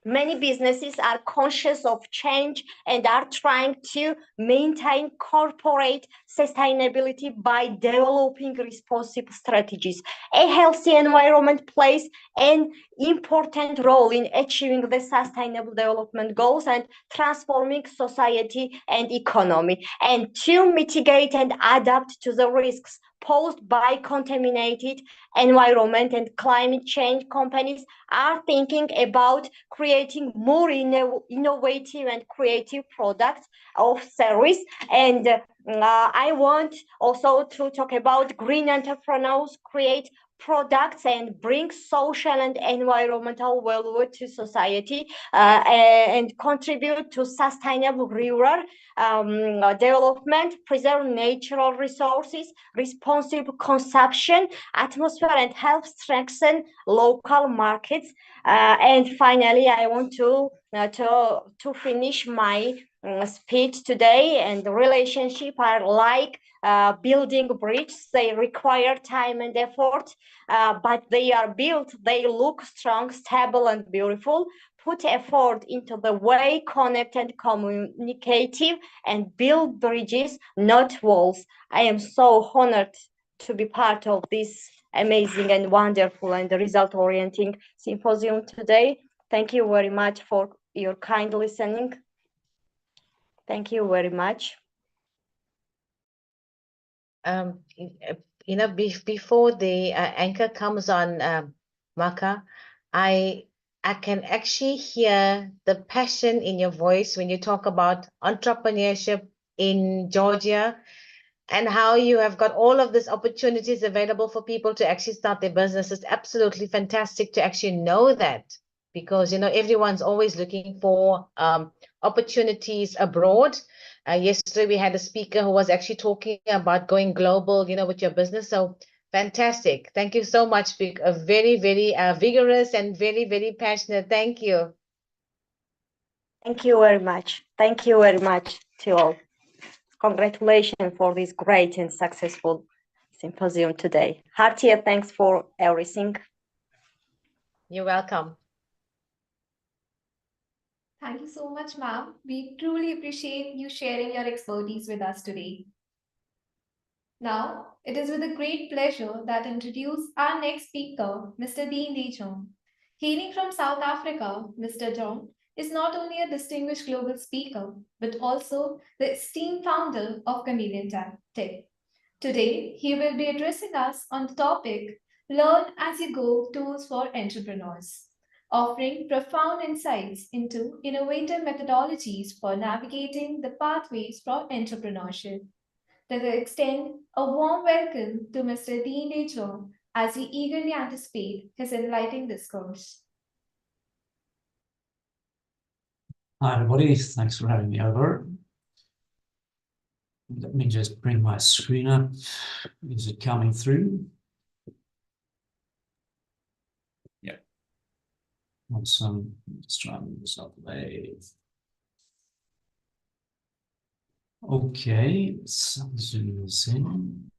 many businesses are conscious of change and are trying to maintain corporate sustainability by developing responsible strategies. A healthy environment plays an important role in achieving the sustainable development goals and transforming society and economy. And to mitigate and adapt to the risks posed by contaminated environment and climate change, companies are thinking about creating more innovative and creative products of service. And I want also to talk about green entrepreneurs create products and bring social and environmental value to society, and contribute to sustainable rural development, preserve natural resources, responsible consumption, atmosphere, and help strengthen local markets. And finally, I want to finish my speech today. And the relationship are like building bridges. They require time and effort, but they are built. They look strong, stable, and beautiful. Put effort into the way, connect and communicative, and build bridges, not walls. I am so honored to be part of this amazing and wonderful and result-orienting symposium today. Thank you very much for your kind listening. Thank you very much. Before the anchor comes on, Maka, I can actually hear the passion in your voice when you talk about entrepreneurship in Georgia and how you have got all of these opportunities available for people to actually start their business. It's absolutely fantastic to actually know that, because everyone's always looking for opportunities abroad. Yesterday we had a speaker who was actually talking about going global, with your business. So fantastic. Thank you so much. Very, very vigorous and very, very passionate. Thank you. Thank you very much. Thank you very much to all. Congratulations for this great and successful symposium today. Heartier thanks for everything. You're welcome. Thank you so much, ma'am. We truly appreciate you sharing your expertise with us today. Now, it is with a great pleasure that I introduce our next speaker, Mr. Dean Dejong. Hailing from South Africa, Mr. Jong is not only a distinguished global speaker, but also the esteemed founder of Chameleon Tech. Today, he will be addressing us on the topic, Learn as you Go Tools for Entrepreneurs. offering profound insights into innovative methodologies for navigating the pathways for entrepreneurship. Let us extend a warm welcome to Mr. Dean Dejong as we eagerly anticipate his enlightening discourse. Hi, everybody. Thanks for having me over. Let me just bring my screen up. Is it coming through? Yeah. Awesome. Let's try and move this out of the way. Okay, let's zoom this in.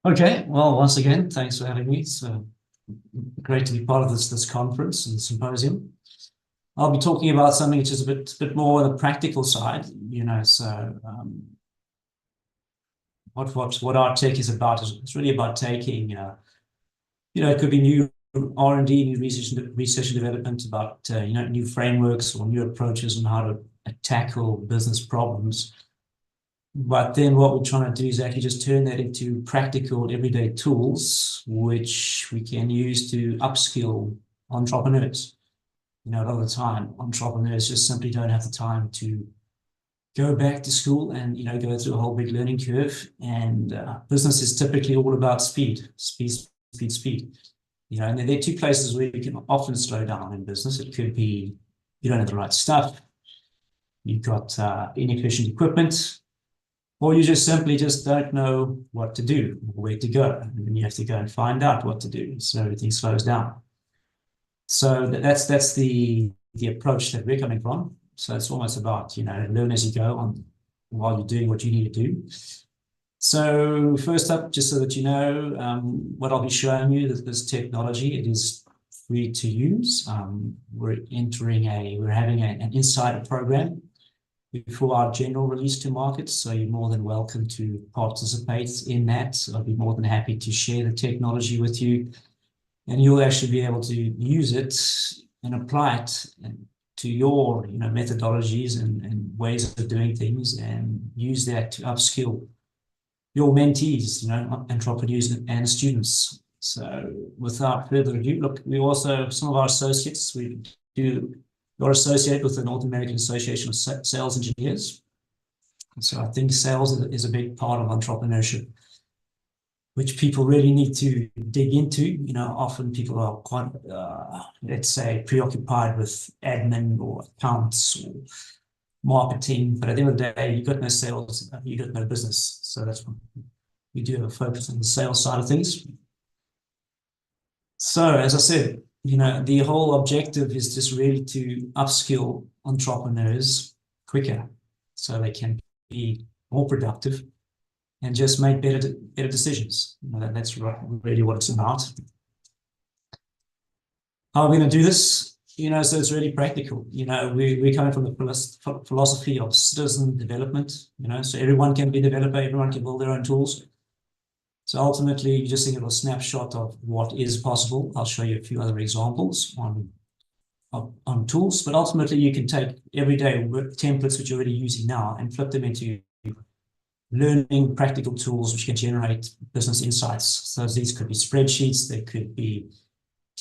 Okay, well, once again, thanks for having me. It's great to be part of this conference and symposium. I'll be talking about something which is a bit more on the practical side, you know. So what our tech is about is it's really about taking, you know, it could be new R&D, new research and development, about you know, new frameworks or new approaches on how to tackle business problems. But then what we're trying to do is actually just turn that into practical everyday tools, which we can use to upskill entrepreneurs. You know, a lot of the time, entrepreneurs just simply don't have the time to go back to school and, you know, go through a whole big learning curve. And business is typically all about speed. You know, and there are two places where you can often slow down in business. It could be you don't have the right stuff, you've got inefficient equipment, or you just simply don't know what to do, or where to go, and then you have to go and find out what to do. So everything slows down. So that's the approach that we're coming from. So it's almost about, you know, learn as you go on while you're doing what you need to do. So first up, just so that you know, what I'll be showing you, that this technology, it is free to use. We're having an insider program before our general release to market. So you're more than welcome to participate in that. I'll be more than happy to share the technology with you, and you'll actually be able to use it and apply it to your, you know, methodologies and ways of doing things, and use that to upskill your mentees, you know, entrepreneurs and students. So without further ado, look, we also, some of our associates, you're associated with the North American Association of Sales Engineers. So I think sales is a big part of entrepreneurship, which people really need to dig into. You know, often people are quite, let's say, preoccupied with admin or accounts or marketing, but at the end of the day, you've got no sales, you've got no business. So that's what we do have a focus on the sales side of things. So as I said, you know, the whole objective is just really to upskill entrepreneurs quicker so they can be more productive and just make better decisions. You know, that's really what it's about. How are we going to do this? You know, so it's really practical. You know, we're coming from the philosophy of citizen development, you know, so everyone can be a developer, everyone can build their own tools. So ultimately, you just think of a snapshot of what is possible. I'll show you a few other examples on tools, but ultimately you can take everyday templates which you're already using now and flip them into learning practical tools which can generate business insights. So these could be spreadsheets, they could be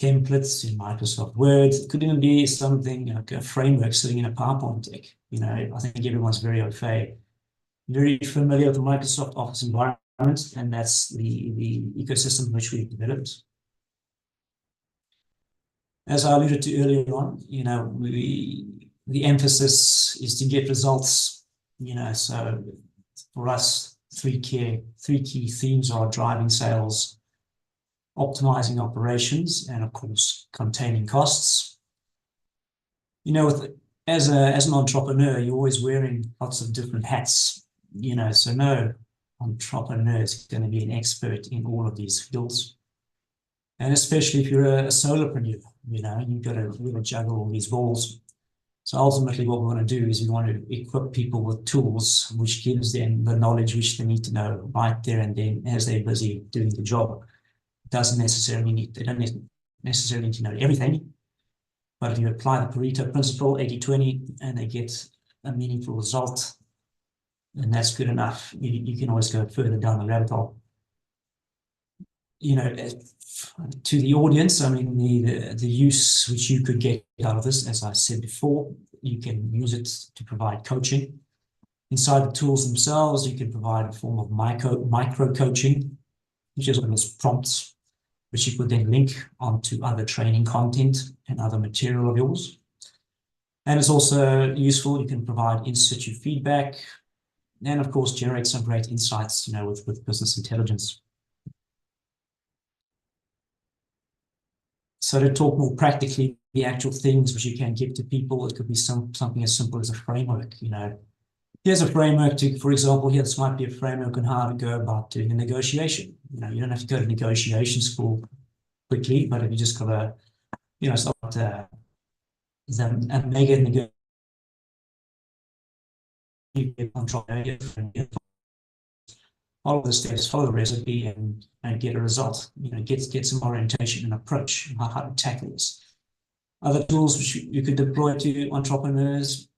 templates in Microsoft Word, it could even be something like a framework sitting in a PowerPoint deck. You know, I think everyone's very familiar with the Microsoft Office environment, and that's the ecosystem which we've developed. As I alluded to earlier on, you know, the emphasis is to get results, you know, so for us, three key themes are driving sales, optimizing operations, and of course, containing costs. You know, as an entrepreneur, you're always wearing lots of different hats, you know, so no entrepreneur is going to be an expert in all of these fields. And especially if you're a solopreneur, you know, you've got to juggle all these balls. So ultimately what we want to do is we want to equip people with tools which gives them the knowledge which they need to know right there and then as they're busy doing the job. They don't necessarily need to know everything, but if you apply the Pareto principle, 80-20, and they get a meaningful result, and that's good enough, you can always go further down the rabbit hole. you know, to the audience, I mean, the use which you could get out of this, as I said before, you can use it to provide coaching. Inside the tools themselves, you can provide a form of micro coaching, which is almost prompts, which you could then link onto other training content and other material of yours. And it's also useful. You can provide in situ feedback, and of course generate some great insights, you know, with business intelligence. So to talk more practically, the actual things which you can give to people, it could be something as simple as a framework. You know, here's a framework to, for example, here this might be a framework on how to go about doing a negotiation. You know, you don't have to go to negotiation school quickly, but if you just got a, you know, start a mega negotiation, follow the steps, follow the recipe, and get a result. You know, get some orientation and approach on how to tackle this. Other tools which you could deploy to entrepreneurs.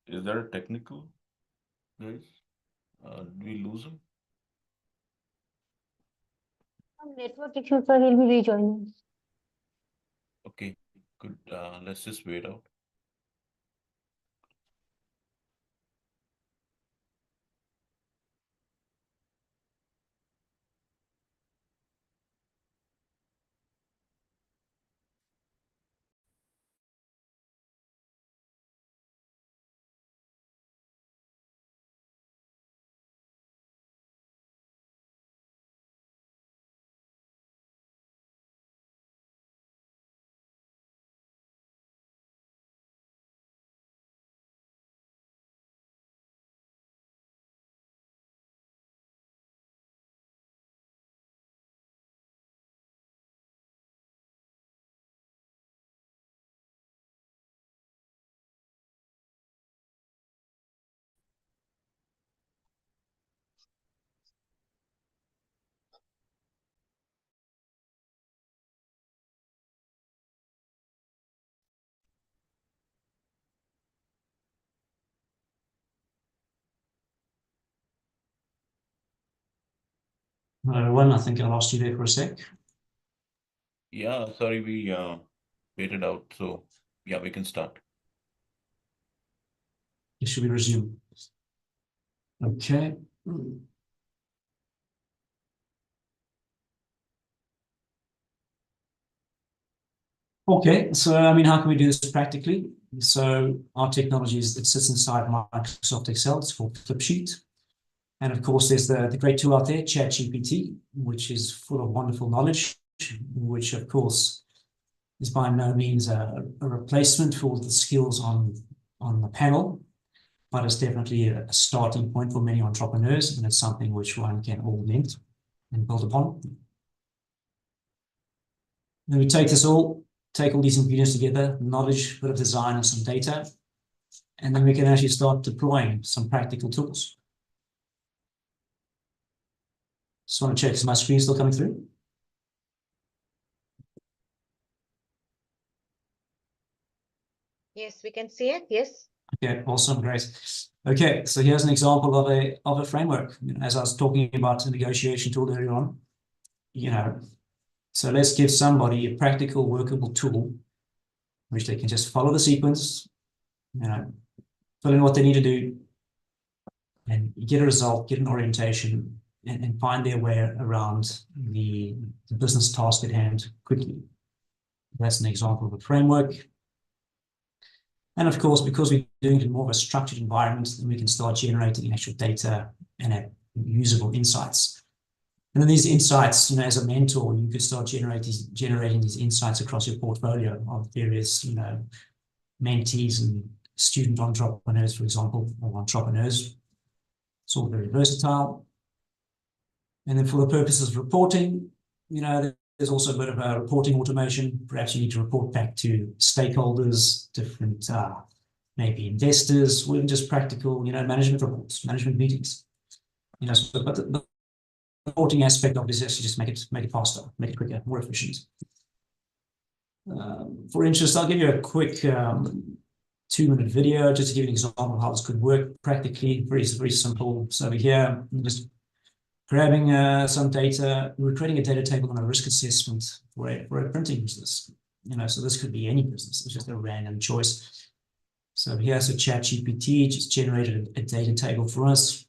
Is there a technical, guys? Did we lose him? Network issue, sir, he'll be rejoining. Okay, good. Let's just wait out. Everyone, I think I lost you there for a sec. Yeah, sorry, we waited out. So yeah, we can start. Should we resume? Okay. Okay, so I mean, how can we do this practically? So our technology it sits inside Microsoft Excel. It's called Flipsheet. And of course, there's the great tool out there, ChatGPT, which is full of wonderful knowledge, which of course is by no means a replacement for the skills on the panel, but it's definitely a starting point for many entrepreneurs, and it's something which one can augment and build upon. Then we take all these ingredients together, knowledge, a bit of design, and some data, and then we can actually start deploying some practical tools. Just want to check, is my screen still coming through? Yes, we can see it. Yes. Okay, awesome, great. Okay, so here's an example of a framework. You know, as I was talking about the negotiation tool earlier on, you know, so let's give somebody a practical, workable tool which they can just follow the sequence, you know, fill in what they need to do, and get a result, get an orientation, and find their way around the business task at hand quickly. That's an example of a framework. And of course, because we're doing it in more of a structured environment, then we can start generating actual data and usable insights. And then these insights, you know, as a mentor, you could start generating these insights across your portfolio of various, you know, mentees and student entrepreneurs, for example, or entrepreneurs. It's all very versatile. And then for the purposes of reporting, there's also a bit of a reporting automation. Perhaps you need to report back to stakeholders, different maybe investors, or even just practical, management reports, management meetings. But the reporting aspect obviously is just make it faster, make it quicker, more efficient. For interest, I'll give you a quick 2-minute video just to give you an example of how this could work practically. Very, very simple. So over here, I'm just grabbing some data. We're creating a data table on a risk assessment for a printing business. So this could be any business. It's just a random choice. So here's a ChatGPT just generated a data table for us.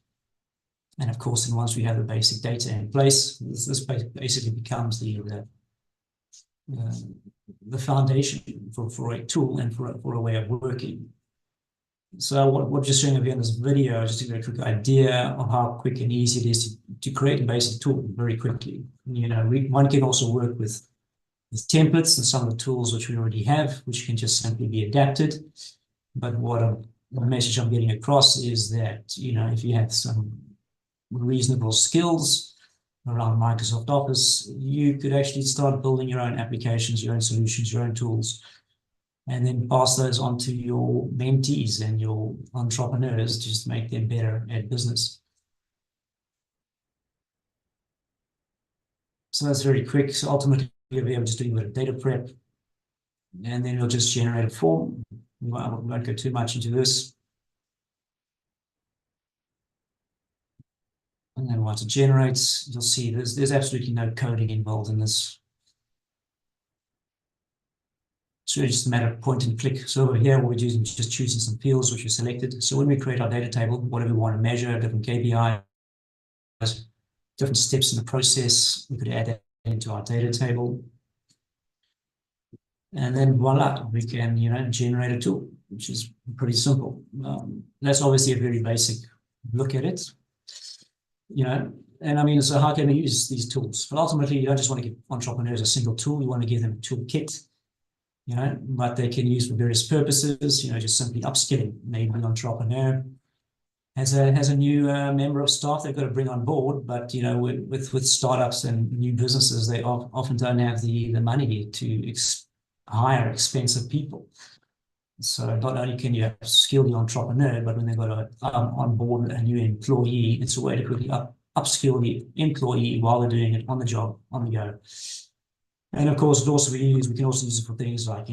And of course, then once we have the basic data in place, this basically becomes the foundation for a tool and for a way of working. So what we're just showing over here in this video is just a very quick idea of how quick and easy it is to create a basic tool very quickly. One can also work with templates and some of the tools which we already have, which can just simply be adapted. But the message I'm getting across is that, if you have some reasonable skills around Microsoft Office, you could actually start building your own applications, your own solutions, your own tools, and then pass those on to your mentees and your entrepreneurs to just make them better at business. So that's very quick. So ultimately, I'm just doing a bit of data prep, and then we'll just generate a form. We won't go too much into this. And then once it generates, you'll see there's absolutely no coding involved in this. It's really just a matter of point and click. So over here, what we're doing is just choosing some fields which are selected. So when we create our data table, whatever we want to measure, different KPIs, different steps in the process, we could add that into our data table. And then voila, we can, generate a tool, which is pretty simple. That's obviously a very basic look at it. And I mean, so how can we use these tools? But ultimately, you don't just want to give entrepreneurs a single tool. You want to give them a toolkit, but they can use for various purposes, just simply upskilling. Maybe an entrepreneur has a new member of staff they've got to bring on board, but, with startups and new businesses, they often don't have the money to hire expensive people. So not only can you upskill the entrepreneur, but when they've got to onboard a new employee, it's a way to quickly upskill the employee while they're doing it on the job, on the go. And of course, we can also use it for things like,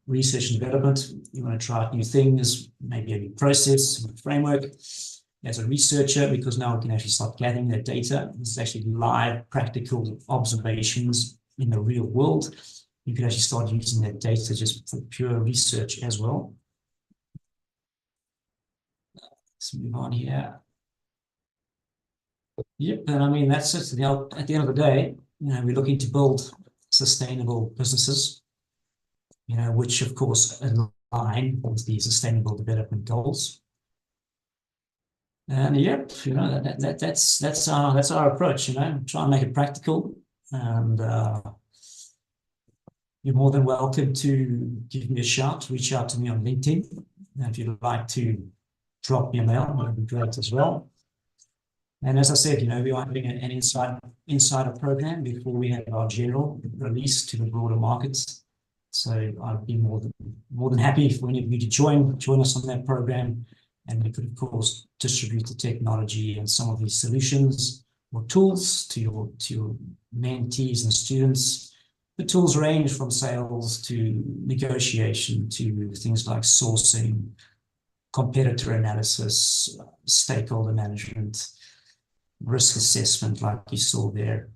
research and development. You want to try out new things, maybe a new process, a framework. As a researcher, because now we can actually start gathering that data. This is actually live, practical observations in the real world. You can actually start using that data just for pure research as well. Let's move on here. Yep, and I mean, that's it. At the end of the day, we're looking to build sustainable businesses, which of course align with the Sustainable Development Goals. And yep, that's our approach. Try and make it practical, and you're more than welcome to give me a shout. Reach out to me on LinkedIn, and if you'd like to drop me a mail, that would be great as well. And as I said, we are having an insider program before we have our general release to the broader markets. So I'd be more than happy for any of you to join us on that program. And we could, of course, distribute the technology and some of these solutions or tools to your mentees and students. The tools range from sales to negotiation to things like sourcing, competitor analysis, stakeholder management, risk assessment, like you saw there.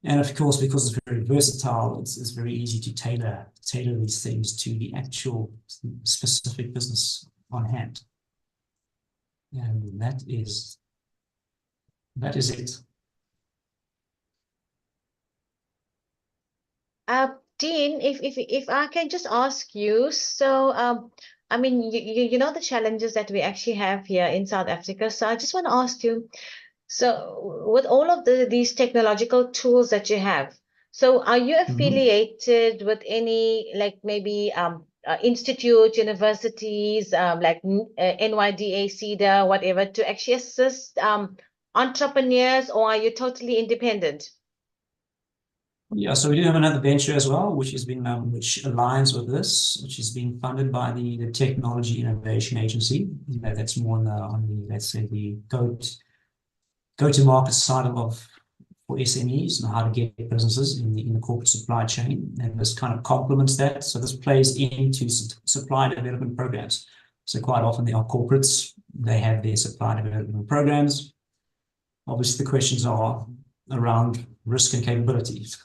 And of course, because it's very versatile, it's very easy to tailor these things to the actual specific business on hand. And that is it. Dean, if I can just ask you, so I mean, you know the challenges that we actually have here in South Africa. So I just want to ask you, so with all of these technological tools that you have, so are you affiliated with any, like maybe institute, universities, like NYDA, CEDA, whatever, to actually assist entrepreneurs, or are you totally independent? Yeah, so we do have another venture as well, which has been which aligns with this, which is being funded by the Technology Innovation Agency. You know, that's more on the let's say the go-to-market side of for SMEs and how to get businesses in the corporate supply chain, and this kind of complements that. So this plays into supply development programs. So quite often there are corporates, they have their supply development programs. Obviously, the questions are around risk and capabilities.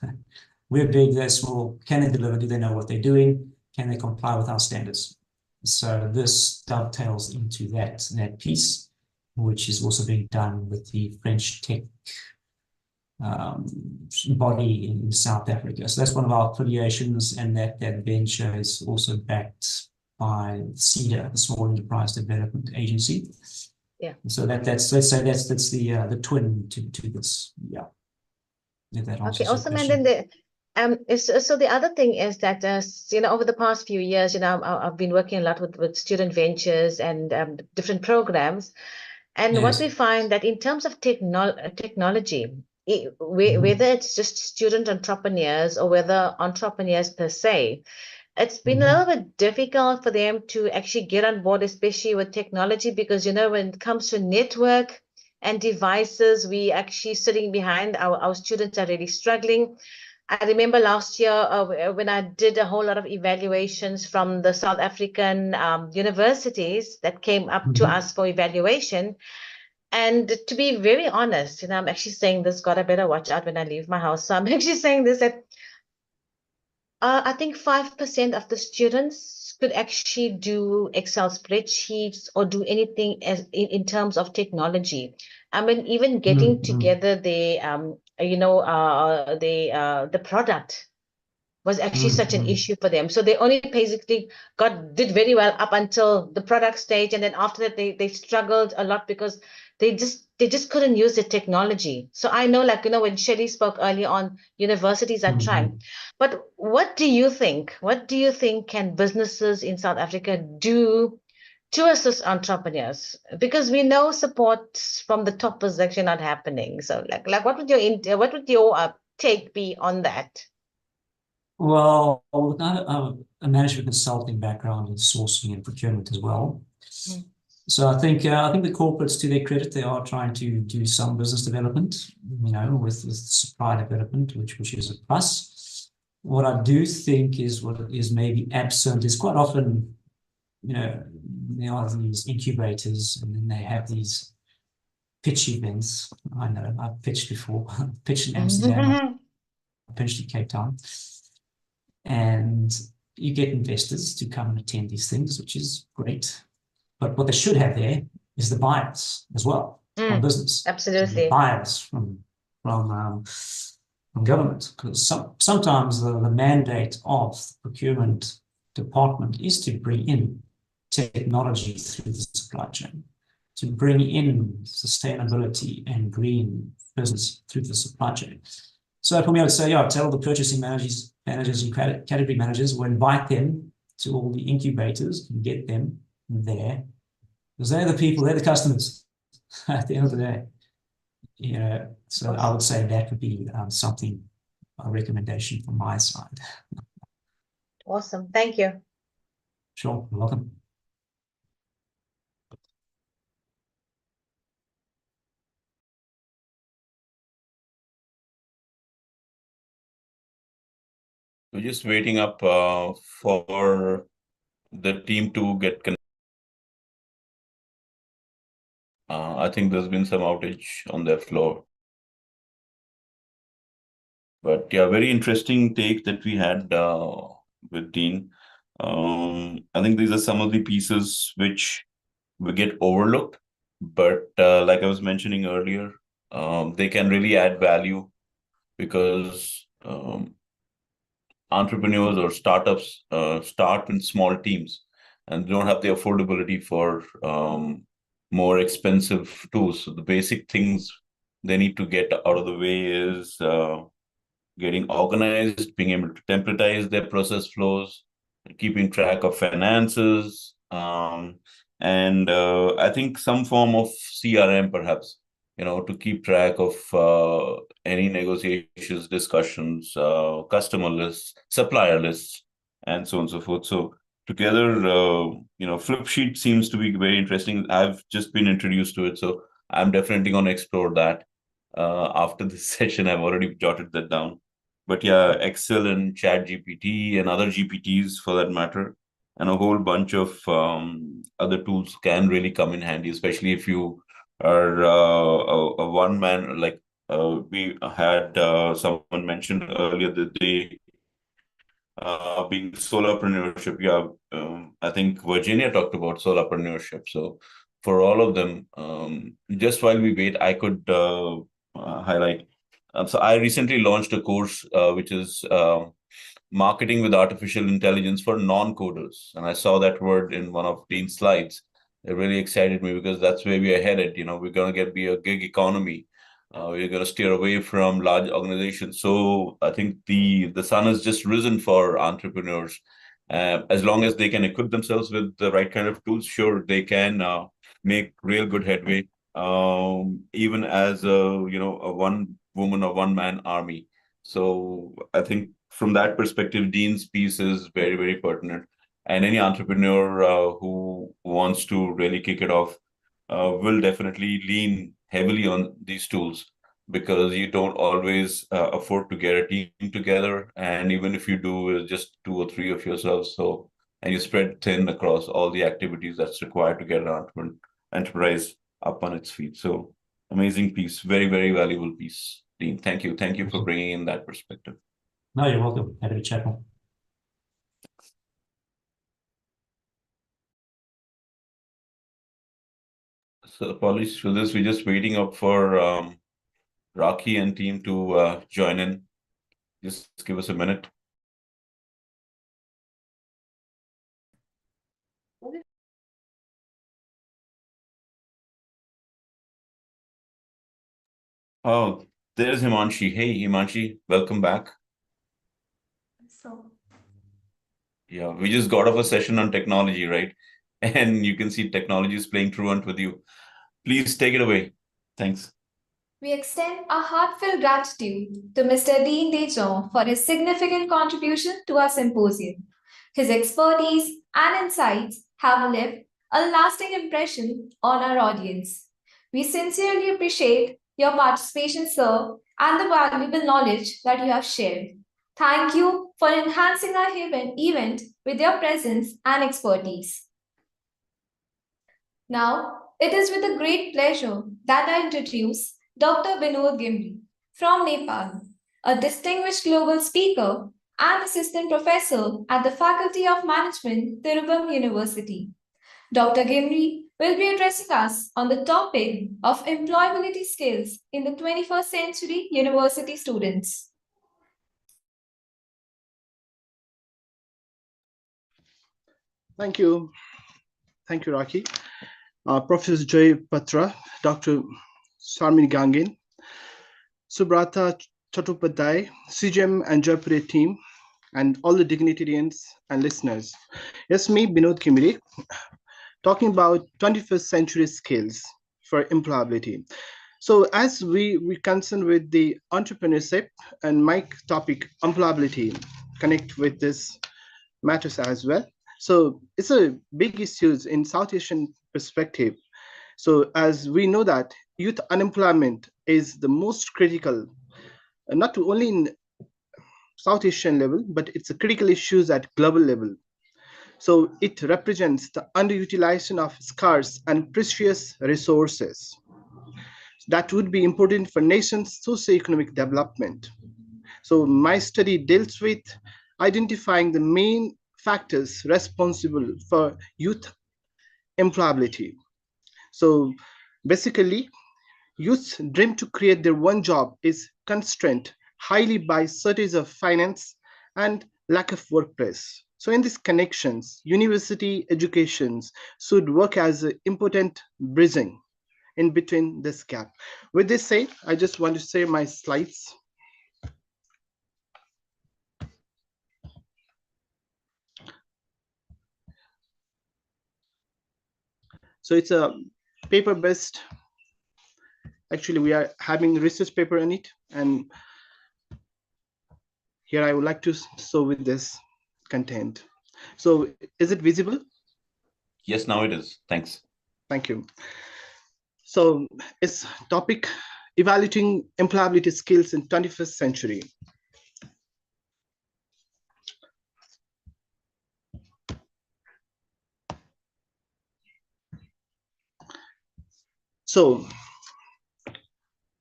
We're big, they're small. Can they deliver? Do they know what they're doing? Can they comply with our standards? So this dovetails into that piece, which is also being done with the French tech body in South Africa. So that's one of our affiliations, and that venture is also backed by CEDA, the Small Enterprise Development Agency. Yeah. So that's let's say that's the twin to this. Yeah. Okay. Awesome. And then so the other thing is that over the past few years, I've been working a lot with student ventures and different programs, and what we find that in terms of technology, whether it's just student entrepreneurs or whether entrepreneurs per se, it's been a little bit difficult for them to actually get on board, especially with technology, because, when it comes to network and devices, we actually sitting behind. Our students are really struggling. I remember last year when I did a whole lot of evaluations from the South African universities that came up to us for evaluation. And to be very honest, I'm actually saying this, God, I better watch out when I leave my house. So I'm actually saying this, that I think 5% of the students could actually do Excel spreadsheets or do anything in terms of technology. I mean, even getting together the product was actually such an issue for them. So they only basically did very well up until the product stage, and then after that they struggled a lot because they just couldn't use the technology. So I know, when Shelley spoke earlier on, universities are trying. But what do you think? What do you think can businesses in South Africa do to assist entrepreneurs? Because we know support from the top is actually not happening. So what would your take be on that? Well, with a management consulting background in sourcing and procurement as well. So I think the corporates, to their credit, they are trying to do some business development, with supply development, which is a plus. What I do think is what is maybe absent is quite often, there are these incubators, and then they have these pitch events. I know I've pitched before, pitched in Amsterdam, I pitched in Cape Town. And you get investors to come and attend these things, which is great. But what they should have there is the buyers as well from business. Absolutely. Buyers from government, because sometimes the mandate of the procurement department is to bring in technology through the supply chain, to bring in sustainability and green business through the supply chain. So for me, I would say, tell the purchasing managers and category managers, we'll invite them to all the incubators and get them there, because they're the people, they're the customers at the end of the day. So I would say that would be something, a recommendation from my side. Awesome. Thank you. Sure. You're welcome. We're just waiting up for the team to get connected. I think there's been some outage on their floor. But yeah, very interesting take that we had with Dean. I think these are some of the pieces which we get overlooked, but like I was mentioning earlier, they can really add value, because entrepreneurs or startups start in small teams and don't have the affordability for more expensive tools. So the basic things they need to get out of the way is getting organized, being able to templatize their process flows, keeping track of finances, and I think some form of CRM perhaps to keep track of any negotiations, discussions, customer lists, supplier lists, and so on and so forth. So together, Flipsheet seems to be very interesting. I've just been introduced to it, so I'm definitely going to explore that. After this session, I've already jotted that down. But yeah, Excel and Chat GPT and other GPTs for that matter, and a whole bunch of other tools can really come in handy, especially if you are a one man, like we had someone mentioned earlier that they being solopreneurship. Yeah, I think Virginia talked about solopreneurship. So for all of them, just while we wait, I could highlight. So I recently launched a course which is marketing with artificial intelligence for non-coders, and I saw that word in one of Dean's slides. It really excited me because that's where we are headed. We're going to be a gig economy. We're going to steer away from large organizations. So I think the sun has just risen for entrepreneurs. As long as they can equip themselves with the right kind of tools, sure, they can make real good headway, even as a one woman or one man army. So I think from that perspective, Dean's piece is very, very pertinent. And any entrepreneur who wants to really kick it off will definitely lean heavily on these tools, because you don't always afford to get a team together. And even if you do, it's just 2 or 3 of yourselves. So, and you spread thin across all the activities that's required to get an enterprise up on its feet. So amazing piece, very, very valuable piece. Dean, thank you. Thank you for bringing in that perspective. No, you're welcome. Happy to chat more. So apologies for this. We're just waiting up for Rocky and team to join in. Just give us a minute. Oh, there's Himanshi. Hey, Himanshi, welcome back. So, Yeah, we just got off a session on technology, right? And you can see technology is playing truant with you. Please take it away. Thanks. we extend our heartfelt gratitude to Mr. Dean Dejon for his significant contribution to our symposium. His expertise and insights have left a lasting impression on our audience. We sincerely appreciate your participation, sir, and the valuable knowledge that you have shared. Thank you for enhancing our event with your presence and expertise. Now, it is with a great pleasure that I introduce Dr. Vinod Gimri from Nepal, a distinguished global speaker and assistant professor at the Faculty of Management, Tirupam University. Dr. Gimri will be addressing us on the topic of employability skills in the 21st century university students. Thank you. Thank you, Raki. Professor Jaipuria, Dr. Sarmin Gangin, Subrata Chattopadhyay, CGM and Jaipuria team, and all the dignitarians and listeners. Yes, me, Vinod Gimri, talking about 21st century skills for employability. So as we concern with the entrepreneurship, and my topic, employability, connect with this matters as well. So it's a big issue in South Asian perspective. So as we know that youth unemployment is the most critical, not only in South Asian level, but it's a critical issue at global level. So it represents the underutilization of scarce and precious resources that would be important for nations' socio-economic development. So my study deals with identifying the main factors responsible for youth employability. So basically, youth's dream to create their one job is constrained highly by shortage of finance and lack of workplace. So in these connections, university educations should work as an important bridging in between this gap. With this said, I just want to share my slides. So it's a paper-based Actually, we are having a research paper on it. And here I would like to show with this content. So is it visible? Yes, now it is. Thanks. Thank you. So it's topic evaluating employability skills in 21st century. So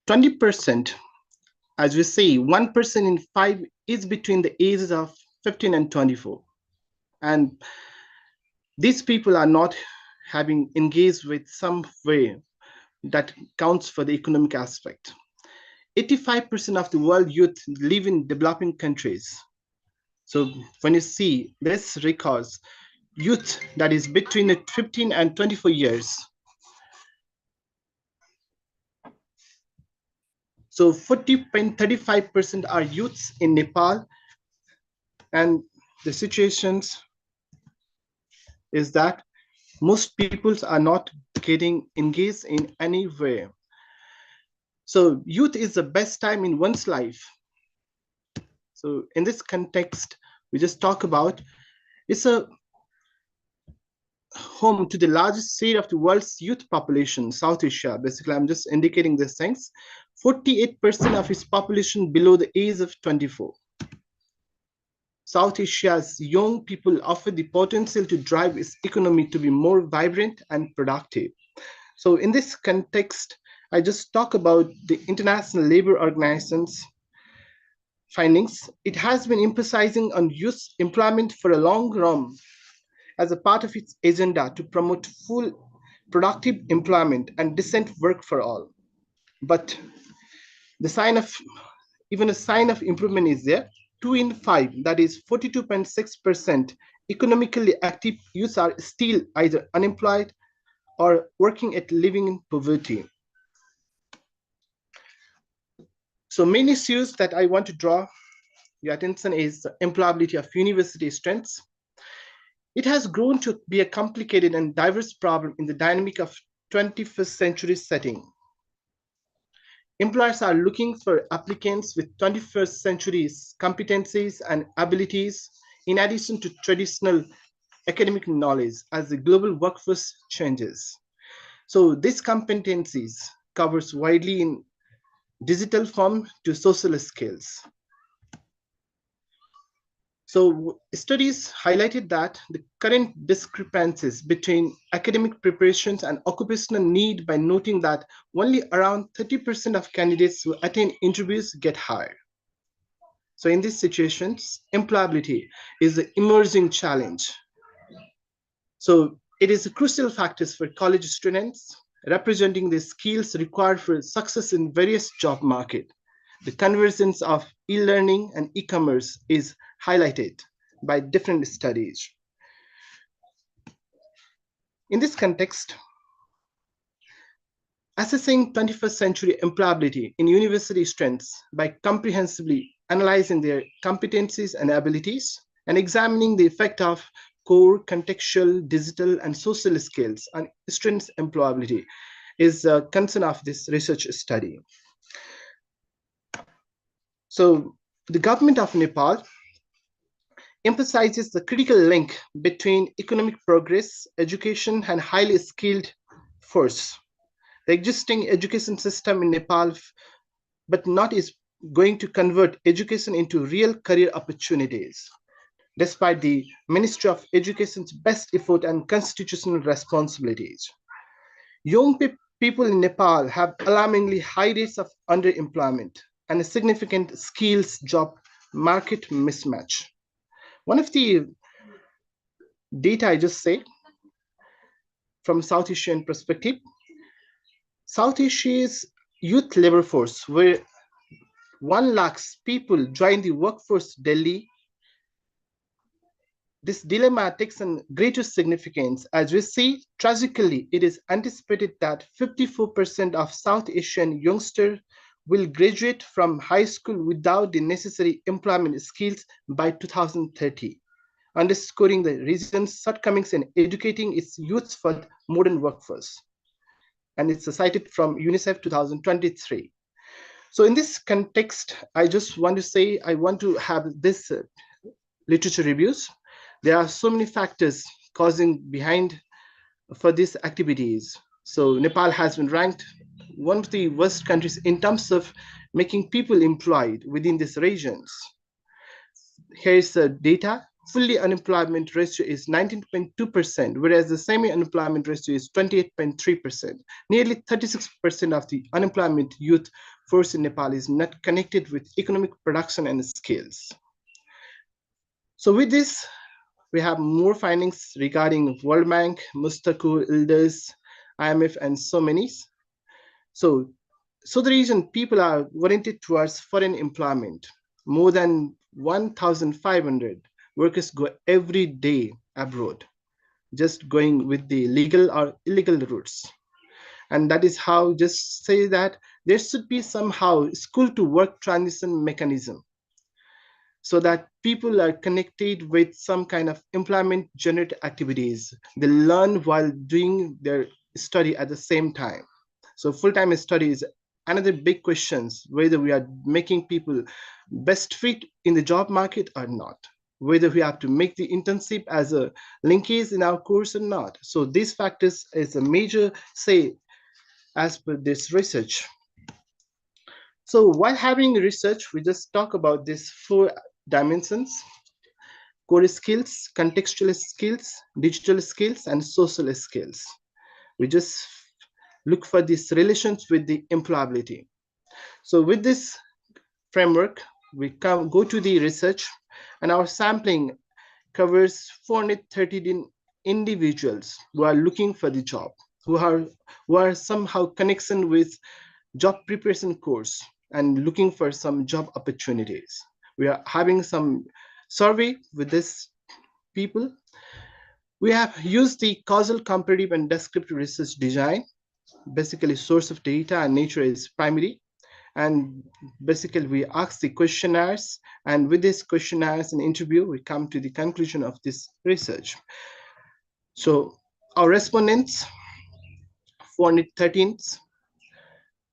20%, as we see, 1% in 5 is between the ages of 15 and 24. And these people are not having engaged with some way that counts for the economic aspect. 85% of the world youth live in developing countries. So when you see this records youth that is between 15 and 24 years. So 35% are youths in Nepal, and the situations is that most people are not getting engaged in any way. So youth is the best time in one's life. So in this context, we just talk about it's a home to the largest share of the world's youth population, South Asia. Basically, I'm just indicating these things. 48% of its population below the age of 24. South Asia's young people offer the potential to drive its economy to be more vibrant and productive. So in this context, I just talk about the International Labour Organization's findings. It has been emphasizing on youth employment for a long run as a part of its agenda to promote full productive employment and decent work for all. But the sign of, even a sign of improvement is there. 2 in 5, that is 42.6% economically active youths are still either unemployed or working at living in poverty. So main issues that I want to draw your attention is the employability of university students. It has grown to be a complicated and diverse problem in the dynamic of 21st century setting. Employers are looking for applicants with 21st century's competencies and abilities in addition to traditional academic knowledge as the global workforce changes. So these competencies covers widely in digital form to social skills. So studies highlighted that the current discrepancies between academic preparations and occupational need by noting that only around 30% of candidates who attend interviews get hired. So in these situations, employability is an emerging challenge. So it is a crucial factor for college students, representing the skills required for success in various job market. The convergence of e-learning and e-commerce is highlighted by different studies. In this context, assessing 21st century employability in university students by comprehensively analyzing their competencies and abilities and examining the effect of core, contextual, digital, and social skills on students' employability is a concern of this research study. So the government of Nepal emphasizes the critical link between economic progress, education, and highly skilled force. The existing education system in Nepal, but not is going to convert education into real career opportunities, despite the Ministry of Education's best effort and constitutional responsibilities. Young people in Nepal have alarmingly high rates of underemployment and a significant skills job market mismatch. One of the data I just said from South Asian perspective, South Asia's youth labor force, where 1 lakh people join the workforce daily. This dilemma takes on greater significance as we see, tragically, it is anticipated that 54% of South Asian youngsters will graduate from high school without the necessary employment skills by 2030, underscoring the region's shortcomings in educating its youth for modern workforce. and it's cited from UNICEF 2023. So in this context, I just want to say, I want to have this literature reviews. There are so many factors causing behind for these activities. So Nepal has been ranked one of the worst countries in terms of making people employed within these regions. Here's the data. Fully unemployment ratio is 19.2%, whereas the semi-unemployment ratio is 28.3%. Nearly 36% of the unemployment youth force in Nepal is not connected with economic production and skills. So with this, we have more findings regarding World Bank, Mustaqo, ILDES, IMF, and so many. So the reason people are oriented towards foreign employment. More than 1,500 workers go every day abroad, just going with the legal or illegal routes. And that is how, just say that there should be somehow school to work transition mechanism, so that people are connected with some kind of employment generated activities. They learn while doing their study at the same time. So full-time study is another big question, whether we are making people best fit in the job market or not, whether we have to make the internship as a linkage in our course or not. So these factors is a major say as per this research. So while having research, we just talk about these 4 dimensions: core skills, contextual skills, digital skills, and social skills. We just look for these relations with the employability. So with this framework, we go to the research, and our sampling covers 413 individuals who are looking for the job, who are somehow connection with job preparation course and looking for some job opportunities. We are having some survey with this people. We have used the causal, comparative, and descriptive research design. Basically, source of data and nature is primary. And basically, we ask the questionnaires, and with these questionnaires and interview, we come to the conclusion of this research. So our respondents, 413,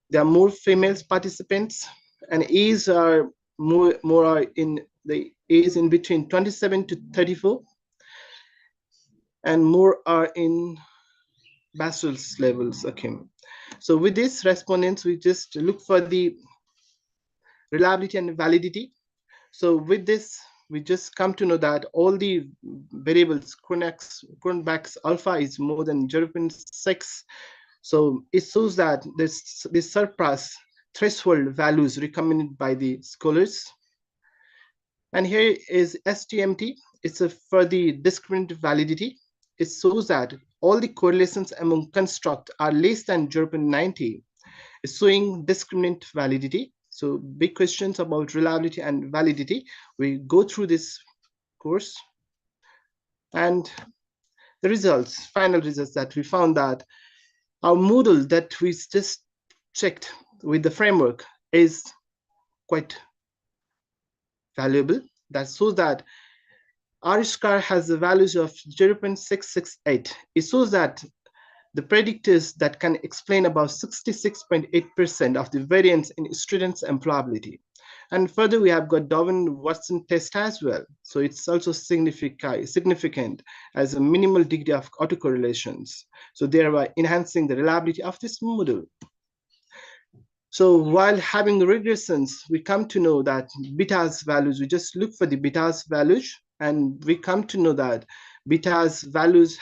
there are more female participants, and age are more in the age in between 27 to 34, and more are in bachelor's levels. Okay, so with these respondents, we just look for the reliability and validity. So with this, we just come to know that all the variables, Cronbach's alpha is more than 0.6. So it shows that this surpass threshold values recommended by the scholars. And here is STMT. It's for the discriminant validity. It shows that all the correlations among construct are less than 0.90. It's showing discriminant validity. So big questions about reliability and validity. We go through this course, and the results, final results, that we found that our model that we just checked with the framework is quite valuable. That shows that R-star has the values of 0.668. It shows that the predictors that can explain about 66.8% of the variance in students' employability. And further, we have got Darwin-Watson test as well. So it's also significant as a minimal degree of autocorrelations. So thereby enhancing the reliability of this model. So while having regressions, we come to know that beta's values, we just look for the beta's values, and we come to know that beta's values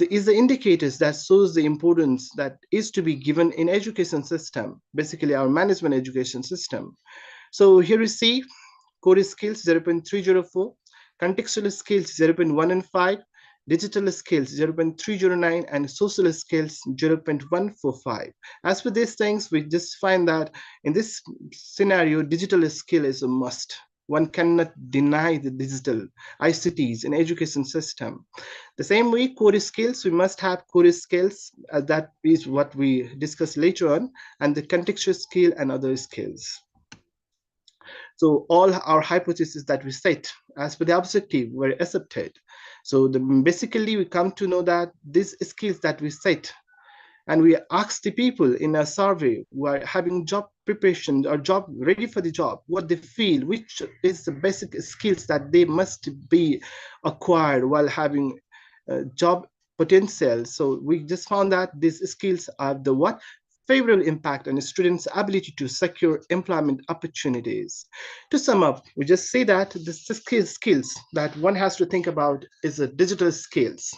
is the indicators that shows the importance that is to be given in education system, basically our management education system. So here we see core skills 0.304, contextual skills 0.115, digital skills 0.309, and social skills 0.145. As for these things, we just find that in this scenario, digital skill is a must. One cannot deny the digital ICTs in education system. The same way, core skills, we must have core skills. That is what we discuss later on, and the contextual skill and other skills. So all our hypotheses that we set as per the objective were accepted. So basically, we come to know that these skills that we set And we asked the people in a survey who are having job preparation or job ready for the job, what they feel, which is the basic skills that they must be acquired while having job potential. So we just found that these skills are the what favorable impact on students' ability to secure employment opportunities. To sum up, we just say that the skills that one has to think about is the digital skills.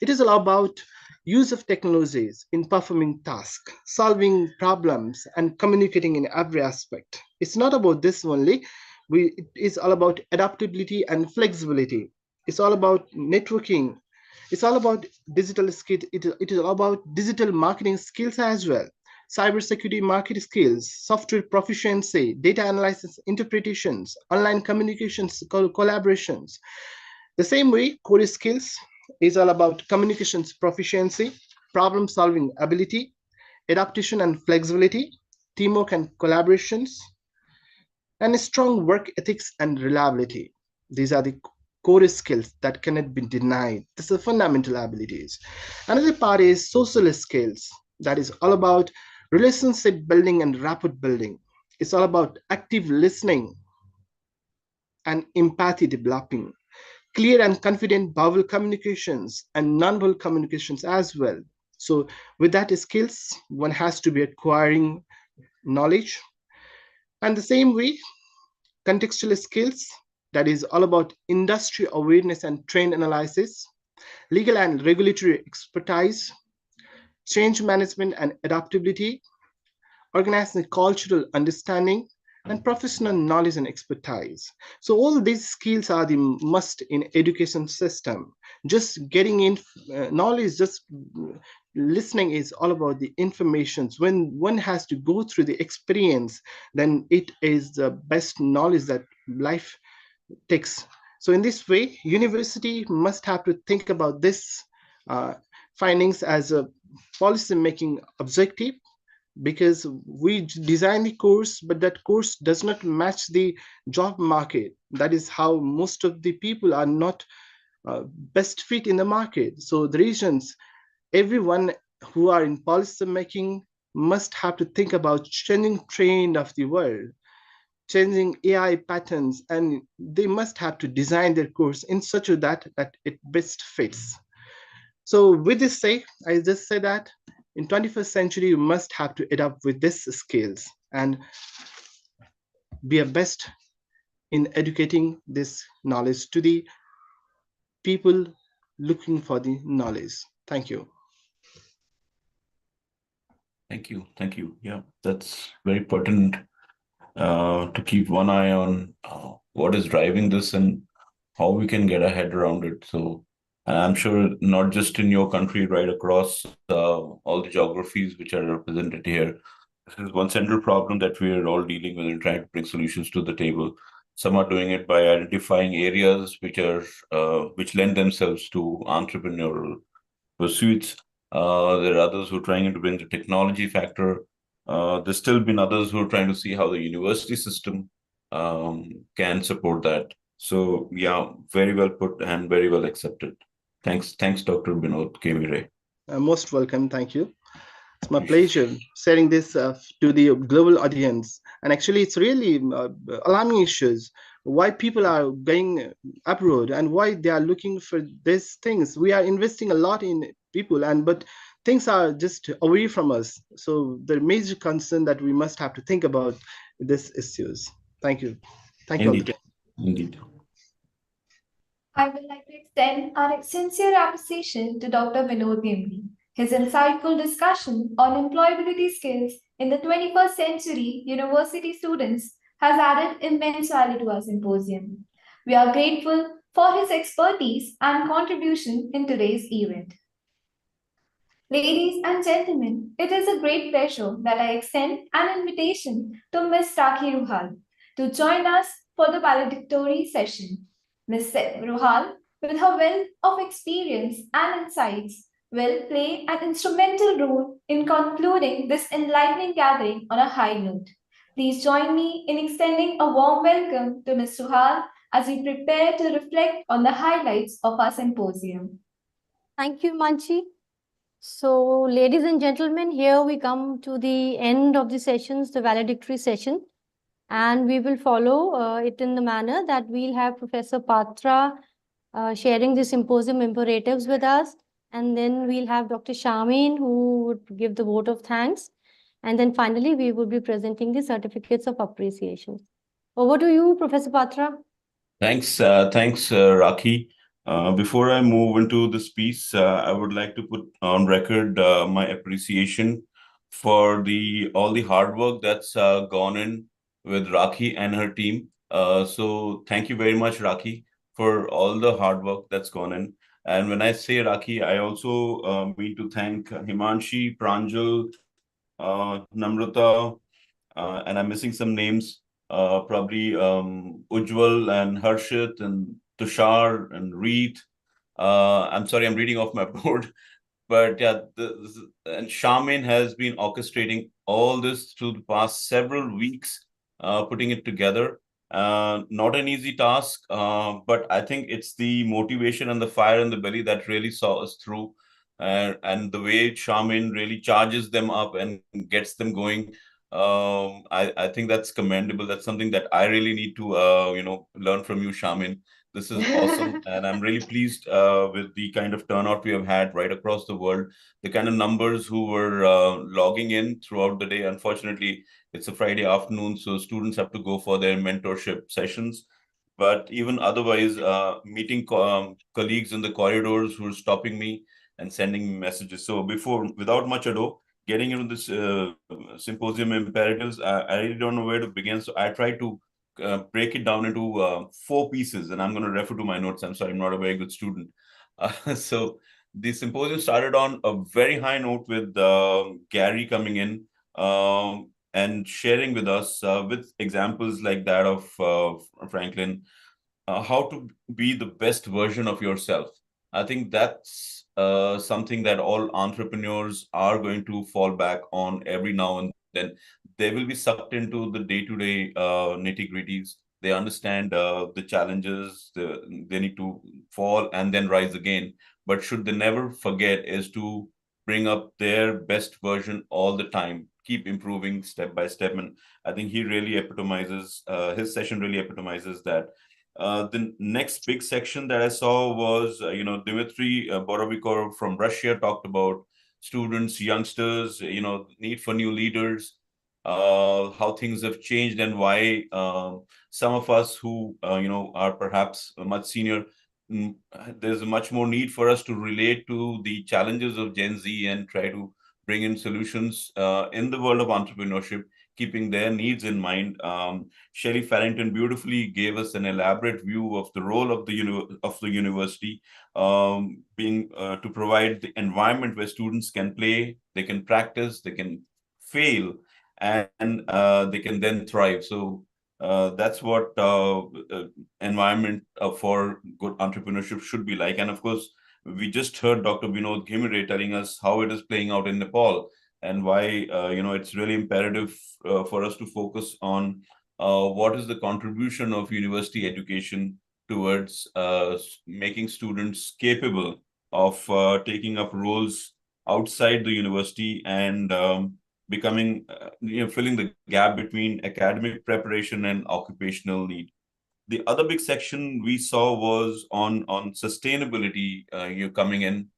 It is all about use of technologies in performing tasks, solving problems, and communicating in every aspect. It's not about this only. It is all about adaptability and flexibility. It's all about networking. It's all about digital skills. It is all about digital marketing skills as well. Cybersecurity market skills, software proficiency, data analysis interpretations, online communications, collaborations. The same way, core skills is all about communications proficiency, problem solving ability, adaptation and flexibility, teamwork and collaborations, and strong work ethics and reliability. These are the core skills that cannot be denied. These are fundamental abilities. Another part is social skills. That is all about relationship building and rapport building. It's all about active listening and empathy developing, clear and confident verbal communications and non-verbal communications as well. So with that skills, one has to be acquiring knowledge. And the same way, contextual skills, that is all about industry awareness and trend analysis, legal and regulatory expertise, change management and adaptability, organizational cultural understanding, and professional knowledge and expertise. So all these skills are the must in education system. Just getting in knowledge, just listening is all about the informations. When one has to go through the experience, then it is the best knowledge that life takes. So in this way, university must have to think about this findings as a policy making objective, because we design the course, but that course does not match the job market. That is how most of the people are not best fit in the market. So the reasons everyone who are in policy making must have to think about changing trend of the world, changing AI patterns, and they must have to design their course in such a that it best fits. So with this say, I just say that in 21st century, you must have to adapt with these skills and be a best in educating this knowledge to the people looking for the knowledge. Thank you. Thank you. Thank you. Yeah, that's very pertinent to keep one eye on what is driving this and how we can get a head around it. So, and I'm sure not just in your country, right across all the geographies which are represented here, this is one central problem that we are all dealing with and trying to bring solutions to the table. Some are doing it by identifying areas which are which lend themselves to entrepreneurial pursuits. There are others who are trying to bring the technology factor. There's still been others who are trying to see how the university system can support that. So yeah, very well put and very well accepted. Thanks, Dr. Binod Kevire. Most welcome. Thank you. It's my pleasure sharing this to the global audience. And actually, it's really alarming issues. Why people are going abroad and why they are looking for these things. We are investing a lot in people, but things are just away from us. So the major concern that we must have to think about these issues. Thank you. Thank you all. Indeed. I would like to extend our sincere appreciation to Dr. Binod Kevire. His insightful discussion on employability skills in the 21st century university students has added immense value to our symposium. We are grateful for his expertise and contribution in today's event. Ladies and gentlemen, it is a great pleasure that I extend an invitation to Ms. Rakhi Ruhal to join us for the valedictory session. Ms. Ruhal, with her wealth of experience and insights, will play an instrumental role in concluding this enlightening gathering on a high note. Please join me in extending a warm welcome to Ms. Ruhal as we prepare to reflect on the highlights of our symposium. Thank you, Manchi. So, ladies and gentlemen, here we come to the end of the sessions, the valedictory session. And we will follow it in the manner that we'll have Professor Patra sharing the symposium imperatives with us. And then we'll have Dr. Shamin, who would give the vote of thanks. And then finally, we will be presenting the certificates of appreciation. Over to you, Professor Patra. Thanks, Rakhi. Before I move into this piece, I would like to put on record my appreciation for all the hard work that's gone in with Rakhi and her team. So thank you very much, Rakhi, for all the hard work that's gone in. And when I say Rakhi, I also mean to thank Himanshi, Pranjal, Namrata, and I'm missing some names, probably Ujjwal and Harshit and Tushar and Reet. I'm sorry, I'm reading off my board. But yeah, and Shamin has been orchestrating all this through the past several weeks, putting it together. Not an easy task, but I think it's the motivation and the fire in the belly that really saw us through. And the way Shamin really charges them up and gets them going, I think that's commendable. That's something that I really need to learn from you, Shamin. This is awesome, and I'm really pleased with the kind of turnout we have had right across the world, the kind of numbers who were logging in throughout the day. Unfortunately, it's a Friday afternoon, so students have to go for their mentorship sessions. But even otherwise, meeting colleagues in the corridors who are stopping me and sending me messages. So without much ado, getting into this symposium imperatives, I really don't know where to begin. So I try to break it down into 4 pieces, and I'm going to refer to my notes. I'm sorry, I'm not a very good student. So the symposium started on a very high note with Gary coming in and sharing with us with examples like that of Franklin, how to be the best version of yourself. I think that's something that all entrepreneurs are going to fall back on every now and then. They will be sucked into the day-to-day nitty-gritties. They understand the challenges. They need to fall and then rise again. But should they never forget is to bring up their best version all the time, keep improving step by step. And I think he really epitomizes, his session really epitomizes that. The next big section that I saw was, Dmitry Borovikov from Russia talked about students, youngsters, need for new leaders, how things have changed and why some of us who, are perhaps much senior, there's much more need for us to relate to the challenges of Gen Z and try to bring in solutions in the world of entrepreneurship, keeping their needs in mind. Shelley Farrington beautifully gave us an elaborate view of the role of the university, being to provide the environment where students can play, they can practice, they can fail, and they can then thrive. So that's what environment for good entrepreneurship should be like. And of course, we just heard Dr. Vinod Ghimire telling us how it is playing out in Nepal and why it's really imperative for us to focus on what is the contribution of university education towards making students capable of taking up roles outside the university and becoming, filling the gap between academic preparation and occupational need. The other big section we saw was on sustainability, coming in,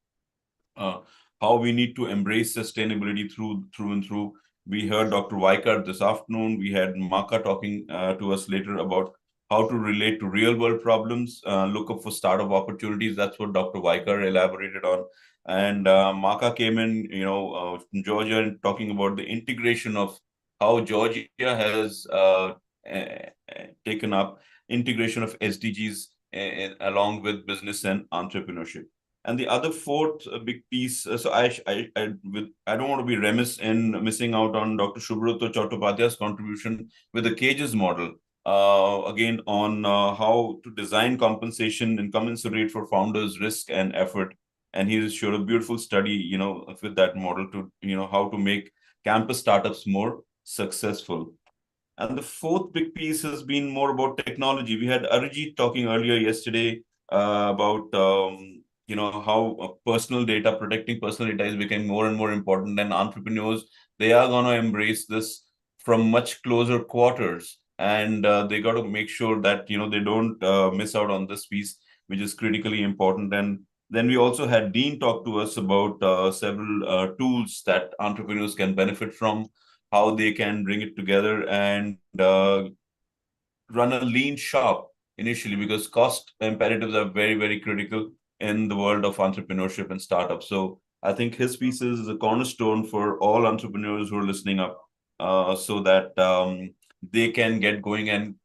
how we need to embrace sustainability through and through. We heard Dr. Vaikar this afternoon. We had Maka talking to us later about how to relate to real world problems, look up for startup opportunities. That's what Dr. Vaikar elaborated on. And Maka came in, from Georgia, and talking about the integration of how Georgia has taken up integration of SDGs along with business and entrepreneurship. And the other fourth big piece, so I don't want to be remiss in missing out on Dr. Subroto Chattopadhyay's contribution with the cages model, again on how to design compensation and commensurate for founders' risk and effort. And he showed a beautiful study, with that model to, how to make campus startups more successful. And the fourth big piece has been more about technology. We had Arijit talking earlier yesterday about how personal data, protecting personal data is becoming more and more important. And entrepreneurs, they are going to embrace this from much closer quarters. And they got to make sure that, they don't miss out on this piece, which is critically important. And then we also had Dean talk to us about several tools that entrepreneurs can benefit from, how they can bring it together and run a lean shop initially, because cost imperatives are very, very critical in the world of entrepreneurship and startups. So I think his piece is a cornerstone for all entrepreneurs who are listening up, so that they can get going. And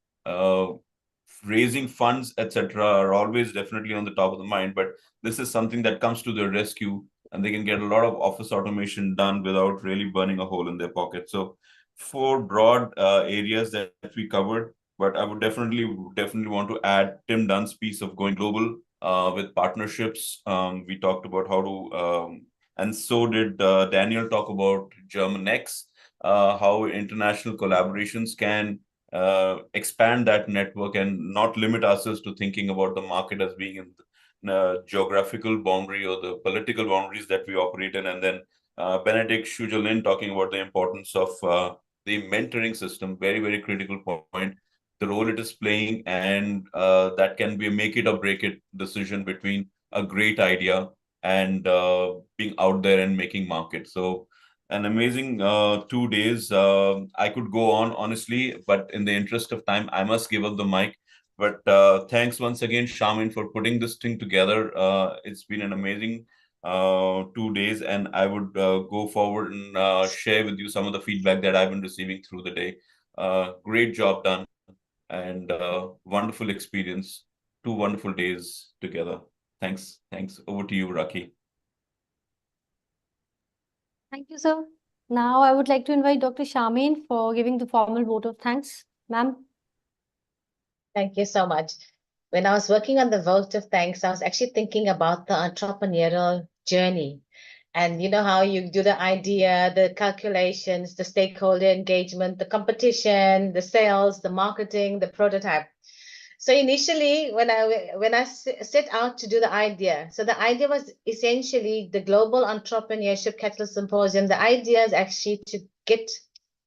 raising funds, etc., are always definitely on the top of the mind. But this is something that comes to their rescue, and they can get a lot of office automation done without really burning a hole in their pocket. So four broad areas that we covered, but I would definitely want to add Tim Dunn's piece of going global with partnerships. We talked about how to, and so did Daniel talk about GermanX, how international collaborations can expand that network and not limit ourselves to thinking about the market as being in the geographical boundary or the political boundaries that we operate in. And then Benedict Schujalin talking about the importance of the mentoring system, very, very critical point, the role it is playing, and that can be a make it or break it decision between a great idea and being out there and making market. So an amazing 2 days. I could go on, honestly, but in the interest of time, I must give up the mic. But thanks once again, Shamin, for putting this thing together. It's been an amazing 2 days, and I would go forward and share with you some of the feedback that I've been receiving through the day. Great job done, and wonderful experience. 2 wonderful days together. Thanks. Over to you, Raki. Thank you, sir. Now I would like to invite Dr. Shamin for giving the formal vote of thanks. Ma'am. Thank you so much. When I was working on the vote of thanks, I was actually thinking about the entrepreneurial journey. And you know how you do the idea, the calculations, the stakeholder engagement, the competition, the sales, the marketing, the prototype. So initially, when I set out to do the idea, so the idea was essentially the Global Entrepreneurship Catalyst Symposium. The idea is actually to get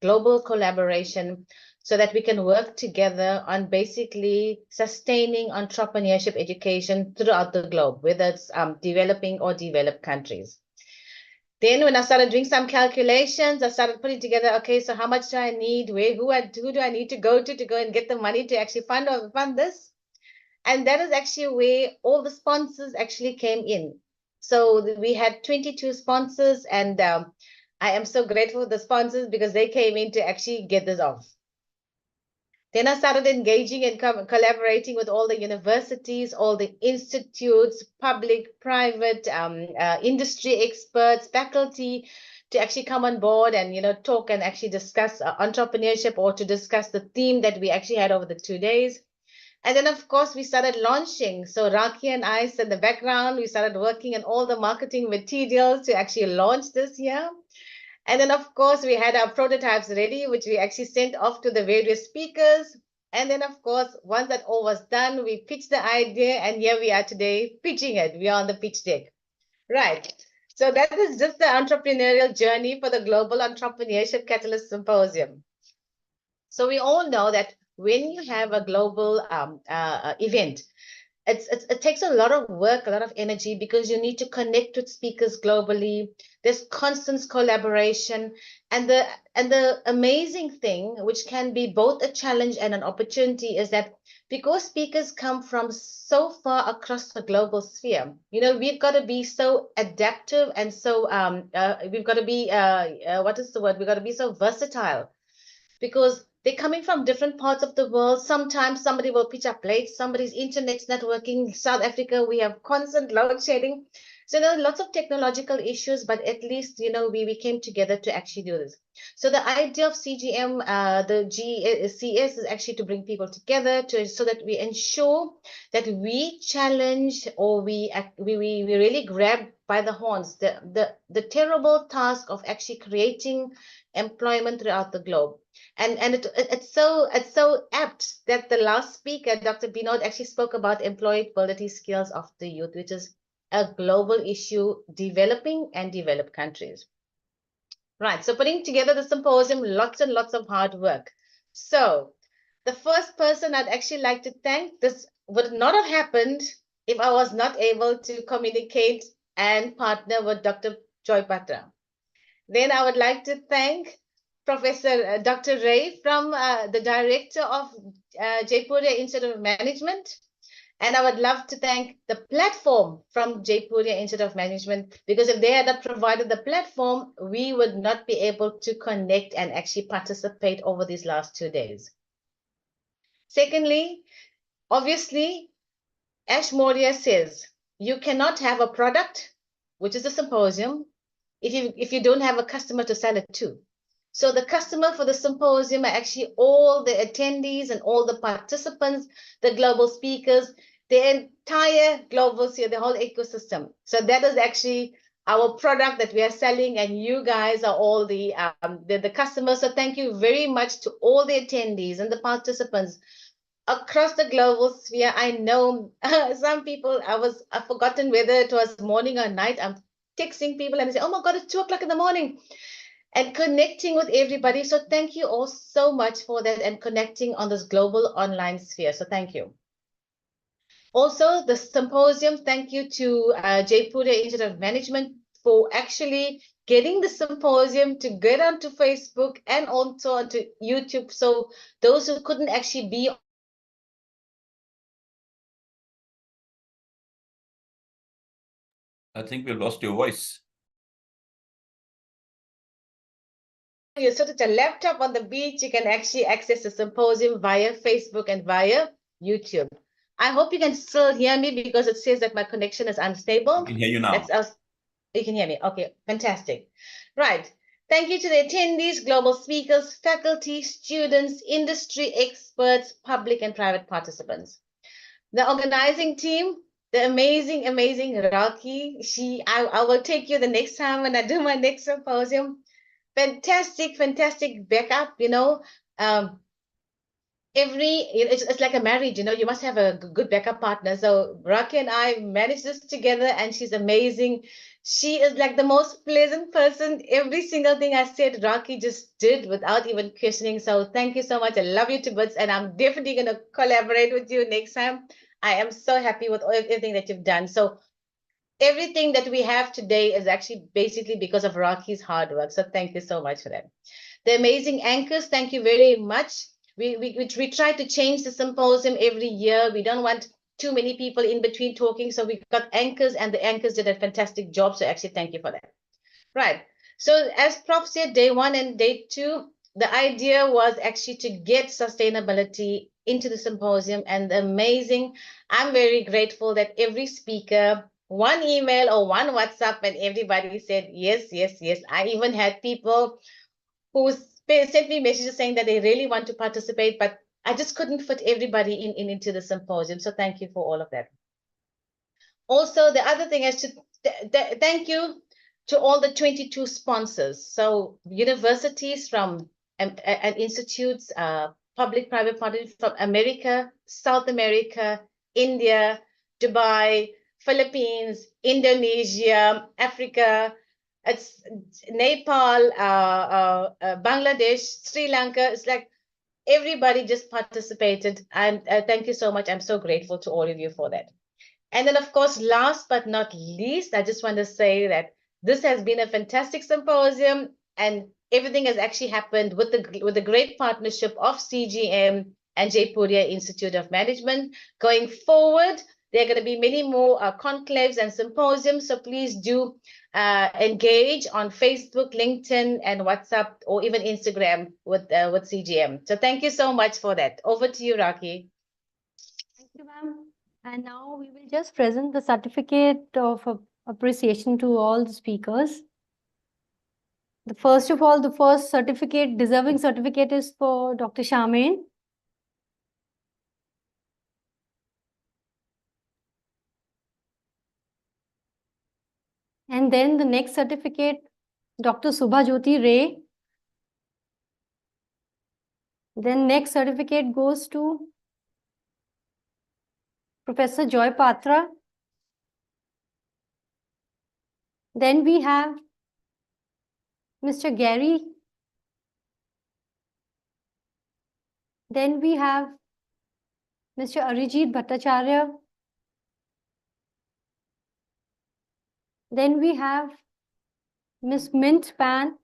global collaboration so that we can work together on basically sustaining entrepreneurship education throughout the globe, whether it's developing or developed countries. Then when I started doing some calculations, I started putting together, okay, so how much do I need? Who do I need to go and get the money to actually fund this? And that is actually where all the sponsors actually came in. So we had 22 sponsors, and I am so grateful for the sponsors because they came in to actually get this off. Then I started engaging and collaborating with all the universities, all the institutes, public, private, industry experts, faculty, to actually come on board and talk and actually discuss entrepreneurship, or to discuss the theme that we actually had over the 2 days. And then, of course, we started launching. So Raki and I in the background, we started working on all the marketing materials to actually launch this year. And then, of course, we had our prototypes ready, which we actually sent off to the various speakers. And then, of course, once that all was done, we pitched the idea, and here we are today pitching it. We are on the pitch deck. Right. So that is just the entrepreneurial journey for the Global Entrepreneurship Catalyst Symposium. So we all know that when you have a global event, it takes a lot of work, a lot of energy, because you need to connect with speakers globally. There's constant collaboration, and the amazing thing, which can be both a challenge and an opportunity, is that because speakers come from so far across the global sphere, we've got to be so adaptive, and so we've got to be what is the word? We've got to be so versatile, because they're coming from different parts of the world. Sometimes somebody will pitch up late, somebody's internet's not working. South Africa, we have constant load shedding. So there are lots of technological issues, but at least, we came together to actually do this. So the idea of CGM, the GCS, is actually to bring people together so that we ensure that we challenge, or we really grab by the horns the terrible task of actually creating employment throughout the globe. And it's so apt that the last speaker, Dr. Binod, actually spoke about employability skills of the youth, which is a global issue, developing and developed countries. Right, so putting together the symposium, lots and lots of hard work. So the first person I'd actually like to thank, this would not have happened if I was not able to communicate and partner with Dr. Joy Patra. Then I would like to thank Professor Dr. Ray from the director of Jaipuria Institute of Management. And I would love to thank the platform from Jaipuria Institute of Management, because if they had not provided the platform, we would not be able to connect and actually participate over these last 2 days. Secondly, obviously, Ash Moria says, you cannot have a product, which is a symposium, if you don't have a customer to sell it to. So the customer for the symposium are actually all the attendees and all the participants, the global speakers, the entire global sphere, the whole ecosystem. So that is actually our product that we are selling, and you guys are all the customers. So thank you very much to all the attendees and the participants across the global sphere. I know some people, I've forgotten whether it was morning or night. I'm texting people and they say, oh my God, it's 2 o'clock in the morning, and connecting with everybody. So thank you all so much for that and connecting on this global online sphere. So thank you. Also, the symposium, thank you to Jaipuria Institute of Management for actually getting the symposium to get onto Facebook and also onto YouTube. So those who couldn't actually be I think we lost your voice. You sit at a laptop on the beach, you can actually access the symposium via Facebook and via YouTube. I hope you can still hear me, because it says that my connection is unstable. I can hear you now. You can hear me. Okay, fantastic. Right. Thank you to the attendees, global speakers, faculty, students, industry experts, public and private participants. The organizing team, the amazing, amazing Raki. I will take you the next time when I do my next symposium. Fantastic, fantastic backup, it's like a marriage, you must have a good backup partner. So Raki and I managed this together, and she's amazing. She is like the most pleasant person. Every single thing I said, Raki just did without even questioning. So thank you so much. I love you to bits, and I'm definitely going to collaborate with you next time. I am so happy with everything that you've done. So everything that we have today is actually basically because of Raki's hard work. So thank you so much for that. The amazing anchors, thank you very much. We try to change the symposium every year. We don't want too many people in between talking. So we got anchors, and the anchors did a fantastic job. So actually, thank you for that. Right. So as Prof said, day 1 and day 2, the idea was actually to get sustainability into the symposium, and amazing. I'm very grateful that every speaker, one email or one WhatsApp, and everybody said, yes, yes, yes. I even had people who sent me messages saying that they really want to participate, but I just couldn't fit everybody into the symposium. So thank you for all of that. Also, the other thing is to thank you to all the 22 sponsors. So universities from and institutes, public, private partners from America, South America, India, Dubai, Philippines, Indonesia, Africa, it's Nepal, Bangladesh, Sri Lanka. It's like everybody just participated. And thank you so much. I'm so grateful to all of you for that. And then, of course, last but not least, I just want to say that this has been a fantastic symposium, and everything has actually happened with the great partnership of CGM and Jaipuria Institute of Management. Going forward, there are going to be many more conclaves and symposiums, so please do engage on Facebook, LinkedIn, and WhatsApp, or even Instagram with CGM. So thank you so much for that. Over to you, Raki. Thank you, ma'am. And now we will just present the certificate of appreciation to all the speakers. First of all, the first certificate, deserving certificate, is for Dr. Charmaine. And then the next certificate, Dr. Subhajyoti Ray. Then next certificate goes to Professor Joy Patra. Then we have Mr. Gary. Then we have Mr. Arijit Bhattacharya. Then we have Miss Mint Pan.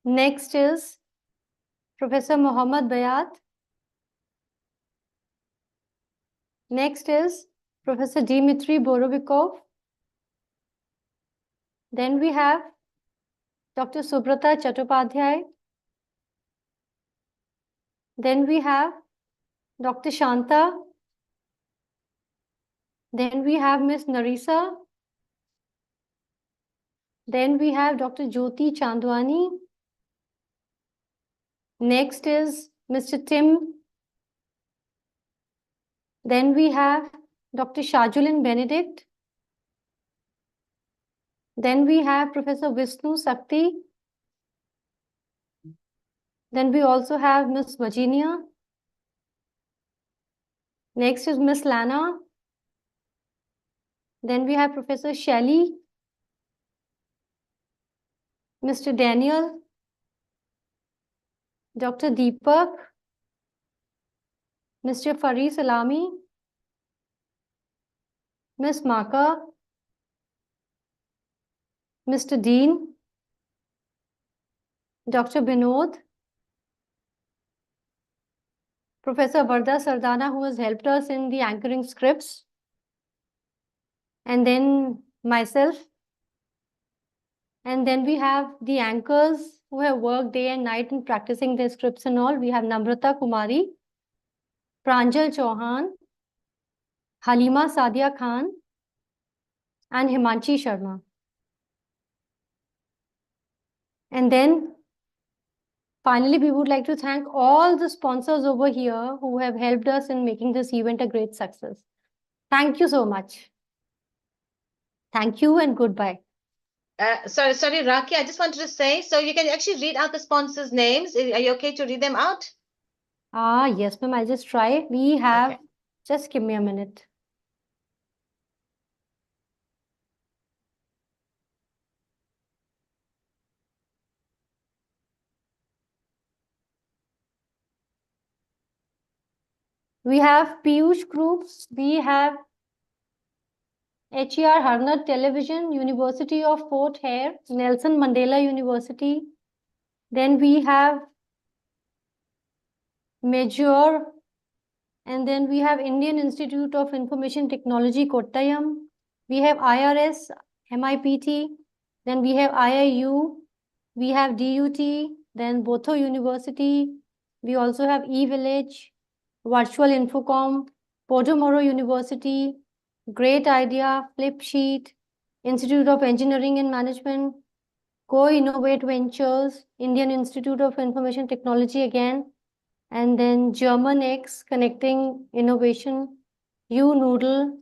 Next is Professor Mohammad Bayat. Next is Professor Dmitry Borovikov. Then we have Dr. Subrata Chattopadhyay. Then we have Dr. Shanta. Then we have Miss Narisa. Then we have Dr. Jyoti Chandwani. Next is Mr. Tim. Then we have Dr. Shajulin Benedict. Then we have Professor Vishnu Sakti. Then we also have Miss Virginia. Next is Miss Lana. Then we have Professor Shelley, Mr. Daniel, Dr. Deepak, Mr. Fari Salami, Miss Maka, Mr. Dean, Dr. Binod, Professor Varda Sardana, who has helped us in the anchoring scripts, and then myself. And then we have the anchors who have worked day and night in practicing their scripts and all. We have Namrata Kumari, Pranjal Chauhan, Halima Sadia Khan, and Himanshi Sharma. And then finally, we would like to thank all the sponsors over here who have helped us in making this event a great success. Thank you so much. Thank you and goodbye. Sorry, Raki, I just wanted to say, so you can actually read out the sponsors' names. Are you okay to read them out? Yes, ma'am, I'll just try. We have, okay. Just give me a minute. We have Piyush Groups. We have HER Harnad Television, University of Fort Hare, Nelson Mandela University. Then we have Major, and then we have Indian Institute of Information Technology, Kottayam. We have IRS, MIPT. Then we have IIU. We have DUT. Then Botho University. We also have eVillage, Virtual Infocom, Podomoro University, Great Idea, Flipsheet, Institute of Engineering and Management, Co-Innovate Ventures, Indian Institute of Information Technology again, and then German X, Connecting Innovation, U-Noodle,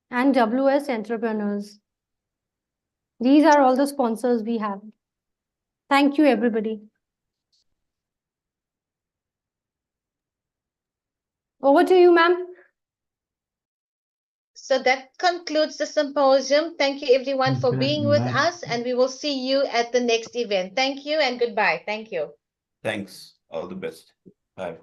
and WS Entrepreneurs. These are all the sponsors we have. Thank you, everybody. Over to you, ma'am. So that concludes the symposium. Thank you, everyone, for being with us, and we will see you at the next event. Thank you and goodbye. Thank you. Thanks. All the best. Bye.